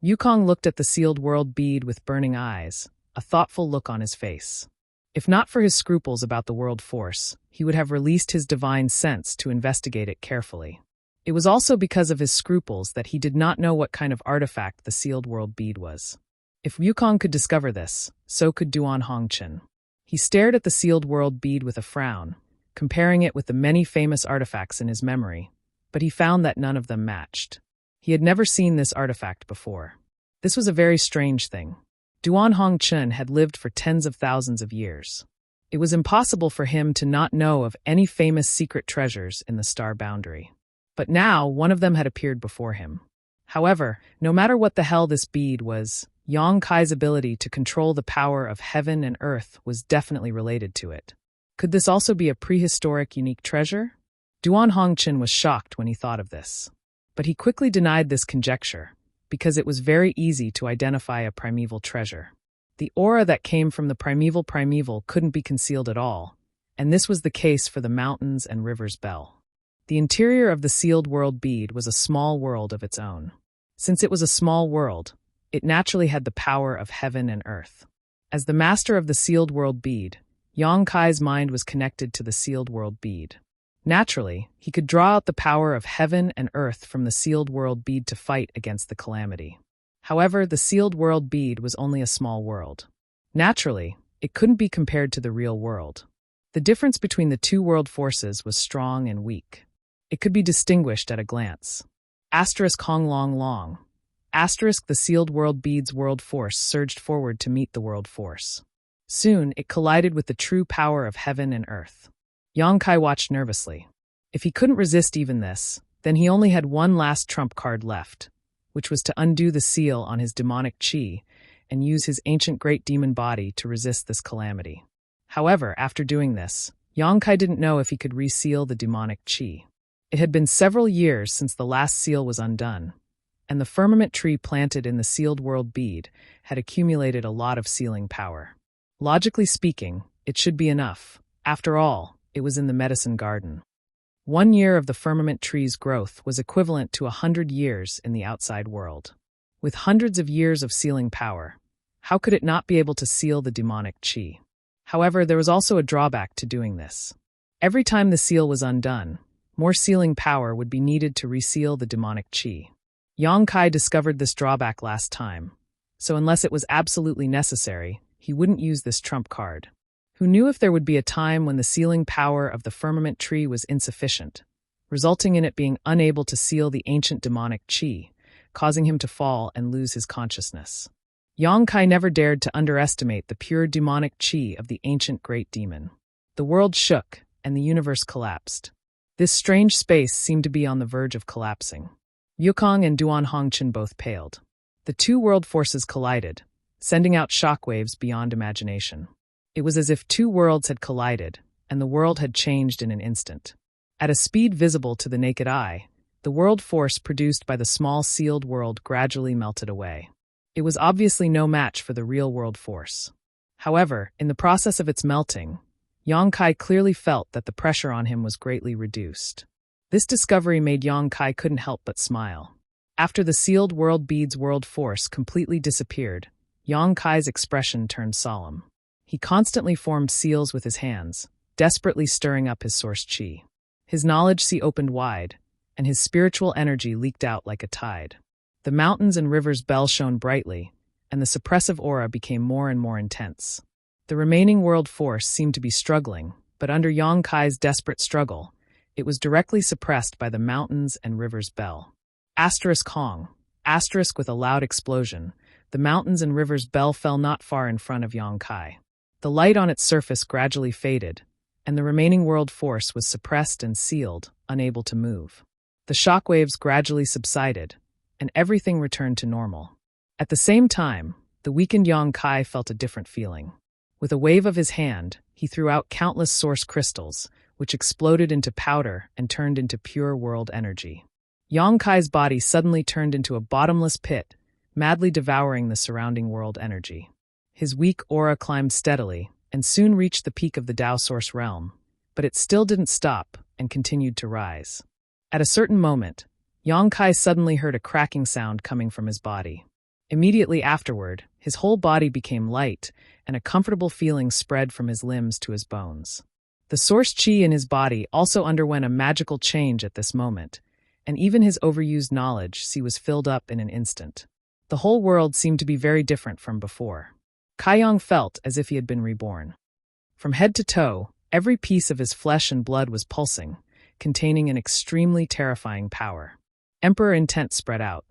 Yukong looked at the sealed world bead with burning eyes, a thoughtful look on his face. If not for his scruples about the world force, he would have released his divine sense to investigate it carefully. It was also because of his scruples that he did not know what kind of artifact the sealed world bead was. If Yukong could discover this, so could Duan Hongqin. He stared at the sealed world bead with a frown, comparing it with the many famous artifacts in his memory, but he found that none of them matched. He had never seen this artifact before. This was a very strange thing. Duan Hongqin had lived for tens of thousands of years. It was impossible for him to not know of any famous secret treasures in the star boundary. But now, one of them had appeared before him. However, no matter what the hell this bead was, Yang Kai's ability to control the power of heaven and earth was definitely related to it. Could this also be a prehistoric unique treasure? Duan Hongqin was shocked when he thought of this. But he quickly denied this conjecture, because it was very easy to identify a primeval treasure. The aura that came from the primeval couldn't be concealed at all, and this was the case for the mountains and rivers bell. The interior of the sealed world bead was a small world of its own. Since it was a small world, it naturally had the power of heaven and earth. As the master of the sealed world bead, Yang Kai's mind was connected to the sealed world bead. Naturally, he could draw out the power of heaven and earth from the sealed world bead to fight against the calamity. However, the sealed world bead was only a small world. Naturally, it couldn't be compared to the real world. The difference between the two world forces was strong and weak. It could be distinguished at a glance. Asterisk Hong Long Long. Asterisk the sealed world bead's world force surged forward to meet the world force. Soon, it collided with the true power of heaven and earth. Yang Kai watched nervously. If he couldn't resist even this, then he only had one last trump card left, which was to undo the seal on his demonic chi and use his ancient great demon body to resist this calamity. However, after doing this, Yang Kai didn't know if he could reseal the demonic chi. It had been several years since the last seal was undone, and the firmament tree planted in the sealed world bead had accumulated a lot of sealing power. Logically speaking, it should be enough. After all, it was in the medicine garden. 1 year of the firmament tree's growth was equivalent to 100 years in the outside world. With hundreds of years of sealing power, how could it not be able to seal the demonic chi? However, there was also a drawback to doing this. Every time the seal was undone, more sealing power would be needed to reseal the demonic chi. Yang Kai discovered this drawback last time, so unless it was absolutely necessary, he wouldn't use this trump card. Who knew if there would be a time when the sealing power of the firmament tree was insufficient, resulting in it being unable to seal the ancient demonic chi, causing him to fall and lose his consciousness. Yang Kai never dared to underestimate the pure demonic chi of the ancient great demon. The world shook, and the universe collapsed. This strange space seemed to be on the verge of collapsing. Yukong and Duan Hongqin both paled. The two world forces collided, sending out shockwaves beyond imagination. It was as if two worlds had collided, and the world had changed in an instant. At a speed visible to the naked eye, the world force produced by the small sealed world gradually melted away. It was obviously no match for the real world force. However, in the process of its melting, Yang Kai clearly felt that the pressure on him was greatly reduced. This discovery made Yang Kai couldn't help but smile. After the sealed world bead's world force completely disappeared, Yang Kai's expression turned solemn. He constantly formed seals with his hands, desperately stirring up his source chi. His knowledge sea opened wide, and his spiritual energy leaked out like a tide. The mountains and rivers bell shone brightly, and the suppressive aura became more and more intense. The remaining world force seemed to be struggling, but under Yang Kai's desperate struggle, it was directly suppressed by the mountains and rivers bell. Asterisk Hong. Asterisk with a loud explosion, the mountains and rivers bell fell not far in front of Yang Kai. The light on its surface gradually faded, and the remaining world force was suppressed and sealed, unable to move. The shockwaves gradually subsided, and everything returned to normal. At the same time, the weakened Yang Kai felt a different feeling. With a wave of his hand, he threw out countless source crystals, which exploded into powder and turned into pure world energy. Yang Kai's body suddenly turned into a bottomless pit, madly devouring the surrounding world energy. His weak aura climbed steadily, and soon reached the peak of the Tao Source realm, but it still didn't stop and continued to rise. At a certain moment, Yang Kai suddenly heard a cracking sound coming from his body. Immediately afterward, his whole body became light, and a comfortable feeling spread from his limbs to his bones. The source chi in his body also underwent a magical change at this moment, and even his overused knowledge was filled up in an instant. The whole world seemed to be very different from before. Kaiyang felt as if he had been reborn. From head to toe, every piece of his flesh and blood was pulsing, containing an extremely terrifying power. Emperor intent spread out.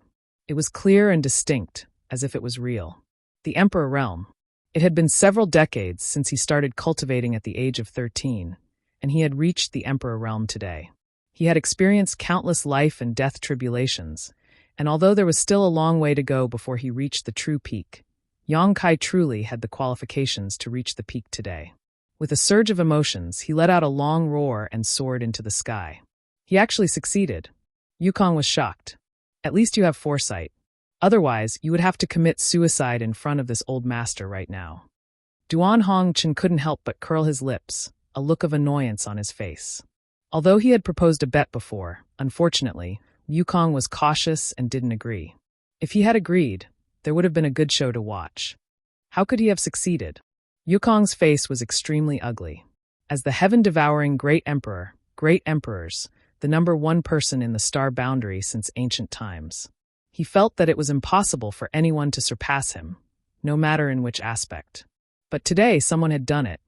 It was clear and distinct, as if it was real. The Emperor realm. It had been several decades since he started cultivating at the age of 13, and he had reached the Emperor realm today. He had experienced countless life and death tribulations, and although there was still a long way to go before he reached the true peak, Yang Kai truly had the qualifications to reach the peak today. With a surge of emotions, he let out a long roar and soared into the sky. He actually succeeded. Yukong was shocked. At least you have foresight. Otherwise, you would have to commit suicide in front of this old master right now. Duan Hongchen couldn't help but curl his lips, a look of annoyance on his face. Although he had proposed a bet before, unfortunately, Yukong was cautious and didn't agree. If he had agreed, there would have been a good show to watch. How could he have succeeded? Yukong's face was extremely ugly. As the heaven-devouring great emperor, great emperors, the number one person in the star boundary since ancient times, he felt that it was impossible for anyone to surpass him, no matter in which aspect. But today someone had done it,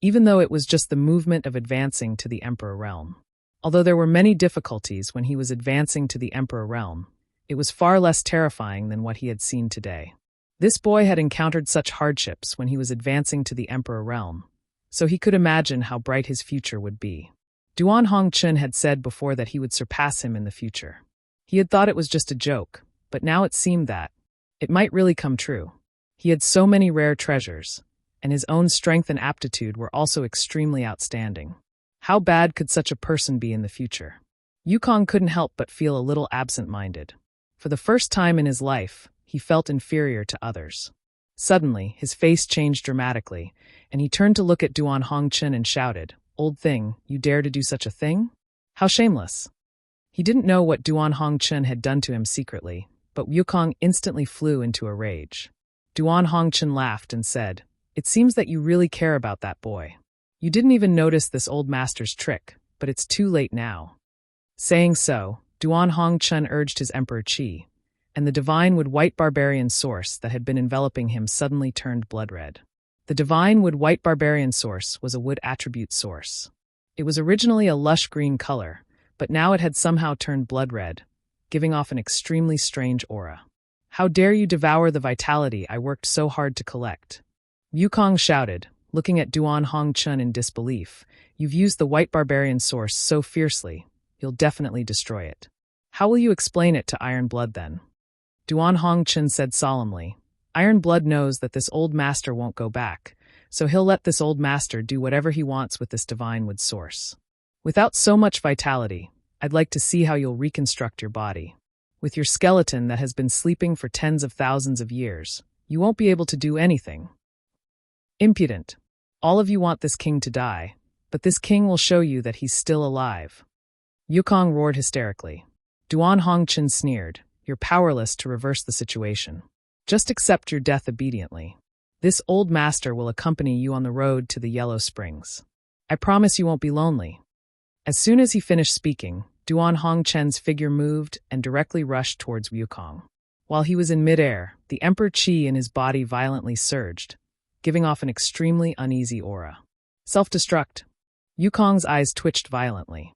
even though it was just the movement of advancing to the Emperor realm. Although there were many difficulties when he was advancing to the Emperor realm, it was far less terrifying than what he had seen today. This boy had encountered such hardships when he was advancing to the Emperor realm, so he could imagine how bright his future would be. Duan Hongchen had said before that he would surpass him in the future. He had thought it was just a joke, but now it seemed that it might really come true. He had so many rare treasures, and his own strength and aptitude were also extremely outstanding. How bad could such a person be in the future? Yukong couldn't help but feel a little absent-minded. For the first time in his life, he felt inferior to others. Suddenly, his face changed dramatically, and he turned to look at Duan Hongchen and shouted, "Old thing, you dare to do such a thing? How shameless!" He didn't know what Duan Hongchen had done to him secretly, but Yukong instantly flew into a rage. Duan Hongchen laughed and said, "It seems that you really care about that boy. You didn't even notice this old master's trick, but it's too late now." Saying so, Duan Hongchen urged his Emperor Qi, and the divine wood-white barbarian source that had been enveloping him suddenly turned blood-red. The divine wood-white barbarian source was a wood attribute source. It was originally a lush green color, but now it had somehow turned blood-red, giving off an extremely strange aura. "How dare you devour the vitality I worked so hard to collect?" Yukong shouted, looking at Duan Hongchen in disbelief. "You've used the white barbarian source so fiercely, you'll definitely destroy it. How will you explain it to Iron Blood then?" Duan Hongchen said solemnly, "Iron Blood knows that this old master won't go back, so he'll let this old master do whatever he wants with this divine wood source. Without so much vitality, I'd like to see how you'll reconstruct your body. With your skeleton that has been sleeping for tens of thousands of years, you won't be able to do anything. Impudent. All of you want this king to die, but this king will show you that he's still alive." Yukong roared hysterically. Duan Hongchen sneered, "You're powerless to reverse the situation. Just accept your death obediently. This old master will accompany you on the road to the Yellow Springs. I promise you won't be lonely." As soon as he finished speaking, Duan Hongchen's figure moved and directly rushed towards Yukong. While he was in midair, the Emperor Qi in his body violently surged, giving off an extremely uneasy aura. Self-destruct. Yukong's eyes twitched violently.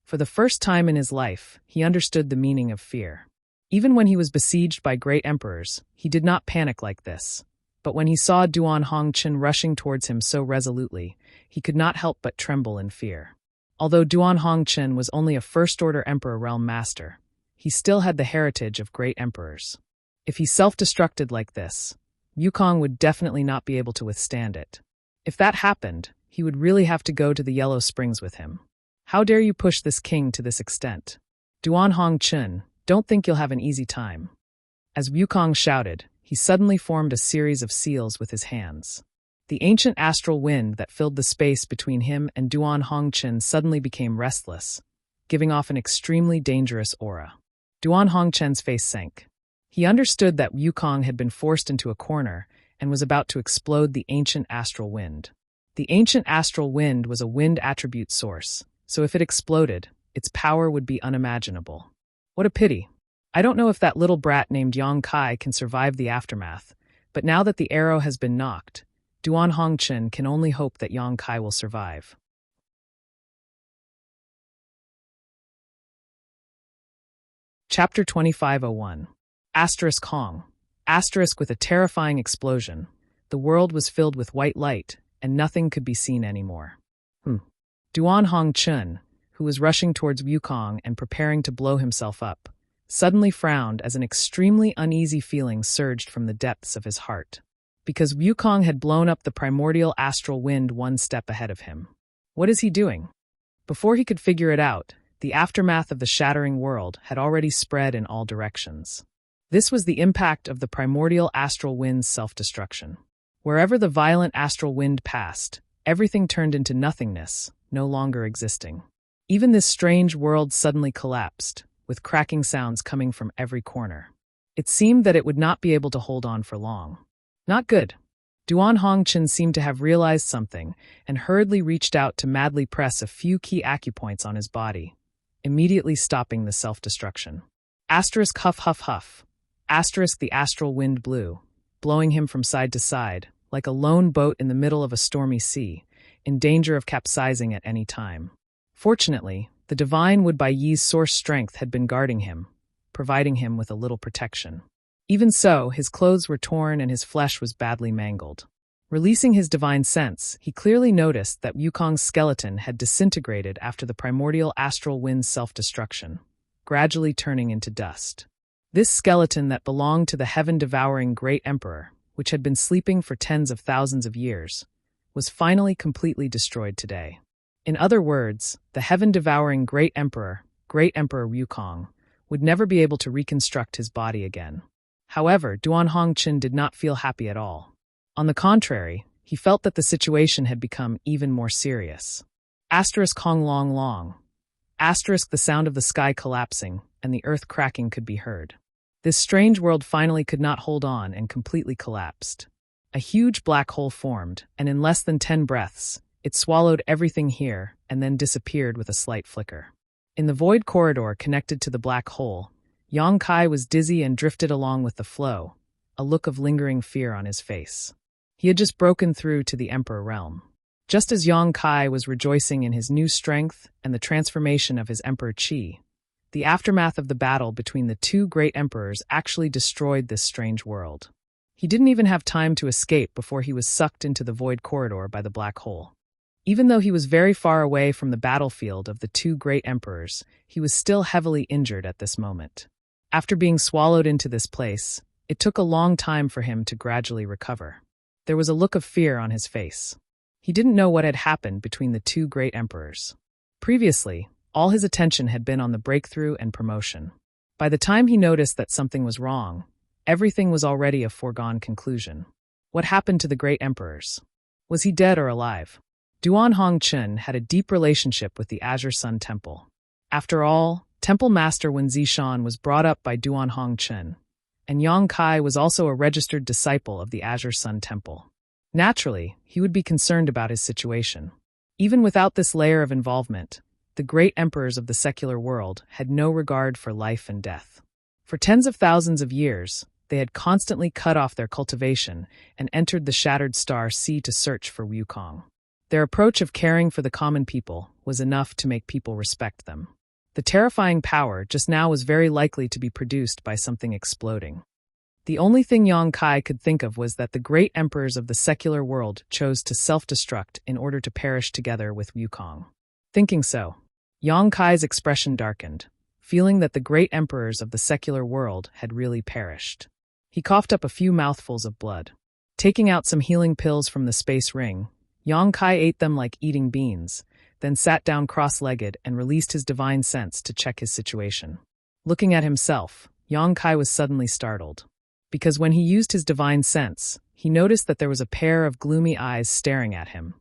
For the first time in his life, he understood the meaning of fear. Even when he was besieged by great emperors, he did not panic like this. But when he saw Duan Hongchen rushing towards him so resolutely, he could not help but tremble in fear. Although Duan Hongchen was only a first-order Emperor Realm Master, he still had the heritage of great emperors. If he self-destructed like this, Wukong would definitely not be able to withstand it. If that happened, he would really have to go to the Yellow Springs with him. How dare you push this king to this extent? Duan Hongchen, don't think you'll have an easy time. As Wukong shouted, he suddenly formed a series of seals with his hands. The ancient astral wind that filled the space between him and Duan Hongchen suddenly became restless, giving off an extremely dangerous aura. Duan Hongchen's face sank. He understood that Wukong had been forced into a corner and was about to explode the ancient astral wind. The ancient astral wind was a wind attribute source, so if it exploded, its power would be unimaginable. What a pity. I don't know if that little brat named Yang Kai can survive the aftermath, but now that the arrow has been knocked, Duan Hongchen can only hope that Yang Kai will survive. Chapter 2501. Asterisk Hong. Asterisk with a terrifying explosion. The world was filled with white light, and nothing could be seen anymore. Duan Hongchen, who was rushing towards Wukong and preparing to blow himself up, suddenly frowned as an extremely uneasy feeling surged from the depths of his heart. Because Wukong had blown up the primordial astral wind one step ahead of him. What is he doing? Before he could figure it out, the aftermath of the shattering world had already spread in all directions. This was the impact of the primordial astral wind's self-destruction. Wherever the violent astral wind passed, everything turned into nothingness, no longer existing. Even this strange world suddenly collapsed, with cracking sounds coming from every corner. It seemed that it would not be able to hold on for long. Not good. Duan Hongchen seemed to have realized something and hurriedly reached out to madly press a few key acupoints on his body, immediately stopping the self-destruction. Asterisk huff huff huff. Asterisk the astral wind blew, blowing him from side to side, like a lone boat in the middle of a stormy sea, in danger of capsizing at any time. Fortunately, the divine Wood Bai Yi's source strength had been guarding him, providing him with a little protection. Even so, his clothes were torn and his flesh was badly mangled. Releasing his divine sense, he clearly noticed that Wukong's skeleton had disintegrated after the primordial astral wind's self-destruction, gradually turning into dust. This skeleton that belonged to the heaven-devouring Great Emperor, which had been sleeping for tens of thousands of years, was finally completely destroyed today. In other words, the heaven-devouring Great Emperor Wukong, would never be able to reconstruct his body again. However, Duan Hongchen did not feel happy at all. On the contrary, he felt that the situation had become even more serious. Asterisk Hong Long Long. Asterisk the sound of the sky collapsing and the earth cracking could be heard. This strange world finally could not hold on and completely collapsed. A huge black hole formed, and in less than 10 breaths, it swallowed everything here and then disappeared with a slight flicker. In the void corridor connected to the black hole, Yang Kai was dizzy and drifted along with the flow, a look of lingering fear on his face. He had just broken through to the Emperor realm. Just as Yang Kai was rejoicing in his new strength and the transformation of his Emperor Qi, the aftermath of the battle between the two great emperors actually destroyed this strange world. He didn't even have time to escape before he was sucked into the void corridor by the black hole. Even though he was very far away from the battlefield of the two great emperors, he was still heavily injured at this moment. After being swallowed into this place, it took a long time for him to gradually recover. There was a look of fear on his face. He didn't know what had happened between the two great emperors. Previously, all his attention had been on the breakthrough and promotion. By the time he noticed that something was wrong, everything was already a foregone conclusion. What happened to the great emperors? Was he dead or alive? Duan Hongchen had a deep relationship with the Azure Sun Temple. After all, Temple Master Wen Zishan was brought up by Duan Hongchen, and Yang Kai was also a registered disciple of the Azure Sun Temple. Naturally, he would be concerned about his situation. Even without this layer of involvement, the great emperors of the secular world had no regard for life and death. For tens of thousands of years, they had constantly cut off their cultivation and entered the shattered star sea to search for Wukong. Their approach of caring for the common people was enough to make people respect them. The terrifying power just now was very likely to be produced by something exploding. The only thing Yang Kai could think of was that the great emperors of the secular world chose to self-destruct in order to perish together with Wukong. Thinking so, Yang Kai's expression darkened, feeling that the great emperors of the secular world had really perished. He coughed up a few mouthfuls of blood. Taking out some healing pills from the space ring, Yang Kai ate them like eating beans, then sat down cross-legged and released his divine sense to check his situation. Looking at himself, Yang Kai was suddenly startled. Because when he used his divine sense, he noticed that there was a pair of gloomy eyes staring at him,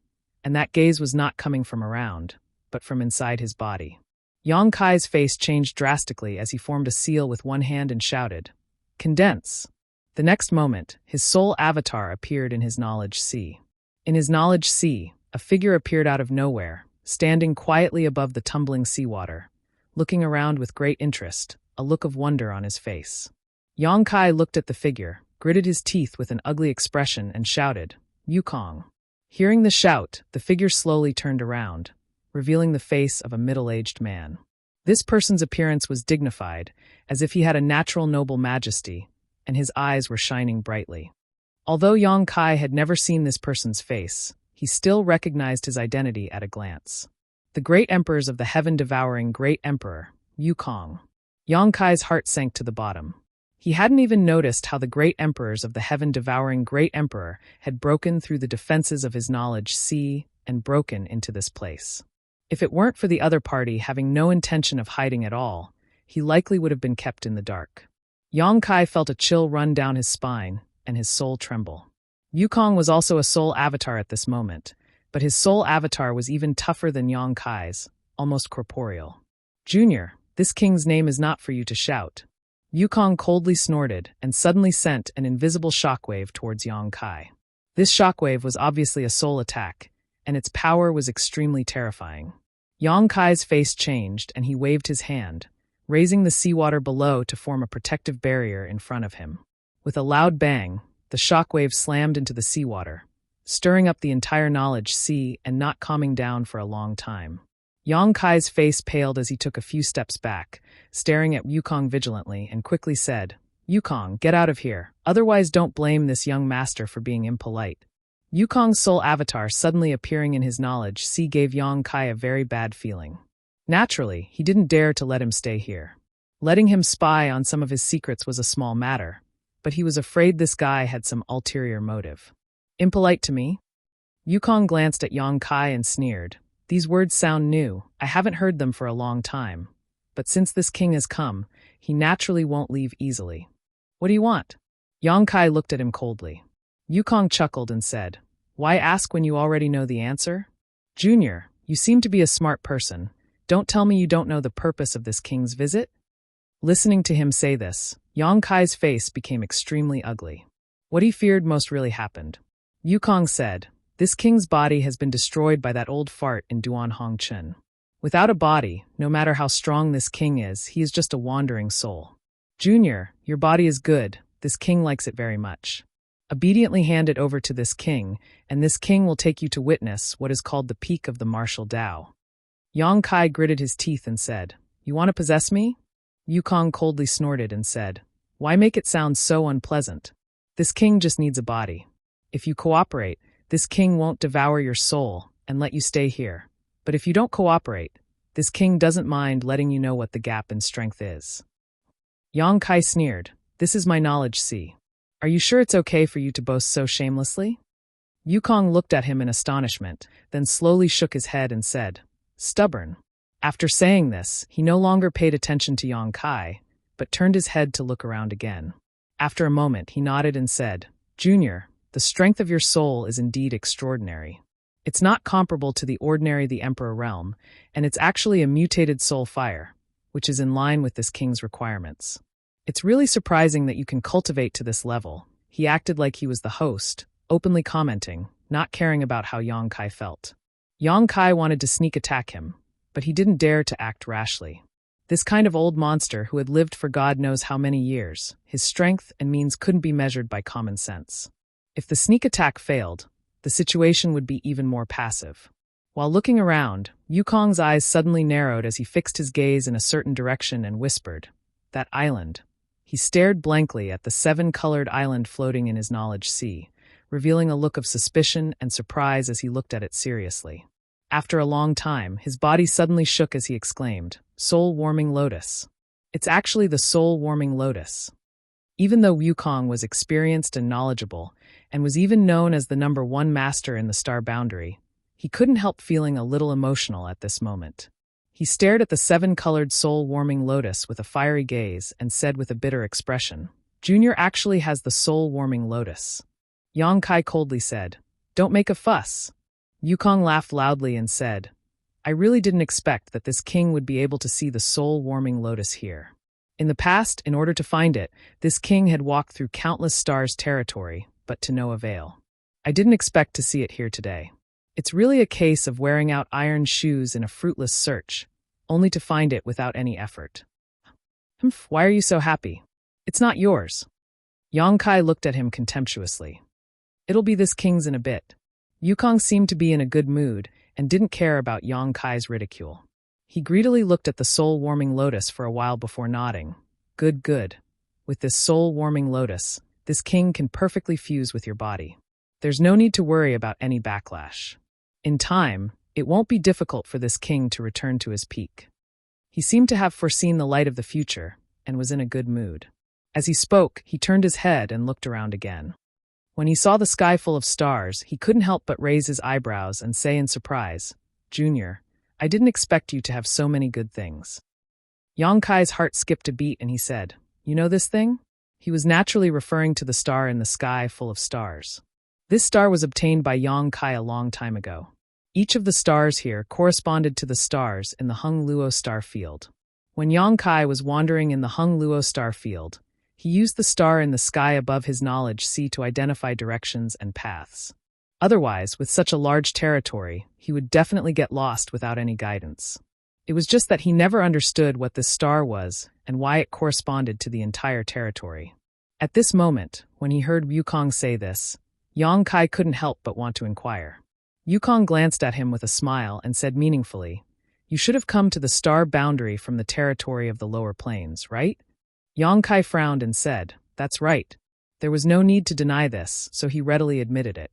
and that gaze was not coming from around, but from inside his body. Yang Kai's face changed drastically as he formed a seal with one hand and shouted, "Condense!" The next moment, his soul avatar appeared in his knowledge sea. In his knowledge sea, a figure appeared out of nowhere, standing quietly above the tumbling seawater, looking around with great interest, a look of wonder on his face. Yang Kai looked at the figure, gritted his teeth with an ugly expression, and shouted, "Wukong." Hearing the shout, the figure slowly turned around, revealing the face of a middle-aged man. This person's appearance was dignified, as if he had a natural noble majesty, and his eyes were shining brightly. Although Yang Kai had never seen this person's face, he still recognized his identity at a glance. The great emperors of the heaven-devouring Great Emperor, Wukong. Yang Kai's heart sank to the bottom. He hadn't even noticed how the great emperors of the heaven-devouring Great Emperor had broken through the defenses of his knowledge sea and broken into this place. If it weren't for the other party having no intention of hiding at all, he likely would have been kept in the dark. Yang Kai felt a chill run down his spine and his soul tremble. Wukong was also a soul avatar at this moment, but his soul avatar was even tougher than Yang Kai's, almost corporeal. "Junior, this king's name is not for you to shout." Wukong coldly snorted and suddenly sent an invisible shockwave towards Yang Kai. This shockwave was obviously a soul attack, and its power was extremely terrifying. Yang Kai's face changed and he waved his hand, raising the seawater below to form a protective barrier in front of him. With a loud bang, the shockwave slammed into the seawater, stirring up the entire knowledge sea and not calming down for a long time. Yang Kai's face paled as he took a few steps back, staring at Wukong vigilantly, and quickly said, "Wukong, get out of here, otherwise don't blame this young master for being impolite." Wukong's soul avatar suddenly appearing in his knowledge sea gave Yang Kai a very bad feeling. Naturally, he didn't dare to let him stay here. Letting him spy on some of his secrets was a small matter, but he was afraid this guy had some ulterior motive. "Impolite to me?" Wukong glanced at Yang Kai and sneered. "These words sound new, I haven't heard them for a long time. But since this king has come, he naturally won't leave easily. What do you want?" Yang Kai looked at him coldly. Wukong chuckled and said, "Why ask when you already know the answer? Junior, you seem to be a smart person. Don't tell me you don't know the purpose of this king's visit?" Listening to him say this, Yang Kai's face became extremely ugly. What he feared most really happened. Wukong said, "This king's body has been destroyed by that old fart in Duan Hongchen. Without a body, no matter how strong this king is, he is just a wandering soul. Junior, your body is good, this king likes it very much. Obediently hand it over to this king, and this king will take you to witness what is called the peak of the martial Tao." Yang Kai gritted his teeth and said, "You want to possess me?" Wukong coldly snorted and said, "Why make it sound so unpleasant? This king just needs a body. If you cooperate, this king won't devour your soul and let you stay here. But if you don't cooperate, this king doesn't mind letting you know what the gap in strength is." Yang Kai sneered, "This is my knowledge sea. Are you sure it's okay for you to boast so shamelessly?" Wukong looked at him in astonishment, then slowly shook his head and said, "Stubborn." After saying this, he no longer paid attention to Yang Kai, but turned his head to look around again. After a moment, he nodded and said, "Junior, the strength of your soul is indeed extraordinary. It's not comparable to the ordinary the Emperor realm, and it's actually a mutated soul fire, which is in line with this king's requirements. It's really surprising that you can cultivate to this level." He acted like he was the host, openly commenting, not caring about how Yang Kai felt. Yang Kai wanted to sneak attack him, but he didn't dare to act rashly. This kind of old monster who had lived for God knows how many years, his strength and means couldn't be measured by common sense. If the sneak attack failed, the situation would be even more passive. While looking around, Wukong's eyes suddenly narrowed as he fixed his gaze in a certain direction and whispered, "That island." He stared blankly at the seven-colored island floating in his knowledge sea, revealing a look of suspicion and surprise as he looked at it seriously. After a long time, his body suddenly shook as he exclaimed, "Soul-warming lotus. It's actually the soul-warming lotus." Even though Wukong was experienced and knowledgeable, and was even known as the #1 master in the star boundary, he couldn't help feeling a little emotional at this moment. He stared at the seven-colored soul-warming lotus with a fiery gaze and said with a bitter expression, "Junior actually has the soul-warming lotus." Yang Kai coldly said, "Don't make a fuss." Wukong laughed loudly and said, "I really didn't expect that this king would be able to see the soul-warming lotus here. In the past, in order to find it, this king had walked through countless stars' territory, but to no avail. I didn't expect to see it here today. It's really a case of wearing out iron shoes in a fruitless search, only to find it without any effort." "Why are you so happy? It's not yours." Yang Kai looked at him contemptuously. "It'll be this king's in a bit." Wukong seemed to be in a good mood and didn't care about Yang Kai's ridicule. He greedily looked at the soul-warming lotus for a while before nodding. "Good, good. With this soul-warming lotus, this king can perfectly fuse with your body. There's no need to worry about any backlash. In time, it won't be difficult for this king to return to his peak." He seemed to have foreseen the light of the future and was in a good mood. As he spoke, he turned his head and looked around again. When he saw the sky full of stars, he couldn't help but raise his eyebrows and say in surprise, "Junior, I didn't expect you to have so many good things." Yang Kai's heart skipped a beat and he said, "You know this thing?" He was naturally referring to the star in the sky full of stars. This star was obtained by Yang Kai a long time ago. Each of the stars here corresponded to the stars in the Hung Luo star field. When Yang Kai was wandering in the Hung Luo star field, he used the star in the sky above his knowledge sea to identify directions and paths. Otherwise, with such a large territory, he would definitely get lost without any guidance. It was just that he never understood what this star was and why it corresponded to the entire territory. At this moment, when he heard Wukong say this, Yang Kai couldn't help but want to inquire. Wukong glanced at him with a smile and said meaningfully, "You should have come to the star boundary from the territory of the lower plains, right?" Yang Kai frowned and said, "That's right." There was no need to deny this, so he readily admitted it.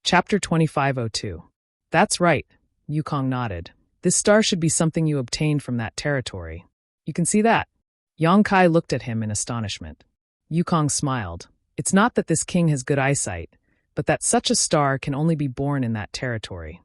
Chapter 2502. "That's right," Wukong nodded. "This star should be something you obtained from that territory. You can see that?" Yang Kai looked at him in astonishment. Wukong smiled. "It's not that this king has good eyesight, but that such a star can only be born in that territory."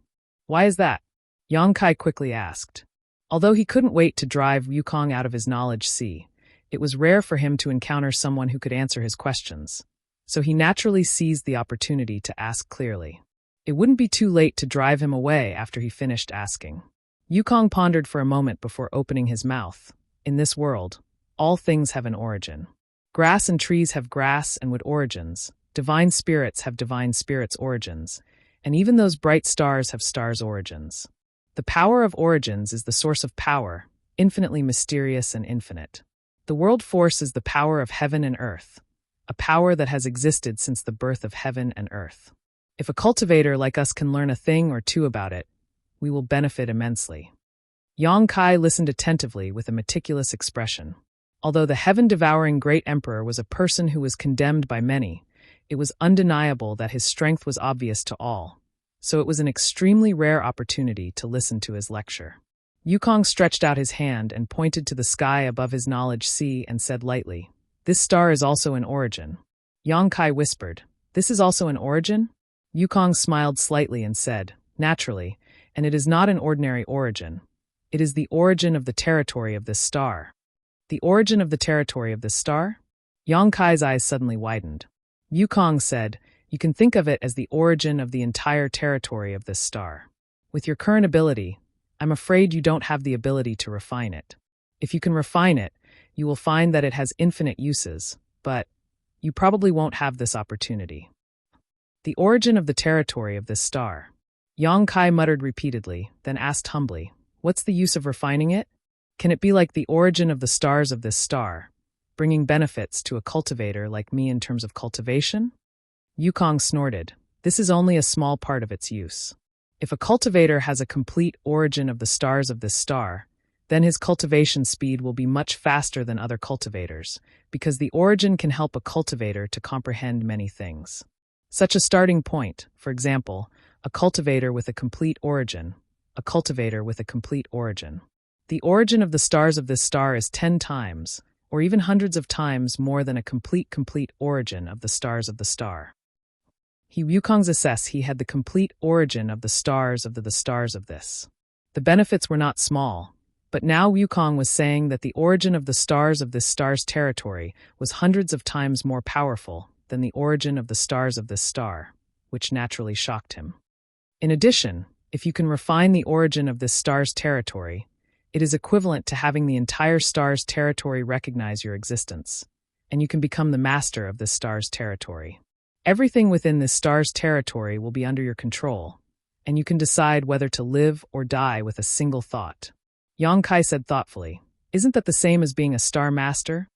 "Why is that?" Yang Kai quickly asked. Although he couldn't wait to drive Wukong out of his knowledge sea, it was rare for him to encounter someone who could answer his questions, so he naturally seized the opportunity to ask clearly. It wouldn't be too late to drive him away after he finished asking. Wukong pondered for a moment before opening his mouth. In this world, all things have an origin. Grass and trees have grass and wood origins, divine spirits have divine spirits' origins, and even those bright stars have stars' origins. The power of origins is the source of power, infinitely mysterious and infinite. The world force is the power of heaven and earth, a power that has existed since the birth of heaven and earth. If a cultivator like us can learn a thing or two about it, we will benefit immensely." Yang Kai listened attentively with a meticulous expression. Although the heaven-devouring great emperor was a person who was condemned by many, it was undeniable that his strength was obvious to all, so it was an extremely rare opportunity to listen to his lecture. Wukong stretched out his hand and pointed to the sky above his knowledge sea and said lightly, "This star is also an origin." Yang Kai whispered, "This is also an origin?" Wukong smiled slightly and said, "Naturally, and it is not an ordinary origin. It is the origin of the territory of this star." "The origin of the territory of this star?" Yang Kai's eyes suddenly widened. Wukong said, "You can think of it as the origin of the entire territory of this star. With your current ability, I'm afraid you don't have the ability to refine it. If you can refine it, you will find that it has infinite uses, but you probably won't have this opportunity." "The origin of the territory of this star." Yang Kai muttered repeatedly, then asked humbly, "What's the use of refining it? Can it be like the origin of the stars of this star, bringing benefits to a cultivator like me in terms of cultivation?" Wukong snorted. "This is only a small part of its use. If a cultivator has a complete origin of the stars of this star, then his cultivation speed will be much faster than other cultivators, because the origin can help a cultivator to comprehend many things. Such a starting point, for example, a cultivator with a complete origin, a cultivator with a complete origin. The origin of the stars of this star is 10 times, or even hundreds of times more than a complete origin of the stars of the star. Wukong's assess he had the complete origin of the stars of the stars of this. The benefits were not small, but now Wukong was saying that the origin of the stars of this star's territory was hundreds of times more powerful than the origin of the stars of this star, which naturally shocked him. In addition, if you can refine the origin of this star's territory, it is equivalent to having the entire star's territory recognize your existence, and you can become the master of this star's territory. Everything within this star's territory will be under your control, and you can decide whether to live or die with a single thought. Yang Kai said thoughtfully, "Isn't that the same as being a star master?"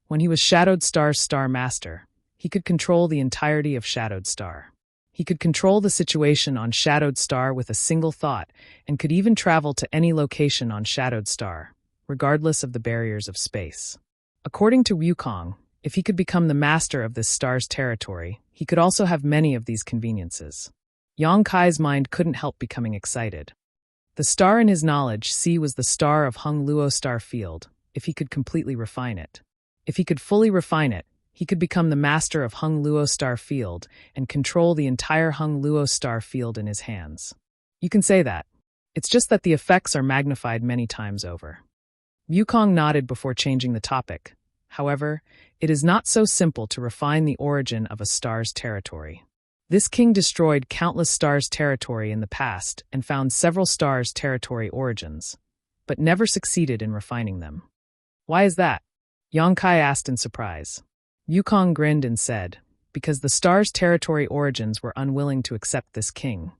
When he was Shadowed Star's star master, he could control the entirety of Shadowed Star. He could control the situation on Shadowed Star with a single thought, and could even travel to any location on Shadowed Star, regardless of the barriers of space. According to Wukong, if he could become the master of this star's territory, he could also have many of these conveniences. Yang Kai's mind couldn't help becoming excited. The star in his knowledge, C, was the star of Hung Luo Star Field, if he could completely refine it. If he could fully refine it, he could become the master of Hung Luo Star Field and control the entire Hung Luo Star Field in his hands. You can say that. It's just that the effects are magnified many times over. Wukong nodded before changing the topic. However, it is not so simple to refine the origin of a star's territory. This king destroyed countless stars' territory in the past and found several stars' territory origins, but never succeeded in refining them. Why is that? Yang Kai asked in surprise. Wukong grinned and said, because the stars' territory origins were unwilling to accept this king.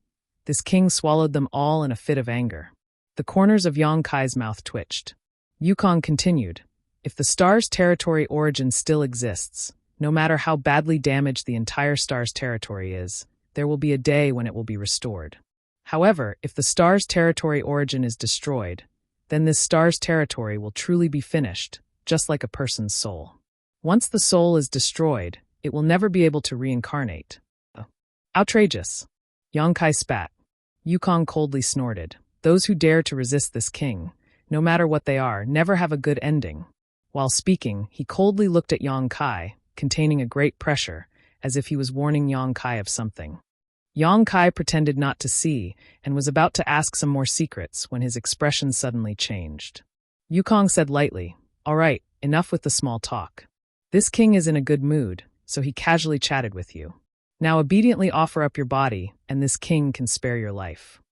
This king swallowed them all in a fit of anger. The corners of Yang Kai's mouth twitched. Wukong continued, if the star's territory origin still exists, no matter how badly damaged the entire star's territory is, there will be a day when it will be restored. However, if the star's territory origin is destroyed, then this star's territory will truly be finished, just like a person's soul. Once the soul is destroyed, it will never be able to reincarnate. Outrageous. Yang Kai spat. Wukong coldly snorted. Those who dare to resist this king, no matter what they are, never have a good ending. While speaking, he coldly looked at Yang Kai, containing a great pressure, as if he was warning Yang Kai of something. Yang Kai pretended not to see, and was about to ask some more secrets when his expression suddenly changed. Wukong said lightly, all right, enough with the small talk. This king is in a good mood, so he casually chatted with you. Now obediently offer up your body, and this king can spare your life.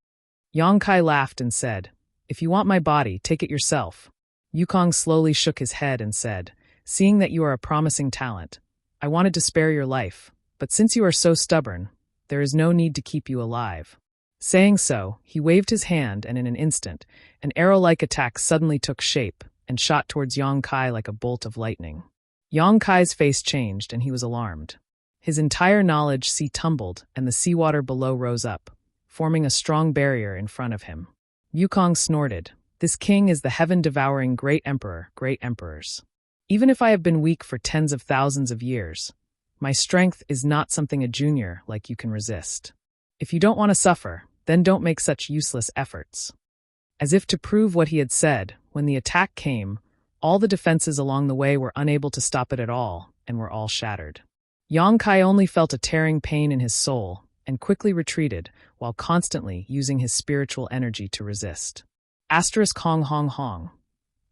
Yang Kai laughed and said, if you want my body, take it yourself. Wukong slowly shook his head and said, seeing that you are a promising talent, I wanted to spare your life, but since you are so stubborn, there is no need to keep you alive. Saying so, he waved his hand and in an instant, an arrow-like attack suddenly took shape and shot towards Yang Kai like a bolt of lightning. Yang Kai's face changed and he was alarmed. His entire knowledge sea tumbled and the seawater below rose up, forming a strong barrier in front of him. Wukong snorted, this king is the heaven-devouring great emperor, great emperors. Even if I have been weak for tens of thousands of years, my strength is not something a junior like you can resist. If you don't want to suffer, then don't make such useless efforts. As if to prove what he had said, when the attack came, all the defenses along the way were unable to stop it at all, and were all shattered. Yang Kai only felt a tearing pain in his soul, and quickly retreated, while constantly using his spiritual energy to resist. Asterisk hong hong hong.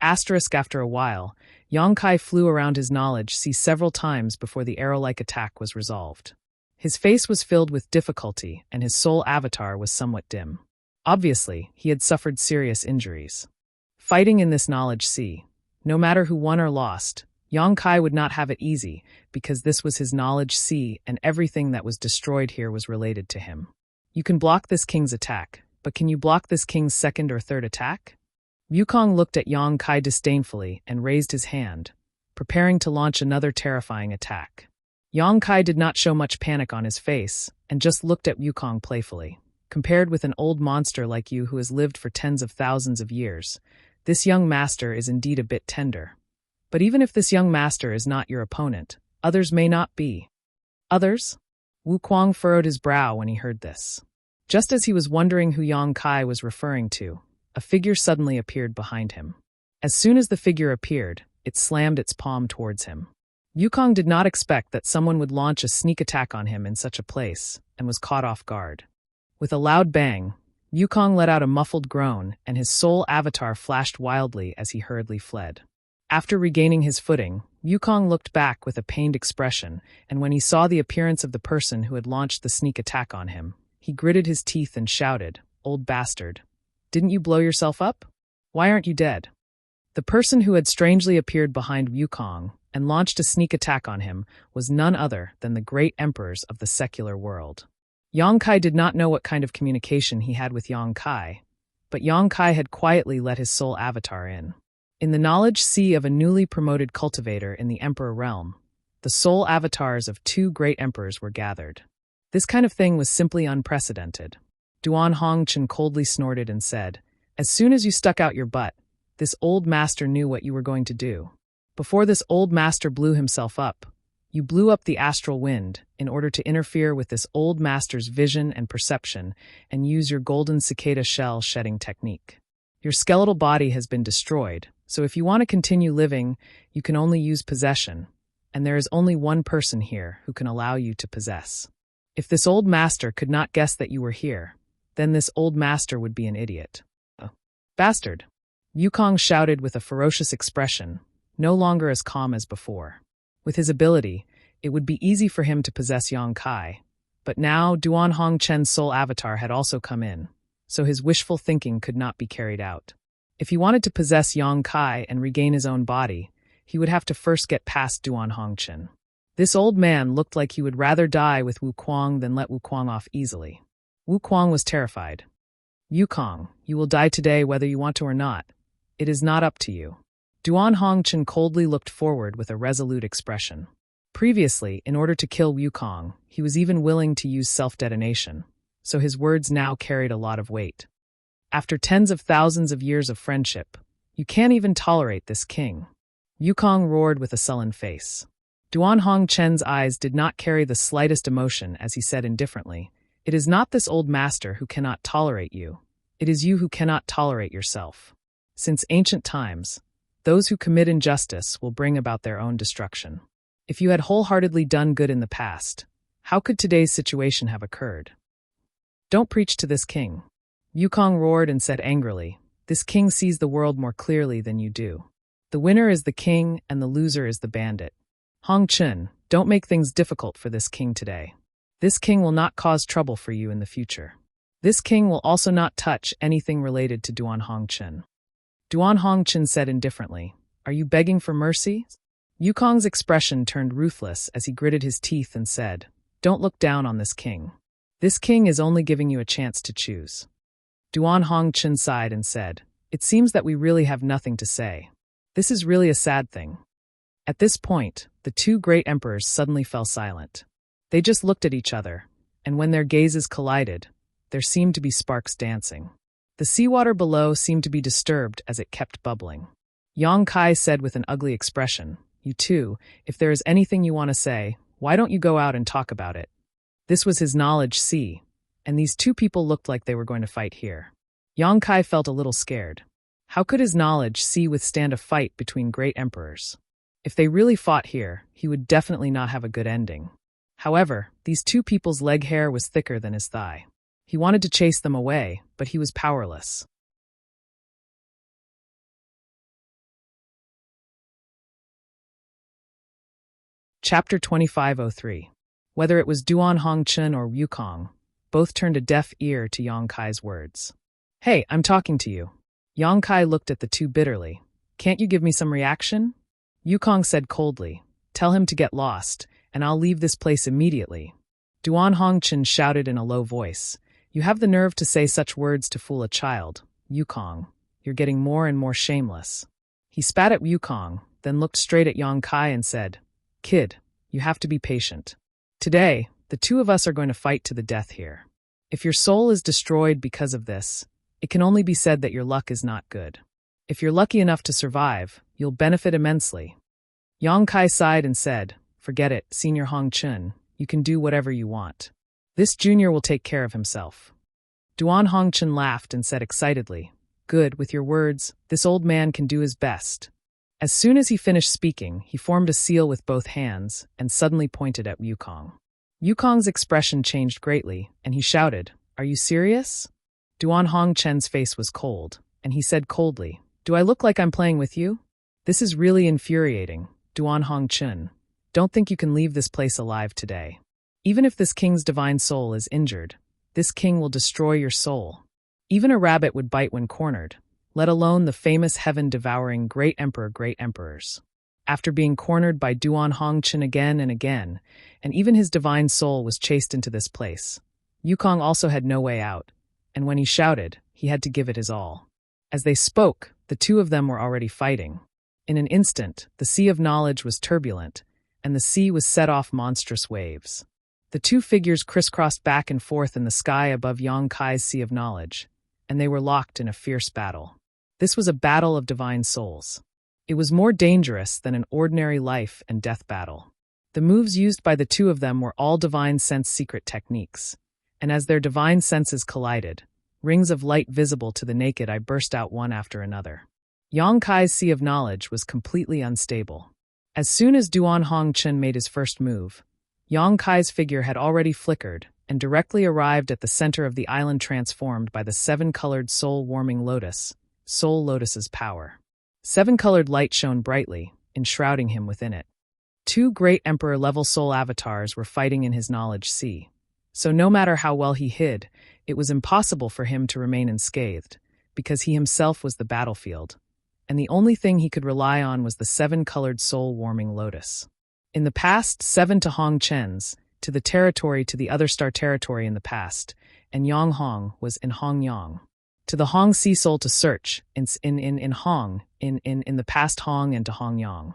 Asterisk after a while, Yang Kai flew around his knowledge sea several times before the arrow-like attack was resolved. His face was filled with difficulty, and his soul avatar was somewhat dim. Obviously, he had suffered serious injuries. Fighting in this knowledge sea, no matter who won or lost, Yang Kai would not have it easy, because this was his knowledge sea and everything that was destroyed here was related to him. You can block this king's attack, but can you block this king's second or third attack? Wukong looked at Yang Kai disdainfully and raised his hand, preparing to launch another terrifying attack. Yang Kai did not show much panic on his face, and just looked at Wukong playfully. Compared with an old monster like you who has lived for tens of thousands of years, this young master is indeed a bit tender. But even if this young master is not your opponent, others may not be. Others? Wu Kuang furrowed his brow when he heard this. Just as he was wondering who Yang Kai was referring to, a figure suddenly appeared behind him. As soon as the figure appeared, it slammed its palm towards him. Yukong did not expect that someone would launch a sneak attack on him in such a place, and was caught off guard. With a loud bang, Yukong let out a muffled groan, and his soul avatar flashed wildly as he hurriedly fled. After regaining his footing, Yukong looked back with a pained expression, and when he saw the appearance of the person who had launched the sneak attack on him, he gritted his teeth and shouted, "Old bastard! Didn't you blow yourself up? Why aren't you dead?" The person who had strangely appeared behind Yukong and launched a sneak attack on him was none other than the great emperors of the secular world. Yang Kai did not know what kind of communication he had with Yang Kai, but Yang Kai had quietly let his soul avatar in. In the knowledge sea of a newly promoted cultivator in the Emperor realm, the soul avatars of two great emperors were gathered. This kind of thing was simply unprecedented. Duan Hongchen coldly snorted and said, "As soon as you stuck out your butt, this old master knew what you were going to do. Before this old master blew himself up, you blew up the astral wind in order to interfere with this old master's vision and perception and use your golden cicada shell shedding technique. Your skeletal body has been destroyed, so if you want to continue living, you can only use possession, and there is only one person here who can allow you to possess. If this old master could not guess that you were here, then this old master would be an idiot." "Bastard!" Yukong shouted with a ferocious expression, no longer as calm as before. With his ability, it would be easy for him to possess Yang Kai, but now Duan Hongchen's soul avatar had also come in, so his wishful thinking could not be carried out. If he wanted to possess Yang Kai and regain his own body, he would have to first get past Duan Hongchen. This old man looked like he would rather die with Wu Kuang than let Wu Kuang off easily. Wu Kuang was terrified. "Yukong, you will die today whether you want to or not. It is not up to you." Duan Hongchen coldly looked forward with a resolute expression. Previously, in order to kill Yukong, he was even willing to use self-detonation, so his words now carried a lot of weight. After tens of thousands of years of friendship, you can't even tolerate this king. Yukong roared with a sullen face. Duan Hongchen's eyes did not carry the slightest emotion as he said indifferently, "It is not this old master who cannot tolerate you. It is you who cannot tolerate yourself. Since ancient times, those who commit injustice will bring about their own destruction. If you had wholeheartedly done good in the past, how could today's situation have occurred? Don't preach to this king." Yukong roared and said angrily, "This king sees the world more clearly than you do. The winner is the king and the loser is the bandit. Hongchen, don't make things difficult for this king today. This king will not cause trouble for you in the future. This king will also not touch anything related to Duan Hongchen." Duan Hongchen said indifferently, "Are you begging for mercy?" Yukong's expression turned ruthless as he gritted his teeth and said, "Don't look down on this king. This king is only giving you a chance to choose." Duan Hongchen sighed and said, "It seems that we really have nothing to say. This is really a sad thing." At this point, the two great emperors suddenly fell silent. They just looked at each other, and when their gazes collided, there seemed to be sparks dancing. The seawater below seemed to be disturbed as it kept bubbling. Yang Kai said with an ugly expression, "You two, if there is anything you want to say, why don't you go out and talk about it?" This was his knowledge sea, and these two people looked like they were going to fight here. Yang Kai felt a little scared. How could his knowledge sea withstand a fight between great emperors? If they really fought here, he would definitely not have a good ending. However, these two people's leg hair was thicker than his thigh. He wanted to chase them away, but he was powerless. Chapter 2503. Whether it was Duan Hongchen or Yukong, both turned a deaf ear to Yang Kai's words. "Hey, I'm talking to you." Yang Kai looked at the two bitterly. "Can't you give me some reaction?" Yukong said coldly, "Tell him to get lost, and I'll leave this place immediately." Duan Hongchen shouted in a low voice, "You have the nerve to say such words to fool a child. Yukong, you're getting more and more shameless." He spat at Yukong, then looked straight at Yang Kai and said, "Kid, you have to be patient. Today, the two of us are going to fight to the death here. If your soul is destroyed because of this, it can only be said that your luck is not good. If you're lucky enough to survive, you'll benefit immensely. Yang Kai sighed and said, "Forget it, Senior Hong Chun. You can do whatever you want. This junior will take care of himself." Duan Hong Chun laughed and said excitedly, "Good, with your words, this old man can do his best." As soon as he finished speaking, he formed a seal with both hands and suddenly pointed at Wukong. Wukong's expression changed greatly, and he shouted, "Are you serious?" Duan Hong Chen's face was cold, and he said coldly, "Do I look like I'm playing with you? This is really infuriating, Duan Hong Chun. Don't think you can leave this place alive today. Even if this king's divine soul is injured, this king will destroy your soul. Even a rabbit would bite when cornered, let alone the famous heaven-devouring great emperor great emperors." After being cornered by Duan Hong Chun again and again, and even his divine soul was chased into this place, Wukong also had no way out, and when he shouted, he had to give it his all. As they spoke, the two of them were already fighting. In an instant, the sea of knowledge was turbulent, and the sea was set off monstrous waves. The two figures crisscrossed back and forth in the sky above Yang Kai's sea of knowledge, and they were locked in a fierce battle. This was a battle of divine souls. It was more dangerous than an ordinary life and death battle. The moves used by the two of them were all divine sense secret techniques, and as their divine senses collided, rings of light visible to the naked eye burst out one after another. Yang Kai's sea of knowledge was completely unstable. As soon as Duan Hong Chun made his first move, Yang Kai's figure had already flickered and directly arrived at the center of the island transformed by the seven-colored soul-warming lotus, Soul Lotus's power. Seven-colored light shone brightly, enshrouding him within it. Two great emperor-level soul avatars were fighting in his knowledge sea, so no matter how well he hid, it was impossible for him to remain unscathed, because he himself was the battlefield, and the only thing he could rely on was the seven-colored soul-warming lotus. In the past, 7 to Hong Chen's, to the territory to the other star territory in the past, and Yang Hong was in Hong Yang. To the Hong Sea Soul to search, in Hong, in the past Hong and to Hong Yang.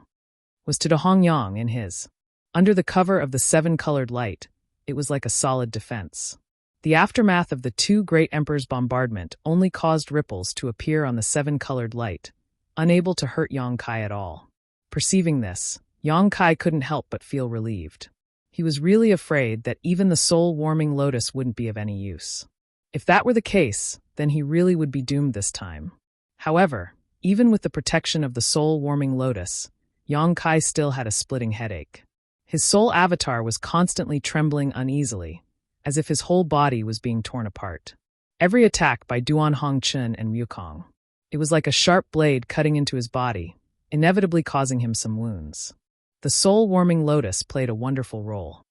Was to Hong Yang in his. Under the cover of the seven-colored light, it was like a solid defense. The aftermath of the two great emperors' bombardment only caused ripples to appear on the seven-colored light, unable to hurt Yang Kai at all. Perceiving this, Yang Kai couldn't help but feel relieved. He was really afraid that even the soul-warming lotus wouldn't be of any use. If that were the case, then he really would be doomed this time. However, even with the protection of the soul-warming lotus, Yang Kai still had a splitting headache. His soul avatar was constantly trembling uneasily, as if his whole body was being torn apart. Every attack by Duan Hong Chun and Wukong. It was like a sharp blade cutting into his body, inevitably causing him some wounds. The soul-warming lotus played a wonderful role.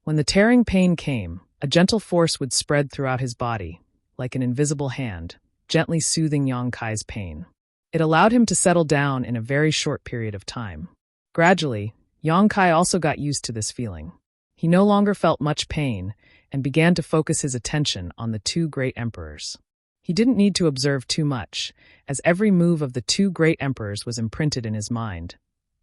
When the tearing pain came, a gentle force would spread throughout his body, like an invisible hand, gently soothing Yang Kai's pain. It allowed him to settle down in a very short period of time. Gradually, Yang Kai also got used to this feeling. He no longer felt much pain and began to focus his attention on the two great emperors. He didn't need to observe too much, as every move of the two great emperors was imprinted in his mind,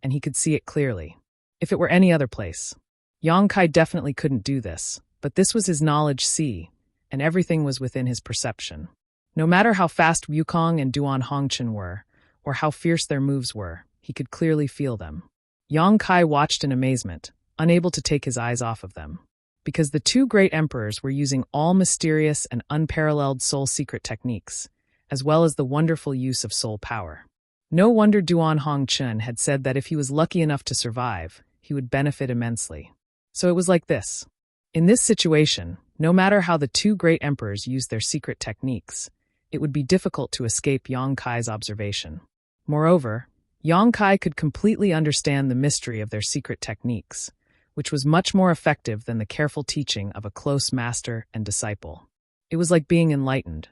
and he could see it clearly. If it were any other place, Yang Kai definitely couldn't do this, but this was his knowledge sea, and everything was within his perception. No matter how fast Wukong and Duan Hong Chun were, or how fierce their moves were, he could clearly feel them. Yang Kai watched in amazement, unable to take his eyes off of them. Because the two great emperors were using all mysterious and unparalleled soul secret techniques, as well as the wonderful use of soul power. No wonder Duan Hong Chun had said that if he was lucky enough to survive, he would benefit immensely. So it was like this. In this situation, no matter how the two great emperors used their secret techniques, it would be difficult to escape Yang Kai's observation. Moreover, Yang Kai could completely understand the mystery of their secret techniques, which was much more effective than the careful teaching of a close master and disciple. It was like being enlightened.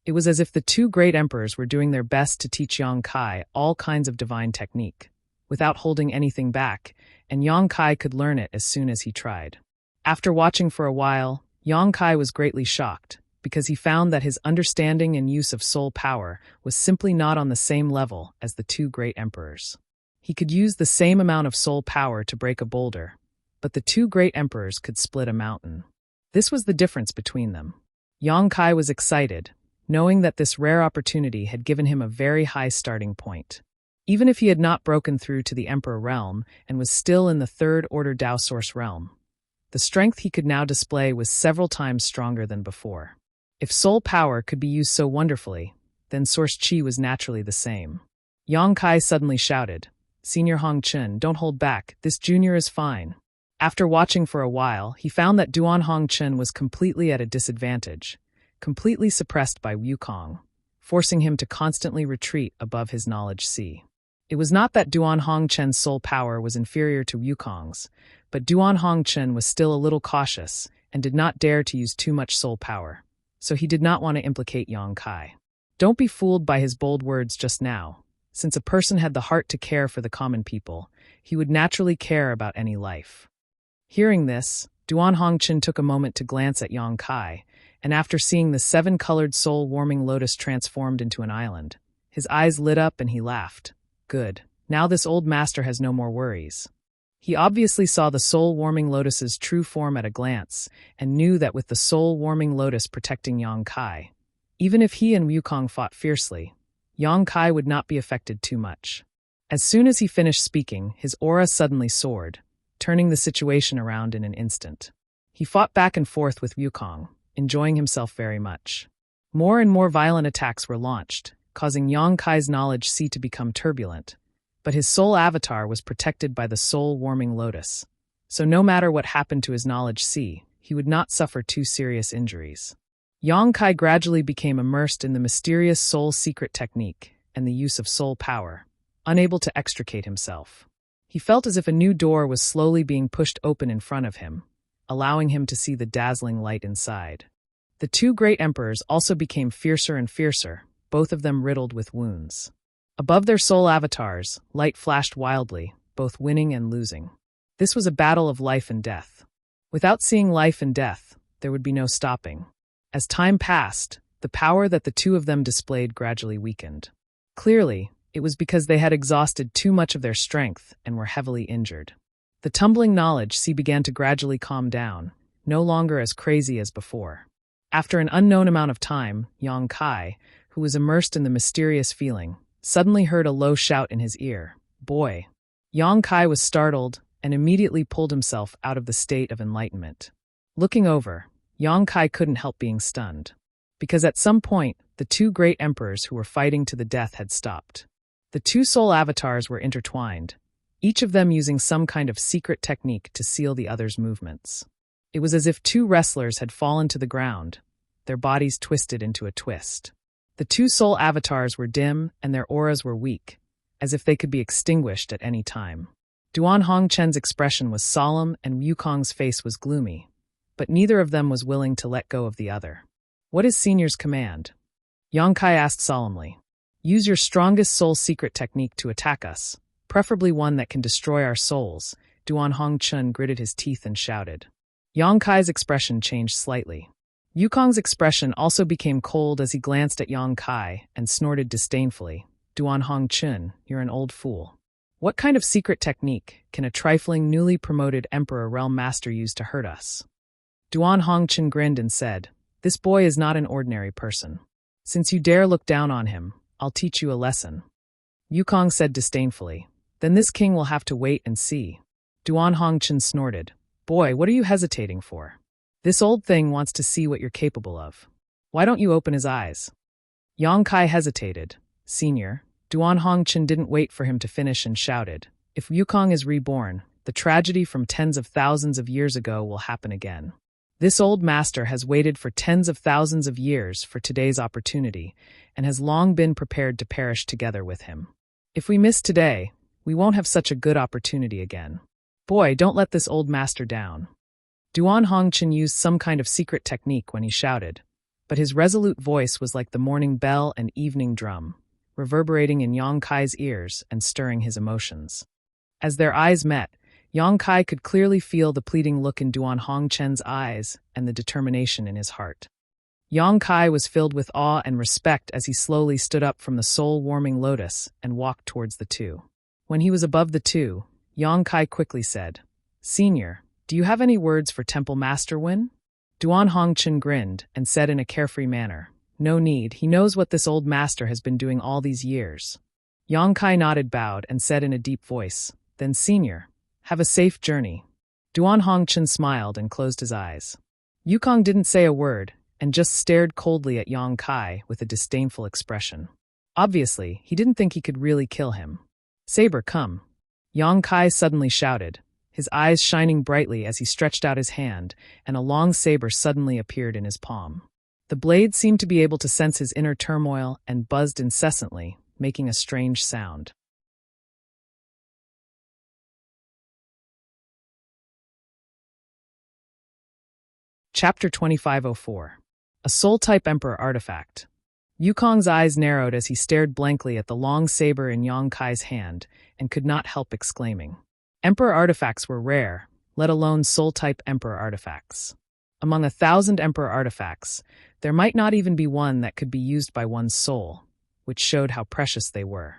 It was as if the two great emperors were doing their best to teach Yang Kai all kinds of divine technique, without holding anything back, and Yang Kai could learn it as soon as he tried. After watching for a while, Yang Kai was greatly shocked, because he found that his understanding and use of soul power was simply not on the same level as the two great emperors. He could use the same amount of soul power to break a boulder, but the two great emperors could split a mountain. This was the difference between them. Yang Kai was excited, knowing that this rare opportunity had given him a very high starting point. Even if he had not broken through to the Emperor realm and was still in the third-order Dao Source realm, the strength he could now display was several times stronger than before. If soul power could be used so wonderfully, then Source Qi was naturally the same. Yang Kai suddenly shouted, "Senior Hong Chen, don't hold back, this junior is fine." After watching for a while, he found that Duan Hong Chen was completely at a disadvantage, completely suppressed by Wukong, forcing him to constantly retreat above his knowledge sea. It was not that Duan Hong Chen's soul power was inferior to Wukong's, but Duan Hong Chen was still a little cautious and did not dare to use too much soul power, so he did not want to implicate Yang Kai. Don't be fooled by his bold words just now. Since a person had the heart to care for the common people, he would naturally care about any life. Hearing this, Duan Hong Chen took a moment to glance at Yang Kai, and after seeing the 7-colored soul-warming lotus transformed into an island, his eyes lit up and he laughed. Good. Now this old master has no more worries. He obviously saw the soul-warming lotus's true form at a glance, and knew that with the soul-warming lotus protecting Yang Kai, even if he and Wukong fought fiercely, Yang Kai would not be affected too much. As soon as he finished speaking, his aura suddenly soared, turning the situation around in an instant. He fought back and forth with Wukong, enjoying himself very much. More and more violent attacks were launched, causing Yang Kai's knowledge sea to become turbulent, but his soul avatar was protected by the soul-warming lotus, so no matter what happened to his knowledge sea, he would not suffer too serious injuries. Yang Kai gradually became immersed in the mysterious soul secret technique and the use of soul power, unable to extricate himself. He felt as if a new door was slowly being pushed open in front of him, allowing him to see the dazzling light inside. The 2 great emperors also became fiercer and fiercer, both of them riddled with wounds. Above their soul avatars, light flashed wildly, both winning and losing. This was a battle of life and death. Without seeing life and death, there would be no stopping. As time passed, the power that the 2 of them displayed gradually weakened. Clearly, it was because they had exhausted too much of their strength and were heavily injured. The tumbling knowledge sea began to gradually calm down, no longer as crazy as before. After an unknown amount of time, Yang Kai, who was immersed in the mysterious feeling, suddenly heard a low shout in his ear. "Boy!" Yang Kai was startled and immediately pulled himself out of the state of enlightenment. Looking over, Yang Kai couldn't help being stunned, because at some point, the 2 great emperors who were fighting to the death had stopped. The 2 soul avatars were intertwined, each of them using some kind of secret technique to seal the other's movements. It was as if 2 wrestlers had fallen to the ground, their bodies twisted into a twist. The 2 soul avatars were dim and their auras were weak, as if they could be extinguished at any time. Duan Hong Chen's expression was solemn and Wukong's face was gloomy, but neither of them was willing to let go of the other. "What is Senior's command?" Yang Kai asked solemnly. "Use your strongest soul secret technique to attack us, preferably one that can destroy our souls." Duan Hong Chen gritted his teeth and shouted. Yang Kai's expression changed slightly. Wukong's expression also became cold as he glanced at Yang Kai and snorted disdainfully. "Duan Hong Chen, you're an old fool. What kind of secret technique can a trifling, newly promoted Emperor Realm Master use to hurt us?" Duan Hong Chen grinned and said, "This boy is not an ordinary person. Since you dare look down on him, I'll teach you a lesson." Wukong said disdainfully, "Then this king will have to wait and see." Duan Hong Chen snorted, "Boy, what are you hesitating for? This old thing wants to see what you're capable of. Why don't you open his eyes?" Yang Kai hesitated. "Senior." Duan Hong Chen didn't wait for him to finish and shouted, "If Wukong is reborn, the tragedy from tens of thousands of years ago will happen again. This old master has waited for tens of thousands of years for today's opportunity and has long been prepared to perish together with him. If we miss today, we won't have such a good opportunity again. Boy, don't let this old master down." Duan Hong Chen used some kind of secret technique when he shouted, but his resolute voice was like the morning bell and evening drum, reverberating in Yang Kai's ears and stirring his emotions. As their eyes met, Yang Kai could clearly feel the pleading look in Duan Hong Chen's eyes and the determination in his heart. Yang Kai was filled with awe and respect as he slowly stood up from the soul-warming lotus and walked towards the 2. When he was above the 2, Yang Kai quickly said, "Senior, do you have any words for Temple Master Wen?" Duan Hongchen grinned and said in a carefree manner, "No need, he knows what this old master has been doing all these years." Yang Kai nodded, bowed, and said in a deep voice, "Then senior, have a safe journey." Duan Hongchen smiled and closed his eyes. Yukong didn't say a word and just stared coldly at Yang Kai with a disdainful expression. Obviously, he didn't think he could really kill him. "Saber, come." Yang Kai suddenly shouted, his eyes shining brightly as he stretched out his hand, and a long saber suddenly appeared in his palm. The blade seemed to be able to sense his inner turmoil and buzzed incessantly, making a strange sound. Chapter 2504. A Soul-Type Emperor Artifact. Yukong's eyes narrowed as he stared blankly at the long saber in Yang Kai's hand and could not help exclaiming. Emperor artifacts were rare, let alone soul-type emperor artifacts. Among 1,000 emperor artifacts, there might not even be one that could be used by one's soul, which showed how precious they were.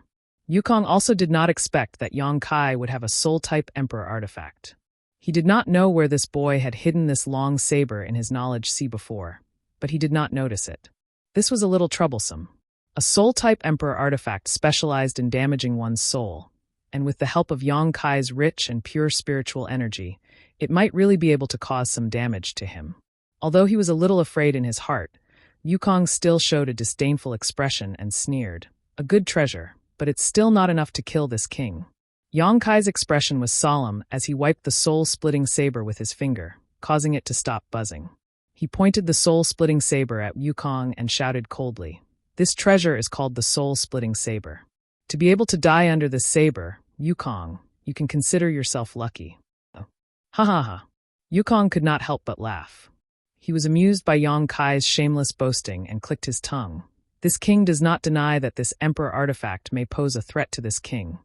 Yukong also did not expect that Yang Kai would have a soul-type emperor artifact. He did not know where this boy had hidden this long saber in his knowledge sea before, but he did not notice it. This was a little troublesome. A soul-type emperor artifact specialized in damaging one's soul, and with the help of Yang Kai's rich and pure spiritual energy, it might really be able to cause some damage to him. Although he was a little afraid in his heart, Yukong still showed a disdainful expression and sneered. "A good treasure, but it's still not enough to kill this king." Yang Kai's expression was solemn as he wiped the soul-splitting saber with his finger, causing it to stop buzzing. He pointed the soul-splitting saber at Yukong and shouted coldly, "This treasure is called the soul-splitting saber. To be able to die under this saber, Yukong, you can consider yourself lucky." Ha ha ha. Yukong could not help but laugh. He was amused by Yang Kai's shameless boasting and clicked his tongue. This king does not deny that this emperor artifact may pose a threat to this king.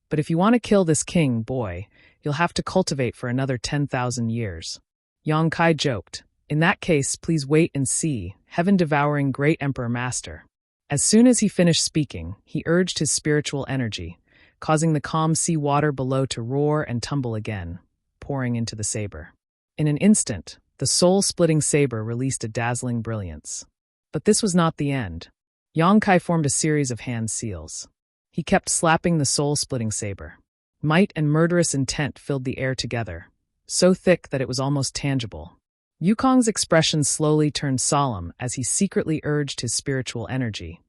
But if you want to kill this king, boy, you'll have to cultivate for another 10,000 years. Yang Kai joked, "In that case, please wait and see, heaven-devouring great emperor master." As soon as he finished speaking, he urged his spiritual energy, causing the calm sea water below to roar and tumble again, pouring into the saber. In an instant, the soul-splitting saber released a dazzling brilliance. But this was not the end. Yang Kai formed a series of hand seals. He kept slapping the soul-splitting saber. Might and murderous intent filled the air together, so thick that it was almost tangible. Yukong's expression slowly turned solemn as he secretly urged his spiritual energy,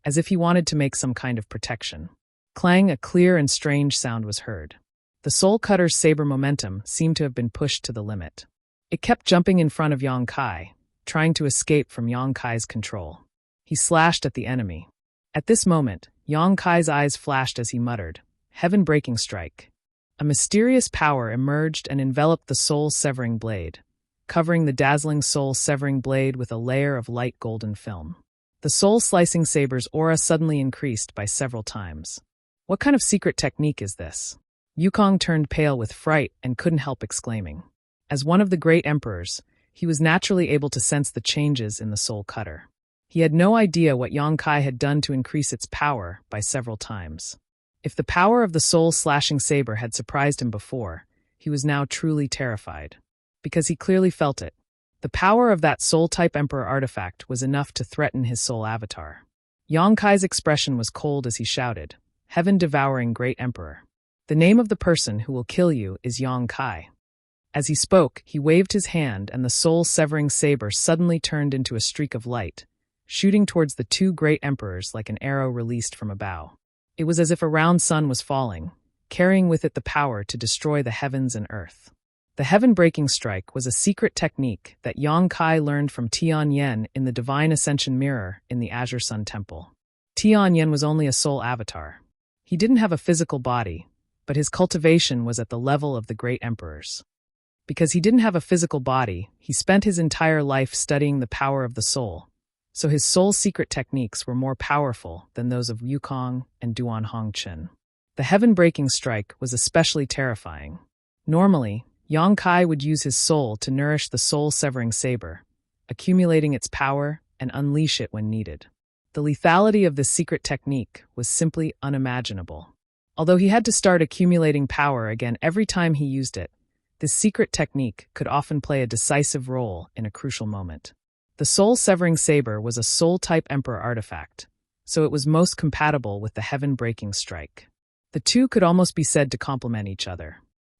as if he wanted to make some kind of protection. Clang, a clear and strange sound was heard. The soul cutter's saber momentum seemed to have been pushed to the limit. It kept jumping in front of Yang Kai, trying to escape from Yang Kai's control. He slashed at the enemy. At this moment, Yang Kai's eyes flashed as he muttered, "Heaven-breaking strike." A mysterious power emerged and enveloped the soul-severing blade, covering the dazzling soul-severing blade with a layer of light golden film. The soul-slicing saber's aura suddenly increased by several times. What kind of secret technique is this? Yukong turned pale with fright and couldn't help exclaiming. As one of the great emperors, he was naturally able to sense the changes in the soul cutter. He had no idea what Yang Kai had done to increase its power by several times. If the power of the soul-slashing saber had surprised him before, he was now truly terrified. Because he clearly felt it. The power of that soul-type emperor artifact was enough to threaten his soul avatar. Yang Kai's expression was cold as he shouted, "Heaven-devouring great emperor. The name of the person who will kill you is Yang Kai." As he spoke, he waved his hand and the soul-severing saber suddenly turned into a streak of light, shooting towards the two great emperors like an arrow released from a bow. It was as if a round sun was falling, carrying with it the power to destroy the heavens and earth. The heaven-breaking strike was a secret technique that Yang Kai learned from Tianyan in the Divine Ascension Mirror in the Azure Sun Temple. Tianyan was only a soul avatar. He didn't have a physical body, but his cultivation was at the level of the great emperors. Because he didn't have a physical body, he spent his entire life studying the power of the soul, so his soul's secret techniques were more powerful than those of Yukong and Duan Hongchen. The heaven-breaking strike was especially terrifying. Normally, Yang Kai would use his soul to nourish the soul-severing saber, accumulating its power and unleash it when needed. The lethality of this secret technique was simply unimaginable. Although he had to start accumulating power again every time he used it, This secret technique could often play a decisive role in a crucial moment. The soul-severing saber was a soul-type emperor artifact, so it was most compatible with the heaven-breaking strike. The two could almost be said to complement each other.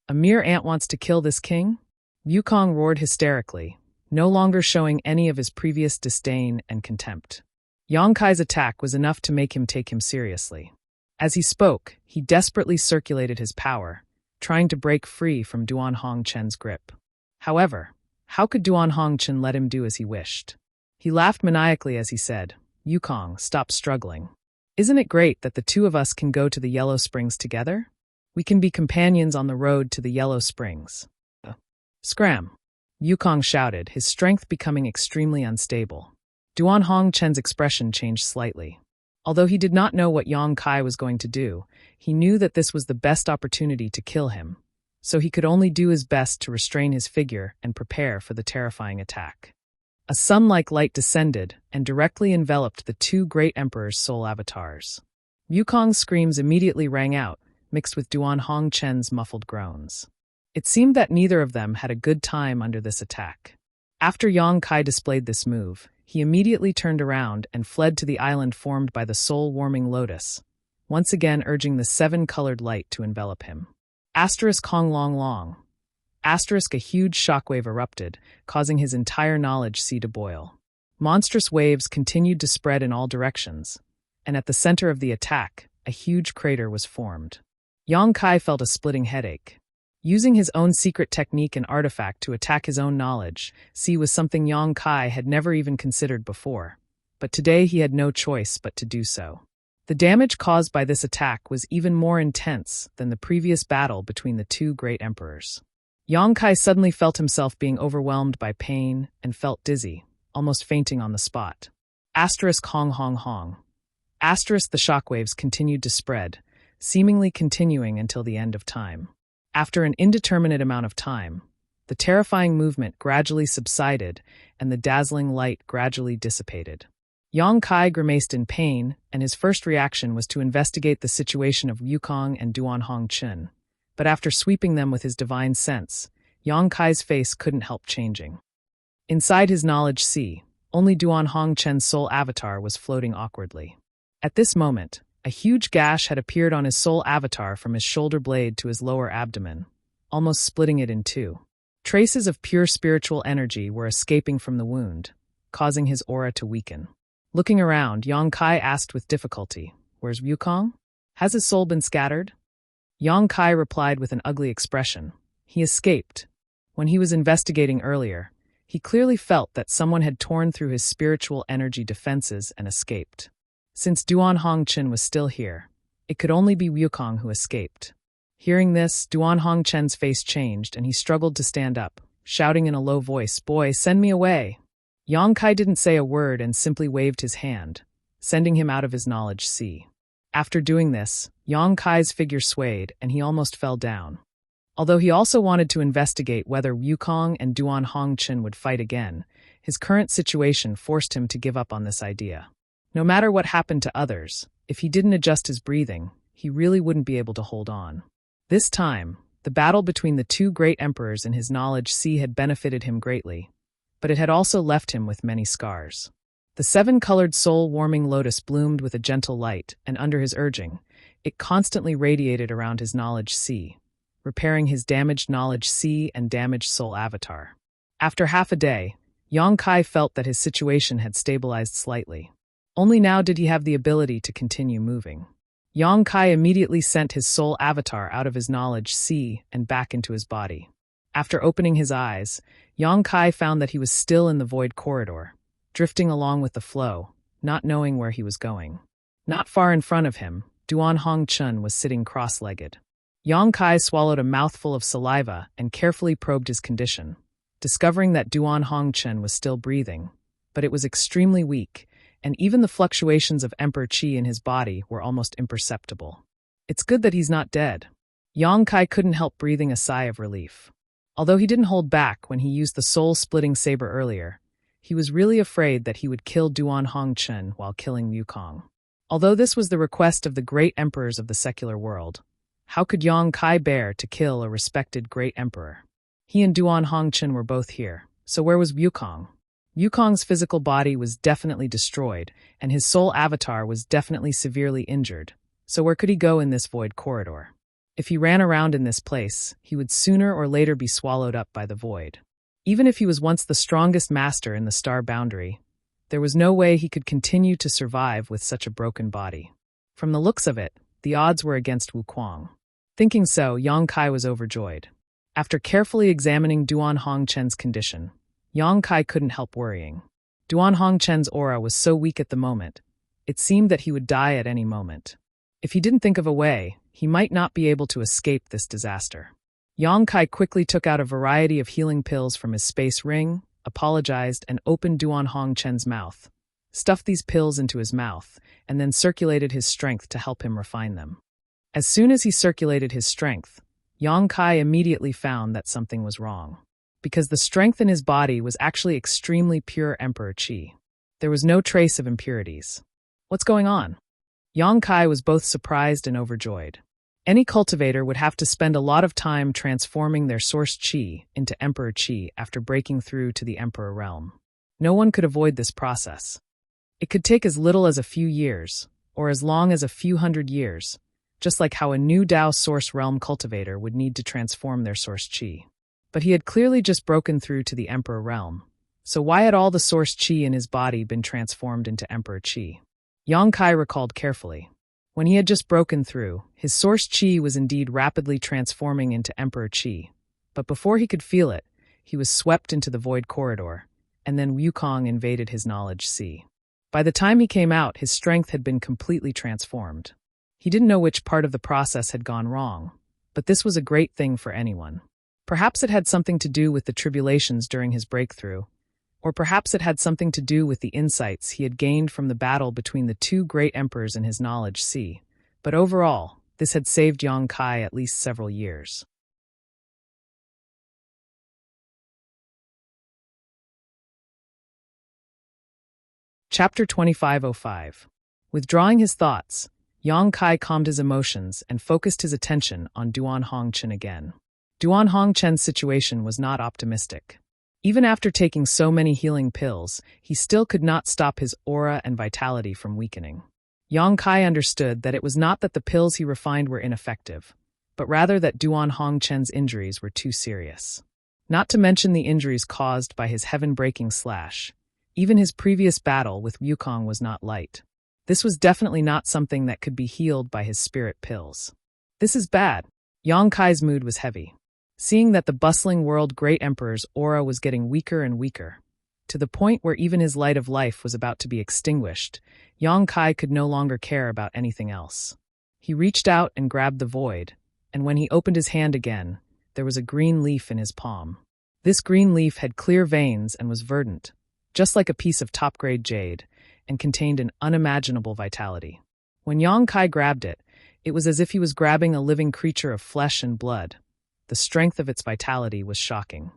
A mere ant wants to kill this king? Wukong roared hysterically, no longer showing any of his previous disdain and contempt. Yang Kai's attack was enough to make him take him seriously. As he spoke, he desperately circulated his power, trying to break free from Duan Hongchen's grip. However, how could Duan Hongchen let him do as he wished? He laughed maniacally as he said, "Wukong, stop struggling. Isn't it great that the two of us can go to the Yellow Springs together? We can be companions on the road to the Yellow Springs." Scram! Wukong shouted, his strength becoming extremely unstable. Duan Hongchen's expression changed slightly. Although he did not know what Yang Kai was going to do, he knew that this was the best opportunity to kill him, so he could only do his best to restrain his figure and prepare for the terrifying attack. A sun-like light descended and directly enveloped the two great emperors' soul avatars. Wukong's screams immediately rang out, mixed with Duan Hongchen's muffled groans. It seemed that neither of them had a good time under this attack. After Yang Kai displayed this move, he immediately turned around and fled to the island formed by the soul-warming lotus, once again urging the seven-colored light to envelop him. Hong long long. A huge shockwave erupted, causing his entire knowledge sea to boil. Monstrous waves continued to spread in all directions, and at the center of the attack, a huge crater was formed. Yang Kai felt a splitting headache. Using his own secret technique and artifact to attack his own knowledge, sea was something Yang Kai had never even considered before, but today he had no choice but to do so. The damage caused by this attack was even more intense than the previous battle between the two great emperors. Yang Kai suddenly felt himself being overwhelmed by pain and felt dizzy, almost fainting on the spot. Hong hong hong. The shockwaves continued to spread, seemingly continuing until the end of time. After an indeterminate amount of time, the terrifying movement gradually subsided and the dazzling light gradually dissipated. Yang Kai grimaced in pain, and his first reaction was to investigate the situation of Wukong and Duan Hongchen. But after sweeping them with his divine sense, Yang Kai's face couldn't help changing. Inside his knowledge sea, only Duan Hongchen's soul avatar was floating awkwardly. At this moment, a huge gash had appeared on his soul avatar from his shoulder blade to his lower abdomen, almost splitting it in two. Traces of pure spiritual energy were escaping from the wound, causing his aura to weaken. Looking around, Yang Kai asked with difficulty, "Where's Wukong? Has his soul been scattered?" Yang Kai replied with an ugly expression. He escaped. When he was investigating earlier, he clearly felt that someone had torn through his spiritual energy defenses and escaped. Since Duan Hongchen was still here, it could only be Wukong who escaped. Hearing this, Duan Hongchen's face changed and he struggled to stand up, shouting in a low voice, "Boy, send me away!" Yang Kai didn't say a word and simply waved his hand, sending him out of his knowledge sea. After doing this, Yang Kai's figure swayed and he almost fell down. Although he also wanted to investigate whether Wukong and Duan Hongchen would fight again, his current situation forced him to give up on this idea. No matter what happened to others, if he didn't adjust his breathing, he really wouldn't be able to hold on. This time, the battle between the two great emperors in his knowledge sea had benefited him greatly, but it had also left him with many scars. The seven-colored soul-warming lotus bloomed with a gentle light, and under his urging, it constantly radiated around his knowledge sea, repairing his damaged knowledge sea and damaged soul avatar. After half a day, Yang Kai felt that his situation had stabilized slightly. Only now did he have the ability to continue moving. Yang Kai immediately sent his soul avatar out of his knowledge sea and back into his body. After opening his eyes, Yang Kai found that he was still in the void corridor, drifting along with the flow, not knowing where he was going. Not far in front of him, Duan Hongchen was sitting cross-legged. Yang Kai swallowed a mouthful of saliva and carefully probed his condition, discovering that Duan Hongchen was still breathing, but it was extremely weak, and even the fluctuations of Emperor Qi in his body were almost imperceptible. It's good that he's not dead. Yang Kai couldn't help breathing a sigh of relief. Although he didn't hold back when he used the soul-splitting saber earlier, he was really afraid that he would kill Duan Hongchen while killing Wukong. Although this was the request of the great emperors of the secular world, how could Yang Kai bear to kill a respected great emperor? He and Duan Hongchen were both here, so where was Wukong? Wukong's physical body was definitely destroyed, and his soul avatar was definitely severely injured, so where could he go in this void corridor? If he ran around in this place, he would sooner or later be swallowed up by the void. Even if he was once the strongest master in the star boundary, there was no way he could continue to survive with such a broken body. From the looks of it, the odds were against Wukong. Thinking so, Yang Kai was overjoyed. After carefully examining Duan Hongchen's condition, Yang Kai couldn't help worrying. Duan Hongchen's aura was so weak at the moment, it seemed that he would die at any moment. If he didn't think of a way, he might not be able to escape this disaster. Yang Kai quickly took out a variety of healing pills from his space ring, apologized, and opened Duan Hongchen's mouth, stuffed these pills into his mouth, and then circulated his strength to help him refine them. As soon as he circulated his strength, Yang Kai immediately found that something was wrong, because the strength in his body was actually extremely pure Emperor Qi. There was no trace of impurities. What's going on? Yang Kai was both surprised and overjoyed. Any cultivator would have to spend a lot of time transforming their source Qi into Emperor Qi after breaking through to the Emperor realm. No one could avoid this process. It could take as little as a few years, or as long as a few hundred years, just like how a new Dao source realm cultivator would need to transform their source Qi. But he had clearly just broken through to the Emperor realm, so why had all the source Qi in his body been transformed into Emperor Qi? Yang Kai recalled carefully. When he had just broken through, his source Qi was indeed rapidly transforming into Emperor Qi, but before he could feel it, he was swept into the void corridor, and then Wukong invaded his knowledge sea. By the time he came out, his strength had been completely transformed. He didn't know which part of the process had gone wrong, but this was a great thing for anyone. Perhaps it had something to do with the tribulations during his breakthrough, or perhaps it had something to do with the insights he had gained from the battle between the two great emperors in his knowledge sea, but overall, this had saved Yang Kai at least several years. Chapter 2505. Withdrawing his thoughts, Yang Kai calmed his emotions and focused his attention on Duan Hongchen again. Duan Hongchen's situation was not optimistic. Even after taking so many healing pills, he still could not stop his aura and vitality from weakening. Yang Kai understood that it was not that the pills he refined were ineffective, but rather that Duan Hongchen's injuries were too serious. Not to mention the injuries caused by his heaven-breaking slash. Even his previous battle with Wukong was not light. This was definitely not something that could be healed by his spirit pills. This is bad. Yang Kai's mood was heavy. Seeing that the bustling world great emperor's aura was getting weaker and weaker, to the point where even his light of life was about to be extinguished, Yang Kai could no longer care about anything else. He reached out and grabbed the void, and when he opened his hand again, there was a green leaf in his palm. This green leaf had clear veins and was verdant, just like a piece of top-grade jade, and contained an unimaginable vitality. When Yang Kai grabbed it, it was as if he was grabbing a living creature of flesh and blood. The strength of its vitality was shocking.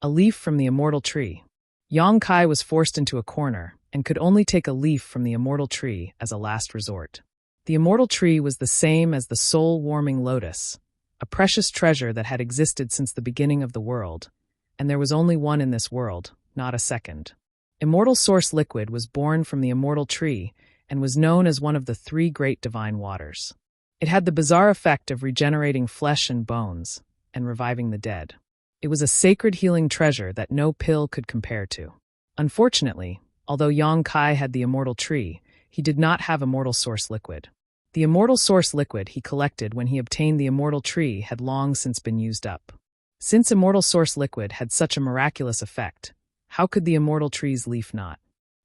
A leaf from the immortal tree. Yang Kai was forced into a corner and could only take a leaf from the immortal tree as a last resort. The immortal tree was the same as the soul-warming lotus, a precious treasure that had existed since the beginning of the world, and there was only one in this world, not a second. Immortal source liquid was born from the immortal tree and was known as one of the three great divine waters. It had the bizarre effect of regenerating flesh and bones, and reviving the dead. It was a sacred healing treasure that no pill could compare to. Unfortunately, although Yang Kai had the immortal tree, he did not have immortal source liquid. The immortal source liquid he collected when he obtained the immortal tree had long since been used up. Since immortal source liquid had such a miraculous effect, how could the immortal tree's leaf not?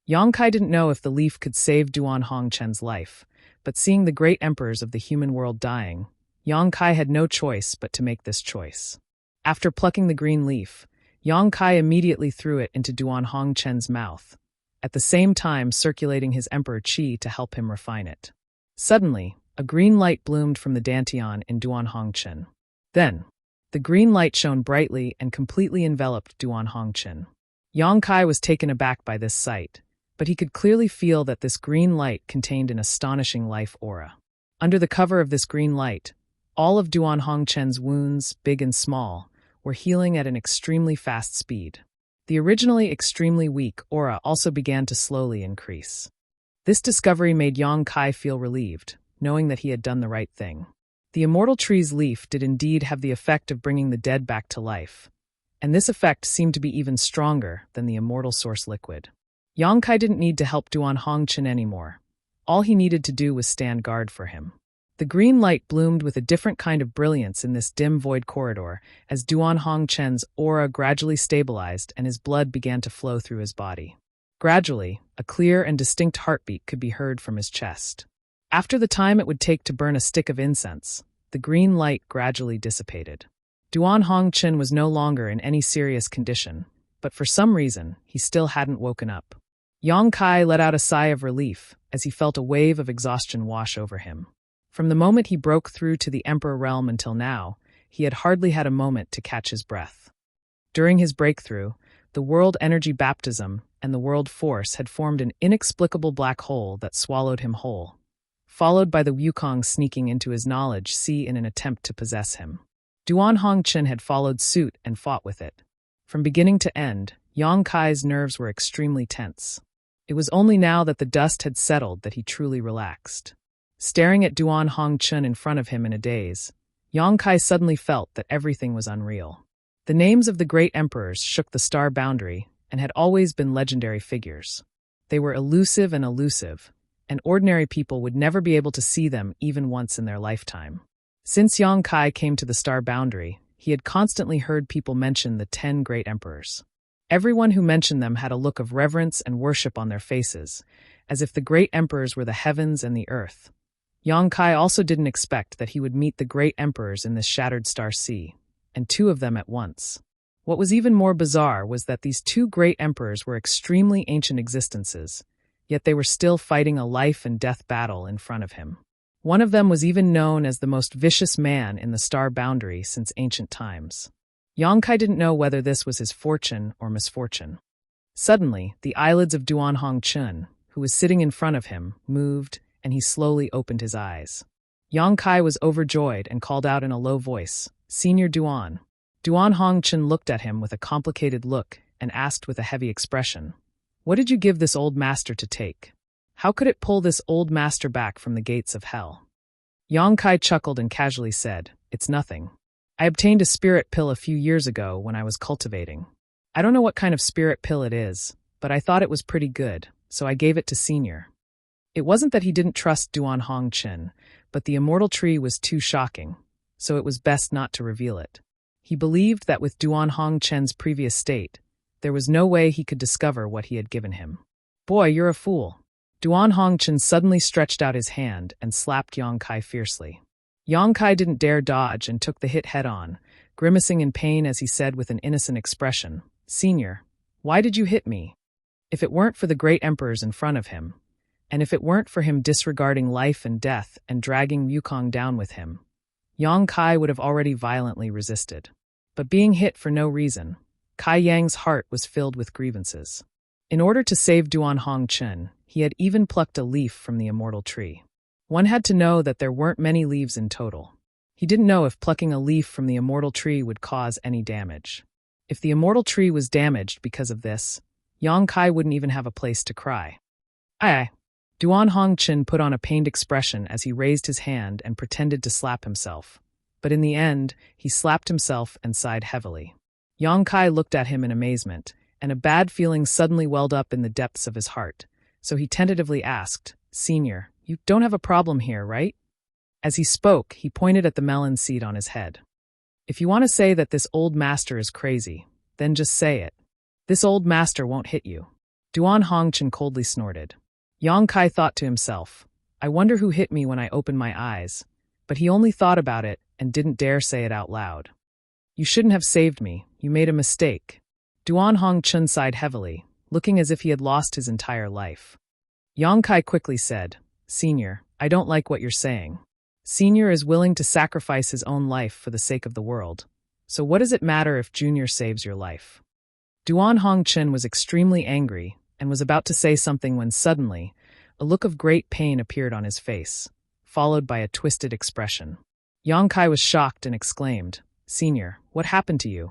Yang Kai didn't know if the leaf could save Duan Hongchen's life, but seeing the great emperors of the human world dying, Yang Kai had no choice but to make this choice. After plucking the green leaf, Yang Kai immediately threw it into Duan Hongchen's mouth, at the same time circulating his Emperor Qi to help him refine it. Suddenly, a green light bloomed from the dantian in Duan Hongchen. Then, the green light shone brightly and completely enveloped Duan Hongchen. Yang Kai was taken aback by this sight, but he could clearly feel that this green light contained an astonishing life aura. Under the cover of this green light, all of Duan Hongchen's wounds, big and small, were healing at an extremely fast speed. The originally extremely weak aura also began to slowly increase. This discovery made Yang Kai feel relieved, knowing that he had done the right thing. The immortal tree's leaf did indeed have the effect of bringing the dead back to life, and this effect seemed to be even stronger than the immortal source liquid. Yang Kai didn't need to help Duan Hongchen anymore. All he needed to do was stand guard for him. The green light bloomed with a different kind of brilliance in this dim void corridor as Duan Hongchen's aura gradually stabilized and his blood began to flow through his body. Gradually, a clear and distinct heartbeat could be heard from his chest. After the time it would take to burn a stick of incense, the green light gradually dissipated. Duan Hongchen was no longer in any serious condition, but for some reason, he still hadn't woken up. Yang Kai let out a sigh of relief as he felt a wave of exhaustion wash over him. From the moment he broke through to the Emperor realm until now, he had hardly had a moment to catch his breath. During his breakthrough, the world energy baptism and the world force had formed an inexplicable black hole that swallowed him whole, followed by the Wukong sneaking into his knowledge sea in an attempt to possess him. Duan Hongchen had followed suit and fought with it. From beginning to end, Yang Kai's nerves were extremely tense. It was only now that the dust had settled that he truly relaxed. Staring at Duan Hongchen in front of him in a daze, Yang Kai suddenly felt that everything was unreal. The names of the great emperors shook the star boundary and had always been legendary figures. They were elusive, and ordinary people would never be able to see them even once in their lifetime. Since Yang Kai came to the star boundary, he had constantly heard people mention the 10 great emperors. Everyone who mentioned them had a look of reverence and worship on their faces, as if the great emperors were the heavens and the earth. Yang Kai also didn't expect that he would meet the great emperors in this shattered star sea, and 2 of them at once. What was even more bizarre was that these 2 great emperors were extremely ancient existences, yet they were still fighting a life and death battle in front of him. One of them was even known as the most vicious man in the star boundary since ancient times. Yang Kai didn't know whether this was his fortune or misfortune. Suddenly, the eyelids of Duan Hongchen, who was sitting in front of him, moved, and he slowly opened his eyes. Yang Kai was overjoyed and called out in a low voice, "Senior Duan." Duan Hongchen looked at him with a complicated look and asked with a heavy expression, "What did you give this old master to take? How could it pull this old master back from the gates of hell?" Yang Kai chuckled and casually said, "It's nothing. I obtained a spirit pill a few years ago when I was cultivating. I don't know what kind of spirit pill it is, but I thought it was pretty good, so I gave it to Senior." It wasn't that he didn't trust Duan Hongchen, but the immortal tree was too shocking, so it was best not to reveal it. He believed that with Duan Hongchen's previous state, there was no way he could discover what he had given him. "Boy, you're a fool." Duan Hongchen suddenly stretched out his hand and slapped Yang Kai fiercely. Yang Kai didn't dare dodge and took the hit head-on, grimacing in pain as he said with an innocent expression, "Senior, why did you hit me?" If it weren't for the great emperors in front of him, and if it weren't for him disregarding life and death and dragging Wukong down with him, Yang Kai would have already violently resisted. But being hit for no reason, Kai Yang's heart was filled with grievances. In order to save Duan Hongchen, he had even plucked a leaf from the immortal tree. One had to know that there weren't many leaves in total. He didn't know if plucking a leaf from the immortal tree would cause any damage. If the immortal tree was damaged because of this, Yang Kai wouldn't even have a place to cry. Aye. Duan Hongchen put on a pained expression as he raised his hand and pretended to slap himself. But in the end, he slapped himself and sighed heavily. Yang Kai looked at him in amazement, and a bad feeling suddenly welled up in the depths of his heart, so he tentatively asked, "Senior, you don't have a problem here, right?" As he spoke, he pointed at the melon seed on his head. "If you want to say that this old master is crazy, then just say it. This old master won't hit you." Duan Hongchen coldly snorted. Yang Kai thought to himself, "I wonder who hit me when I opened my eyes," but he only thought about it and didn't dare say it out loud. "You shouldn't have saved me. You made a mistake." Duan Hongchen sighed heavily, looking as if he had lost his entire life. Yang Kai quickly said, "Senior, I don't like what you're saying. Senior is willing to sacrifice his own life for the sake of the world. So what does it matter if Junior saves your life?" Duan Hongchen was extremely angry and was about to say something when suddenly, a look of great pain appeared on his face, followed by a twisted expression. Yang Kai was shocked and exclaimed, Senior, what happened to you?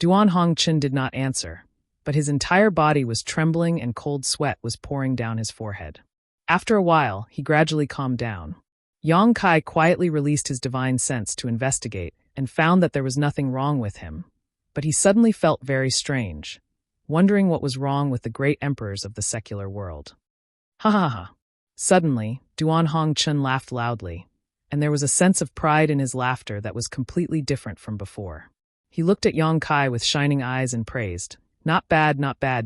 Duan Hongchen did not answer, but his entire body was trembling and cold sweat was pouring down his forehead. After a while, he gradually calmed down. Yang Kai quietly released his divine sense to investigate and found that there was nothing wrong with him. But he suddenly felt very strange, wondering what was wrong with the great emperors of the secular world. Ha ha ha. Suddenly, Duan Hongchen laughed loudly, and there was a sense of pride in his laughter that was completely different from before. He looked at Yang Kai with shining eyes and praised, not bad,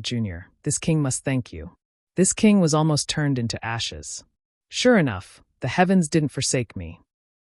Junior. This king must thank you. This king was almost turned into ashes. Sure enough, the heavens didn't forsake me.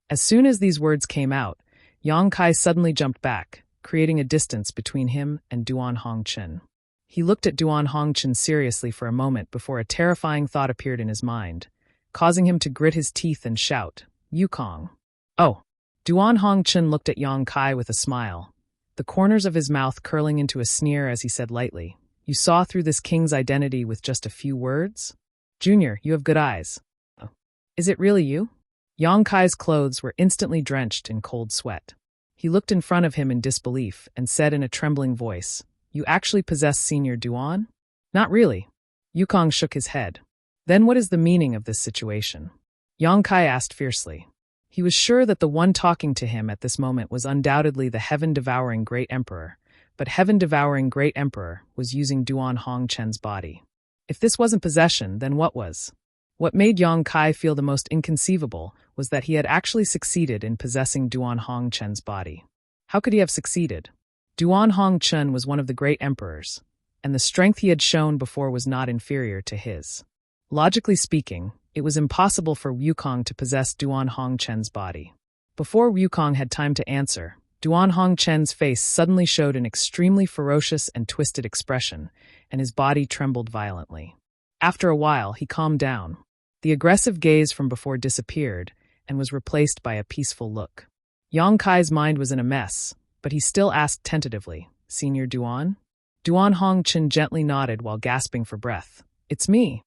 As soon as these words came out, Yang Kai suddenly jumped back, creating a distance between him and Duan Hongchen. He looked at Duan Hongchen seriously for a moment before a terrifying thought appeared in his mind, causing him to grit his teeth and shout, Yukong. Oh! Duan Hongchen looked at Yang Kai with a smile, the corners of his mouth curling into a sneer as he said lightly, You saw through this king's identity with just a few words? Junior, you have good eyes. Oh. Is it really you? Yang Kai's clothes were instantly drenched in cold sweat. He looked in front of him in disbelief and said in a trembling voice, You actually possess Senior Duan? Not really. Yukong shook his head. Then what is the meaning of this situation? Yang Kai asked fiercely. He was sure that the one talking to him at this moment was undoubtedly the heaven-devouring Great Emperor, but heaven-devouring Great Emperor was using Duan Hongchen's body. If this wasn't possession, then what was? What made Yang Kai feel the most inconceivable was that he had actually succeeded in possessing Duan Hongchen's body. How could he have succeeded? Duan Hongchen was one of the great emperors, and the strength he had shown before was not inferior to his. Logically speaking, it was impossible for Yukong to possess Duan Hongchen's body. Before Yukong had time to answer, Duan Hongchen's face suddenly showed an extremely ferocious and twisted expression, and his body trembled violently. After a while, he calmed down. The aggressive gaze from before disappeared and was replaced by a peaceful look. Yang Kai's mind was in a mess, but he still asked tentatively, Senior Duan? Duan Hongchen gently nodded while gasping for breath. It's me.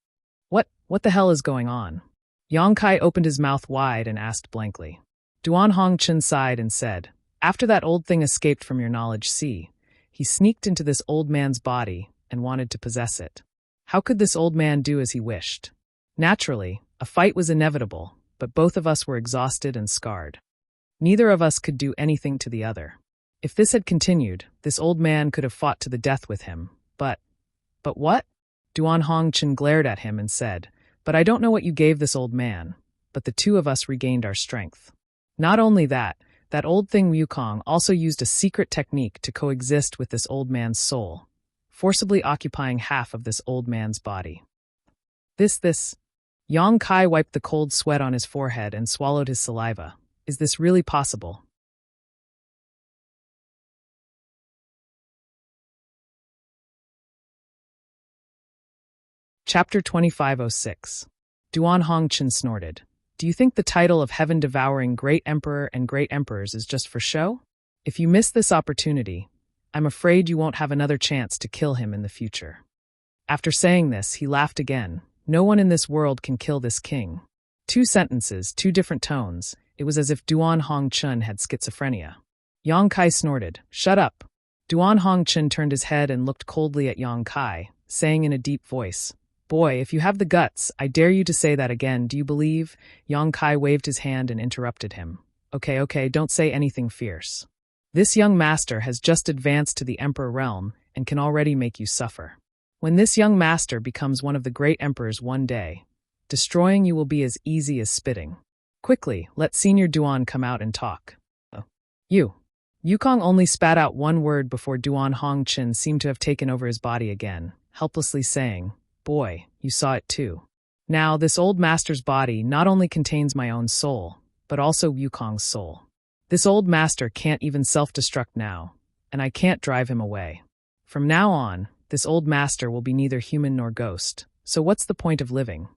What the hell is going on? Yang Kai opened his mouth wide and asked blankly. Duan Hongchen sighed and said, After that old thing escaped from your knowledge sea, he sneaked into this old man's body and wanted to possess it. How could this old man do as he wished? Naturally, a fight was inevitable, but both of us were exhausted and scarred. Neither of us could do anything to the other. If this had continued, this old man could have fought to the death with him, but what? Duan Hongchen glared at him and said, But I don't know what you gave this old man, but the two of us regained our strength. Not only that old thing Yukong also used a secret technique to coexist with this old man's soul, forcibly occupying half of this old man's body. This. Yang Kai wiped the cold sweat on his forehead and swallowed his saliva. Is this really possible? Chapter 2506. Duan Hongchen snorted. Do you think the title of heaven-devouring Great Emperor and Great Emperors is just for show? If you miss this opportunity, I'm afraid you won't have another chance to kill him in the future. After saying this, he laughed again. No one in this world can kill this king. 2 sentences, 2 different tones. It was as if Duan Hongchen had schizophrenia. Yang Kai snorted. Shut up. Duan Hongchen turned his head and looked coldly at Yang Kai, saying in a deep voice, Boy, if you have the guts, I dare you to say that again, do you believe? Yang Kai waved his hand and interrupted him. Okay, don't say anything fierce. This young master has just advanced to the emperor realm and can already make you suffer. When this young master becomes one of the great emperors one day, destroying you will be as easy as spitting. Quickly, let Senior Duan come out and talk. You. Yukong only spat out one word before Duan Hongchen seemed to have taken over his body again, helplessly saying, Boy, you saw it too. Now, this old master's body not only contains my own soul, but also Yukong's soul. This old master can't even self-destruct now, and I can't drive him away. From now on, this old master will be neither human nor ghost, so what's the point of living?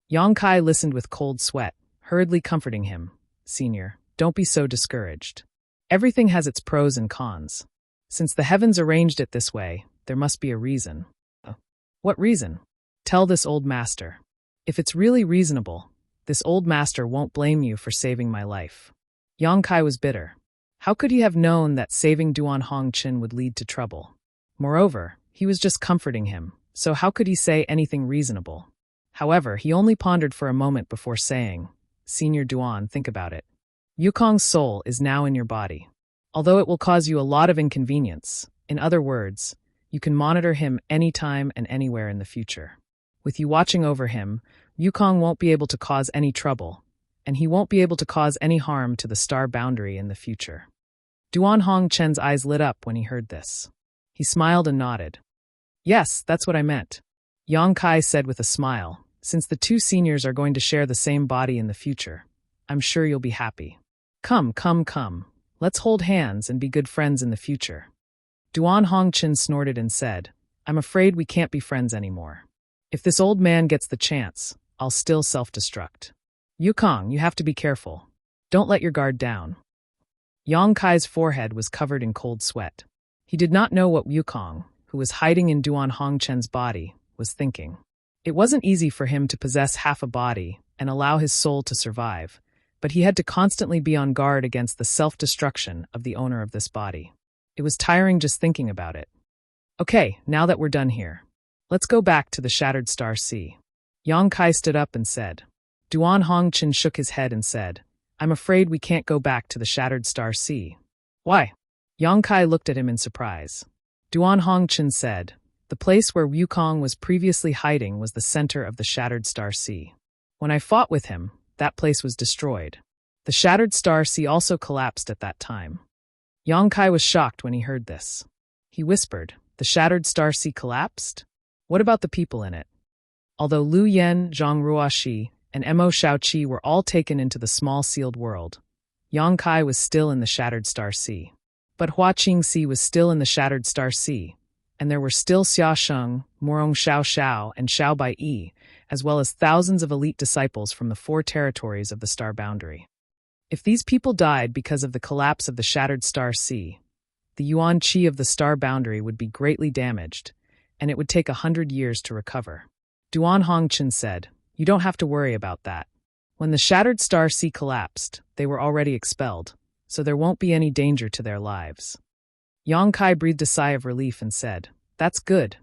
Yang Kai listened with cold sweat, hurriedly comforting him. Senior, don't be so discouraged. Everything has its pros and cons. Since the heavens arranged it this way, there must be a reason. What reason? Tell this old master. If it's really reasonable, this old master won't blame you for saving my life. Yang Kai was bitter. How could he have known that saving Duan Hongqin would lead to trouble? Moreover, he was just comforting him, so how could he say anything reasonable? However, he only pondered for a moment before saying, "Senior Duan, think about it. Yukong's soul is now in your body. Although it will cause you a lot of inconvenience, in other words, you can monitor him anytime and anywhere in the future. With you watching over him, Yukong won't be able to cause any trouble, and he won't be able to cause any harm to the star boundary in the future." Duan Hongchen's eyes lit up when he heard this. He smiled and nodded. "Yes, that's what I meant," Yang Kai said with a smile. "Since the two seniors are going to share the same body in the future, I'm sure you'll be happy. Come. Let's hold hands and be good friends in the future." Duan Hongqin snorted and said, "I'm afraid we can't be friends anymore. If this old man gets the chance, I'll still self-destruct. Yukong, you have to be careful. Don't let your guard down." Yang Kai's forehead was covered in cold sweat. He did not know what Yukong, who was hiding in Duan Hongchen's body, was thinking. It wasn't easy for him to possess half a body and allow his soul to survive, but he had to constantly be on guard against the self-destruction of the owner of this body. It was tiring just thinking about it. "Okay, now that we're done here, let's go back to the Shattered Star Sea." Yang Kai stood up and said. Duan Hongqin shook his head and said, "I'm afraid we can't go back to the Shattered Star Sea." "Why?" Yang Kai looked at him in surprise. Duan Hongqin said, "The place where Yukong was previously hiding was the center of the Shattered Star Sea. When I fought with him, that place was destroyed. The Shattered Star Sea also collapsed at that time." Yang Kai was shocked when he heard this. He whispered, "The Shattered Star Sea collapsed? What about the people in it?" Although Lu Yen, Zhang Ruoxi, and Mo Shaoqi were all taken into the small sealed world, Yang Kai was still in the Shattered Star Sea. But Hua Qingxi was still in the Shattered Star Sea, and there were still Xia Sheng, Morong Xiao, and Xiao Bai, as well as thousands of elite disciples from the 4 territories of the Star Boundary. If these people died because of the collapse of the Shattered Star Sea, the Yuan Qi of the Star Boundary would be greatly damaged, and it would take 100 years to recover. Duan Hongqin said, "You don't have to worry about that. When the Shattered Star Sea collapsed, they were already expelled, so there won't be any danger to their lives." Yang Kai breathed a sigh of relief and said, "That's good.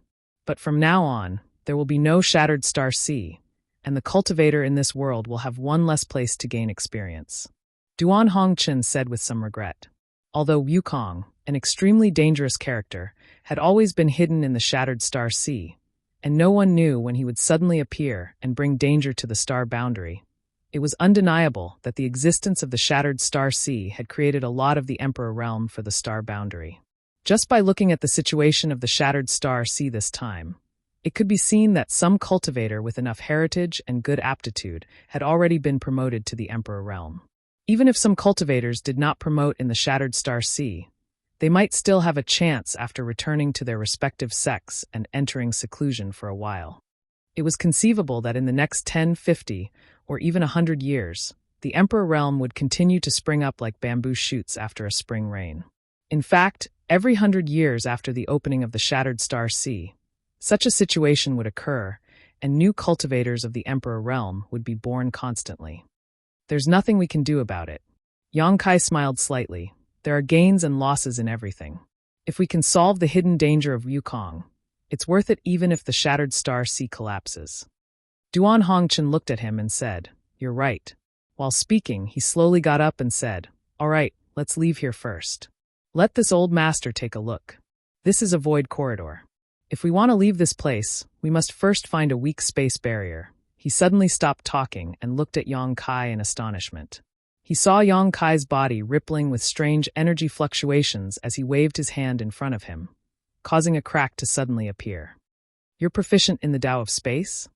But from now on, there will be no Shattered Star Sea, and the cultivator in this world will have one less place to gain experience." Duan Hongqin said with some regret. Although Yukong, an extremely dangerous character, had always been hidden in the Shattered Star Sea, and no one knew when he would suddenly appear and bring danger to the Star Boundary, it was undeniable that the existence of the Shattered Star Sea had created a lot of the Emperor Realm for the Star Boundary. Just by looking at the situation of the Shattered Star Sea this time, it could be seen that some cultivator with enough heritage and good aptitude had already been promoted to the Emperor Realm. Even if some cultivators did not promote in the Shattered Star Sea, they might still have a chance after returning to their respective sects and entering seclusion for a while. It was conceivable that in the next 10, 50, or even 100 years, the Emperor Realm would continue to spring up like bamboo shoots after a spring rain. In fact, every 100 years after the opening of the Shattered Star Sea, such a situation would occur, and new cultivators of the Emperor Realm would be born constantly. There's nothing we can do about it. Yang Kai smiled slightly. There are gains and losses in everything. If we can solve the hidden danger of Yukong, it's worth it even if the Shattered Star Sea collapses. Duan Hongqin looked at him and said, "You're right." While speaking, he slowly got up and said, "All right, let's leave here first. Let this old master take a look. This is a void corridor. If we want to leave this place, we must first find a weak space barrier." He suddenly stopped talking and looked at Yang Kai in astonishment. He saw Yang Kai's body rippling with strange energy fluctuations as he waved his hand in front of him, causing a crack to suddenly appear. "You're proficient in the Tao of Space?"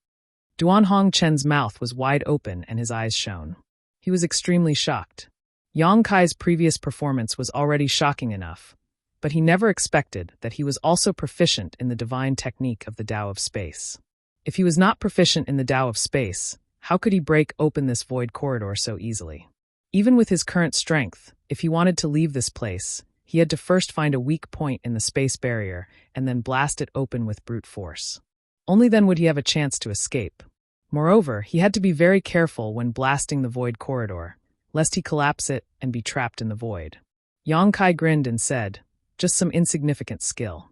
Duan Hongchen's mouth was wide open and his eyes shone. He was extremely shocked. Yang Kai's previous performance was already shocking enough, but he never expected that he was also proficient in the divine technique of the Tao of Space. If he was not proficient in the Tao of Space, how could he break open this void corridor so easily? Even with his current strength, if he wanted to leave this place, he had to first find a weak point in the space barrier and then blast it open with brute force. Only then would he have a chance to escape. Moreover, he had to be very careful when blasting the void corridor, lest he collapse it and be trapped in the void. Yang Kai grinned and said, "Just some insignificant skill.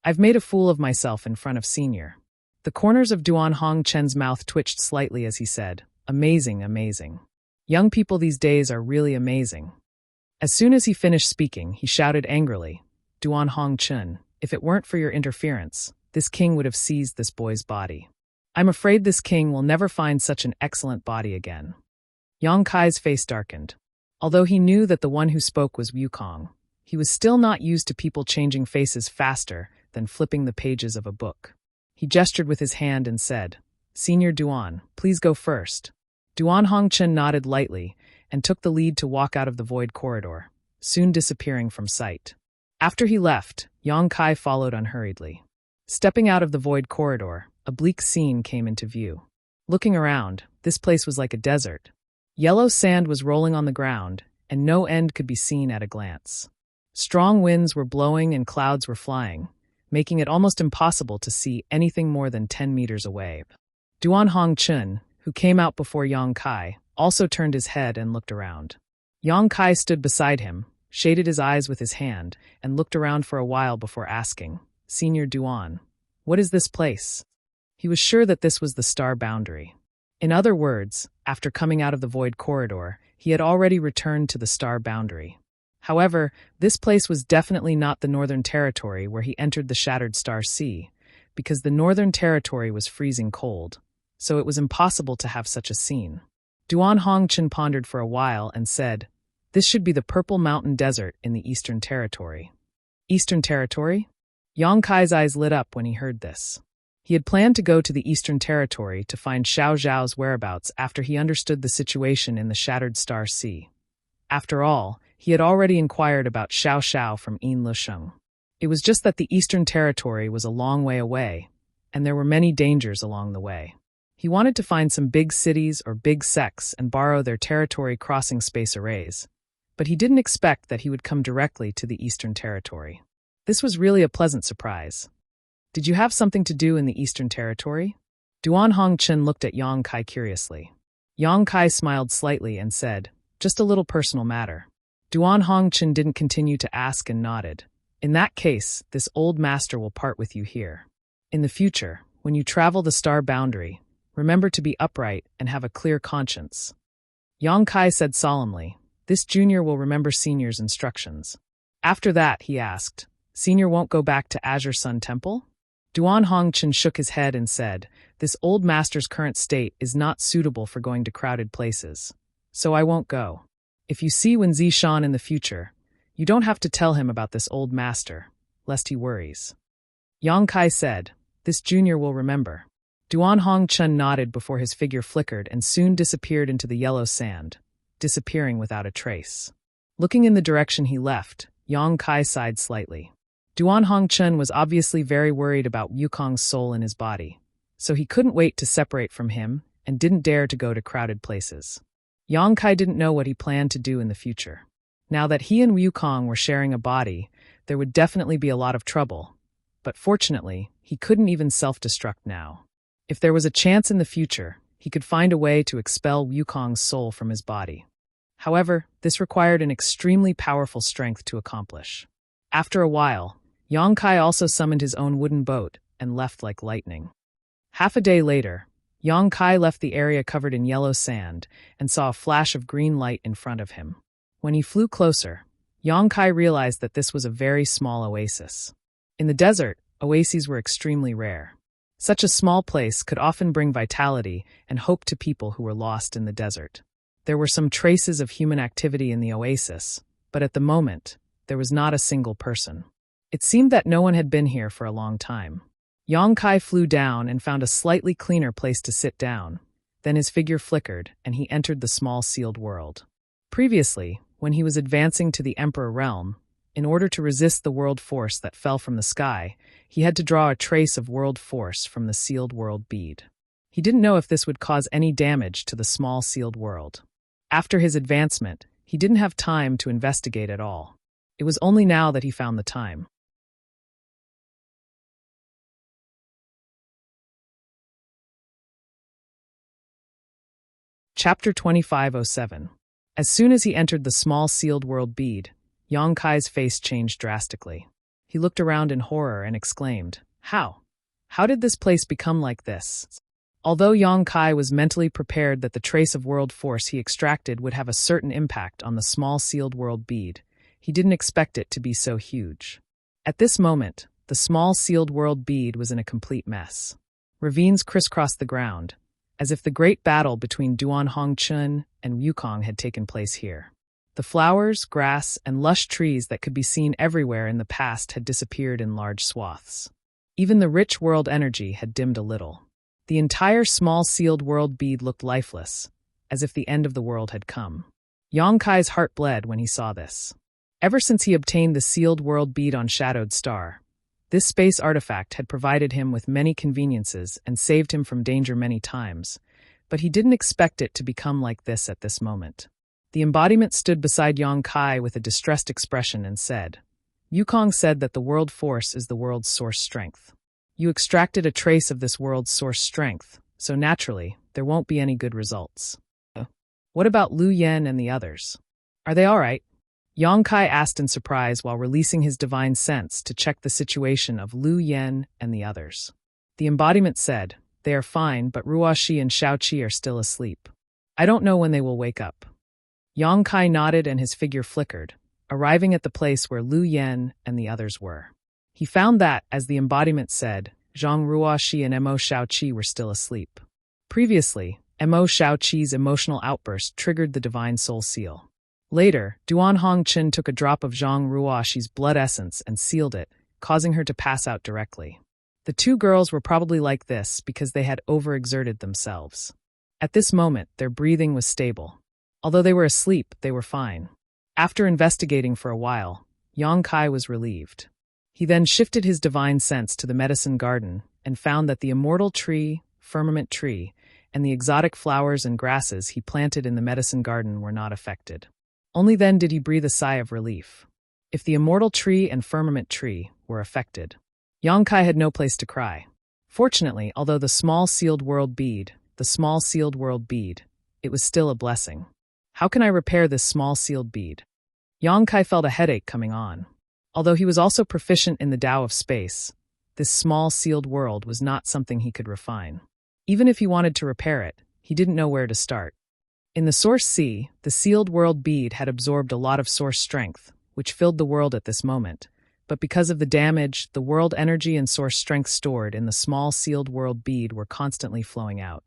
I've made a fool of myself in front of Senior." The corners of Duan Hong Chen's mouth twitched slightly as he said, "Amazing, amazing. Young people these days are really amazing." As soon as he finished speaking, he shouted angrily, "Duan Hong Chen, if it weren't for your interference, this king would have seized this boy's body. I'm afraid this king will never find such an excellent body again." Yang Kai's face darkened. Although he knew that the one who spoke was Wukong, he was still not used to people changing faces faster than flipping the pages of a book. He gestured with his hand and said, "Senior Duan, please go first." Duan Hongchen nodded lightly and took the lead to walk out of the void corridor, soon disappearing from sight. After he left, Yang Kai followed unhurriedly. Stepping out of the void corridor, a bleak scene came into view. Looking around, this place was like a desert. Yellow sand was rolling on the ground, and no end could be seen at a glance. Strong winds were blowing and clouds were flying, making it almost impossible to see anything more than 10 meters away. Duan Hongchen, who came out before Yang Kai, also turned his head and looked around. Yang Kai stood beside him, shaded his eyes with his hand, and looked around for a while before asking, "Senior Duan, what is this place?" He was sure that this was the star boundary. In other words, after coming out of the void corridor, he had already returned to the star boundary. However, this place was definitely not the Northern Territory where he entered the Shattered Star Sea, because the Northern Territory was freezing cold, so it was impossible to have such a scene. Duan Hongchen pondered for a while and said, "This should be the Purple Mountain Desert in the Eastern Territory." Eastern Territory? Yang Kai's eyes lit up when he heard this. He had planned to go to the Eastern Territory to find Xiao Zhao's whereabouts after he understood the situation in the Shattered Star Sea. After all, he had already inquired about Xiao Xiao from Yin Lusheng. It was just that the Eastern Territory was a long way away, and there were many dangers along the way. He wanted to find some big cities or big sects and borrow their territory crossing space arrays, but he didn't expect that he would come directly to the Eastern Territory. This was really a pleasant surprise. "Did you have something to do in the Eastern Territory?" Duan Hongchen looked at Yang Kai curiously. Yang Kai smiled slightly and said, "Just a little personal matter." Duan Hongchen didn't continue to ask and nodded. "In that case, this old master will part with you here. In the future, when you travel the star boundary, remember to be upright and have a clear conscience." Yang Kai said solemnly, "This junior will remember Senior's instructions." After that, he asked, "Senior won't go back to Azure Sun Temple?" Duan Hongchen shook his head and said, "This old master's current state is not suitable for going to crowded places, so I won't go. If you see Wen Zishan in the future, you don't have to tell him about this old master, lest he worries." Yang Kai said, "This junior will remember." Duan Hongchen nodded before his figure flickered and soon disappeared into the yellow sand, disappearing without a trace. Looking in the direction he left, Yang Kai sighed slightly. Duan Hongchen was obviously very worried about Wukong's soul in his body, so he couldn't wait to separate from him and didn't dare to go to crowded places. Yang Kai didn't know what he planned to do in the future. Now that he and Wukong were sharing a body, there would definitely be a lot of trouble, but fortunately, he couldn't even self-destruct now. If there was a chance in the future, he could find a way to expel Wukong's soul from his body. However, this required an extremely powerful strength to accomplish. After a while, Yang Kai also summoned his own wooden boat and left like lightning. Half a day later, Yang Kai left the area covered in yellow sand and saw a flash of green light in front of him. When he flew closer, Yang Kai realized that this was a very small oasis. In the desert, oases were extremely rare. Such a small place could often bring vitality and hope to people who were lost in the desert. There were some traces of human activity in the oasis, but at the moment, there was not a single person. It seemed that no one had been here for a long time. Yang Kai flew down and found a slightly cleaner place to sit down. Then his figure flickered, and he entered the small sealed world. Previously, when he was advancing to the Emperor realm, in order to resist the world force that fell from the sky, he had to draw a trace of world force from the sealed world bead. He didn't know if this would cause any damage to the small sealed world. After his advancement, he didn't have time to investigate at all. It was only now that he found the time. Chapter 2507. As soon as he entered the small sealed world bead, Yang Kai's face changed drastically. He looked around in horror and exclaimed, "How? How did this place become like this?" Although Yang Kai was mentally prepared that the trace of world force he extracted would have a certain impact on the small sealed world bead, he didn't expect it to be so huge. At this moment, the small sealed world bead was in a complete mess. Ravines crisscrossed the ground, as if the great battle between Duan Hongchun and Wukong had taken place here. The flowers, grass, and lush trees that could be seen everywhere in the past had disappeared in large swaths. Even the rich world energy had dimmed a little. The entire small sealed world bead looked lifeless, as if the end of the world had come. Yang Kai's heart bled when he saw this. Ever since he obtained the sealed world bead on Shadowed Star, this space artifact had provided him with many conveniences and saved him from danger many times, but he didn't expect it to become like this at this moment. The embodiment stood beside Yang Kai with a distressed expression and said, "Wukong said that the world force is the world's source strength. You extracted a trace of this world's source strength, so naturally, there won't be any good results. What about Lu Yen and the others? Are they all right?" Yang Kai asked in surprise while releasing his divine sense to check the situation of Lu Yen and the others. The embodiment said, "They are fine, but Ruoxi and Shaoqi are still asleep. I don't know when they will wake up." Yang Kai nodded and his figure flickered, arriving at the place where Lu Yen and the others were. He found that, as the embodiment said, Zhang Ruoxi and Mo Shaoqi were still asleep. Previously, Mo Shaoqi's emotional outburst triggered the divine soul seal. Later, Duan Hongqin took a drop of Zhang Ruoxi's blood essence and sealed it, causing her to pass out directly. The two girls were probably like this because they had overexerted themselves. At this moment, their breathing was stable. Although they were asleep, they were fine. After investigating for a while, Yang Kai was relieved. He then shifted his divine sense to the medicine garden and found that the immortal tree, firmament tree, and the exotic flowers and grasses he planted in the medicine garden were not affected. Only then did he breathe a sigh of relief. If the immortal tree and firmament tree were affected, Yang Kai had no place to cry. Fortunately, although the small sealed world bead, it was still a blessing. How can I repair this small sealed bead? Yang Kai felt a headache coming on. Although he was also proficient in the Tao of space, this small sealed world was not something he could refine. Even if he wanted to repair it, he didn't know where to start. In the Source Sea, the sealed world bead had absorbed a lot of source strength, which filled the world at this moment, but because of the damage, the world energy and source strength stored in the small sealed world bead were constantly flowing out.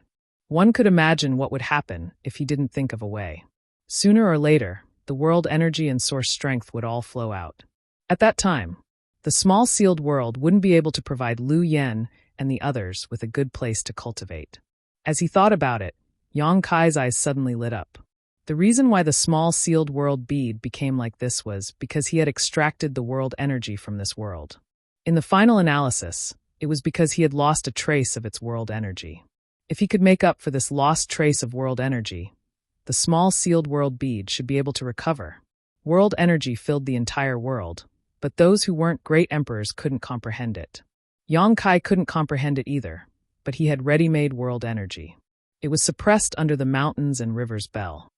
One could imagine what would happen if he didn't think of a way. Sooner or later, the world energy and source strength would all flow out. At that time, the small sealed world wouldn't be able to provide Lu Yen and the others with a good place to cultivate. As he thought about it, Yang Kai's eyes suddenly lit up. The reason why the small sealed world bead became like this was because he had extracted the world energy from this world. In the final analysis, it was because he had lost a trace of its world energy. If he could make up for this lost trace of world energy, the small sealed world bead should be able to recover. World energy filled the entire world, but those who weren't great emperors couldn't comprehend it. Yang Kai couldn't comprehend it either, but he had ready-made world energy. It was suppressed under the mountains and rivers bell.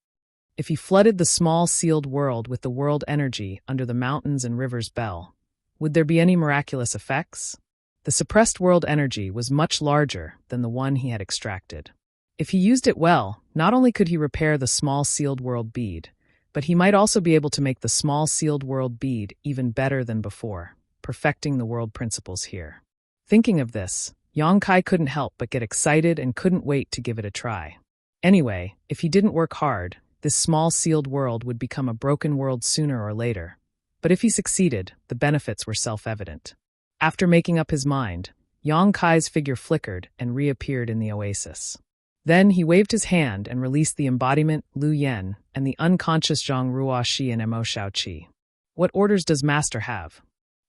If he flooded the small sealed world with the world energy under the mountains and rivers bell, would there be any miraculous effects? The suppressed world energy was much larger than the one he had extracted. If he used it well, not only could he repair the small sealed world bead, but he might also be able to make the small sealed world bead even better than before, perfecting the world principles here. Thinking of this, Yang Kai couldn't help but get excited and couldn't wait to give it a try. Anyway, if he didn't work hard, this small sealed world would become a broken world sooner or later. But if he succeeded, the benefits were self-evident. After making up his mind, Yang Kai's figure flickered and reappeared in the oasis. Then he waved his hand and released the embodiment, Lu Yen, and the unconscious Zhang Ruoxi and Mo Shaoqi. What orders does Master have?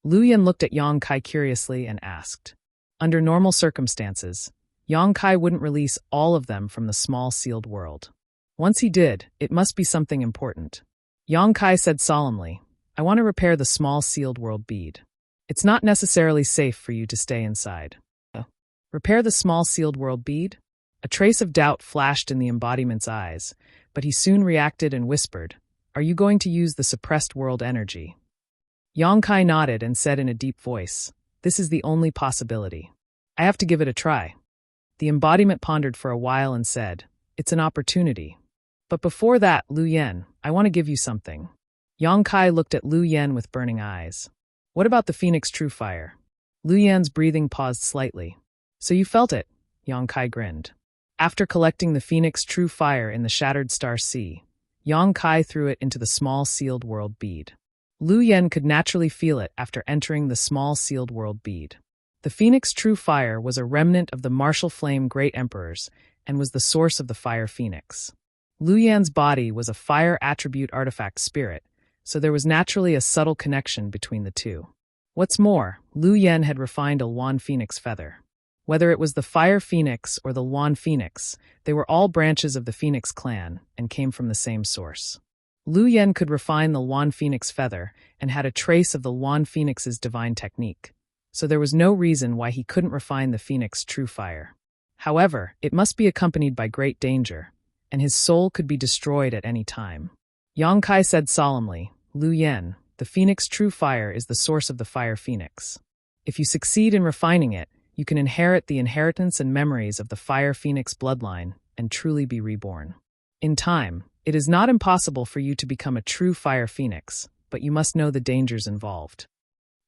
Lu Yen looked at Yang Kai curiously and asked. Under normal circumstances, Yang Kai wouldn't release all of them from the small sealed world. Once he did, it must be something important. Yang Kai said solemnly, I want to repair the small sealed world bead. It's not necessarily safe for you to stay inside. Repair the small sealed world bead? A trace of doubt flashed in the embodiment's eyes, but he soon reacted and whispered, Are you going to use the suppressed world energy? Yang Kai nodded and said in a deep voice, "This is the only possibility. I have to give it a try." The embodiment pondered for a while and said, "It's an opportunity. But before that, Lu Yen, I want to give you something." Yang Kai looked at Lu Yen with burning eyes. "What about the Phoenix True Fire?" Lu Yan's breathing paused slightly. "So you felt it?" Yang Kai grinned. After collecting the Phoenix True Fire in the Shattered Star Sea, Yang Kai threw it into the small sealed world bead. Lu Yen could naturally feel it after entering the small sealed world bead. The Phoenix True Fire was a remnant of the martial flame Great Emperors and was the source of the Fire Phoenix. Lu Yan's body was a fire attribute artifact spirit, so there was naturally a subtle connection between the two. What's more, Lu Yen had refined a Luan Phoenix feather. Whether it was the Fire Phoenix or the Luan Phoenix, they were all branches of the Phoenix clan and came from the same source. Lu Yen could refine the Luan Phoenix feather and had a trace of the Luan Phoenix's divine technique, so there was no reason why he couldn't refine the Phoenix True Fire. However, it must be accompanied by great danger, and his soul could be destroyed at any time. Yang Kai said solemnly, "Lu Yen, the Phoenix True Fire is the source of the Fire Phoenix. If you succeed in refining it, you can inherit the inheritance and memories of the Fire Phoenix bloodline and truly be reborn. In time, it is not impossible for you to become a true Fire Phoenix, but you must know the dangers involved.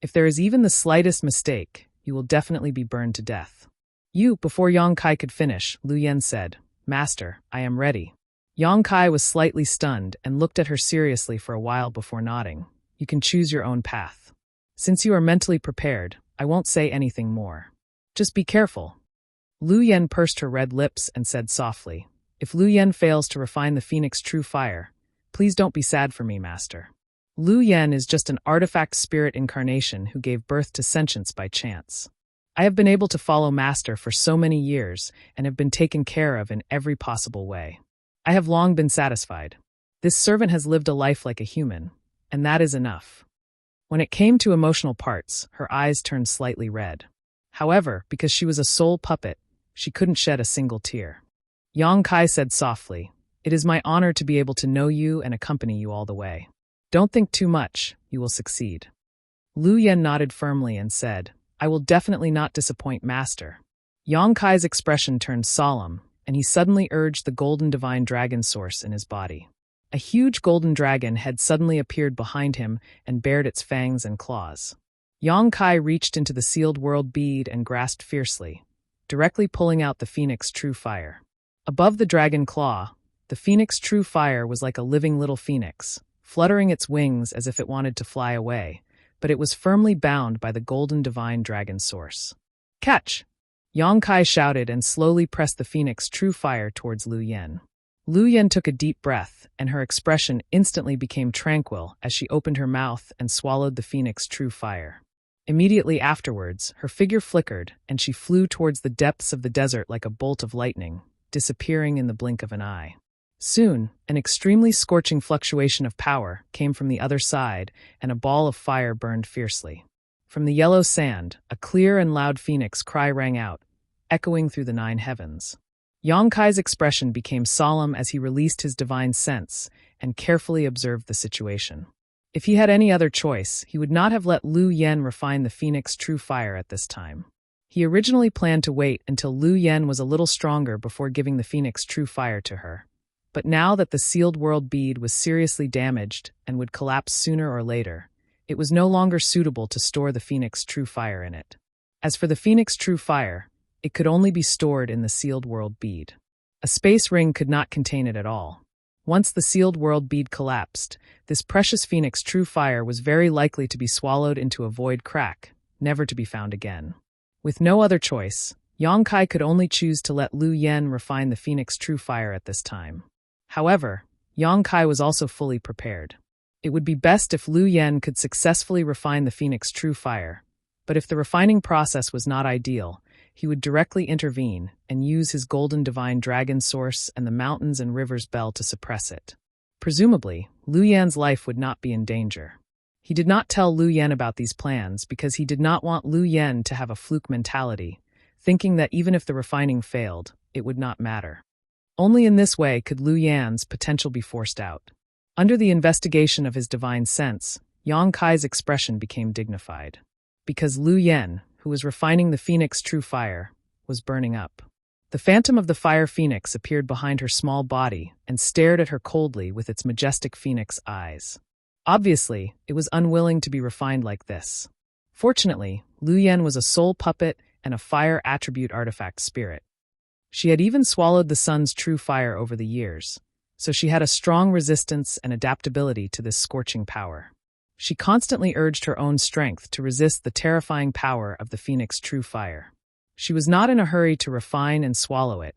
If there is even the slightest mistake, you will definitely be burned to death." Before Yang Kai could finish, Lu Yen said, "Master, I am ready." Yang Kai was slightly stunned and looked at her seriously for a while before nodding. "You can choose your own path. Since you are mentally prepared, I won't say anything more. Just be careful." Lu Yen pursed her red lips and said softly, "If Lu Yen fails to refine the Phoenix True Fire, please don't be sad for me, Master. Lu Yen is just an artifact spirit incarnation who gave birth to sentience by chance. I have been able to follow Master for so many years and have been taken care of in every possible way. I have long been satisfied. This servant has lived a life like a human, and that is enough." When it came to emotional parts, her eyes turned slightly red. However, because she was a soul puppet, she couldn't shed a single tear. Yang Kai said softly, "It is my honor to be able to know you and accompany you all the way. Don't think too much, you will succeed." Lu Yen nodded firmly and said, "I will definitely not disappoint Master." Yang Kai's expression turned solemn, and he suddenly urged the golden divine dragon source in his body. A huge golden dragon had suddenly appeared behind him and bared its fangs and claws. Yang Kai reached into the sealed world bead and grasped fiercely, directly pulling out the Phoenix True Fire. Above the dragon claw, the Phoenix True Fire was like a living little phoenix, fluttering its wings as if it wanted to fly away, but it was firmly bound by the golden divine dragon source. "Catch!" Yang Kai shouted and slowly pressed the Phoenix True Fire towards Lu Yen. Lu Yen took a deep breath, and her expression instantly became tranquil as she opened her mouth and swallowed the Phoenix True Fire. Immediately afterwards, her figure flickered, and she flew towards the depths of the desert like a bolt of lightning, disappearing in the blink of an eye. Soon, an extremely scorching fluctuation of power came from the other side, and a ball of fire burned fiercely. From the yellow sand, a clear and loud phoenix cry rang out, echoing through the 9 heavens. Yang Kai's expression became solemn as he released his divine sense and carefully observed the situation. If he had any other choice, he would not have let Lu Yen refine the Phoenix True Fire at this time. He originally planned to wait until Lu Yen was a little stronger before giving the Phoenix True Fire to her. But now that the sealed world bead was seriously damaged and would collapse sooner or later, it was no longer suitable to store the Phoenix True Fire in it. As for the Phoenix True Fire, it could only be stored in the sealed world bead. A space ring could not contain it at all. Once the sealed world bead collapsed, this precious Phoenix True Fire was very likely to be swallowed into a void crack, never to be found again. With no other choice, Yang Kai could only choose to let Lu Yen refine the Phoenix True Fire at this time. However, Yang Kai was also fully prepared. It would be best if Lu Yen could successfully refine the Phoenix True Fire, but if the refining process was not ideal, he would directly intervene and use his golden divine dragon source and the mountains and rivers bell to suppress it. Presumably, Lu Yan's life would not be in danger. He did not tell Lu Yen about these plans because he did not want Lu Yen to have a fluke mentality, thinking that even if the refining failed, it would not matter. Only in this way could Lu Yan's potential be forced out. Under the investigation of his divine sense, Yang Kai's expression became dignified. Because Lu Yen, who was refining the phoenix true fire, was burning up. The phantom of the fire phoenix appeared behind her small body and stared at her coldly with its majestic phoenix eyes. Obviously, it was unwilling to be refined like this. Fortunately, Lu Yen was a soul puppet and a fire attribute artifact spirit. She had even swallowed the sun's true fire over the years, so she had a strong resistance and adaptability to this scorching power. She constantly urged her own strength to resist the terrifying power of the phoenix true fire. She was not in a hurry to refine and swallow it,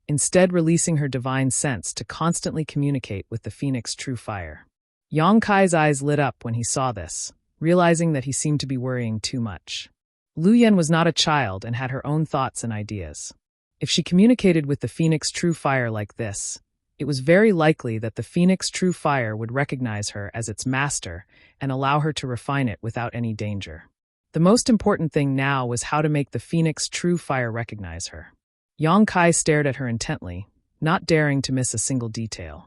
instead releasing her divine sense to constantly communicate with the phoenix true fire. Yang Kai's eyes lit up when he saw this, realizing that he seemed to be worrying too much. Lu Yen was not a child and had her own thoughts and ideas. If she communicated with the phoenix true fire like this, it was very likely that the phoenix true fire would recognize her as its master and allow her to refine it without any danger. The most important thing now was how to make the phoenix true fire recognize her. Yang Kai stared at her intently, not daring to miss a single detail.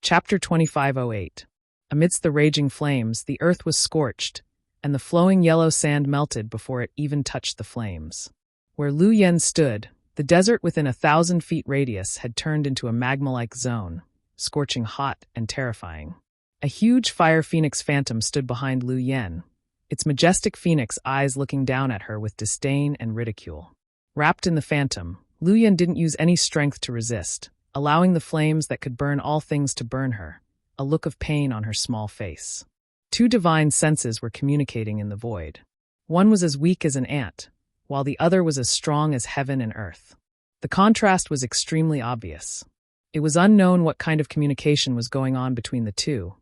Chapter 2508. Amidst the raging flames, the earth was scorched, and the flowing yellow sand melted before it even touched the flames. Where Lu Yen stood, the desert within 1,000 feet radius had turned into a magma-like zone, scorching hot and terrifying. A huge fire phoenix phantom stood behind Lu Yen, its majestic phoenix eyes looking down at her with disdain and ridicule. Wrapped in the phantom, Lu Yen didn't use any strength to resist, allowing the flames that could burn all things to burn her, a look of pain on her small face. Two divine senses were communicating in the void. One was as weak as an ant, while the other was as strong as heaven and earth. The contrast was extremely obvious. It was unknown what kind of communication was going on between the two,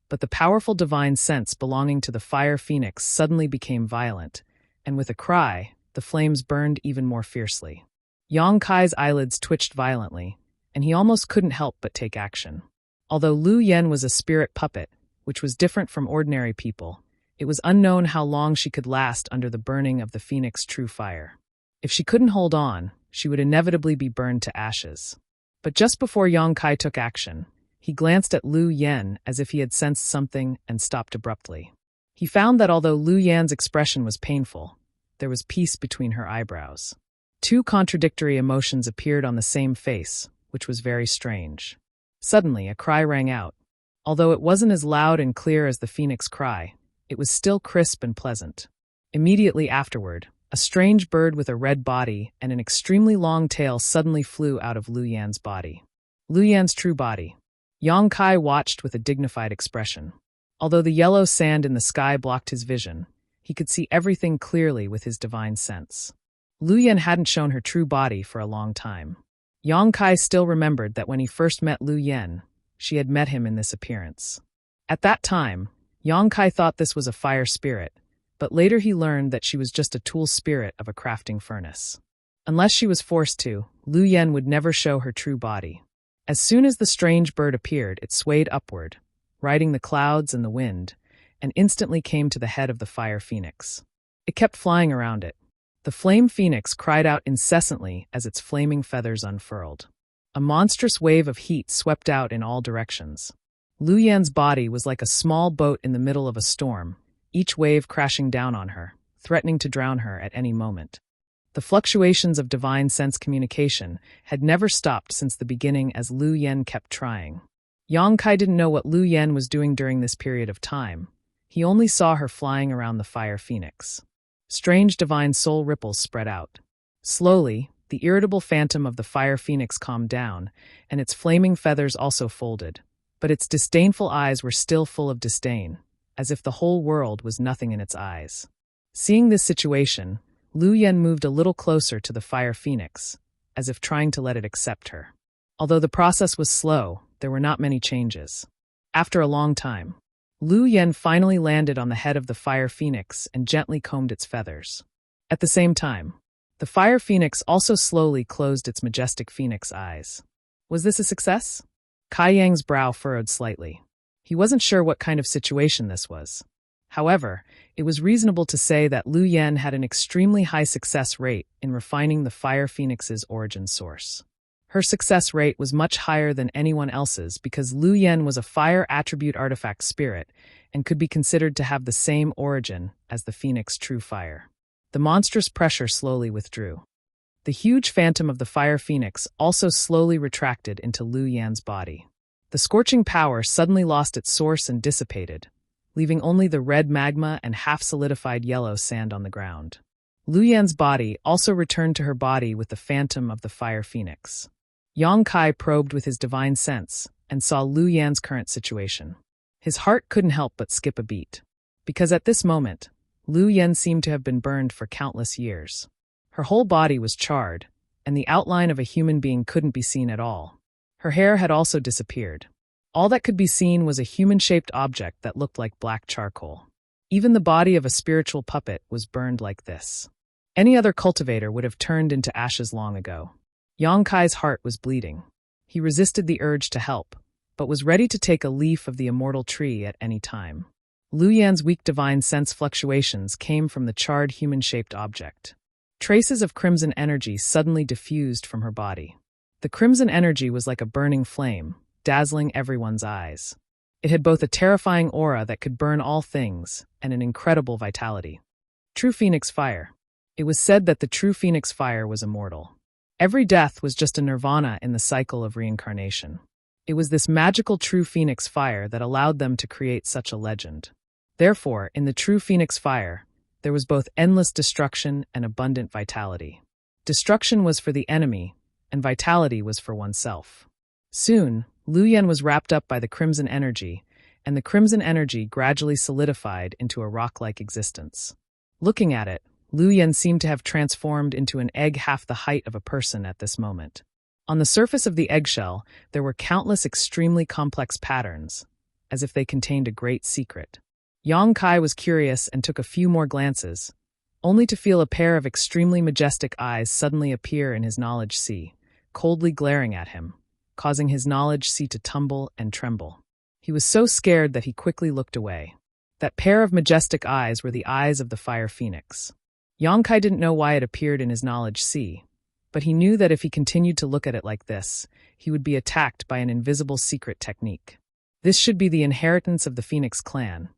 but the powerful divine sense belonging to the fire phoenix suddenly became violent, and with a cry, the flames burned even more fiercely. Yang Kai's eyelids twitched violently, and he almost couldn't help but take action. Although Lu Yen was a spirit puppet, which was different from ordinary people, it was unknown how long she could last under the burning of the phoenix true fire. If she couldn't hold on, she would inevitably be burned to ashes. But just before Yang Kai took action, he glanced at Lu Yen as if he had sensed something and stopped abruptly. He found that although Lu Yan's expression was painful, there was peace between her eyebrows. Two contradictory emotions appeared on the same face, which was very strange. Suddenly, a cry rang out. Although it wasn't as loud and clear as the phoenix cry, it was still crisp and pleasant. Immediately afterward, a strange bird with a red body and an extremely long tail suddenly flew out of Lu Yan's body. Lu Yan's true body. Yang Kai watched with a dignified expression. Although the yellow sand in the sky blocked his vision, he could see everything clearly with his divine sense. Lu Yan hadn't shown her true body for a long time. Yang Kai still remembered that when he first met Lu Yen, she had met him in this appearance. At that time, Yang Kai thought this was a fire spirit, but later he learned that she was just a tool spirit of a crafting furnace. Unless she was forced to, Lu Yen would never show her true body. As soon as the strange bird appeared, it swayed upward, riding the clouds and the wind, and instantly came to the head of the fire phoenix. It kept flying around it. The flame phoenix cried out incessantly as its flaming feathers unfurled. A monstrous wave of heat swept out in all directions. Lu Yan's body was like a small boat in the middle of a storm, each wave crashing down on her, threatening to drown her at any moment. The fluctuations of divine sense communication had never stopped since the beginning as Lu Yen kept trying. Yang Kai didn't know what Lu Yen was doing during this period of time. He only saw her flying around the fire phoenix. Strange divine soul ripples spread out. Slowly, the irritable phantom of the fire phoenix calmed down, and its flaming feathers also folded, but its disdainful eyes were still full of disdain, as if the whole world was nothing in its eyes. Seeing this situation, Lu Yen moved a little closer to the fire phoenix, as if trying to let it accept her. Although the process was slow, there were not many changes. After a long time, Lu Yen finally landed on the head of the fire phoenix and gently combed its feathers. At the same time, the fire phoenix also slowly closed its majestic phoenix eyes. Was this a success? Kai Yang's brow furrowed slightly. He wasn't sure what kind of situation this was. However, it was reasonable to say that Lu Yen had an extremely high success rate in refining the fire phoenix's origin source. Her success rate was much higher than anyone else's because Lu Yen was a fire attribute artifact spirit and could be considered to have the same origin as the phoenix true fire. The monstrous pressure slowly withdrew. The huge phantom of the fire phoenix also slowly retracted into Lu Yan's body. The scorching power suddenly lost its source and dissipated, leaving only the red magma and half-solidified yellow sand on the ground. Lu Yan's body also returned to her body with the phantom of the fire phoenix. Yang Kai probed with his divine sense and saw Lu Yan's current situation. His heart couldn't help but skip a beat, because at this moment, Lu Yan seemed to have been burned for countless years. Her whole body was charred, and the outline of a human being couldn't be seen at all. Her hair had also disappeared. All that could be seen was a human-shaped object that looked like black charcoal. Even the body of a spiritual puppet was burned like this. Any other cultivator would have turned into ashes long ago. Yang Kai's heart was bleeding. He resisted the urge to help, but was ready to take a leaf of the immortal tree at any time. Lu Yan's weak divine sense fluctuations came from the charred human-shaped object. Traces of crimson energy suddenly diffused from her body. The crimson energy was like a burning flame, dazzling everyone's eyes. It had both a terrifying aura that could burn all things and an incredible vitality. True Phoenix Fire. It was said that the true Phoenix Fire was immortal. Every death was just a nirvana in the cycle of reincarnation. It was this magical true Phoenix Fire that allowed them to create such a legend. Therefore, in the true Phoenix Fire, there was both endless destruction and abundant vitality. Destruction was for the enemy, and vitality was for oneself. Soon, Lu Yen was wrapped up by the crimson energy, and the crimson energy gradually solidified into a rock-like existence. Looking at it, Lu Yen seemed to have transformed into an egg half the height of a person at this moment. On the surface of the eggshell, there were countless extremely complex patterns, as if they contained a great secret. Yang Kai was curious and took a few more glances, only to feel a pair of extremely majestic eyes suddenly appear in his knowledge sea, coldly glaring at him, causing his knowledge sea to tumble and tremble. He was so scared that he quickly looked away. That pair of majestic eyes were the eyes of the fire phoenix. Yang Kai didn't know why it appeared in his knowledge sea, but he knew that if he continued to look at it like this, he would be attacked by an invisible secret technique. This should be the inheritance of the Phoenix clan,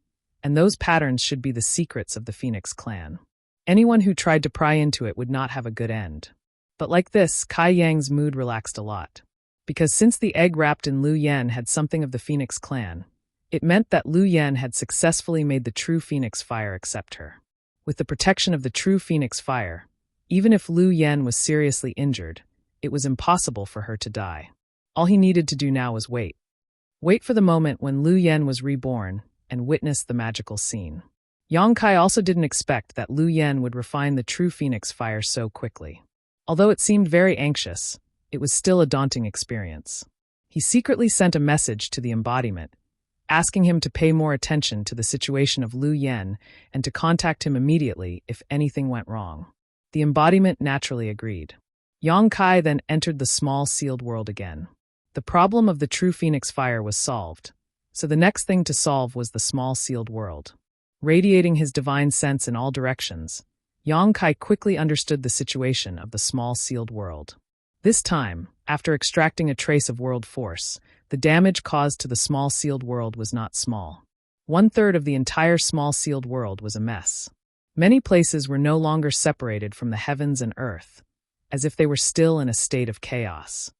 and those patterns should be the secrets of the Phoenix clan. Anyone who tried to pry into it would not have a good end. But like this, Kai Yang's mood relaxed a lot. Because since the egg wrapped in Lu Yen had something of the Phoenix clan, it meant that Lu Yen had successfully made the true Phoenix Fire accept her. With the protection of the true Phoenix Fire, even if Lu Yen was seriously injured, it was impossible for her to die. All he needed to do now was wait. Wait for the moment when Lu Yen was reborn and witness the magical scene. Yang Kai also didn't expect that Lu Yen would refine the true Phoenix Fire so quickly. Although it seemed very anxious, it was still a daunting experience. He secretly sent a message to the embodiment, asking him to pay more attention to the situation of Lu Yen and to contact him immediately if anything went wrong. The embodiment naturally agreed. Yang Kai then entered the small sealed world again. The problem of the true Phoenix Fire was solved, so the next thing to solve was the small sealed world. Radiating his divine sense in all directions, Yang Kai quickly understood the situation of the small sealed world. This time, after extracting a trace of world force, the damage caused to the small sealed world was not small. 1/3 of the entire small sealed world was a mess. Many places were no longer separated from the heavens and earth, as if they were still in a state of chaos.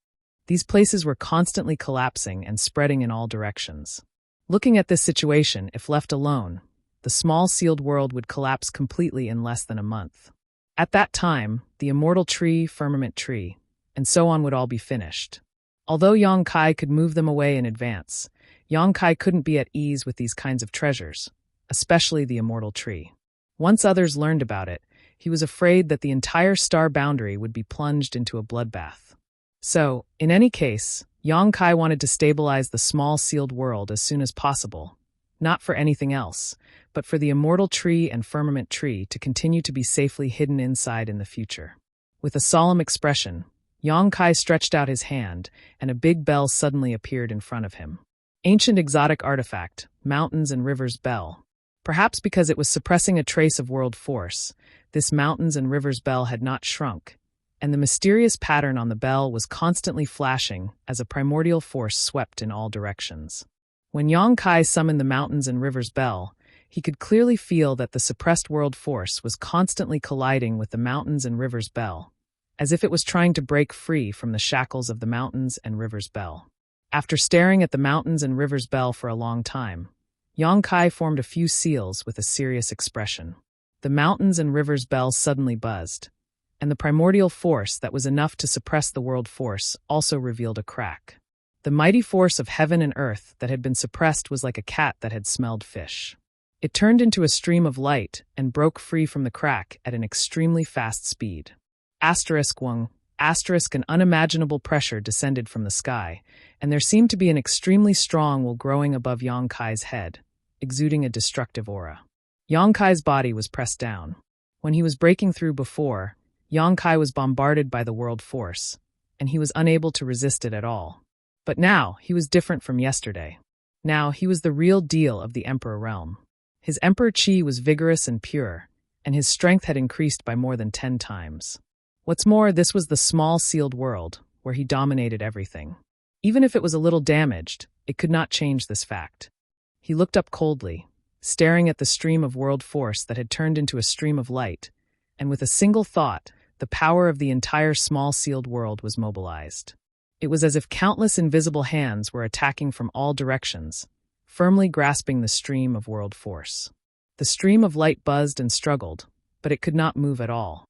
These places were constantly collapsing and spreading in all directions. Looking at this situation, if left alone, the small sealed world would collapse completely in less than a month. At that time, the immortal tree, firmament tree, and so on would all be finished. Although Yang Kai could move them away in advance, Yang Kai couldn't be at ease with these kinds of treasures, especially the immortal tree. Once others learned about it, he was afraid that the entire star boundary would be plunged into a bloodbath. So, in any case, Yang Kai wanted to stabilize the small sealed world as soon as possible, not for anything else, but for the immortal tree and firmament tree to continue to be safely hidden inside in the future. With a solemn expression, Yang Kai stretched out his hand, and a big bell suddenly appeared in front of him. Ancient exotic artifact, Mountains and Rivers Bell. Perhaps because it was suppressing a trace of world force, this mountains and rivers bell had not shrunk, and the mysterious pattern on the bell was constantly flashing as a primordial force swept in all directions. When Yang Kai summoned the mountains and rivers bell, he could clearly feel that the suppressed world force was constantly colliding with the mountains and rivers bell, as if it was trying to break free from the shackles of the mountains and rivers bell. After staring at the mountains and rivers bell for a long time, Yang Kai formed a few seals with a serious expression. The mountains and rivers bell suddenly buzzed, and the primordial force that was enough to suppress the world force also revealed a crack. The mighty force of heaven and earth that had been suppressed was like a cat that had smelled fish. It turned into a stream of light and broke free from the crack at an extremely fast speed. *1. An unimaginable pressure descended from the sky, and there seemed to be an extremely strong will growing above Yang Kai's head, exuding a destructive aura. Yang Kai's body was pressed down. When he was breaking through before, Yang Kai was bombarded by the world force, and he was unable to resist it at all. But now, he was different from yesterday. Now, he was the real deal of the Emperor realm. His Emperor Qi was vigorous and pure, and his strength had increased by more than 10 times. What's more, this was the small sealed world, where he dominated everything. Even if it was a little damaged, it could not change this fact. He looked up coldly, staring at the stream of world force that had turned into a stream of light, and with a single thought, the power of the entire small sealed world was mobilized. It was as if countless invisible hands were attacking from all directions, firmly grasping the stream of world force. The stream of light buzzed and struggled, but it could not move at all.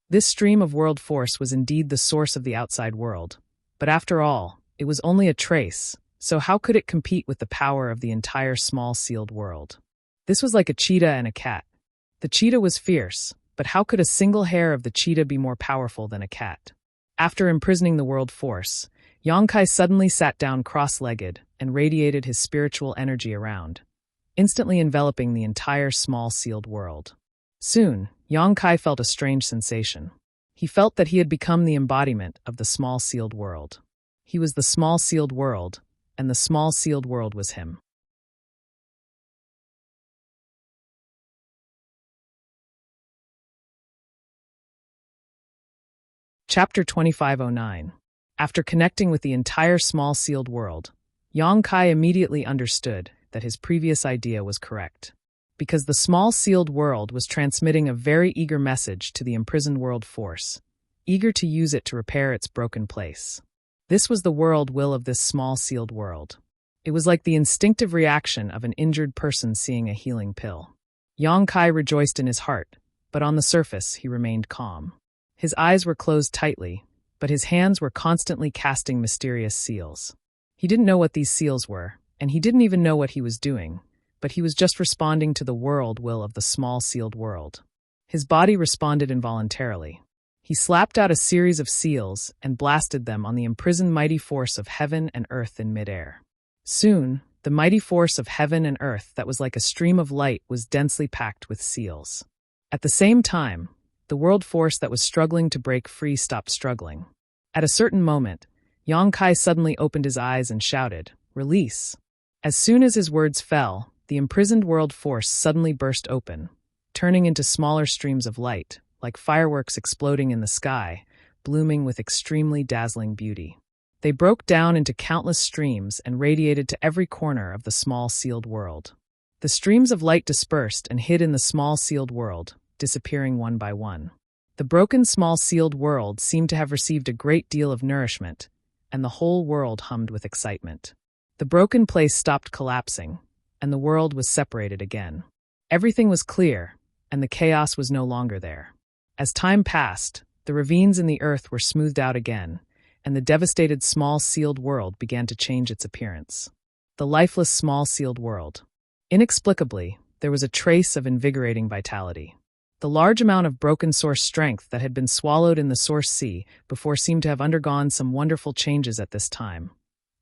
This stream of world force was indeed the source of the outside world, but after all, it was only a trace, so how could it compete with the power of the entire small sealed world? This was like a cheetah and a cat. The cheetah was fierce, but how could a single hair of the cheetah be more powerful than a cat? After imprisoning the world force, Yang Kai suddenly sat down cross-legged and radiated his spiritual energy around, instantly enveloping the entire small sealed world. Soon, Yang Kai felt a strange sensation. He felt that he had become the embodiment of the small sealed world. He was the small sealed world, and the small sealed world was him. Chapter 2509. After connecting with the entire small sealed world, Yang Kai immediately understood that his previous idea was correct. Because the small sealed world was transmitting a very eager message to the imprisoned world force, eager to use it to repair its broken place. This was the world will of this small sealed world. It was like the instinctive reaction of an injured person seeing a healing pill. Yang Kai rejoiced in his heart, but on the surface he remained calm. His eyes were closed tightly, but his hands were constantly casting mysterious seals. He didn't know what these seals were, and he didn't even know what he was doing, but he was just responding to the world will of the small sealed world. His body responded involuntarily. He slapped out a series of seals and blasted them on the imprisoned mighty force of heaven and earth in midair. Soon, the mighty force of heaven and earth that was like a stream of light was densely packed with seals. At the same time, the world force that was struggling to break free stopped struggling. At a certain moment, Yang Kai suddenly opened his eyes and shouted, "Release!" As soon as his words fell, the imprisoned world force suddenly burst open, turning into smaller streams of light, like fireworks exploding in the sky, blooming with extremely dazzling beauty. They broke down into countless streams and radiated to every corner of the small sealed world. The streams of light dispersed and hid in the small sealed world, disappearing one by one. The broken small sealed world seemed to have received a great deal of nourishment, and the whole world hummed with excitement. The broken place stopped collapsing, and the world was separated again. Everything was clear, and the chaos was no longer there. As time passed, the ravines in the earth were smoothed out again, and the devastated small sealed world began to change its appearance. The lifeless small sealed world. Inexplicably, there was a trace of invigorating vitality. The large amount of broken source strength that had been swallowed in the source sea before seemed to have undergone some wonderful changes at this time,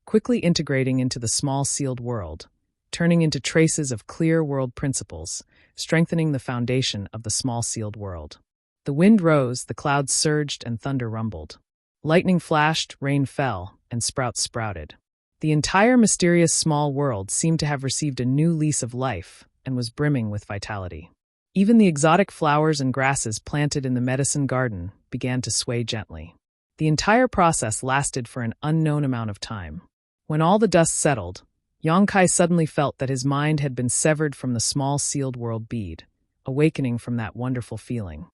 quickly integrating into the small sealed world, turning into traces of clear world principles, strengthening the foundation of the small sealed world. The wind rose, the clouds surged, and thunder rumbled. Lightning flashed, rain fell, and sprouts sprouted. The entire mysterious small world seemed to have received a new lease of life, and was brimming with vitality. Even the exotic flowers and grasses planted in the medicine garden began to sway gently. The entire process lasted for an unknown amount of time. When all the dust settled, Yongkai suddenly felt that his mind had been severed from the small sealed world bead, awakening from that wonderful feeling.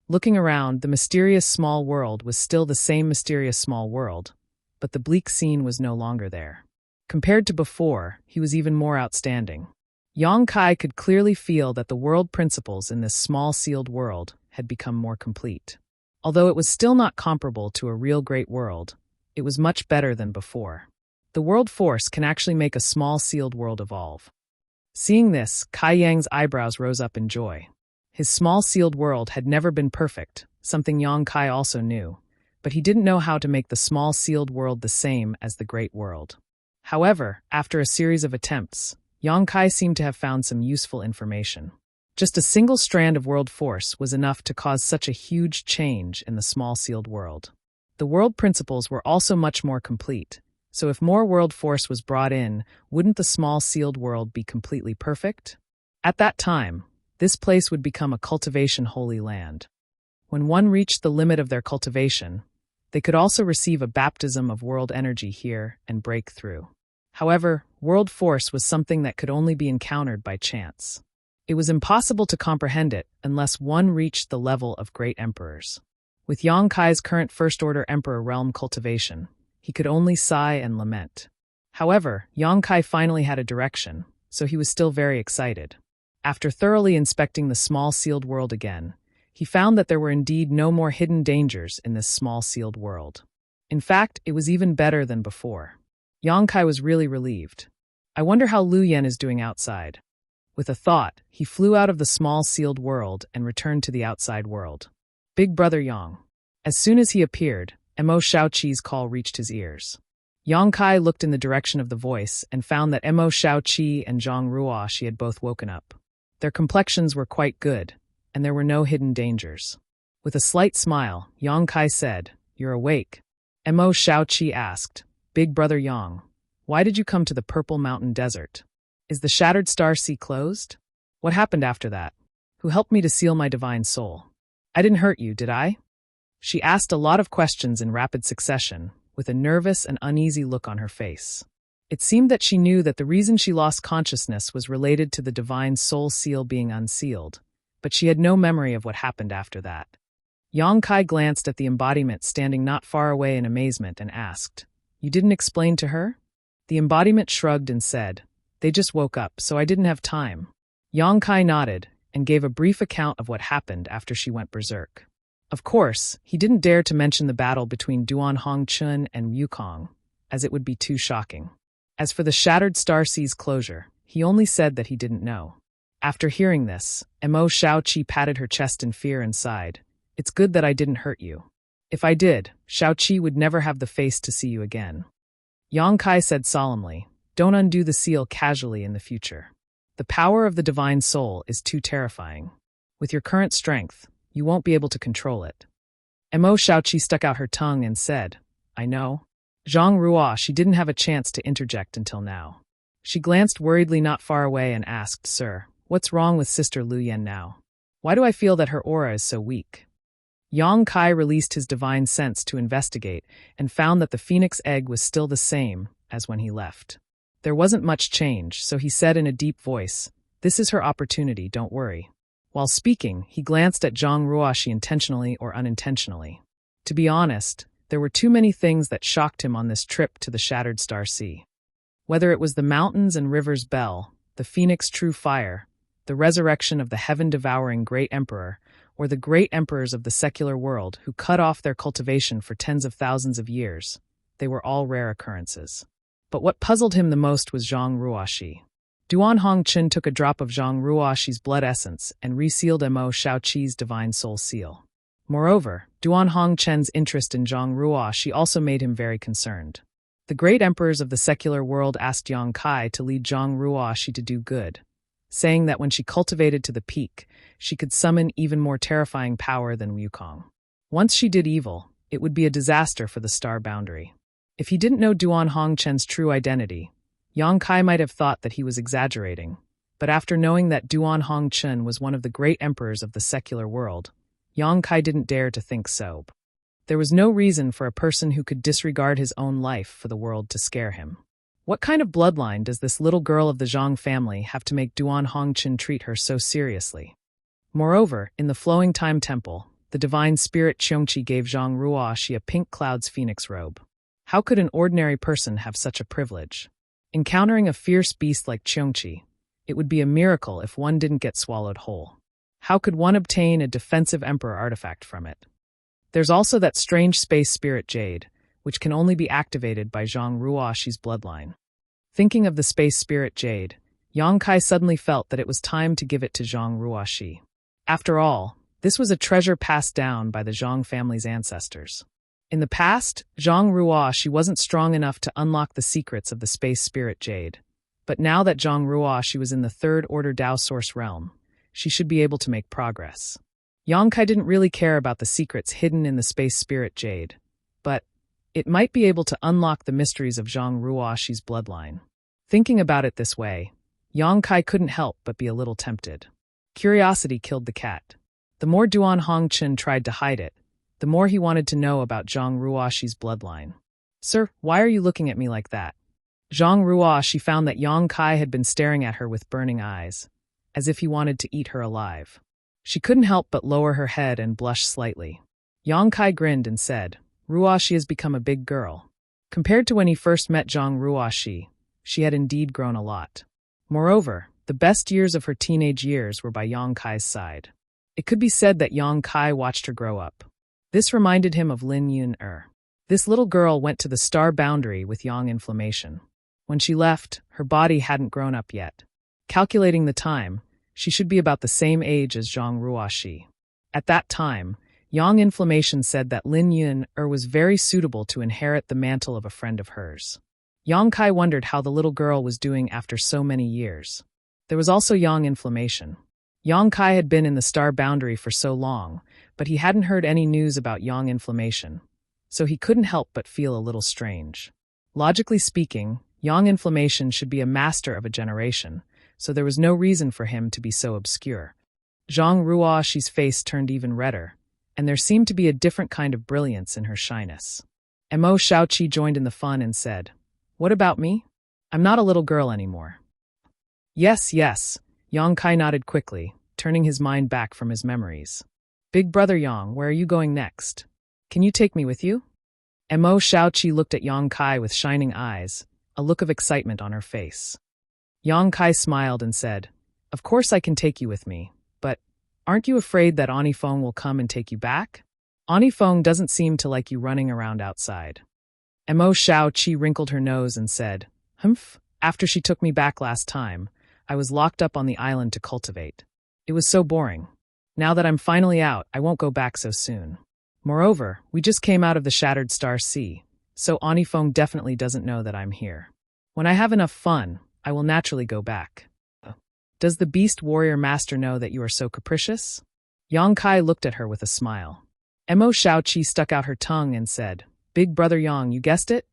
Looking around, the mysterious small world was still the same mysterious small world, but the bleak scene was no longer there. Compared to before, he was even more outstanding. Yongkai could clearly feel that the world principles in this small sealed world had become more complete. Although it was still not comparable to a real great world, it was much better than before. The world force can actually make a small sealed world evolve. Seeing this, Kai Yang's eyebrows rose up in joy. His small sealed world had never been perfect, something Yongkai also knew, but he didn't know how to make the small sealed world the same as the great world. However, after a series of attempts, Yongkai seemed to have found some useful information. Just a single strand of world force was enough to cause such a huge change in the small sealed world. The world principles were also much more complete, so if more world force was brought in, wouldn't the small sealed world be completely perfect? At that time, this place would become a cultivation holy land. When one reached the limit of their cultivation, they could also receive a baptism of world energy here and break through. However, world force was something that could only be encountered by chance. It was impossible to comprehend it unless one reached the level of great emperors. With Yongkai's current first-order emperor realm cultivation, he could only sigh and lament. However, Yongkai finally had a direction, so he was still very excited. After thoroughly inspecting the small sealed world again, he found that there were indeed no more hidden dangers in this small sealed world. In fact, it was even better than before. Yongkai was really relieved. I wonder how Lu Yen is doing outside. With a thought, he flew out of the small sealed world and returned to the outside world. Big Brother Yang. As soon as he appeared, Mo Shaoqi's call reached his ears. Yongkai looked in the direction of the voice and found that Mo Shaoqi and Zhang Ruoshi had both woken up. Their complexions were quite good, and there were no hidden dangers. With a slight smile, Yongkai said, "You're awake." Mo Shaoqi asked, "Big Brother Yang, why did you come to the Purple Mountain Desert? Is the Shattered Star Sea closed? What happened after that? Who helped me to seal my divine soul? I didn't hurt you, did I?" She asked a lot of questions in rapid succession, with a nervous and uneasy look on her face. It seemed that she knew that the reason she lost consciousness was related to the divine soul seal being unsealed, but she had no memory of what happened after that. Yongkai glanced at the embodiment standing not far away in amazement and asked, "You didn't explain to her?" The embodiment shrugged and said, "They just woke up, so I didn't have time." Yongkai nodded and gave a brief account of what happened after she went berserk. Of course, he didn't dare to mention the battle between Duan Hongchun and Wukong, as it would be too shocking. As for the Shattered Star Sea's closure, he only said that he didn't know. After hearing this, Mo Shaoqi patted her chest in fear and sighed, "It's good that I didn't hurt you. If I did, Shaoqi would never have the face to see you again." Yongkai said solemnly, "Don't undo the seal casually in the future. The power of the divine soul is too terrifying. With your current strength, you won't be able to control it." Mo Shaoqi stuck out her tongue and said, "I know." Zhang Ruoshi didn't have a chance to interject until now. She glanced worriedly not far away and asked, "Sir, what's wrong with Sister Lu Yen now? Why do I feel that her aura is so weak?" Yongkai released his divine sense to investigate and found that the phoenix egg was still the same as when he left. There wasn't much change, so he said in a deep voice, "This is her opportunity, don't worry." While speaking, he glanced at Zhang Ruoshi intentionally or unintentionally. To be honest, there were too many things that shocked him on this trip to the Shattered Star Sea. Whether it was the mountains and rivers' bell, the phoenix true fire, the resurrection of the heaven-devouring great emperor, or the great emperors of the secular world who cut off their cultivation for tens of thousands of years, they were all rare occurrences. But what puzzled him the most was Zhang Ruoshi. Duan Hongchun took a drop of Zhang Ruoshi's blood essence and resealed Mo Shaoqi's divine soul seal. Moreover, Duan Hongchen's interest in Zhang Ruoshi also made him very concerned. The great emperors of the secular world asked Yongkai to lead Zhang Ruoshi to do good, saying that when she cultivated to the peak, she could summon even more terrifying power than Wukong. Once she did evil, it would be a disaster for the star boundary. If he didn't know Duan Hongchen's true identity, Yongkai might have thought that he was exaggerating, But after knowing that Duan Hongchen was one of the great emperors of the secular world, Yang Kai didn't dare to think so. There was no reason for a person who could disregard his own life for the world to scare him. What kind of bloodline does this little girl of the Zhang family have to make Duan Hongchen treat her so seriously? Moreover, in the Flowing Time Temple, the divine spirit Qiongqi gave Zhang Ruoxi a pink cloud's phoenix robe. How could an ordinary person have such a privilege? Encountering a fierce beast like Qiongqi, it would be a miracle if one didn't get swallowed whole. How could one obtain a defensive emperor artifact from it? There's also that strange space spirit jade, which can only be activated by Zhang Ruoxi's bloodline. Thinking of the space spirit jade, Yang Kai suddenly felt that it was time to give it to Zhang Ruoxi. After all, this was a treasure passed down by the Zhang family's ancestors. In the past, Zhang Ruoxi wasn't strong enough to unlock the secrets of the space spirit jade. But now that Zhang Ruoxi was in the Third Order Dao Source realm, she should be able to make progress. Yang Kai didn't really care about the secrets hidden in the space spirit jade, but it might be able to unlock the mysteries of Zhang Ruoxi's bloodline. Thinking about it this way, Yang Kai couldn't help but be a little tempted. Curiosity killed the cat. The more Duan Hongchen tried to hide it, the more he wanted to know about Zhang Ruoxi's bloodline. "Sir, why are you looking at me like that?" Zhang Ruoxi found that Yang Kai had been staring at her with burning eyes, as if he wanted to eat her alive. She couldn't help but lower her head and blush slightly. Yang Kai grinned and said, "Ruoxi has become a big girl." Compared to when he first met Zhang Ruoxi, she had indeed grown a lot. Moreover, the best years of her teenage years were by Yang Kai's side. It could be said that Yang Kai watched her grow up. This reminded him of Lin Yun-er. This little girl went to the star boundary with yang inflammation. When she left, her body hadn't grown up yet. Calculating the time, she should be about the same age as Zhang Ruoxi. At that time, yang inflammation said that Lin Yun-er was very suitable to inherit the mantle of a friend of hers. Yang Kai wondered how the little girl was doing after so many years. There was also yang inflammation. Yang Kai had been in the star boundary for so long, but he hadn't heard any news about yang inflammation, so he couldn't help but feel a little strange. Logically speaking, yang inflammation should be a master of a generation, so there was no reason for him to be so obscure. Zhang Ruoxi's face turned even redder, and there seemed to be a different kind of brilliance in her shyness. Mo Shaoqi joined in the fun and said, "What about me? I'm not a little girl anymore." Yes, Yang Kai nodded quickly, turning his mind back from his memories. "Big brother Yang, where are you going next? Can you take me with you?" Mo Shaoqi looked at Yang Kai with shining eyes, a look of excitement on her face. Yang Kai smiled and said, "Of course I can take you with me, but aren't you afraid that Ani Feng will come and take you back? Ani Feng doesn't seem to like you running around outside." Mo Shaoqi wrinkled her nose and said, "Humph, after she took me back last time, I was locked up on the island to cultivate. It was so boring. Now that I'm finally out, I won't go back so soon. Moreover, we just came out of the Shattered Star Sea, so Ani Feng definitely doesn't know that I'm here. When I have enough fun, I will naturally go back. Does the Beast Warrior Master know that you are so capricious?" Yang Kai looked at her with a smile. Mo Shaoqi stuck out her tongue and said, "Big brother Yang, you guessed it?"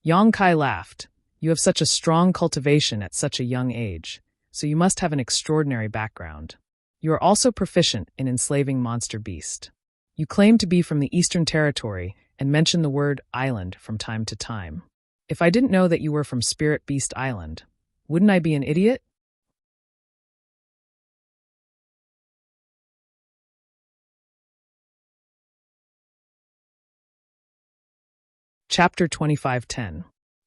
Yang Kai laughed. "You have such a strong cultivation at such a young age, so you must have an extraordinary background. You are also proficient in enslaving monster beast. You claim to be from the Eastern Territory and mention the word island from time to time. If I didn't know that you were from Spirit Beast Island, wouldn't I be an idiot?" Chapter 25:10.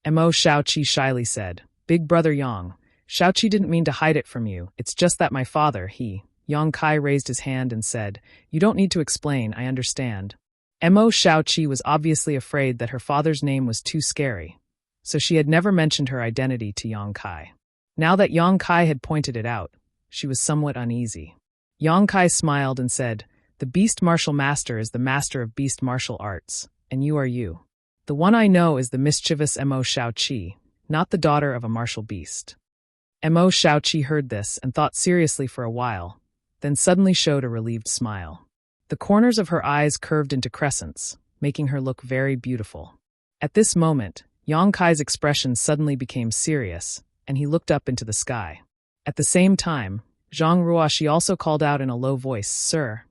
Mo Shaoqi shyly said, "Big brother Yang, Shaoqi didn't mean to hide it from you, it's just that my father, Yang Kai raised his hand and said, "You don't need to explain, I understand." Mo Shaoqi was obviously afraid that her father's name was too scary, so she had never mentioned her identity to Yang Kai. Now that Yang Kai had pointed it out, she was somewhat uneasy. Yang Kai smiled and said, "The Beast Martial Master is the master of beast martial arts, and you are you. The one I know is the mischievous Mo Shaoqi, not the daughter of a martial beast." Mo Shaoqi heard this and thought seriously for a while, then suddenly showed a relieved smile. The corners of her eyes curved into crescents, making her look very beautiful. At this moment, Yang Kai's expression suddenly became serious, and he looked up into the sky. At the same time, Zhang Ruoxi also called out in a low voice, "Sir."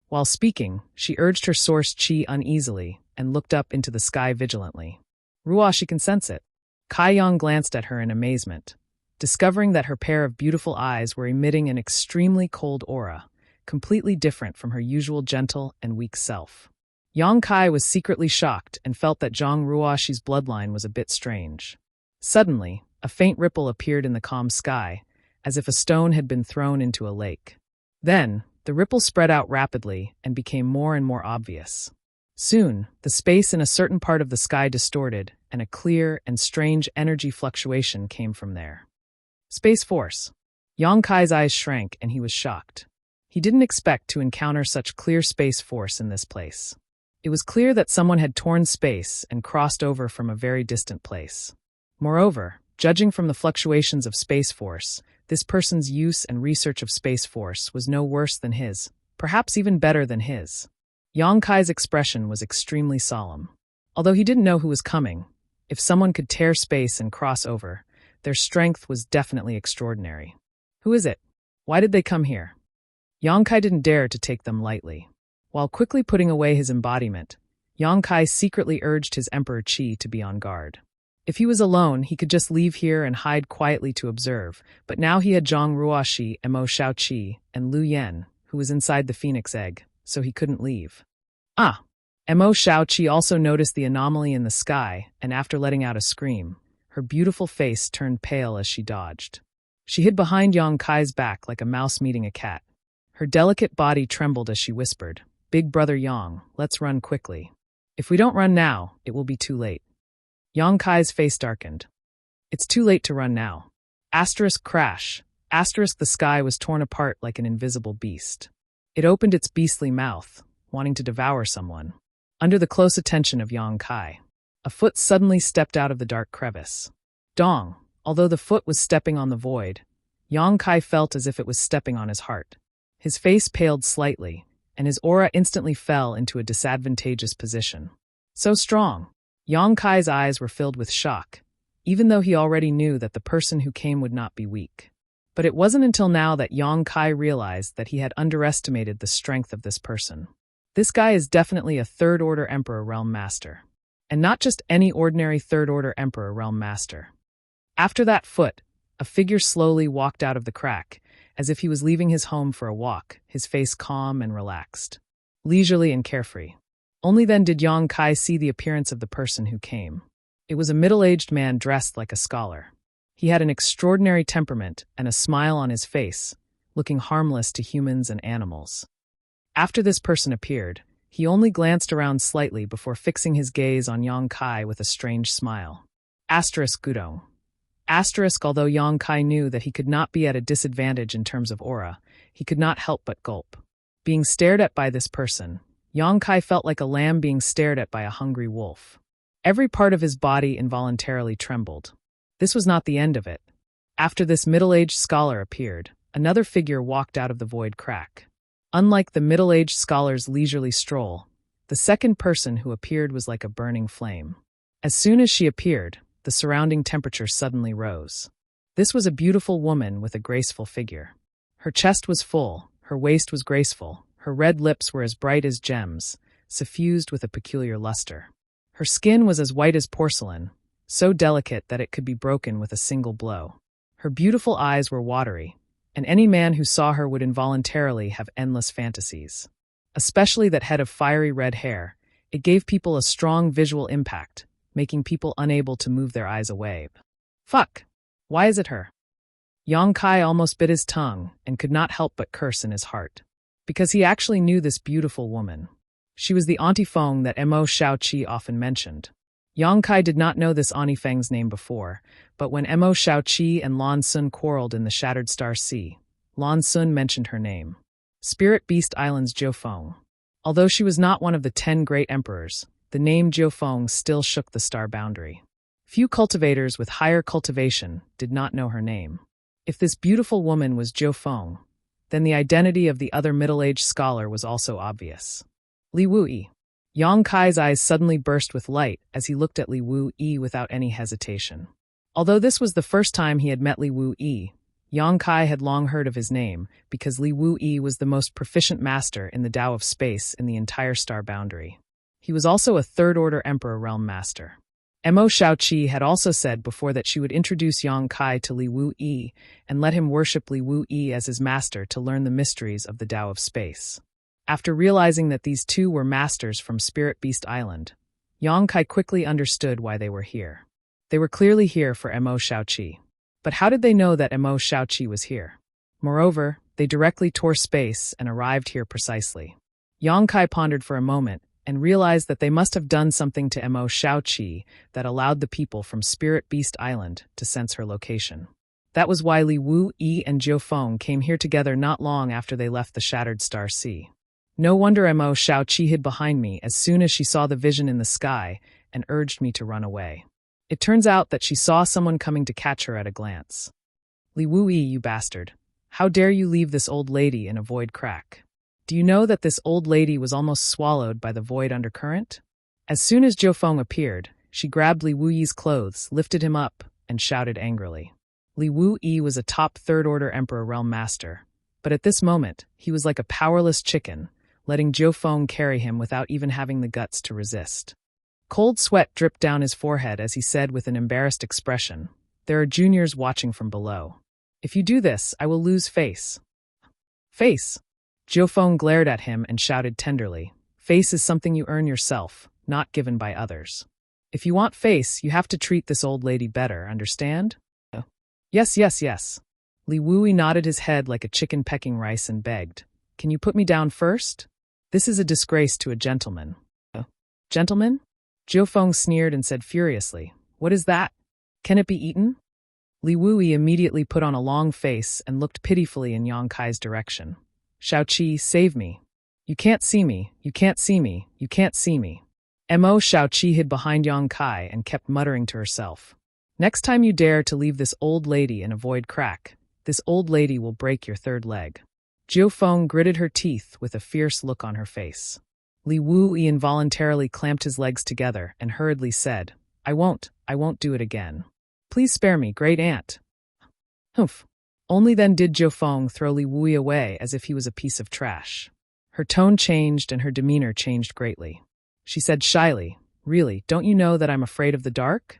While speaking, she urged her source qi uneasily and looked up into the sky vigilantly. "Ruoxi can sense it." Kai Yang glanced at her in amazement, discovering that her pair of beautiful eyes were emitting an extremely cold aura, completely different from her usual gentle and weak self. Yang Kai was secretly shocked and felt that Zhang Ruoxi's bloodline was a bit strange. Suddenly, a faint ripple appeared in the calm sky, as if a stone had been thrown into a lake. Then, the ripple spread out rapidly and became more and more obvious. Soon, the space in a certain part of the sky distorted, and a clear and strange energy fluctuation came from there. Space Force. Yang Kai's eyes shrank and he was shocked. He didn't expect to encounter such clear space force in this place. It was clear that someone had torn space and crossed over from a very distant place. Moreover, judging from the fluctuations of space force, this person's use and research of space force was no worse than his, perhaps even better than his. Yang Kai's expression was extremely solemn. Although he didn't know who was coming, if someone could tear space and cross over, their strength was definitely extraordinary. Who is it? Why did they come here? Yang Kai didn't dare to take them lightly. While quickly putting away his embodiment, Yang Kai secretly urged his Emperor Qi to be on guard. If he was alone, he could just leave here and hide quietly to observe, but now he had Zhang Ruoxi, Mo Shaoqi, and Lu Yan, who was inside the phoenix egg, so he couldn't leave. Mo Shaoqi also noticed the anomaly in the sky, and after letting out a scream, her beautiful face turned pale as she dodged. She hid behind Yang Kai's back like a mouse meeting a cat. Her delicate body trembled as she whispered, "Big brother Yang, let's run quickly. If we don't run now, it will be too late." Yang Kai's face darkened. "It's too late to run now." Crash. The sky was torn apart like an invisible beast. It opened its beastly mouth, wanting to devour someone. Under the close attention of Yang Kai, a foot suddenly stepped out of the dark crevice. Dong! Although the foot was stepping on the void, Yang Kai felt as if it was stepping on his heart. His face paled slightly, and his aura instantly fell into a disadvantageous position. So strong! Yang Kai's eyes were filled with shock, even though he already knew that the person who came would not be weak. But it wasn't until now that Yang Kai realized that he had underestimated the strength of this person. This guy is definitely a third-order Emperor Realm Master. And not just any ordinary third-order Emperor Realm Master. After that foot, a figure slowly walked out of the crack, as if he was leaving his home for a walk, his face calm and relaxed, leisurely and carefree. Only then did Yang Kai see the appearance of the person who came. It was a middle-aged man dressed like a scholar. He had an extraordinary temperament and a smile on his face, looking harmless to humans and animals. After this person appeared, he only glanced around slightly before fixing his gaze on Yang Kai with a strange smile. Gudong. Although Yang Kai knew that he could not be at a disadvantage in terms of aura, he could not help but gulp. Being stared at by this person, Yang Kai felt like a lamb being stared at by a hungry wolf. Every part of his body involuntarily trembled. This was not the end of it. After this middle-aged scholar appeared, another figure walked out of the void crack. Unlike the middle-aged scholar's leisurely stroll, the second person who appeared was like a burning flame. As soon as she appeared, the surrounding temperature suddenly rose. This was a beautiful woman with a graceful figure. Her chest was full, her waist was graceful, her red lips were as bright as gems, suffused with a peculiar luster. Her skin was as white as porcelain, so delicate that it could be broken with a single blow. Her beautiful eyes were watery, and any man who saw her would involuntarily have endless fantasies. Especially that head of fiery red hair, it gave people a strong visual impact, making people unable to move their eyes away. Fuck! Why is it her? Yang Kai almost bit his tongue and could not help but curse in his heart. Because he actually knew this beautiful woman. She was the Auntie Feng that Mo Shaoqi often mentioned. Yang Kai did not know this Auntie Feng's name before, but when Mo Shaoqi and Lan Sun quarreled in the Shattered Star Sea, Lan Sun mentioned her name. Spirit Beast Island's Jiu Feng. Although she was not one of the 10 great emperors, the name Jiu Feng still shook the star boundary. Few cultivators with higher cultivation did not know her name. If this beautiful woman was Jiu Feng, then the identity of the other middle-aged scholar was also obvious. Li Wuyi. Yang Kai's eyes suddenly burst with light as he looked at Li Wuyi without any hesitation. Although this was the first time he had met Li Wuyi, Yang Kai had long heard of his name because Li Wu-yi was the most proficient master in the Tao of space in the entire star boundary. He was also a third-order Emperor Realm Master. Mo Shaoqi had also said before that she would introduce Yang Kai to Li Wu-yi and let him worship Li Wu-yi as his master to learn the mysteries of the Tao of space. After realizing that these two were masters from Spirit Beast Island, Yang Kai quickly understood why they were here. They were clearly here for Mo Shaoqi. But how did they know that Mo Shaoqi was here? Moreover, they directly tore space and arrived here precisely. Yang Kai pondered for a moment and realized that they must have done something to Mo Shaoqi that allowed the people from Spirit Beast Island to sense her location. That was why Li Wu-yi and Jiu Feng came here together not long after they left the Shattered Star Sea. No wonder Mo Shaoqi hid behind me as soon as she saw the vision in the sky and urged me to run away. It turns out that she saw someone coming to catch her at a glance. Li Wu-yi, you bastard. How dare you leave this old lady in a void crack? Do you know that this old lady was almost swallowed by the void undercurrent? As soon as Jiu Feng appeared, she grabbed Li Wu-yi's clothes, lifted him up, and shouted angrily. Li Wu-yi was a top third-order Emperor Realm Master, but at this moment, he was like a powerless chicken, letting Jiu Feng carry him without even having the guts to resist. Cold sweat dripped down his forehead as he said with an embarrassed expression, "There are juniors watching from below. If you do this, I will lose face." Face? Jiu Feng glared at him and shouted tenderly, "Face is something you earn yourself, not given by others. If you want face, you have to treat this old lady better, understand?" Yes, yes, yes. Li Wu-yi nodded his head like a chicken pecking rice and begged, "Can you put me down first? This is a disgrace to a gentleman." Gentleman? Jiu Feng sneered and said furiously, "What is that? Can it be eaten?" Li Wu-yi immediately put on a long face and looked pitifully in Yang Kai's direction. "Shaoqi, save me. You can't see me, you can't see me, you can't see me." Mo Shaoqi hid behind Yang Kai and kept muttering to herself, "Next time you dare to leave this old lady in a void crack, this old lady will break your third leg." Jiu Feng gritted her teeth with a fierce look on her face. Li Wu-yi involuntarily clamped his legs together and hurriedly said, I won't do it again. Please spare me, great aunt." Humph. Only then did Jiu Feng throw Li Wu-yi away as if he was a piece of trash. Her tone changed and her demeanor changed greatly. She said shyly, "Really, don't you know that I'm afraid of the dark?"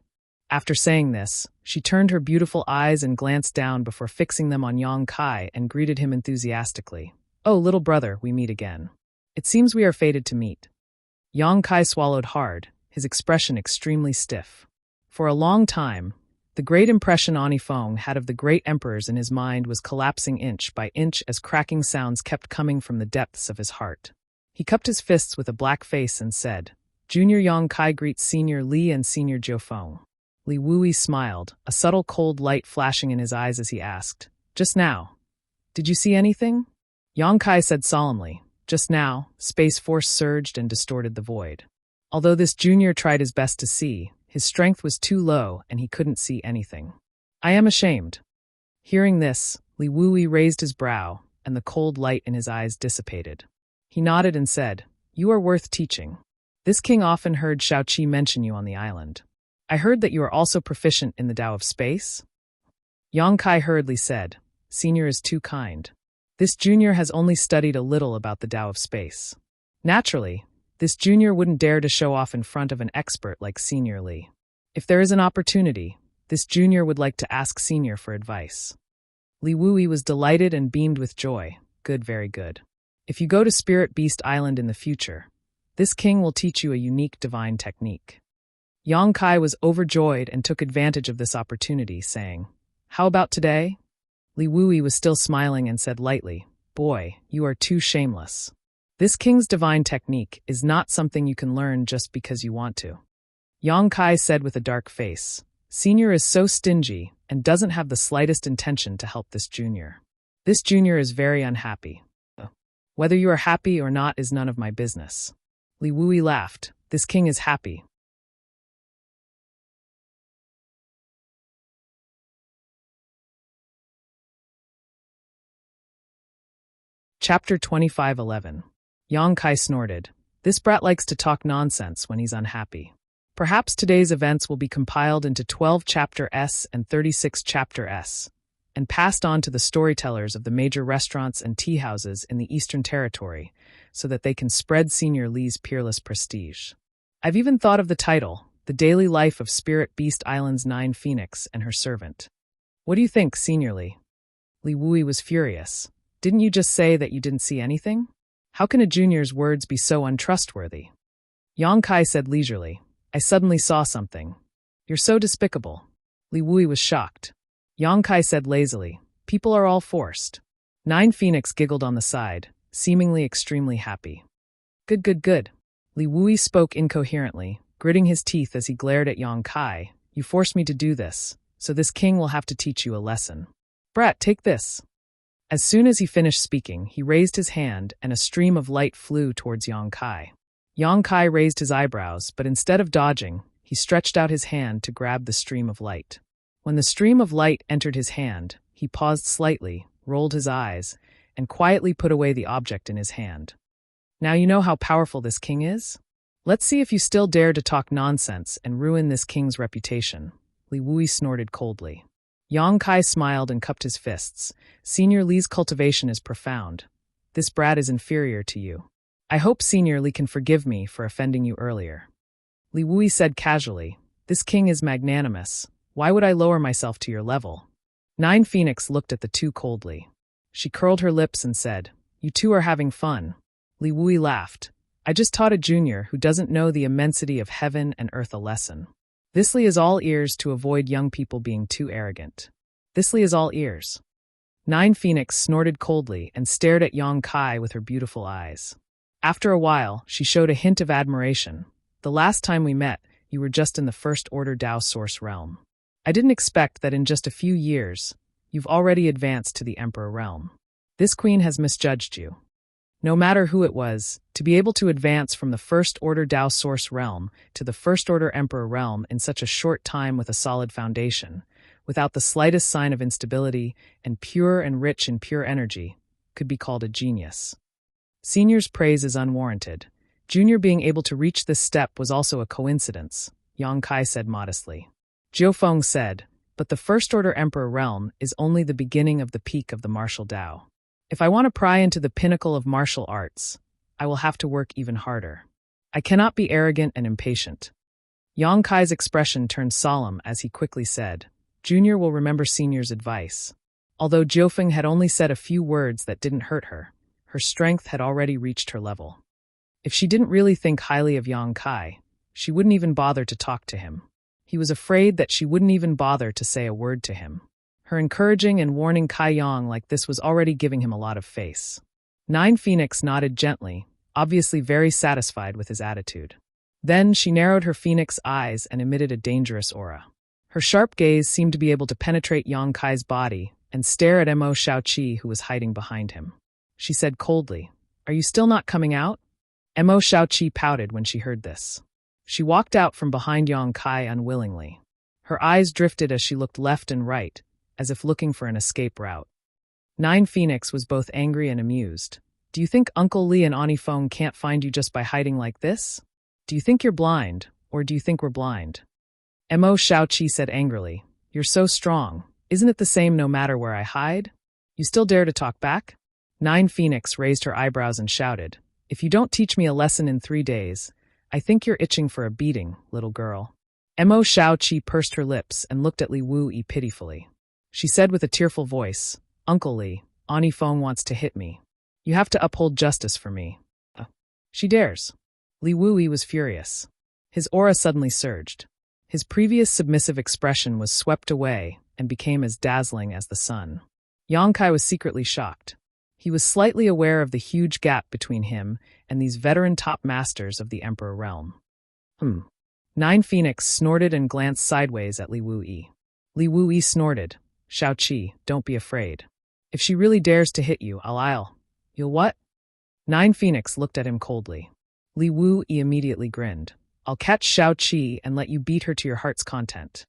After saying this, she turned her beautiful eyes and glanced down before fixing them on Yang Kai and greeted him enthusiastically. "Oh, little brother, we meet again. It seems we are fated to meet." Yang Kai swallowed hard, his expression extremely stiff. For a long time, the great impression Ani Feng had of the great emperors in his mind was collapsing inch by inch as cracking sounds kept coming from the depths of his heart. He cupped his fists with a black face and said, "Junior Yang Kai greets Senior Li and Senior Jiu Feng." Li Wu-yi smiled, a subtle cold light flashing in his eyes as he asked, "Just now, did you see anything?" Yang Kai said solemnly, "Just now, space force surged and distorted the void." Although this junior tried his best to see, his strength was too low and he couldn't see anything. "I am ashamed." Hearing this, Li Wu-yi raised his brow, and the cold light in his eyes dissipated. He nodded and said, "You are worth teaching. This king often heard Shaoqi mention you on the island. I heard that you are also proficient in the Tao of space?" Yang Kai hurriedly said, "Senior is too kind. This junior has only studied a little about the Tao of space. Naturally, this junior wouldn't dare to show off in front of an expert like Senior Li. If there is an opportunity, this junior would like to ask Senior for advice." Li Wu-yi was delighted and beamed with joy. "Good, very good. If you go to Spirit Beast Island in the future, this king will teach you a unique divine technique." Yang Kai was overjoyed and took advantage of this opportunity, saying, "How about today?" Li Wu-yi was still smiling and said lightly, "Boy, you are too shameless. This king's divine technique is not something you can learn just because you want to." Yang Kai said with a dark face, "Senior is so stingy and doesn't have the slightest intention to help this junior. This junior is very unhappy. Whether you are happy or not is none of my business." Li Wu-yi laughed. "This king is happy." Chapter 25:11. Yang Kai snorted. This brat likes to talk nonsense when he's unhappy. Perhaps today's events will be compiled into 12 Chapter S and 36 Chapter S. and passed on to the storytellers of the major restaurants and tea houses in the Eastern Territory so that they can spread Senior Lee's peerless prestige. I've even thought of the title, The Daily Life of Spirit Beast Island's 9 Phoenix and Her Servant. What do you think, Senior Lee? Li Wui was furious. Didn't you just say that you didn't see anything? How can a junior's words be so untrustworthy? Yang Kai said leisurely, I suddenly saw something. You're so despicable. Li Wui was shocked. Yang Kai said lazily, people are all forced. 9 Phoenix giggled on the side, seemingly extremely happy. Good, good, good. Li Wui spoke incoherently, gritting his teeth as he glared at Yang Kai. You forced me to do this, so this king will have to teach you a lesson. Brat, take this. As soon as he finished speaking, he raised his hand and a stream of light flew towards Yang Kai. Yang Kai raised his eyebrows, but instead of dodging, he stretched out his hand to grab the stream of light. When the stream of light entered his hand, he paused slightly, rolled his eyes, and quietly put away the object in his hand. Now you know how powerful this king is? Let's see if you still dare to talk nonsense and ruin this king's reputation. Li Wui snorted coldly. Yang Kai smiled and cupped his fists. Senior Lee's cultivation is profound. This brat is inferior to you. I hope Senior Lee can forgive me for offending you earlier. Li Wui said casually, this king is magnanimous. Why would I lower myself to your level? 9 Phoenix looked at the two coldly. She curled her lips and said, you two are having fun. Li Wui laughed. I just taught a junior who doesn't know the immensity of heaven and earth a lesson. Thisly is all ears to avoid young people being too arrogant. Thisly is all ears. 9 Phoenix snorted coldly and stared at Yang Kai with her beautiful eyes. After a while, she showed a hint of admiration. The last time we met, you were just in the First Order Dao Source realm. I didn't expect that in just a few years, you've already advanced to the Emperor realm. This queen has misjudged you. No matter who it was, to be able to advance from the First Order Dao Source realm to the First Order Emperor realm in such a short time with a solid foundation, without the slightest sign of instability, and pure and rich in pure energy, could be called a genius. Senior's praise is unwarranted. Junior being able to reach this step was also a coincidence, Yang Kai said modestly. Jiufeng said, but the First Order Emperor realm is only the beginning of the peak of the martial Dao. If I want to pry into the pinnacle of martial arts, I will have to work even harder. I cannot be arrogant and impatient. Yang Kai's expression turned solemn as he quickly said, Junior will remember Senior's advice. Although Jiufeng had only said a few words that didn't hurt her, her strength had already reached her level. If she didn't really think highly of Yang Kai, she wouldn't even bother to talk to him. He was afraid that she wouldn't even bother to say a word to him. Her encouraging and warning Kai Yang like this was already giving him a lot of face. 9 Phoenix nodded gently, obviously very satisfied with his attitude. Then she narrowed her phoenix eyes and emitted a dangerous aura. Her sharp gaze seemed to be able to penetrate Yang Kai's body and stare at Mo Shaoqi, who was hiding behind him. She said coldly, Are you still not coming out? Mo Shaoqi pouted when she heard this. She walked out from behind Yang Kai unwillingly. Her eyes drifted as she looked left and right, as if looking for an escape route. 9 Phoenix was both angry and amused. Do you think Uncle Lee and Ani Feng can't find you just by hiding like this? Do you think you're blind, or do you think we're blind? Mo Shaoqi said angrily, You're so strong. Isn't it the same no matter where I hide? You still dare to talk back? 9 Phoenix raised her eyebrows and shouted, If you don't teach me a lesson in 3 days, I think you're itching for a beating, little girl. Mo Shaoqi pursed her lips and looked at Li Wui pitifully. She said with a tearful voice, Uncle Lee, Ani Feng wants to hit me. You have to uphold justice for me. She dares. Li Wui was furious. His aura suddenly surged. His previous submissive expression was swept away and became as dazzling as the sun. Yang Kai was secretly shocked. He was slightly aware of the huge gap between him and these veteran top masters of the Emperor realm. 9 Phoenix snorted and glanced sideways at Li Wui. Li Wui snorted, Shaoqi, don't be afraid. If she really dares to hit you, You'll what? 9 Phoenix looked at him coldly. Li Wui immediately grinned. I'll catch Shaoqi and let you beat her to your heart's content.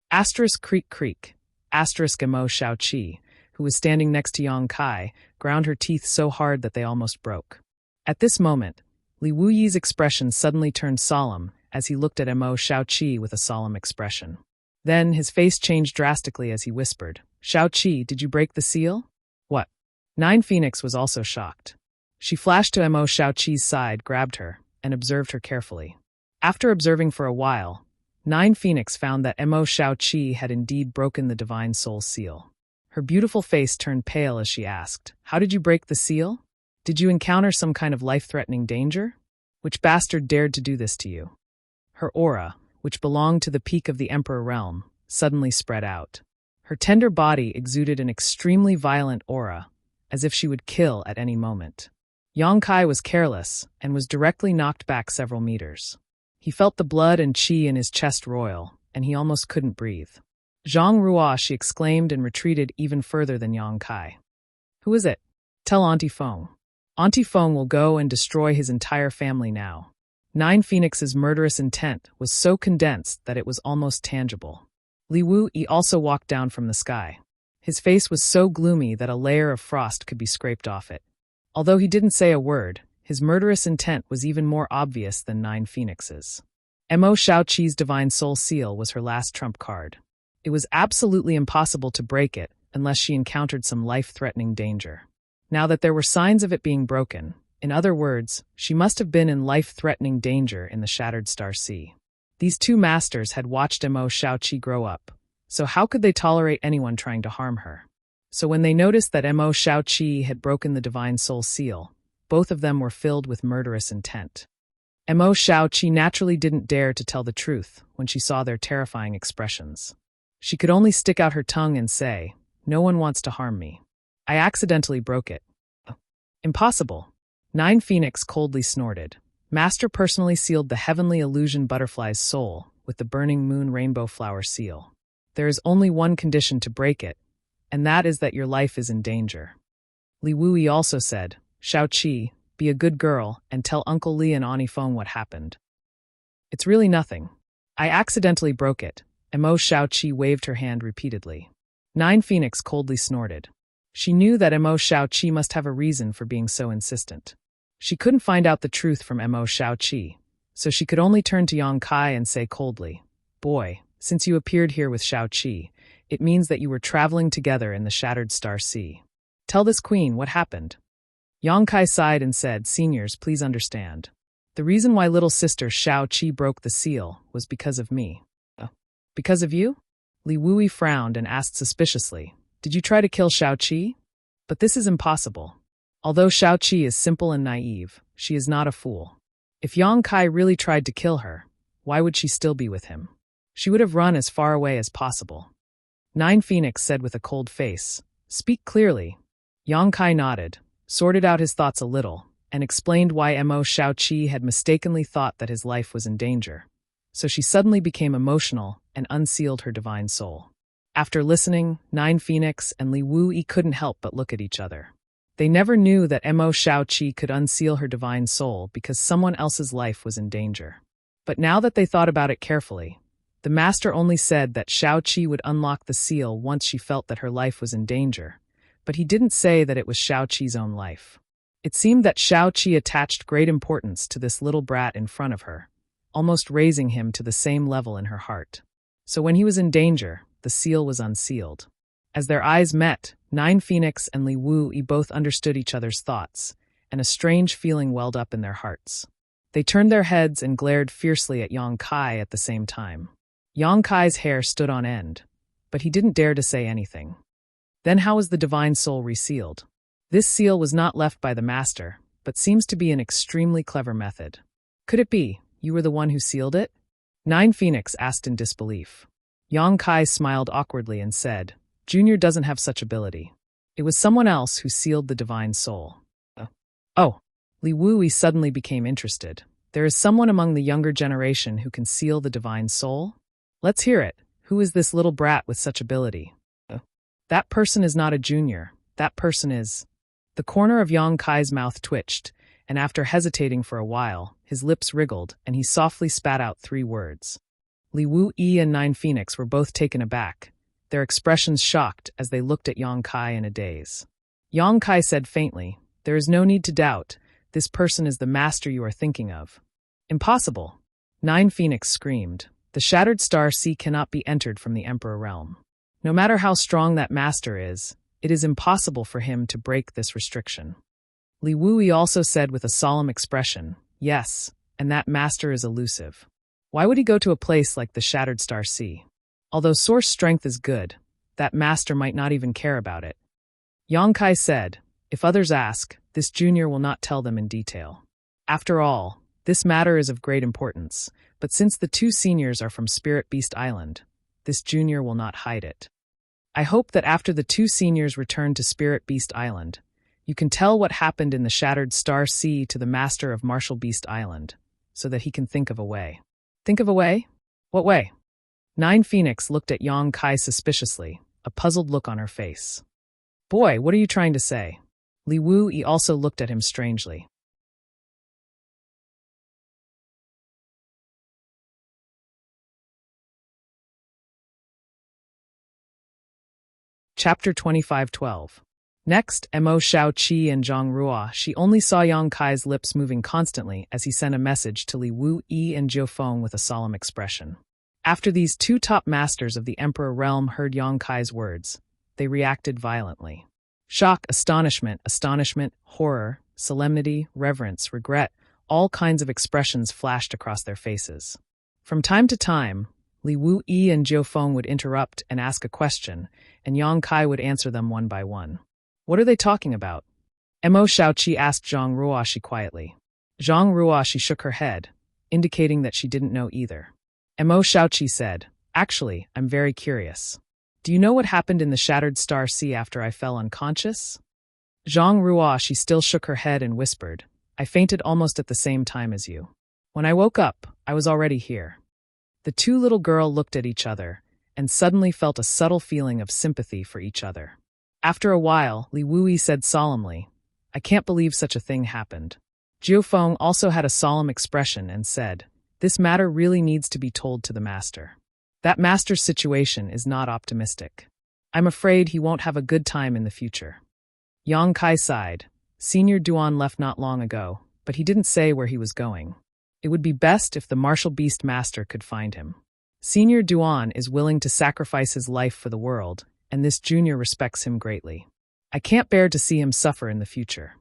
Asterisk creak creak. Asterisk Mo Shaoqi, who was standing next to Yang Kai, ground her teeth so hard that they almost broke. At this moment, Li Wuyi's expression suddenly turned solemn as he looked at Mo Shaoqi with a solemn expression. Then his face changed drastically as he whispered, Shao-Chi, did you break the seal? What? Nine Phoenix was also shocked. She flashed to Mo Shao-Chi's side, grabbed her, and observed her carefully. After observing for a while, Nine Phoenix found that Mo Shao-Chi had indeed broken the Divine Soul seal. Her beautiful face turned pale as she asked, "How did you break the seal? Did you encounter some kind of life-threatening danger? Which bastard dared to do this to you?" Her aura, which belonged to the peak of the Emperor realm, suddenly spread out. Her tender body exuded an extremely violent aura, as if she would kill at any moment. Yang Kai was careless and was directly knocked back several meters. He felt the blood and qi in his chest roil, and he almost couldn't breathe. "Zhang Ruo," she exclaimed and retreated even further than Yang Kai. "Who is it? Tell Auntie Feng. Auntie Feng will go and destroy his entire family now." Nine Phoenix's murderous intent was so condensed that it was almost tangible. Li Wu-Yi also walked down from the sky. His face was so gloomy that a layer of frost could be scraped off it. Although he didn't say a word, his murderous intent was even more obvious than Nine Phoenix's. Mo Shao-Chi's Divine Soul Seal was her last trump card. It was absolutely impossible to break it unless she encountered some life-threatening danger. Now that there were signs of it being broken, in other words, she must have been in life-threatening danger in the Shattered Star Sea. These two masters had watched Mo Shao-Chi grow up, so how could they tolerate anyone trying to harm her? So when they noticed that Mo Shao-Chi had broken the Divine Soul Seal, both of them were filled with murderous intent. Mo Shao-Chi naturally didn't dare to tell the truth when she saw their terrifying expressions. She could only stick out her tongue and say, "No one wants to harm me. I accidentally broke it." "Impossible." Nine Phoenix coldly snorted. "Master personally sealed the heavenly illusion butterfly's soul with the burning moon rainbow flower seal. There is only one condition to break it, and that is that your life is in danger." Li Wu-Yi also said, "Shao-Chi, be a good girl and tell Uncle Li and Auntie Feng what happened." "It's really nothing. I accidentally broke it." Mo Shao-Chi waved her hand repeatedly. Nine Phoenix coldly snorted. She knew that Mo Shao-Chi must have a reason for being so insistent. She couldn't find out the truth from Mo Shao-Chi, so she could only turn to Yang Kai and say coldly, "Boy, since you appeared here with Shao-Chi, it means that you were traveling together in the Shattered Star Sea. Tell this queen what happened." Yang Kai sighed and said, "Seniors, please understand. The reason why little sister Shao-Chi broke the seal was because of me." "Because of you?" Li Wu-Yi frowned and asked suspiciously, "Did you try to kill Shao-Chi?" "But this is impossible. Although Shao-Chi is simple and naive, she is not a fool. If Yang Kai really tried to kill her, why would she still be with him? She would have run as far away as possible." Nine Phoenix said with a cold face, "Speak clearly." Yang Kai nodded, sorted out his thoughts a little, and explained why Mo Shao-Chi had mistakenly thought that his life was in danger. So she suddenly became emotional and unsealed her divine soul. After listening, Nine Phoenix and Li Wu-Yi couldn't help but look at each other. They never knew that Mo Shao-Chi could unseal her divine soul because someone else's life was in danger. But now that they thought about it carefully, the master only said that Shao-Chi would unlock the seal once she felt that her life was in danger, but he didn't say that it was Shao-Chi's own life. It seemed that Shao-Chi attached great importance to this little brat in front of her, almost raising him to the same level in her heart. So when he was in danger, the seal was unsealed. As their eyes met, Nine Phoenix and Li Wu-Yi both understood each other's thoughts, and a strange feeling welled up in their hearts. They turned their heads and glared fiercely at Yang Kai at the same time. Yang Kai's hair stood on end, but he didn't dare to say anything. Then how was the divine soul resealed? This seal was not left by the master, but seems to be an extremely clever method. Could it be you were the one who sealed it? Nine Phoenix asked in disbelief. Yang Kai smiled awkwardly and said, "Junior doesn't have such ability. It was someone else who sealed the divine soul." Oh, Li Wu-Yi suddenly became interested. "There is someone among the younger generation who can seal the divine soul? Let's hear it. Who is this little brat with such ability?" "That person is not a junior. That person is..." The corner of Yang Kai's mouth twitched, and after hesitating for a while, his lips wriggled and he softly spat out 3 words. Li Wu-Yi and Nine Phoenix were both taken aback, their expressions shocked as they looked at Yang Kai in a daze. Yang Kai said faintly, "There is no need to doubt. This person is the master you are thinking of." "Impossible!" Nine Phoenix screamed. "The Shattered Star Sea cannot be entered from the Emperor realm. No matter how strong that master is, it is impossible for him to break this restriction. Li Wui also said with a solemn expression, yes, and that master is elusive. Why would he go to a place like the Shattered Star Sea? Although source strength is good, that master might not even care about it. Yang Kai said, if others ask, this junior will not tell them in detail. After all, this matter is of great importance, but since the two seniors are from Spirit Beast Island, this junior will not hide it. I hope that after the two seniors return to Spirit Beast Island, you can tell what happened in the Shattered Star Sea to the master of Martial Beast Island, so that he can think of a way. Think of a way? What way? Nine Phoenix looked at Yang Kai suspiciously, a puzzled look on her face. Boy, what are you trying to say? Li Wui also looked at him strangely. Chapter 25:12. Next, Mo Xiaoqi and Zhang Ruo, she only saw Yang Kai's lips moving constantly as he sent a message to Li Wui and Jiu Feng with a solemn expression. After these two top masters of the Emperor realm heard Yang Kai's words, they reacted violently. Shock, astonishment, horror, solemnity, reverence, regret, all kinds of expressions flashed across their faces. From time to time, Li Wui and Jiu Feng would interrupt and ask a question, and Yang Kai would answer them one by one. What are they talking about? Mo Xiaoqi asked Zhang Ruoshi quietly. Zhang Ruoshi shook her head, indicating that she didn't know either. Mo Xiaoqi said, actually, I'm very curious. Do you know what happened in the Shattered Star Sea after I fell unconscious? Zhang Ruoshi still shook her head and whispered, I fainted almost at the same time as you. When I woke up, I was already here. The two little girls looked at each other, and suddenly felt a subtle feeling of sympathy for each other. After a while, Li Wui said solemnly, I can't believe such a thing happened. Jiu Feng also had a solemn expression and said, this matter really needs to be told to the master. That master's situation is not optimistic. I'm afraid he won't have a good time in the future. Yang Kai sighed. Senior Duan left not long ago, but he didn't say where he was going. It would be best if the martial beast master could find him. Senior Duan is willing to sacrifice his life for the world, and this junior respects him greatly. I can't bear to see him suffer in the future.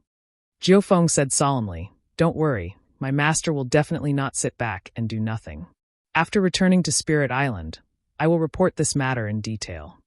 Jiu Feng said solemnly, don't worry, my master will definitely not sit back and do nothing. After returning to Spirit Island, I will report this matter in detail.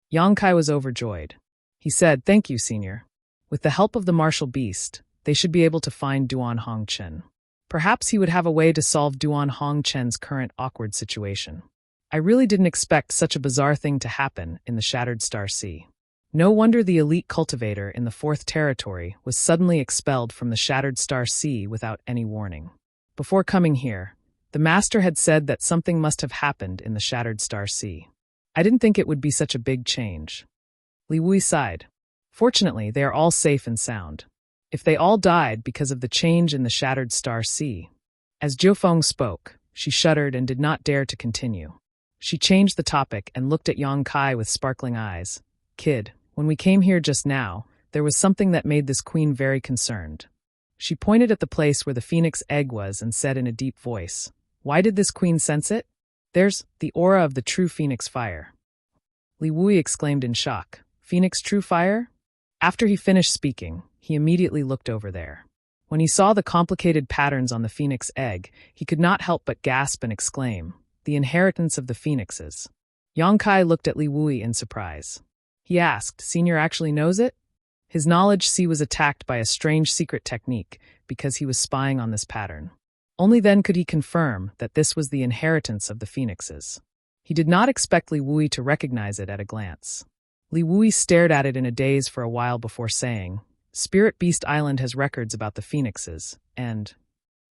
Yang Kai was overjoyed. He said, thank you, senior. With the help of the martial beast, they should be able to find Duan Hongchen. Perhaps he would have a way to solve Duan Hongchen's current awkward situation. I really didn't expect such a bizarre thing to happen in the Shattered Star Sea. No wonder the elite cultivator in the 4th territory was suddenly expelled from the Shattered Star Sea without any warning. Before coming here, the master had said that something must have happened in the Shattered Star Sea. I didn't think it would be such a big change. Li Wui sighed. Fortunately, they are all safe and sound. If they all died because of the change in the Shattered Star Sea. As Jiu Feng spoke, she shuddered and did not dare to continue. She changed the topic and looked at Yang Kai with sparkling eyes. Kid, when we came here just now, there was something that made this queen very concerned. She pointed at the place where the phoenix egg was and said in a deep voice, why did this queen sense it? There's the aura of the true phoenix fire. Li Wui exclaimed in shock. Phoenix true fire? After he finished speaking, he immediately looked over there. When he saw the complicated patterns on the phoenix egg, he could not help but gasp and exclaim, the inheritance of the phoenixes. Yang Kai looked at Li Wui in surprise. He asked, Senior actually knows it? His knowledge was attacked by a strange secret technique because he was spying on this pattern. Only then could he confirm that this was the inheritance of the phoenixes. He did not expect Li Wui to recognize it at a glance. Li Wui stared at it in a daze for a while before saying, Spirit Beast Island has records about the phoenixes, and...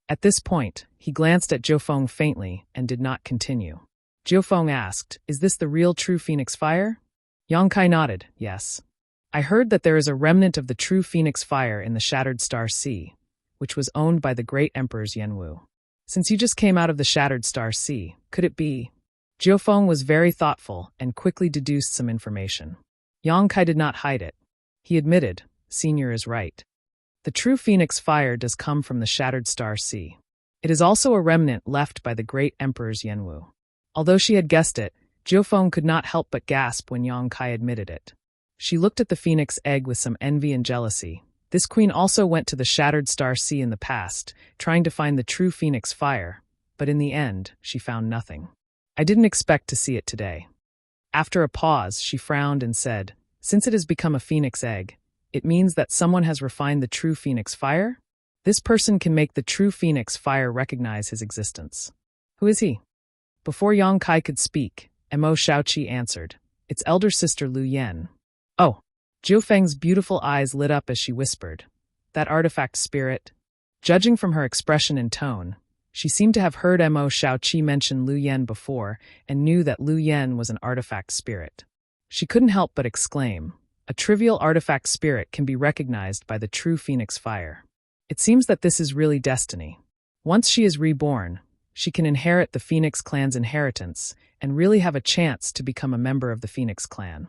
At this point, he glanced at Jiu Feng faintly and did not continue. Jiu Feng asked, Is this the real true phoenix fire? Yang Kai nodded, yes. I heard that there is a remnant of the true phoenix fire in the Shattered Star Sea, which was owned by the great emperors Yanwu. Since you just came out of the Shattered Star Sea, could it be? Jiu Feng was very thoughtful and quickly deduced some information. Yang Kai did not hide it. He admitted, Senior is right. The true phoenix fire does come from the Shattered Star Sea. It is also a remnant left by the great emperors Yanwu. Although she had guessed it, Jiufeng could not help but gasp when Yang Kai admitted it. She looked at the phoenix egg with some envy and jealousy. This queen also went to the Shattered Star Sea in the past, trying to find the true phoenix fire, but in the end, she found nothing. I didn't expect to see it today. After a pause, she frowned and said, since it has become a phoenix egg, it means that someone has refined the true phoenix fire? This person can make the true phoenix fire recognize his existence. Who is he? Before Yang Kai could speak, Mo Shaoqi answered, it's elder sister Lu Yan. Oh. Jiufeng's beautiful eyes lit up as she whispered, that artifact spirit? Judging from her expression and tone, she seemed to have heard Mo Shaoqi mention Lu Yan before and knew that Lu Yan was an artifact spirit. She couldn't help but exclaim, a trivial artifact spirit can be recognized by the true phoenix fire. It seems that this is really destiny. Once she is reborn, she can inherit the Phoenix clan's inheritance and really have a chance to become a member of the Phoenix clan.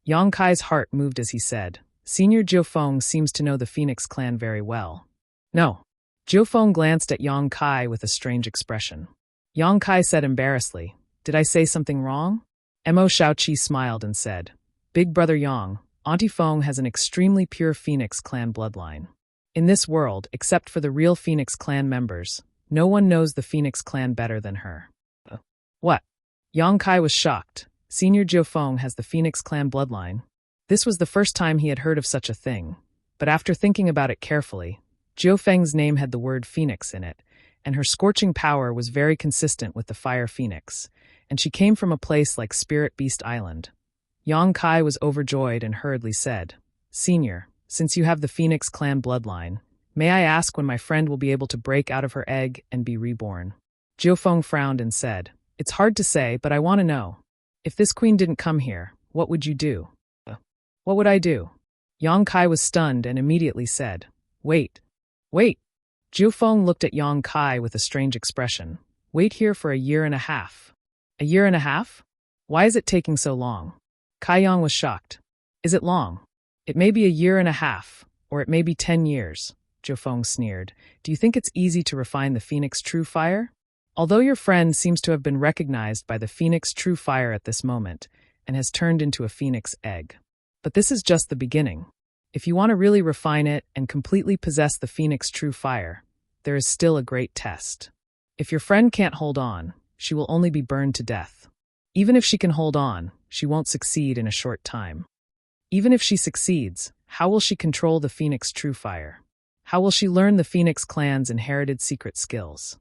Yang Kai's heart moved as he said, Senior Jiufeng seems to know the Phoenix clan very well. No. Jiufeng glanced at Yang Kai with a strange expression. Yang Kai said embarrassedly, did I say something wrong? Mo Shaoqi smiled and said, Big brother Yang, Auntie Feng has an extremely pure Phoenix clan bloodline. In this world, except for the real Phoenix clan members, no one knows the Phoenix clan better than her. What? Yang Kai was shocked. Senior Jiufeng has the Phoenix clan bloodline. This was the first time he had heard of such a thing, but after thinking about it carefully, Jiufeng's name had the word Phoenix in it, and her scorching power was very consistent with the fire Phoenix, and she came from a place like Spirit Beast Island. Yang Kai was overjoyed and hurriedly said, Senior, since you have the Phoenix clan bloodline, may I ask when my friend will be able to break out of her egg and be reborn? Jiufeng frowned and said, It's hard to say, but I want to know. If this queen didn't come here, what would you do? What would I do? Yang Kai was stunned and immediately said, Wait. Jiufeng looked at Yang Kai with a strange expression. Wait here for 1.5 years. 1.5 years? Why is it taking so long? Kai Yang was shocked. Is it long? It may be 1.5 years, or it may be 10 years, Jiufeng sneered. Do you think it's easy to refine the Phoenix True Fire? Although your friend seems to have been recognized by the Phoenix True Fire at this moment, and has turned into a Phoenix egg. But this is just the beginning. If you want to really refine it and completely possess the Phoenix True Fire, there is still a great test. If your friend can't hold on, she will only be burned to death. Even if she can hold on, she won't succeed in a short time. Even if she succeeds, how will she control the Phoenix True Fire? How will she learn the Phoenix clan's inherited secret skills?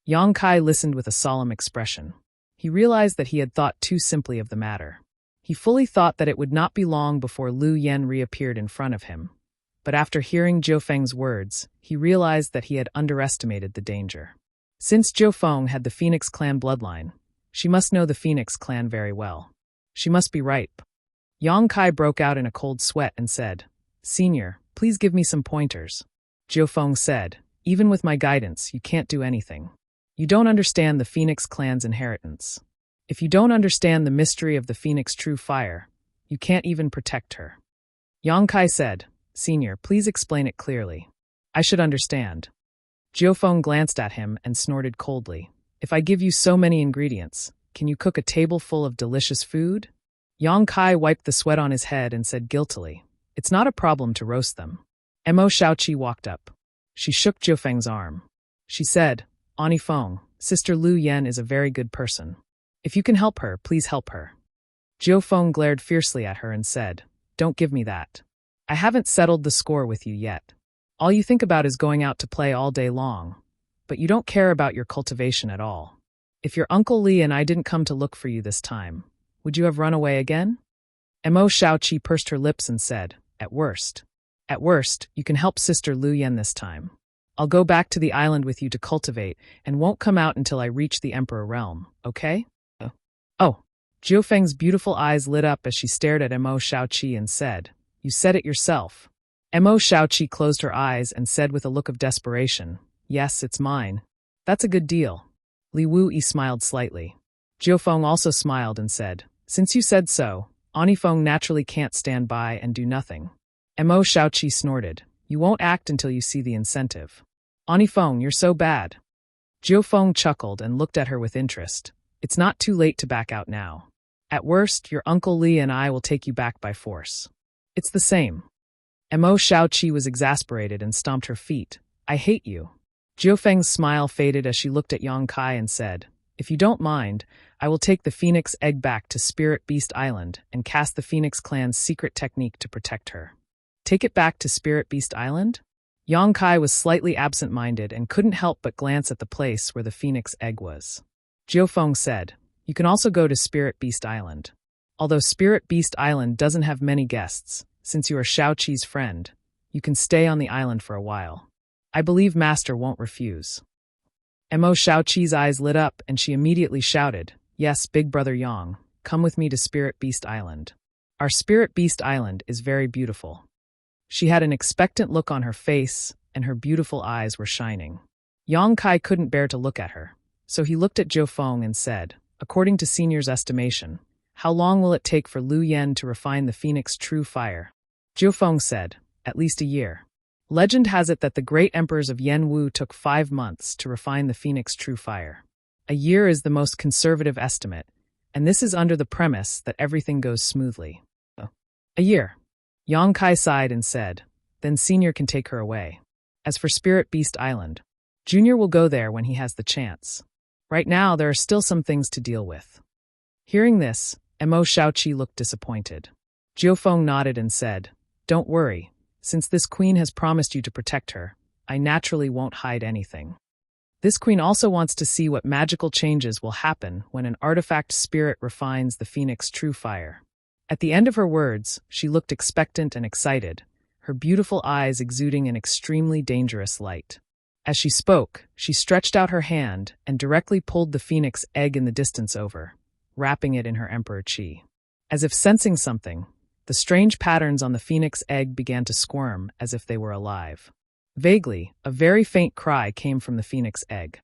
Yang Kai listened with a solemn expression. He realized that he had thought too simply of the matter. He fully thought that it would not be long before Lu Yan reappeared in front of him. But after hearing Jiufeng's words, he realized that he had underestimated the danger. Since Jiufeng had the Phoenix clan bloodline, she must know the Phoenix clan very well. She must be ripe. Yang Kai broke out in a cold sweat and said, Senior, please give me some pointers. Jiufeng said, Even with my guidance, you can't do anything. You don't understand the Phoenix clan's inheritance. If you don't understand the mystery of the Phoenix True Fire, you can't even protect her. Yang Kai said, Senior, please explain it clearly. I should understand. Jiufeng glanced at him and snorted coldly. If I give you so many ingredients, can you cook a table full of delicious food? Yang Kai wiped the sweat on his head and said guiltily, It's not a problem to roast them. Mo Shaoqi walked up. She shook Jiufeng's arm. She said, Auntie Feng, Sister Lu Yan is a very good person. If you can help her, please help her. Jiufeng glared fiercely at her and said, Don't give me that. I haven't settled the score with you yet. All you think about is going out to play all day long, but you don't care about your cultivation at all. If your Uncle Li and I didn't come to look for you this time, would you have run away again? Mo Shaoqi pursed her lips and said, At worst, you can help Sister Lu Yan this time. I'll go back to the island with you to cultivate and won't come out until I reach the Emperor realm, okay? Oh. Jiufeng's beautiful eyes lit up as she stared at Mo Shaoqi and said, You said it yourself. Mo Shaoqi closed her eyes and said with a look of desperation, Yes, it's mine. That's a good deal. Li Wuyi smiled slightly. Jiufeng also smiled and said, Since you said so, Auntie Feng naturally can't stand by and do nothing. Mo Shaoqi snorted, You won't act until you see the incentive. Auntie Feng, you're so bad. Jiufeng chuckled and looked at her with interest. It's not too late to back out now. At worst, your Uncle Li and I will take you back by force. It's the same. Mo Shaoqi was exasperated and stomped her feet. I hate you. Jiufeng's smile faded as she looked at Yang Kai and said, if you don't mind, I will take the Phoenix Egg back to Spirit Beast Island and cast the Phoenix Clan's secret technique to protect her. Take it back to Spirit Beast Island? Yang Kai was slightly absent-minded and couldn't help but glance at the place where the Phoenix Egg was. Jiufeng said, you can also go to Spirit Beast Island. Although Spirit Beast Island doesn't have many guests, since you are Shaoqi's friend, you can stay on the island for a while. I believe Master won't refuse. Mo Shaoqi's eyes lit up and she immediately shouted, yes, Big Brother Yang, come with me to Spirit Beast Island. Our Spirit Beast Island is very beautiful. She had an expectant look on her face and her beautiful eyes were shining. Yang Kai couldn't bear to look at her, so he looked at Jiufeng and said, according to Senior's estimation, how long will it take for Lu Yen to refine the Phoenix True Fire? Jiufeng said, at least a year. Legend has it that the great emperors of Yen Wu took 5 months to refine the Phoenix True Fire. A year is the most conservative estimate, and this is under the premise that everything goes smoothly. A year. Yang Kai sighed and said, then Senior can take her away. As for Spirit Beast Island, Junior will go there when he has the chance. Right now, there are still some things to deal with. Hearing this, Mo Shaoqi looked disappointed. Jiufeng nodded and said, don't worry. Since this queen has promised you to protect her, I naturally won't hide anything. This queen also wants to see what magical changes will happen when an artifact spirit refines the Phoenix True Fire. At the end of her words, she looked expectant and excited, her beautiful eyes exuding an extremely dangerous light. As she spoke, she stretched out her hand and directly pulled the Phoenix Egg in the distance over, wrapping it in her Emperor Qi. As if sensing something, the strange patterns on the Phoenix Egg began to squirm as if they were alive. Vaguely, a very faint cry came from the Phoenix Egg.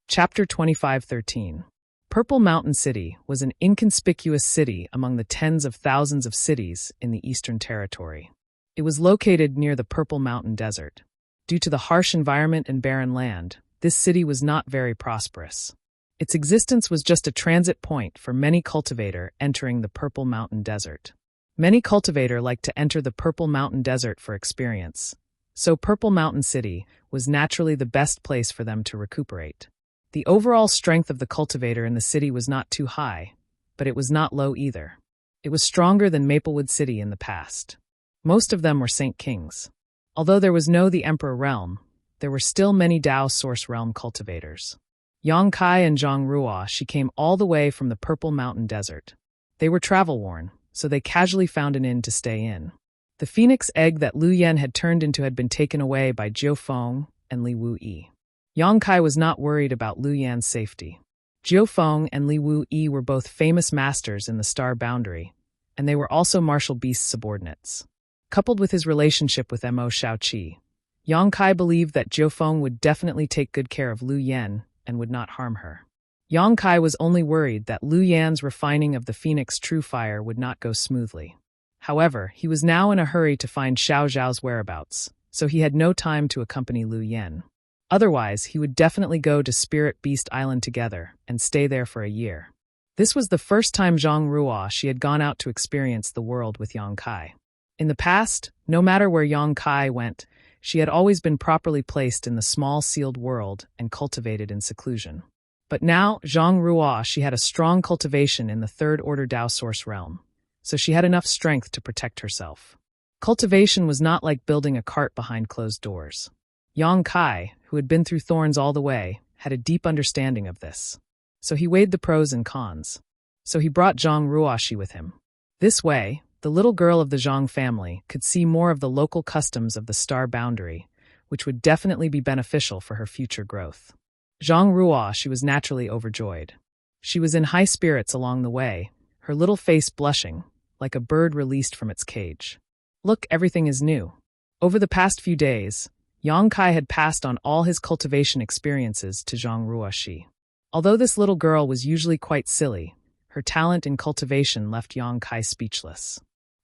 Chapter 25:13. Purple Mountain City was an inconspicuous city among the tens of thousands of cities in the Eastern Territory. It was located near the Purple Mountain Desert. Due to the harsh environment and barren land, this city was not very prosperous. Its existence was just a transit point for many cultivator entering the Purple Mountain Desert. Many cultivator like to enter the Purple Mountain Desert for experience, so Purple Mountain City was naturally the best place for them to recuperate. The overall strength of the cultivator in the city was not too high, but it was not low either. It was stronger than Maplewood City in the past. Most of them were Saint Kings. Although there was no the Emperor realm, there were still many Dao Source realm cultivators. Yang Kai and Zhang Ruo, she came all the way from the Purple Mountain Desert. They were travel-worn, so they casually found an inn to stay in. The Phoenix Egg that Lu Yen had turned into had been taken away by Jiufeng and Li Wu-yi. Yang Kai was not worried about Lu Yan's safety. Jiufeng and Li Wu-yi were both famous masters in the Star Boundary, and they were also Martial Beast's subordinates. Coupled with his relationship with Mo Shaoqi, Yang Kai believed that Jiufeng would definitely take good care of Lu Yen and would not harm her. Yang Kai was only worried that Lu Yan's refining of the Phoenix True Fire would not go smoothly. However, he was now in a hurry to find Xiao Zhao's whereabouts, so he had no time to accompany Lu Yen. Otherwise, he would definitely go to Spirit Beast Island together and stay there for a year. This was the first time Zhang Ruo she had gone out to experience the world with Yang Kai. In the past, no matter where Yang Kai went, she had always been properly placed in the small sealed world and cultivated in seclusion. But now, Zhang Ruo she had a strong cultivation in the Third Order Dao Source realm, so she had enough strength to protect herself. Cultivation was not like building a cart behind closed doors. Yang Kai, who had been through thorns all the way, had a deep understanding of this. So he weighed the pros and cons. So he brought Zhang Ruoshi with him. This way, the little girl of the Zhang family could see more of the local customs of the Star Boundary, which would definitely be beneficial for her future growth. Zhang Ruo she was naturally overjoyed. She was in high spirits along the way, her little face blushing, like a bird released from its cage. Look, everything is new. Over the past few days, Yang Kai had passed on all his cultivation experiences to Zhang Ruoshi. Although this little girl was usually quite silly, her talent in cultivation left Yang Kai speechless.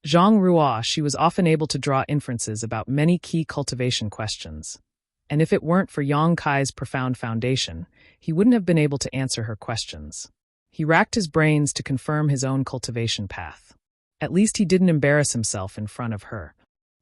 Zhang Ruo, she was often able to draw inferences about many key cultivation questions. And if it weren't for Yang Kai's profound foundation, he wouldn't have been able to answer her questions. He racked his brains to confirm his own cultivation path. At least he didn't embarrass himself in front of her.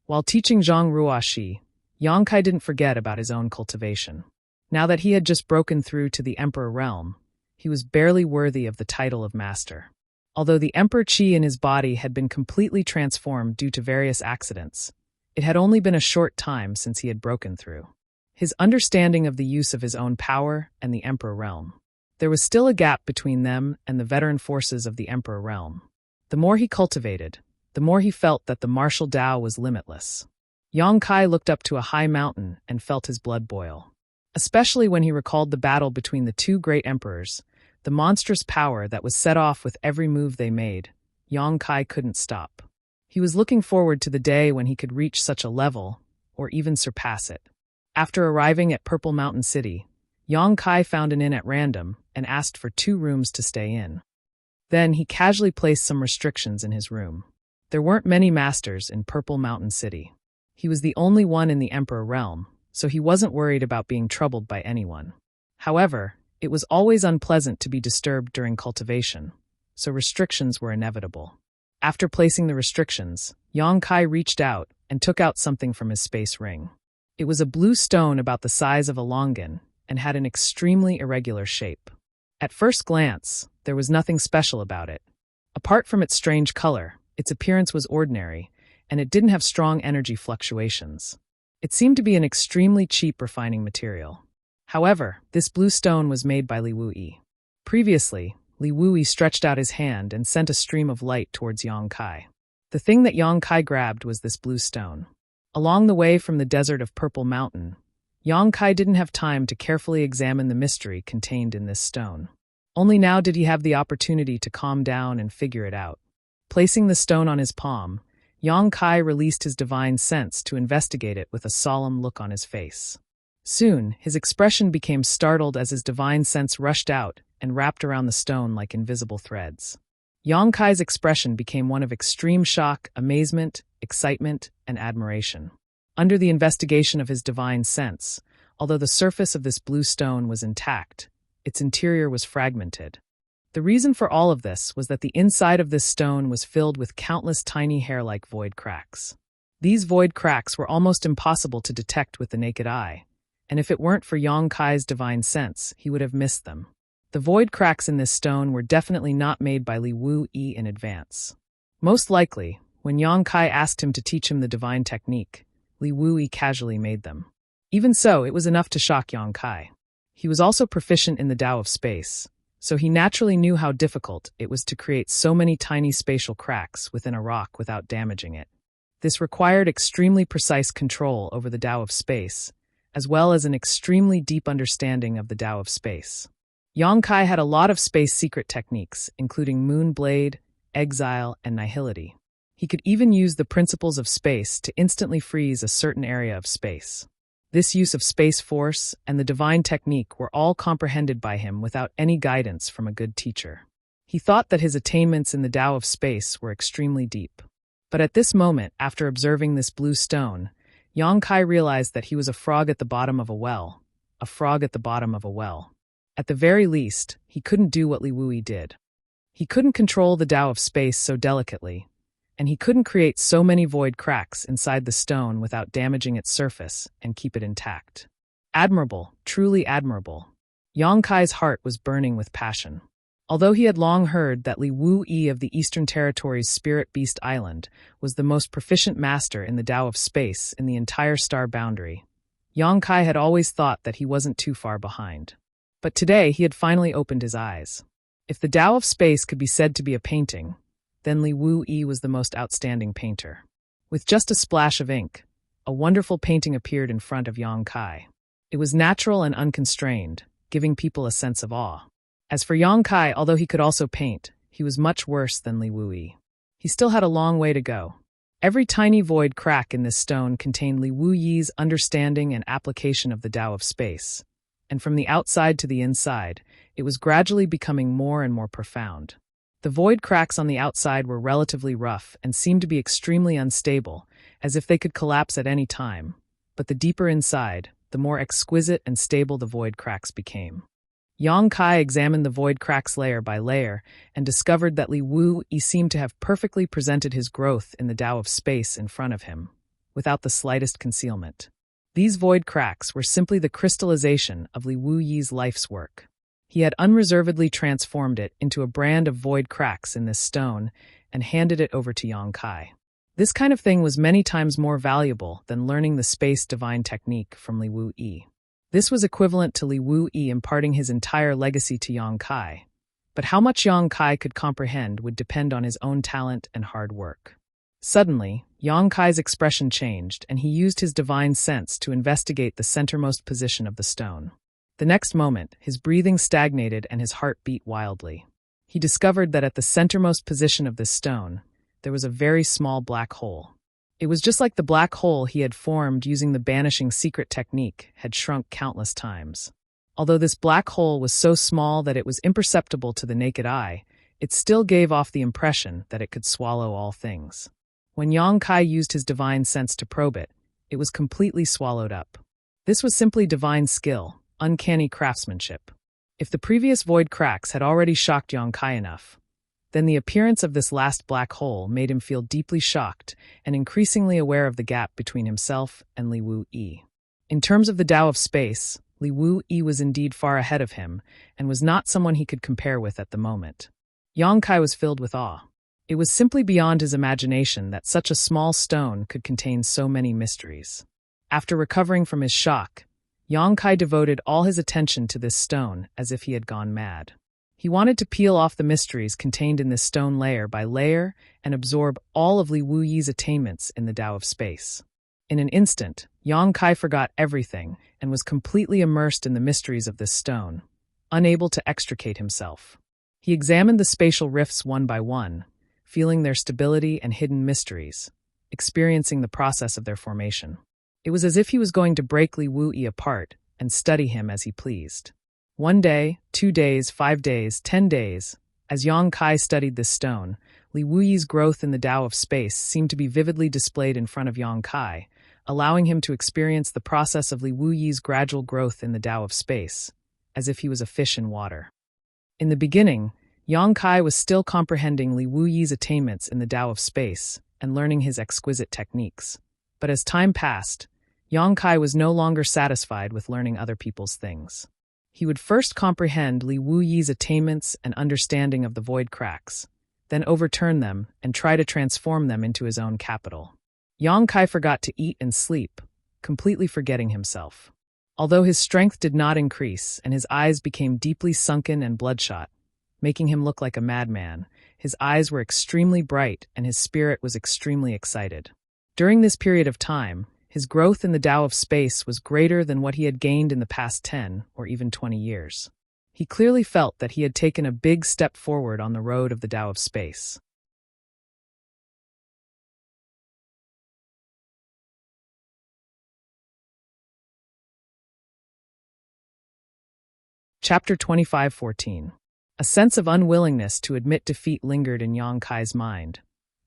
While teaching Zhang Ruoxi, Yang Kai didn't forget about his own cultivation. Now that he had just broken through to the Emperor realm, he was barely worthy of the title of master. Although the Emperor Qi in his body had been completely transformed due to various accidents, it had only been a short time since he had broken through. His understanding of the use of his own power and the Emperor realm. There was still a gap between them and the veteran forces of the Emperor realm. The more he cultivated, the more he felt that the martial Tao was limitless. Yang Kai looked up to a high mountain and felt his blood boil. Especially when he recalled the battle between the two great emperors, the monstrous power that was set off with every move they made, Yang Kai couldn't stop. He was looking forward to the day when he could reach such a level, or even surpass it. After arriving at Purple Mountain City, Yang Kai found an inn at random and asked for 2 rooms to stay in. Then he casually placed some restrictions in his room. There weren't many masters in Purple Mountain City. He was the only one in the Emperor realm, so he wasn't worried about being troubled by anyone. However, it was always unpleasant to be disturbed during cultivation, so restrictions were inevitable. After placing the restrictions, Yang Kai reached out and took out something from his space ring. It was a blue stone about the size of a longan and had an extremely irregular shape. At first glance, there was nothing special about it. Apart from its strange color, its appearance was ordinary, and it didn't have strong energy fluctuations. It seemed to be an extremely cheap refining material. However, this blue stone was made by Li Wuyi. Previously, Li Wuyi stretched out his hand and sent a stream of light towards Yang Kai. The thing that Yang Kai grabbed was this blue stone. Along the way from the desert of Purple Mountain, Yang Kai didn't have time to carefully examine the mystery contained in this stone. Only now did he have the opportunity to calm down and figure it out. Placing the stone on his palm, Yang Kai released his divine sense to investigate it with a solemn look on his face. Soon, his expression became startled as his divine sense rushed out and wrapped around the stone like invisible threads. Yang Kai's expression became one of extreme shock, amazement, excitement, and admiration. Under the investigation of his divine sense, although the surface of this blue stone was intact, its interior was fragmented. The reason for all of this was that the inside of this stone was filled with countless tiny hair-like void cracks. These void cracks were almost impossible to detect with the naked eye, and if it weren't for Yang Kai's divine sense, he would have missed them. The void cracks in this stone were definitely not made by Li Wuyi in advance. Most likely, when Yang Kai asked him to teach him the divine technique, Li Wuyi casually made them. Even so, it was enough to shock Yang Kai. He was also proficient in the Tao of space, so he naturally knew how difficult it was to create so many tiny spatial cracks within a rock without damaging it. This required extremely precise control over the Tao of space, as well as an extremely deep understanding of the Tao of space. Yang Kai had a lot of space secret techniques, including Moon Blade, Exile, and Nihility. He could even use the principles of space to instantly freeze a certain area of space. This use of space force and the divine technique were all comprehended by him without any guidance from a good teacher. He thought that his attainments in the Tao of space were extremely deep. But at this moment, after observing this blue stone, Yang Kai realized that he was a frog at the bottom of a well. A frog at the bottom of a well. At the very least, he couldn't do what Li Wuyi did. He couldn't control the Tao of space so delicately, and he couldn't create so many void cracks inside the stone without damaging its surface and keep it intact. Admirable, truly admirable. Yang Kai's heart was burning with passion. Although he had long heard that Li Wuyi of the Eastern Territory's Spirit Beast Island was the most proficient master in the Tao of space in the entire star boundary, Yang Kai had always thought that he wasn't too far behind. But today he had finally opened his eyes. If the Tao of space could be said to be a painting, then Li Wuyi was the most outstanding painter. With just a splash of ink, a wonderful painting appeared in front of Yang Kai. It was natural and unconstrained, giving people a sense of awe. As for Yang Kai, although he could also paint, he was much worse than Li Wuyi. He still had a long way to go. Every tiny void crack in this stone contained Li Wuyi's understanding and application of the Tao of space, and from the outside to the inside, it was gradually becoming more and more profound. The void cracks on the outside were relatively rough and seemed to be extremely unstable, as if they could collapse at any time. But the deeper inside, the more exquisite and stable the void cracks became. Yang Kai examined the void cracks layer by layer and discovered that Li Wu-Yi seemed to have perfectly presented his growth in the Tao of space in front of him, without the slightest concealment. These void cracks were simply the crystallization of Li Wu-Yi's life's work. He had unreservedly transformed it into a brand of void cracks in this stone and handed it over to Yang Kai. This kind of thing was many times more valuable than learning the space divine technique from Li Wu-Yi. This was equivalent to Li Wu-Yi imparting his entire legacy to Yang Kai. But how much Yang Kai could comprehend would depend on his own talent and hard work. Suddenly, Yang Kai's expression changed, and he used his divine sense to investigate the centermost position of the stone. The next moment, his breathing stagnated and his heart beat wildly. He discovered that at the centermost position of this stone, there was a very small black hole. It was just like the black hole he had formed using the banishing secret technique had shrunk countless times. Although this black hole was so small that it was imperceptible to the naked eye, it still gave off the impression that it could swallow all things. When Yang Kai used his divine sense to probe it, it was completely swallowed up. This was simply divine skill, uncanny craftsmanship. If the previous void cracks had already shocked Yang Kai enough, then the appearance of this last black hole made him feel deeply shocked and increasingly aware of the gap between himself and Li Wu-Yi. In terms of the Tao of space, Li Wu-Yi was indeed far ahead of him and was not someone he could compare with at the moment. Yang Kai was filled with awe. It was simply beyond his imagination that such a small stone could contain so many mysteries. After recovering from his shock, Yang Kai devoted all his attention to this stone as if he had gone mad. He wanted to peel off the mysteries contained in this stone layer by layer and absorb all of Li Wu-Yi's attainments in the Tao of space. In an instant, Yang Kai forgot everything and was completely immersed in the mysteries of this stone, unable to extricate himself. He examined the spatial rifts one by one, feeling their stability and hidden mysteries, experiencing the process of their formation. It was as if he was going to break Li Wu-Yi apart and study him as he pleased. 1 day, 2 days, 5 days, 10 days. As Yang Kai studied this stone, Li Wu-Yi's growth in the Tao of space seemed to be vividly displayed in front of Yang Kai, allowing him to experience the process of Li Wu-Yi's gradual growth in the Tao of space, as if he was a fish in water. In the beginning, Yang Kai was still comprehending Li Wu-Yi's attainments in the Tao of space and learning his exquisite techniques. But as time passed, Yang Kai was no longer satisfied with learning other people's things. He would first comprehend Li Wu-Yi's attainments and understanding of the void cracks, then overturn them and try to transform them into his own capital. Yang Kai forgot to eat and sleep, completely forgetting himself. Although his strength did not increase and his eyes became deeply sunken and bloodshot, making him look like a madman, his eyes were extremely bright and his spirit was extremely excited. During this period of time, his growth in the Tao of space was greater than what he had gained in the past 10 or even 20 years. He clearly felt that he had taken a big step forward on the road of the Tao of space. Chapter 25:14. A sense of unwillingness to admit defeat lingered in Yang Kai's mind,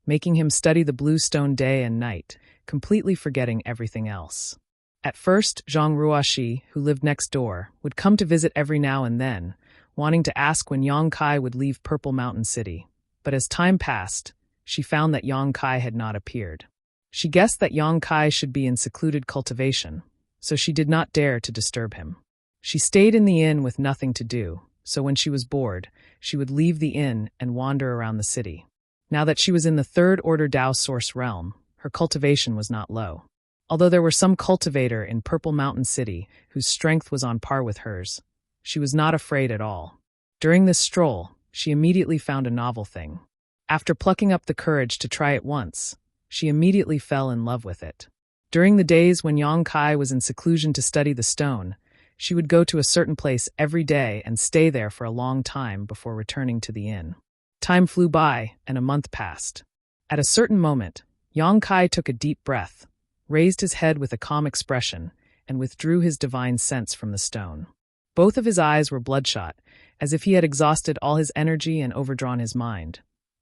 making him study the blue stone day and night, completely forgetting everything else. At first, Zhang Ruoxi, who lived next door, would come to visit every now and then, wanting to ask when Yang Kai would leave Purple Mountain City. But as time passed, she found that Yang Kai had not appeared. She guessed that Yang Kai should be in secluded cultivation, so she did not dare to disturb him. She stayed in the inn with nothing to do, so when she was bored, she would leave the inn and wander around the city. Now that she was in the third-order Tao Source realm, her cultivation was not low. Although there were some cultivator in Purple Mountain City whose strength was on par with hers, she was not afraid at all. During this stroll, she immediately found a novel thing. After plucking up the courage to try it once, she immediately fell in love with it. During the days when Yang Kai was in seclusion to study the stone, she would go to a certain place every day and stay there for a long time before returning to the inn. Time flew by, and a month passed. At a certain moment, Yang Kai took a deep breath, raised his head with a calm expression, and withdrew his divine sense from the stone. Both of his eyes were bloodshot, as if he had exhausted all his energy and overdrawn his mind.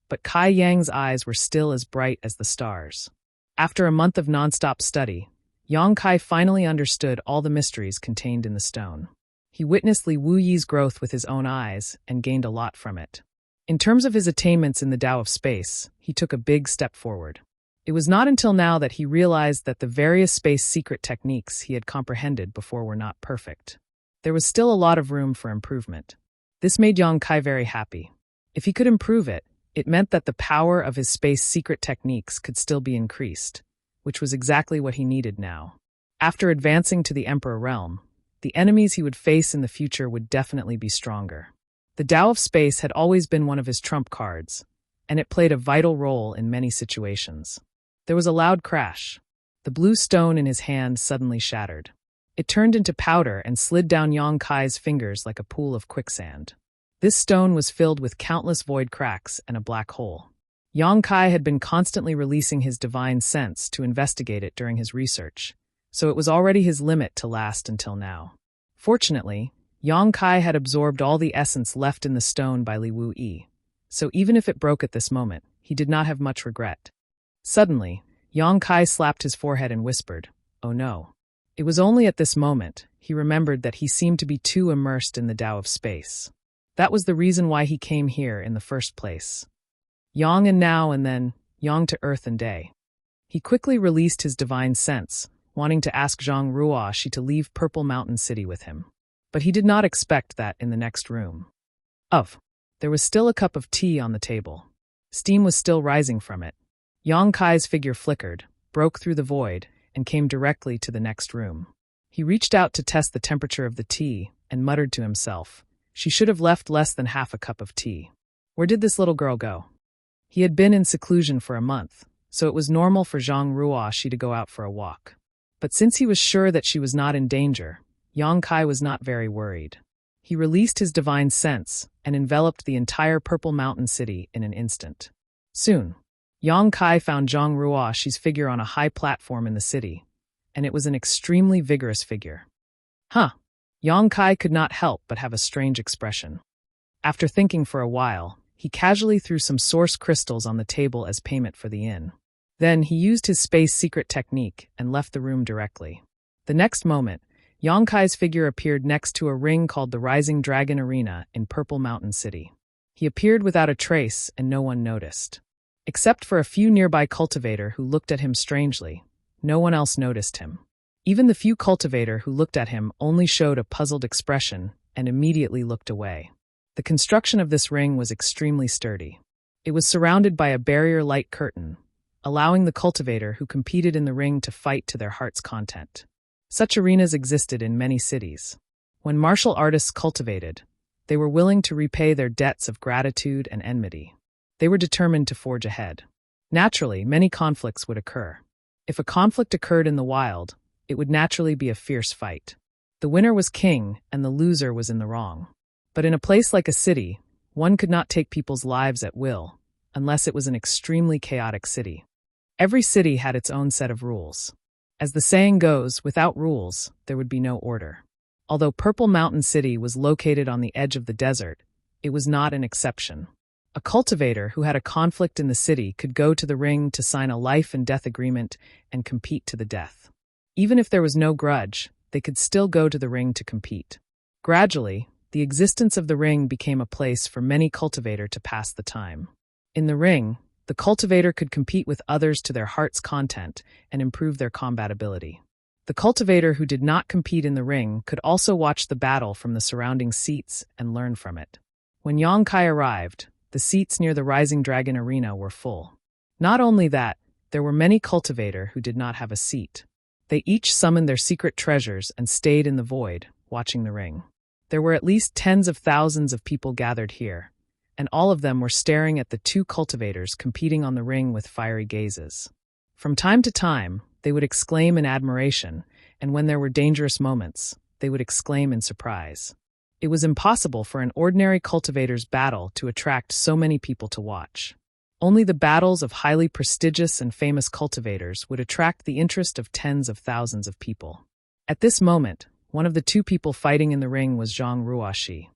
But Kai Yang's eyes were still as bright as the stars. After a month of nonstop study, Yang Kai finally understood all the mysteries contained in the stone. He witnessed Li Wuyi's growth with his own eyes and gained a lot from it. In terms of his attainments in the Tao of space, he took a big step forward. It was not until now that he realized that the various space secret techniques he had comprehended before were not perfect. There was still a lot of room for improvement. This made Yang Kai very happy. If he could improve it, it meant that the power of his space secret techniques could still be increased, which was exactly what he needed now. After advancing to the Emperor realm, the enemies he would face in the future would definitely be stronger. The Tao of space had always been one of his trump cards, and it played a vital role in many situations. There was a loud crash. The blue stone in his hand suddenly shattered. It turned into powder and slid down Yang Kai's fingers like a pool of quicksand. This stone was filled with countless void cracks and a black hole. Yang Kai had been constantly releasing his divine sense to investigate it during his research, so it was already his limit to last until now. Fortunately, Yang Kai had absorbed all the essence left in the stone by Li Wuyi, so even if it broke at this moment, he did not have much regret. Suddenly, Yang Kai slapped his forehead and whispered, "Oh no." It was only at this moment he remembered that he seemed to be too immersed in the Tao of space. That was the reason why he came here in the first place. Yang and now and then, Yang to earth and day. He quickly released his divine sense, wanting to ask Zhang Ruoxi to leave Purple Mountain City with him. But he did not expect that in the next room. There was still a cup of tea on the table. Steam was still rising from it. Yang Kai's figure flickered, broke through the void, and came directly to the next room. He reached out to test the temperature of the tea and muttered to himself, "She should have left less than half a cup of tea. Where did this little girl go?" He had been in seclusion for a month, so it was normal for Zhang Ruoxi to go out for a walk. But since he was sure that she was not in danger, Yang Kai was not very worried. He released his divine sense and enveloped the entire Purple Mountain City in an instant. Soon, Yang Kai found Zhang Ruoxi's figure on a high platform in the city, and it was an extremely vigorous figure. Yang Kai could not help but have a strange expression. After thinking for a while, he casually threw some source crystals on the table as payment for the inn. Then he used his space secret technique and left the room directly. The next moment, Yang Kai's figure appeared next to a ring called the Rising Dragon Arena in Purple Mountain City. He appeared without a trace and no one noticed. Except for a few nearby cultivator who looked at him strangely, no one else noticed him. Even the few cultivator who looked at him only showed a puzzled expression and immediately looked away. The construction of this ring was extremely sturdy. It was surrounded by a barrier-like curtain, allowing the cultivator who competed in the ring to fight to their heart's content. Such arenas existed in many cities. When martial artists cultivated, they were willing to repay their debts of gratitude and enmity. They were determined to forge ahead. Naturally, many conflicts would occur. If a conflict occurred in the wild, it would naturally be a fierce fight. The winner was king, and the loser was in the wrong. But in a place like a city, one could not take people's lives at will, unless it was an extremely chaotic city. Every city had its own set of rules. As the saying goes, without rules, there would be no order. Although Purple Mountain City was located on the edge of the desert, it was not an exception. A cultivator who had a conflict in the city could go to the ring to sign a life and death agreement and compete to the death. Even if there was no grudge, they could still go to the ring to compete. Gradually, the existence of the ring became a place for many cultivator to pass the time. In the ring, the cultivator could compete with others to their heart's content and improve their combat ability. The cultivator who did not compete in the ring could also watch the battle from the surrounding seats and learn from it. When Yang Kai arrived, the seats near the Rising Dragon Arena were full. Not only that, there were many cultivator who did not have a seat. They each summoned their secret treasures and stayed in the void, watching the ring. There were at least tens of thousands of people gathered here, and all of them were staring at the two cultivators competing on the ring with fiery gazes. From time to time, they would exclaim in admiration, and when there were dangerous moments, they would exclaim in surprise. It was impossible for an ordinary cultivator's battle to attract so many people to watch. Only the battles of highly prestigious and famous cultivators would attract the interest of tens of thousands of people. At this moment, one of the two people fighting in the ring was Zhang Ruoxi.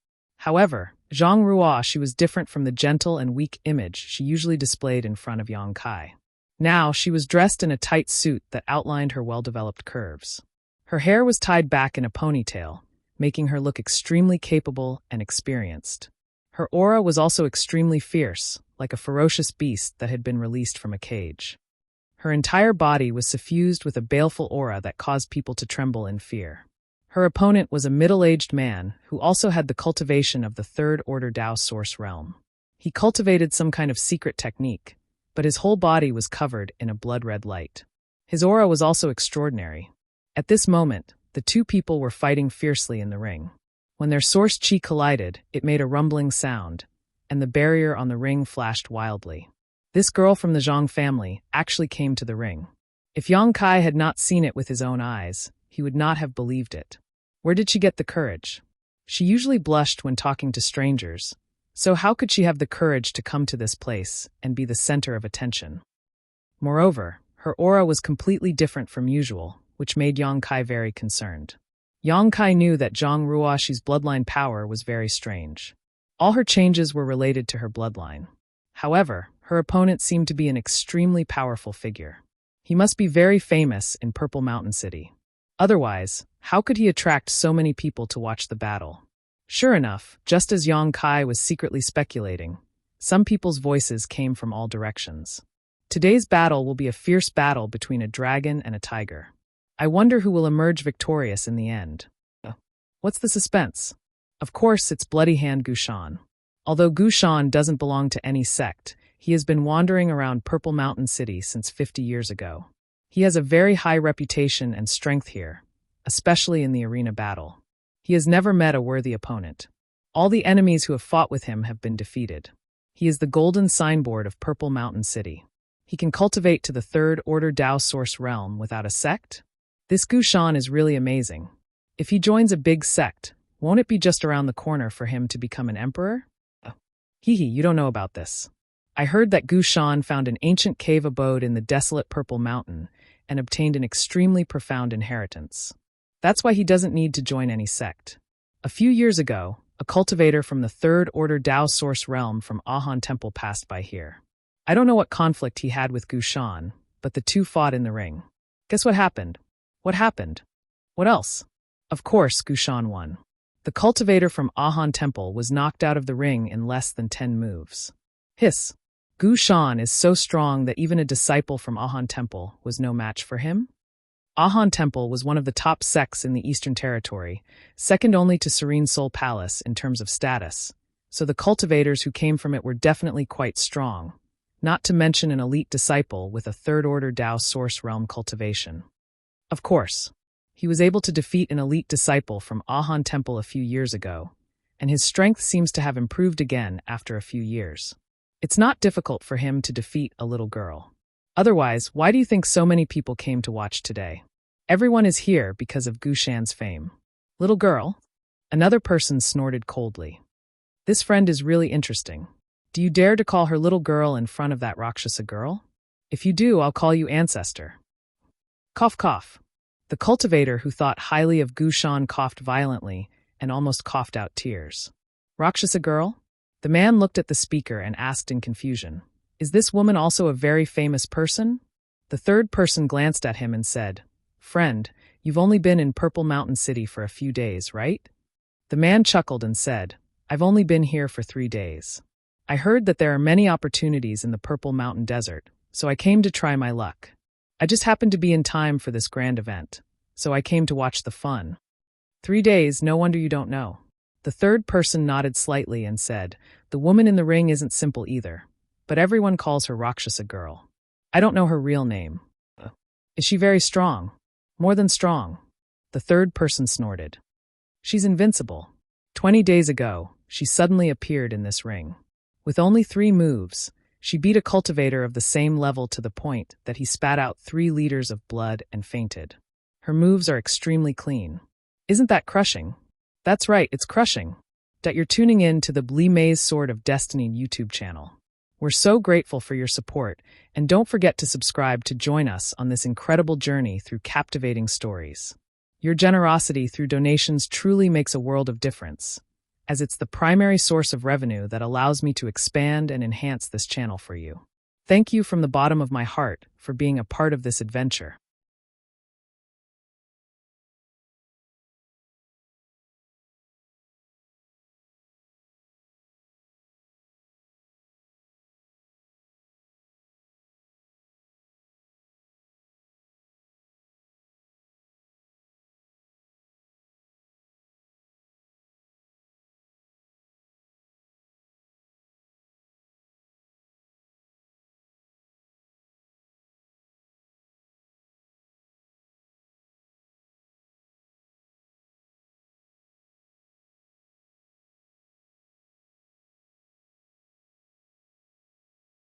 However, Zhang Ruo, she was different from the gentle and weak image she usually displayed in front of Yang Kai. Now, she was dressed in a tight suit that outlined her well-developed curves. Her hair was tied back in a ponytail, making her look extremely capable and experienced. Her aura was also extremely fierce, like a ferocious beast that had been released from a cage. Her entire body was suffused with a baleful aura that caused people to tremble in fear. Her opponent was a middle-aged man who also had the cultivation of the third-order Tao source realm. He cultivated some kind of secret technique, but his whole body was covered in a blood-red light. His aura was also extraordinary. At this moment, the two people were fighting fiercely in the ring. When their source chi collided, it made a rumbling sound, and the barrier on the ring flashed wildly. This girl from the Zhang family actually came to the ring. If Yang Kai had not seen it with his own eyes, he would not have believed it. Where did she get the courage? She usually blushed when talking to strangers, so how could she have the courage to come to this place and be the center of attention? Moreover, her aura was completely different from usual, which made Yang Kai very concerned. Yang Kai knew that Zhang Ruoxi's bloodline power was very strange. All her changes were related to her bloodline. However, her opponent seemed to be an extremely powerful figure. He must be very famous in Purple Mountain City. Otherwise, how could he attract so many people to watch the battle? Sure enough, just as Yang Kai was secretly speculating, some people's voices came from all directions. Today's battle will be a fierce battle between a dragon and a tiger. I wonder who will emerge victorious in the end. What's the suspense? Of course, it's Bloody Hand Gushan. Although Gushan doesn't belong to any sect, he has been wandering around Purple Mountain City since 50 years ago. He has a very high reputation and strength here, especially in the arena battle. He has never met a worthy opponent. All the enemies who have fought with him have been defeated. He is the golden signboard of Purple Mountain City. He can cultivate to the third-order Tao source realm without a sect? This Gushan is really amazing. If he joins a big sect, won't it be just around the corner for him to become an emperor? You don't know about this. I heard that Gushan found an ancient cave abode in the desolate Purple Mountain and obtained an extremely profound inheritance. That's why he doesn't need to join any sect. A few years ago, a cultivator from the third-order Tao source realm from Ahan Temple passed by here. I don't know what conflict he had with Gushan, but the two fought in the ring. Guess what happened? What happened? What else? Of course, Gushan won. The cultivator from Ahan Temple was knocked out of the ring in less than 10 moves. Hiss! Gushan is so strong that even a disciple from Ahan Temple was no match for him? Ahan Temple was one of the top sects in the Eastern Territory, second only to Serene Soul Palace in terms of status, so the cultivators who came from it were definitely quite strong, not to mention an elite disciple with a third-order Tao source realm cultivation. Of course, he was able to defeat an elite disciple from Ahan Temple a few years ago, and his strength seems to have improved again after a few years. It's not difficult for him to defeat a little girl. Otherwise, why do you think so many people came to watch today? Everyone is here because of Gushan's fame. Little girl? Another person snorted coldly. This friend is really interesting. Do you dare to call her little girl in front of that Rakshasa girl? If you do, I'll call you ancestor. Cough cough. The cultivator who thought highly of Gushan coughed violently and almost coughed out tears. Rakshasa girl? The man looked at the speaker and asked in confusion, "Is this woman also a very famous person?" The third person glanced at him and said, "Friend, you've only been in Purple Mountain City for a few days, right?" The man chuckled and said, "I've only been here for 3 days. I heard that there are many opportunities in the Purple Mountain Desert, so I came to try my luck. I just happened to be in time for this grand event, so I came to watch the fun." 3 days, no wonder you don't know. The third person nodded slightly and said, "The woman in the ring isn't simple either, but everyone calls her Rakshasa girl. I don't know her real name. Is she very strong? More than strong?" The third person snorted. "She's invincible. 20 days ago, she suddenly appeared in this ring. With only 3 moves, she beat a cultivator of the same level to the point that he spat out 3 liters of blood and fainted. Her moves are extremely clean. Isn't that crushing? That's right, it's crushing. That you're tuning in to the Bli Mei's Sword of Destiny YouTube channel. We're so grateful for your support, and don't forget to subscribe to join us on this incredible journey through captivating stories. Your generosity through donations truly makes a world of difference, as it's the primary source of revenue that allows me to expand and enhance this channel for you. Thank you from the bottom of my heart for being a part of this adventure.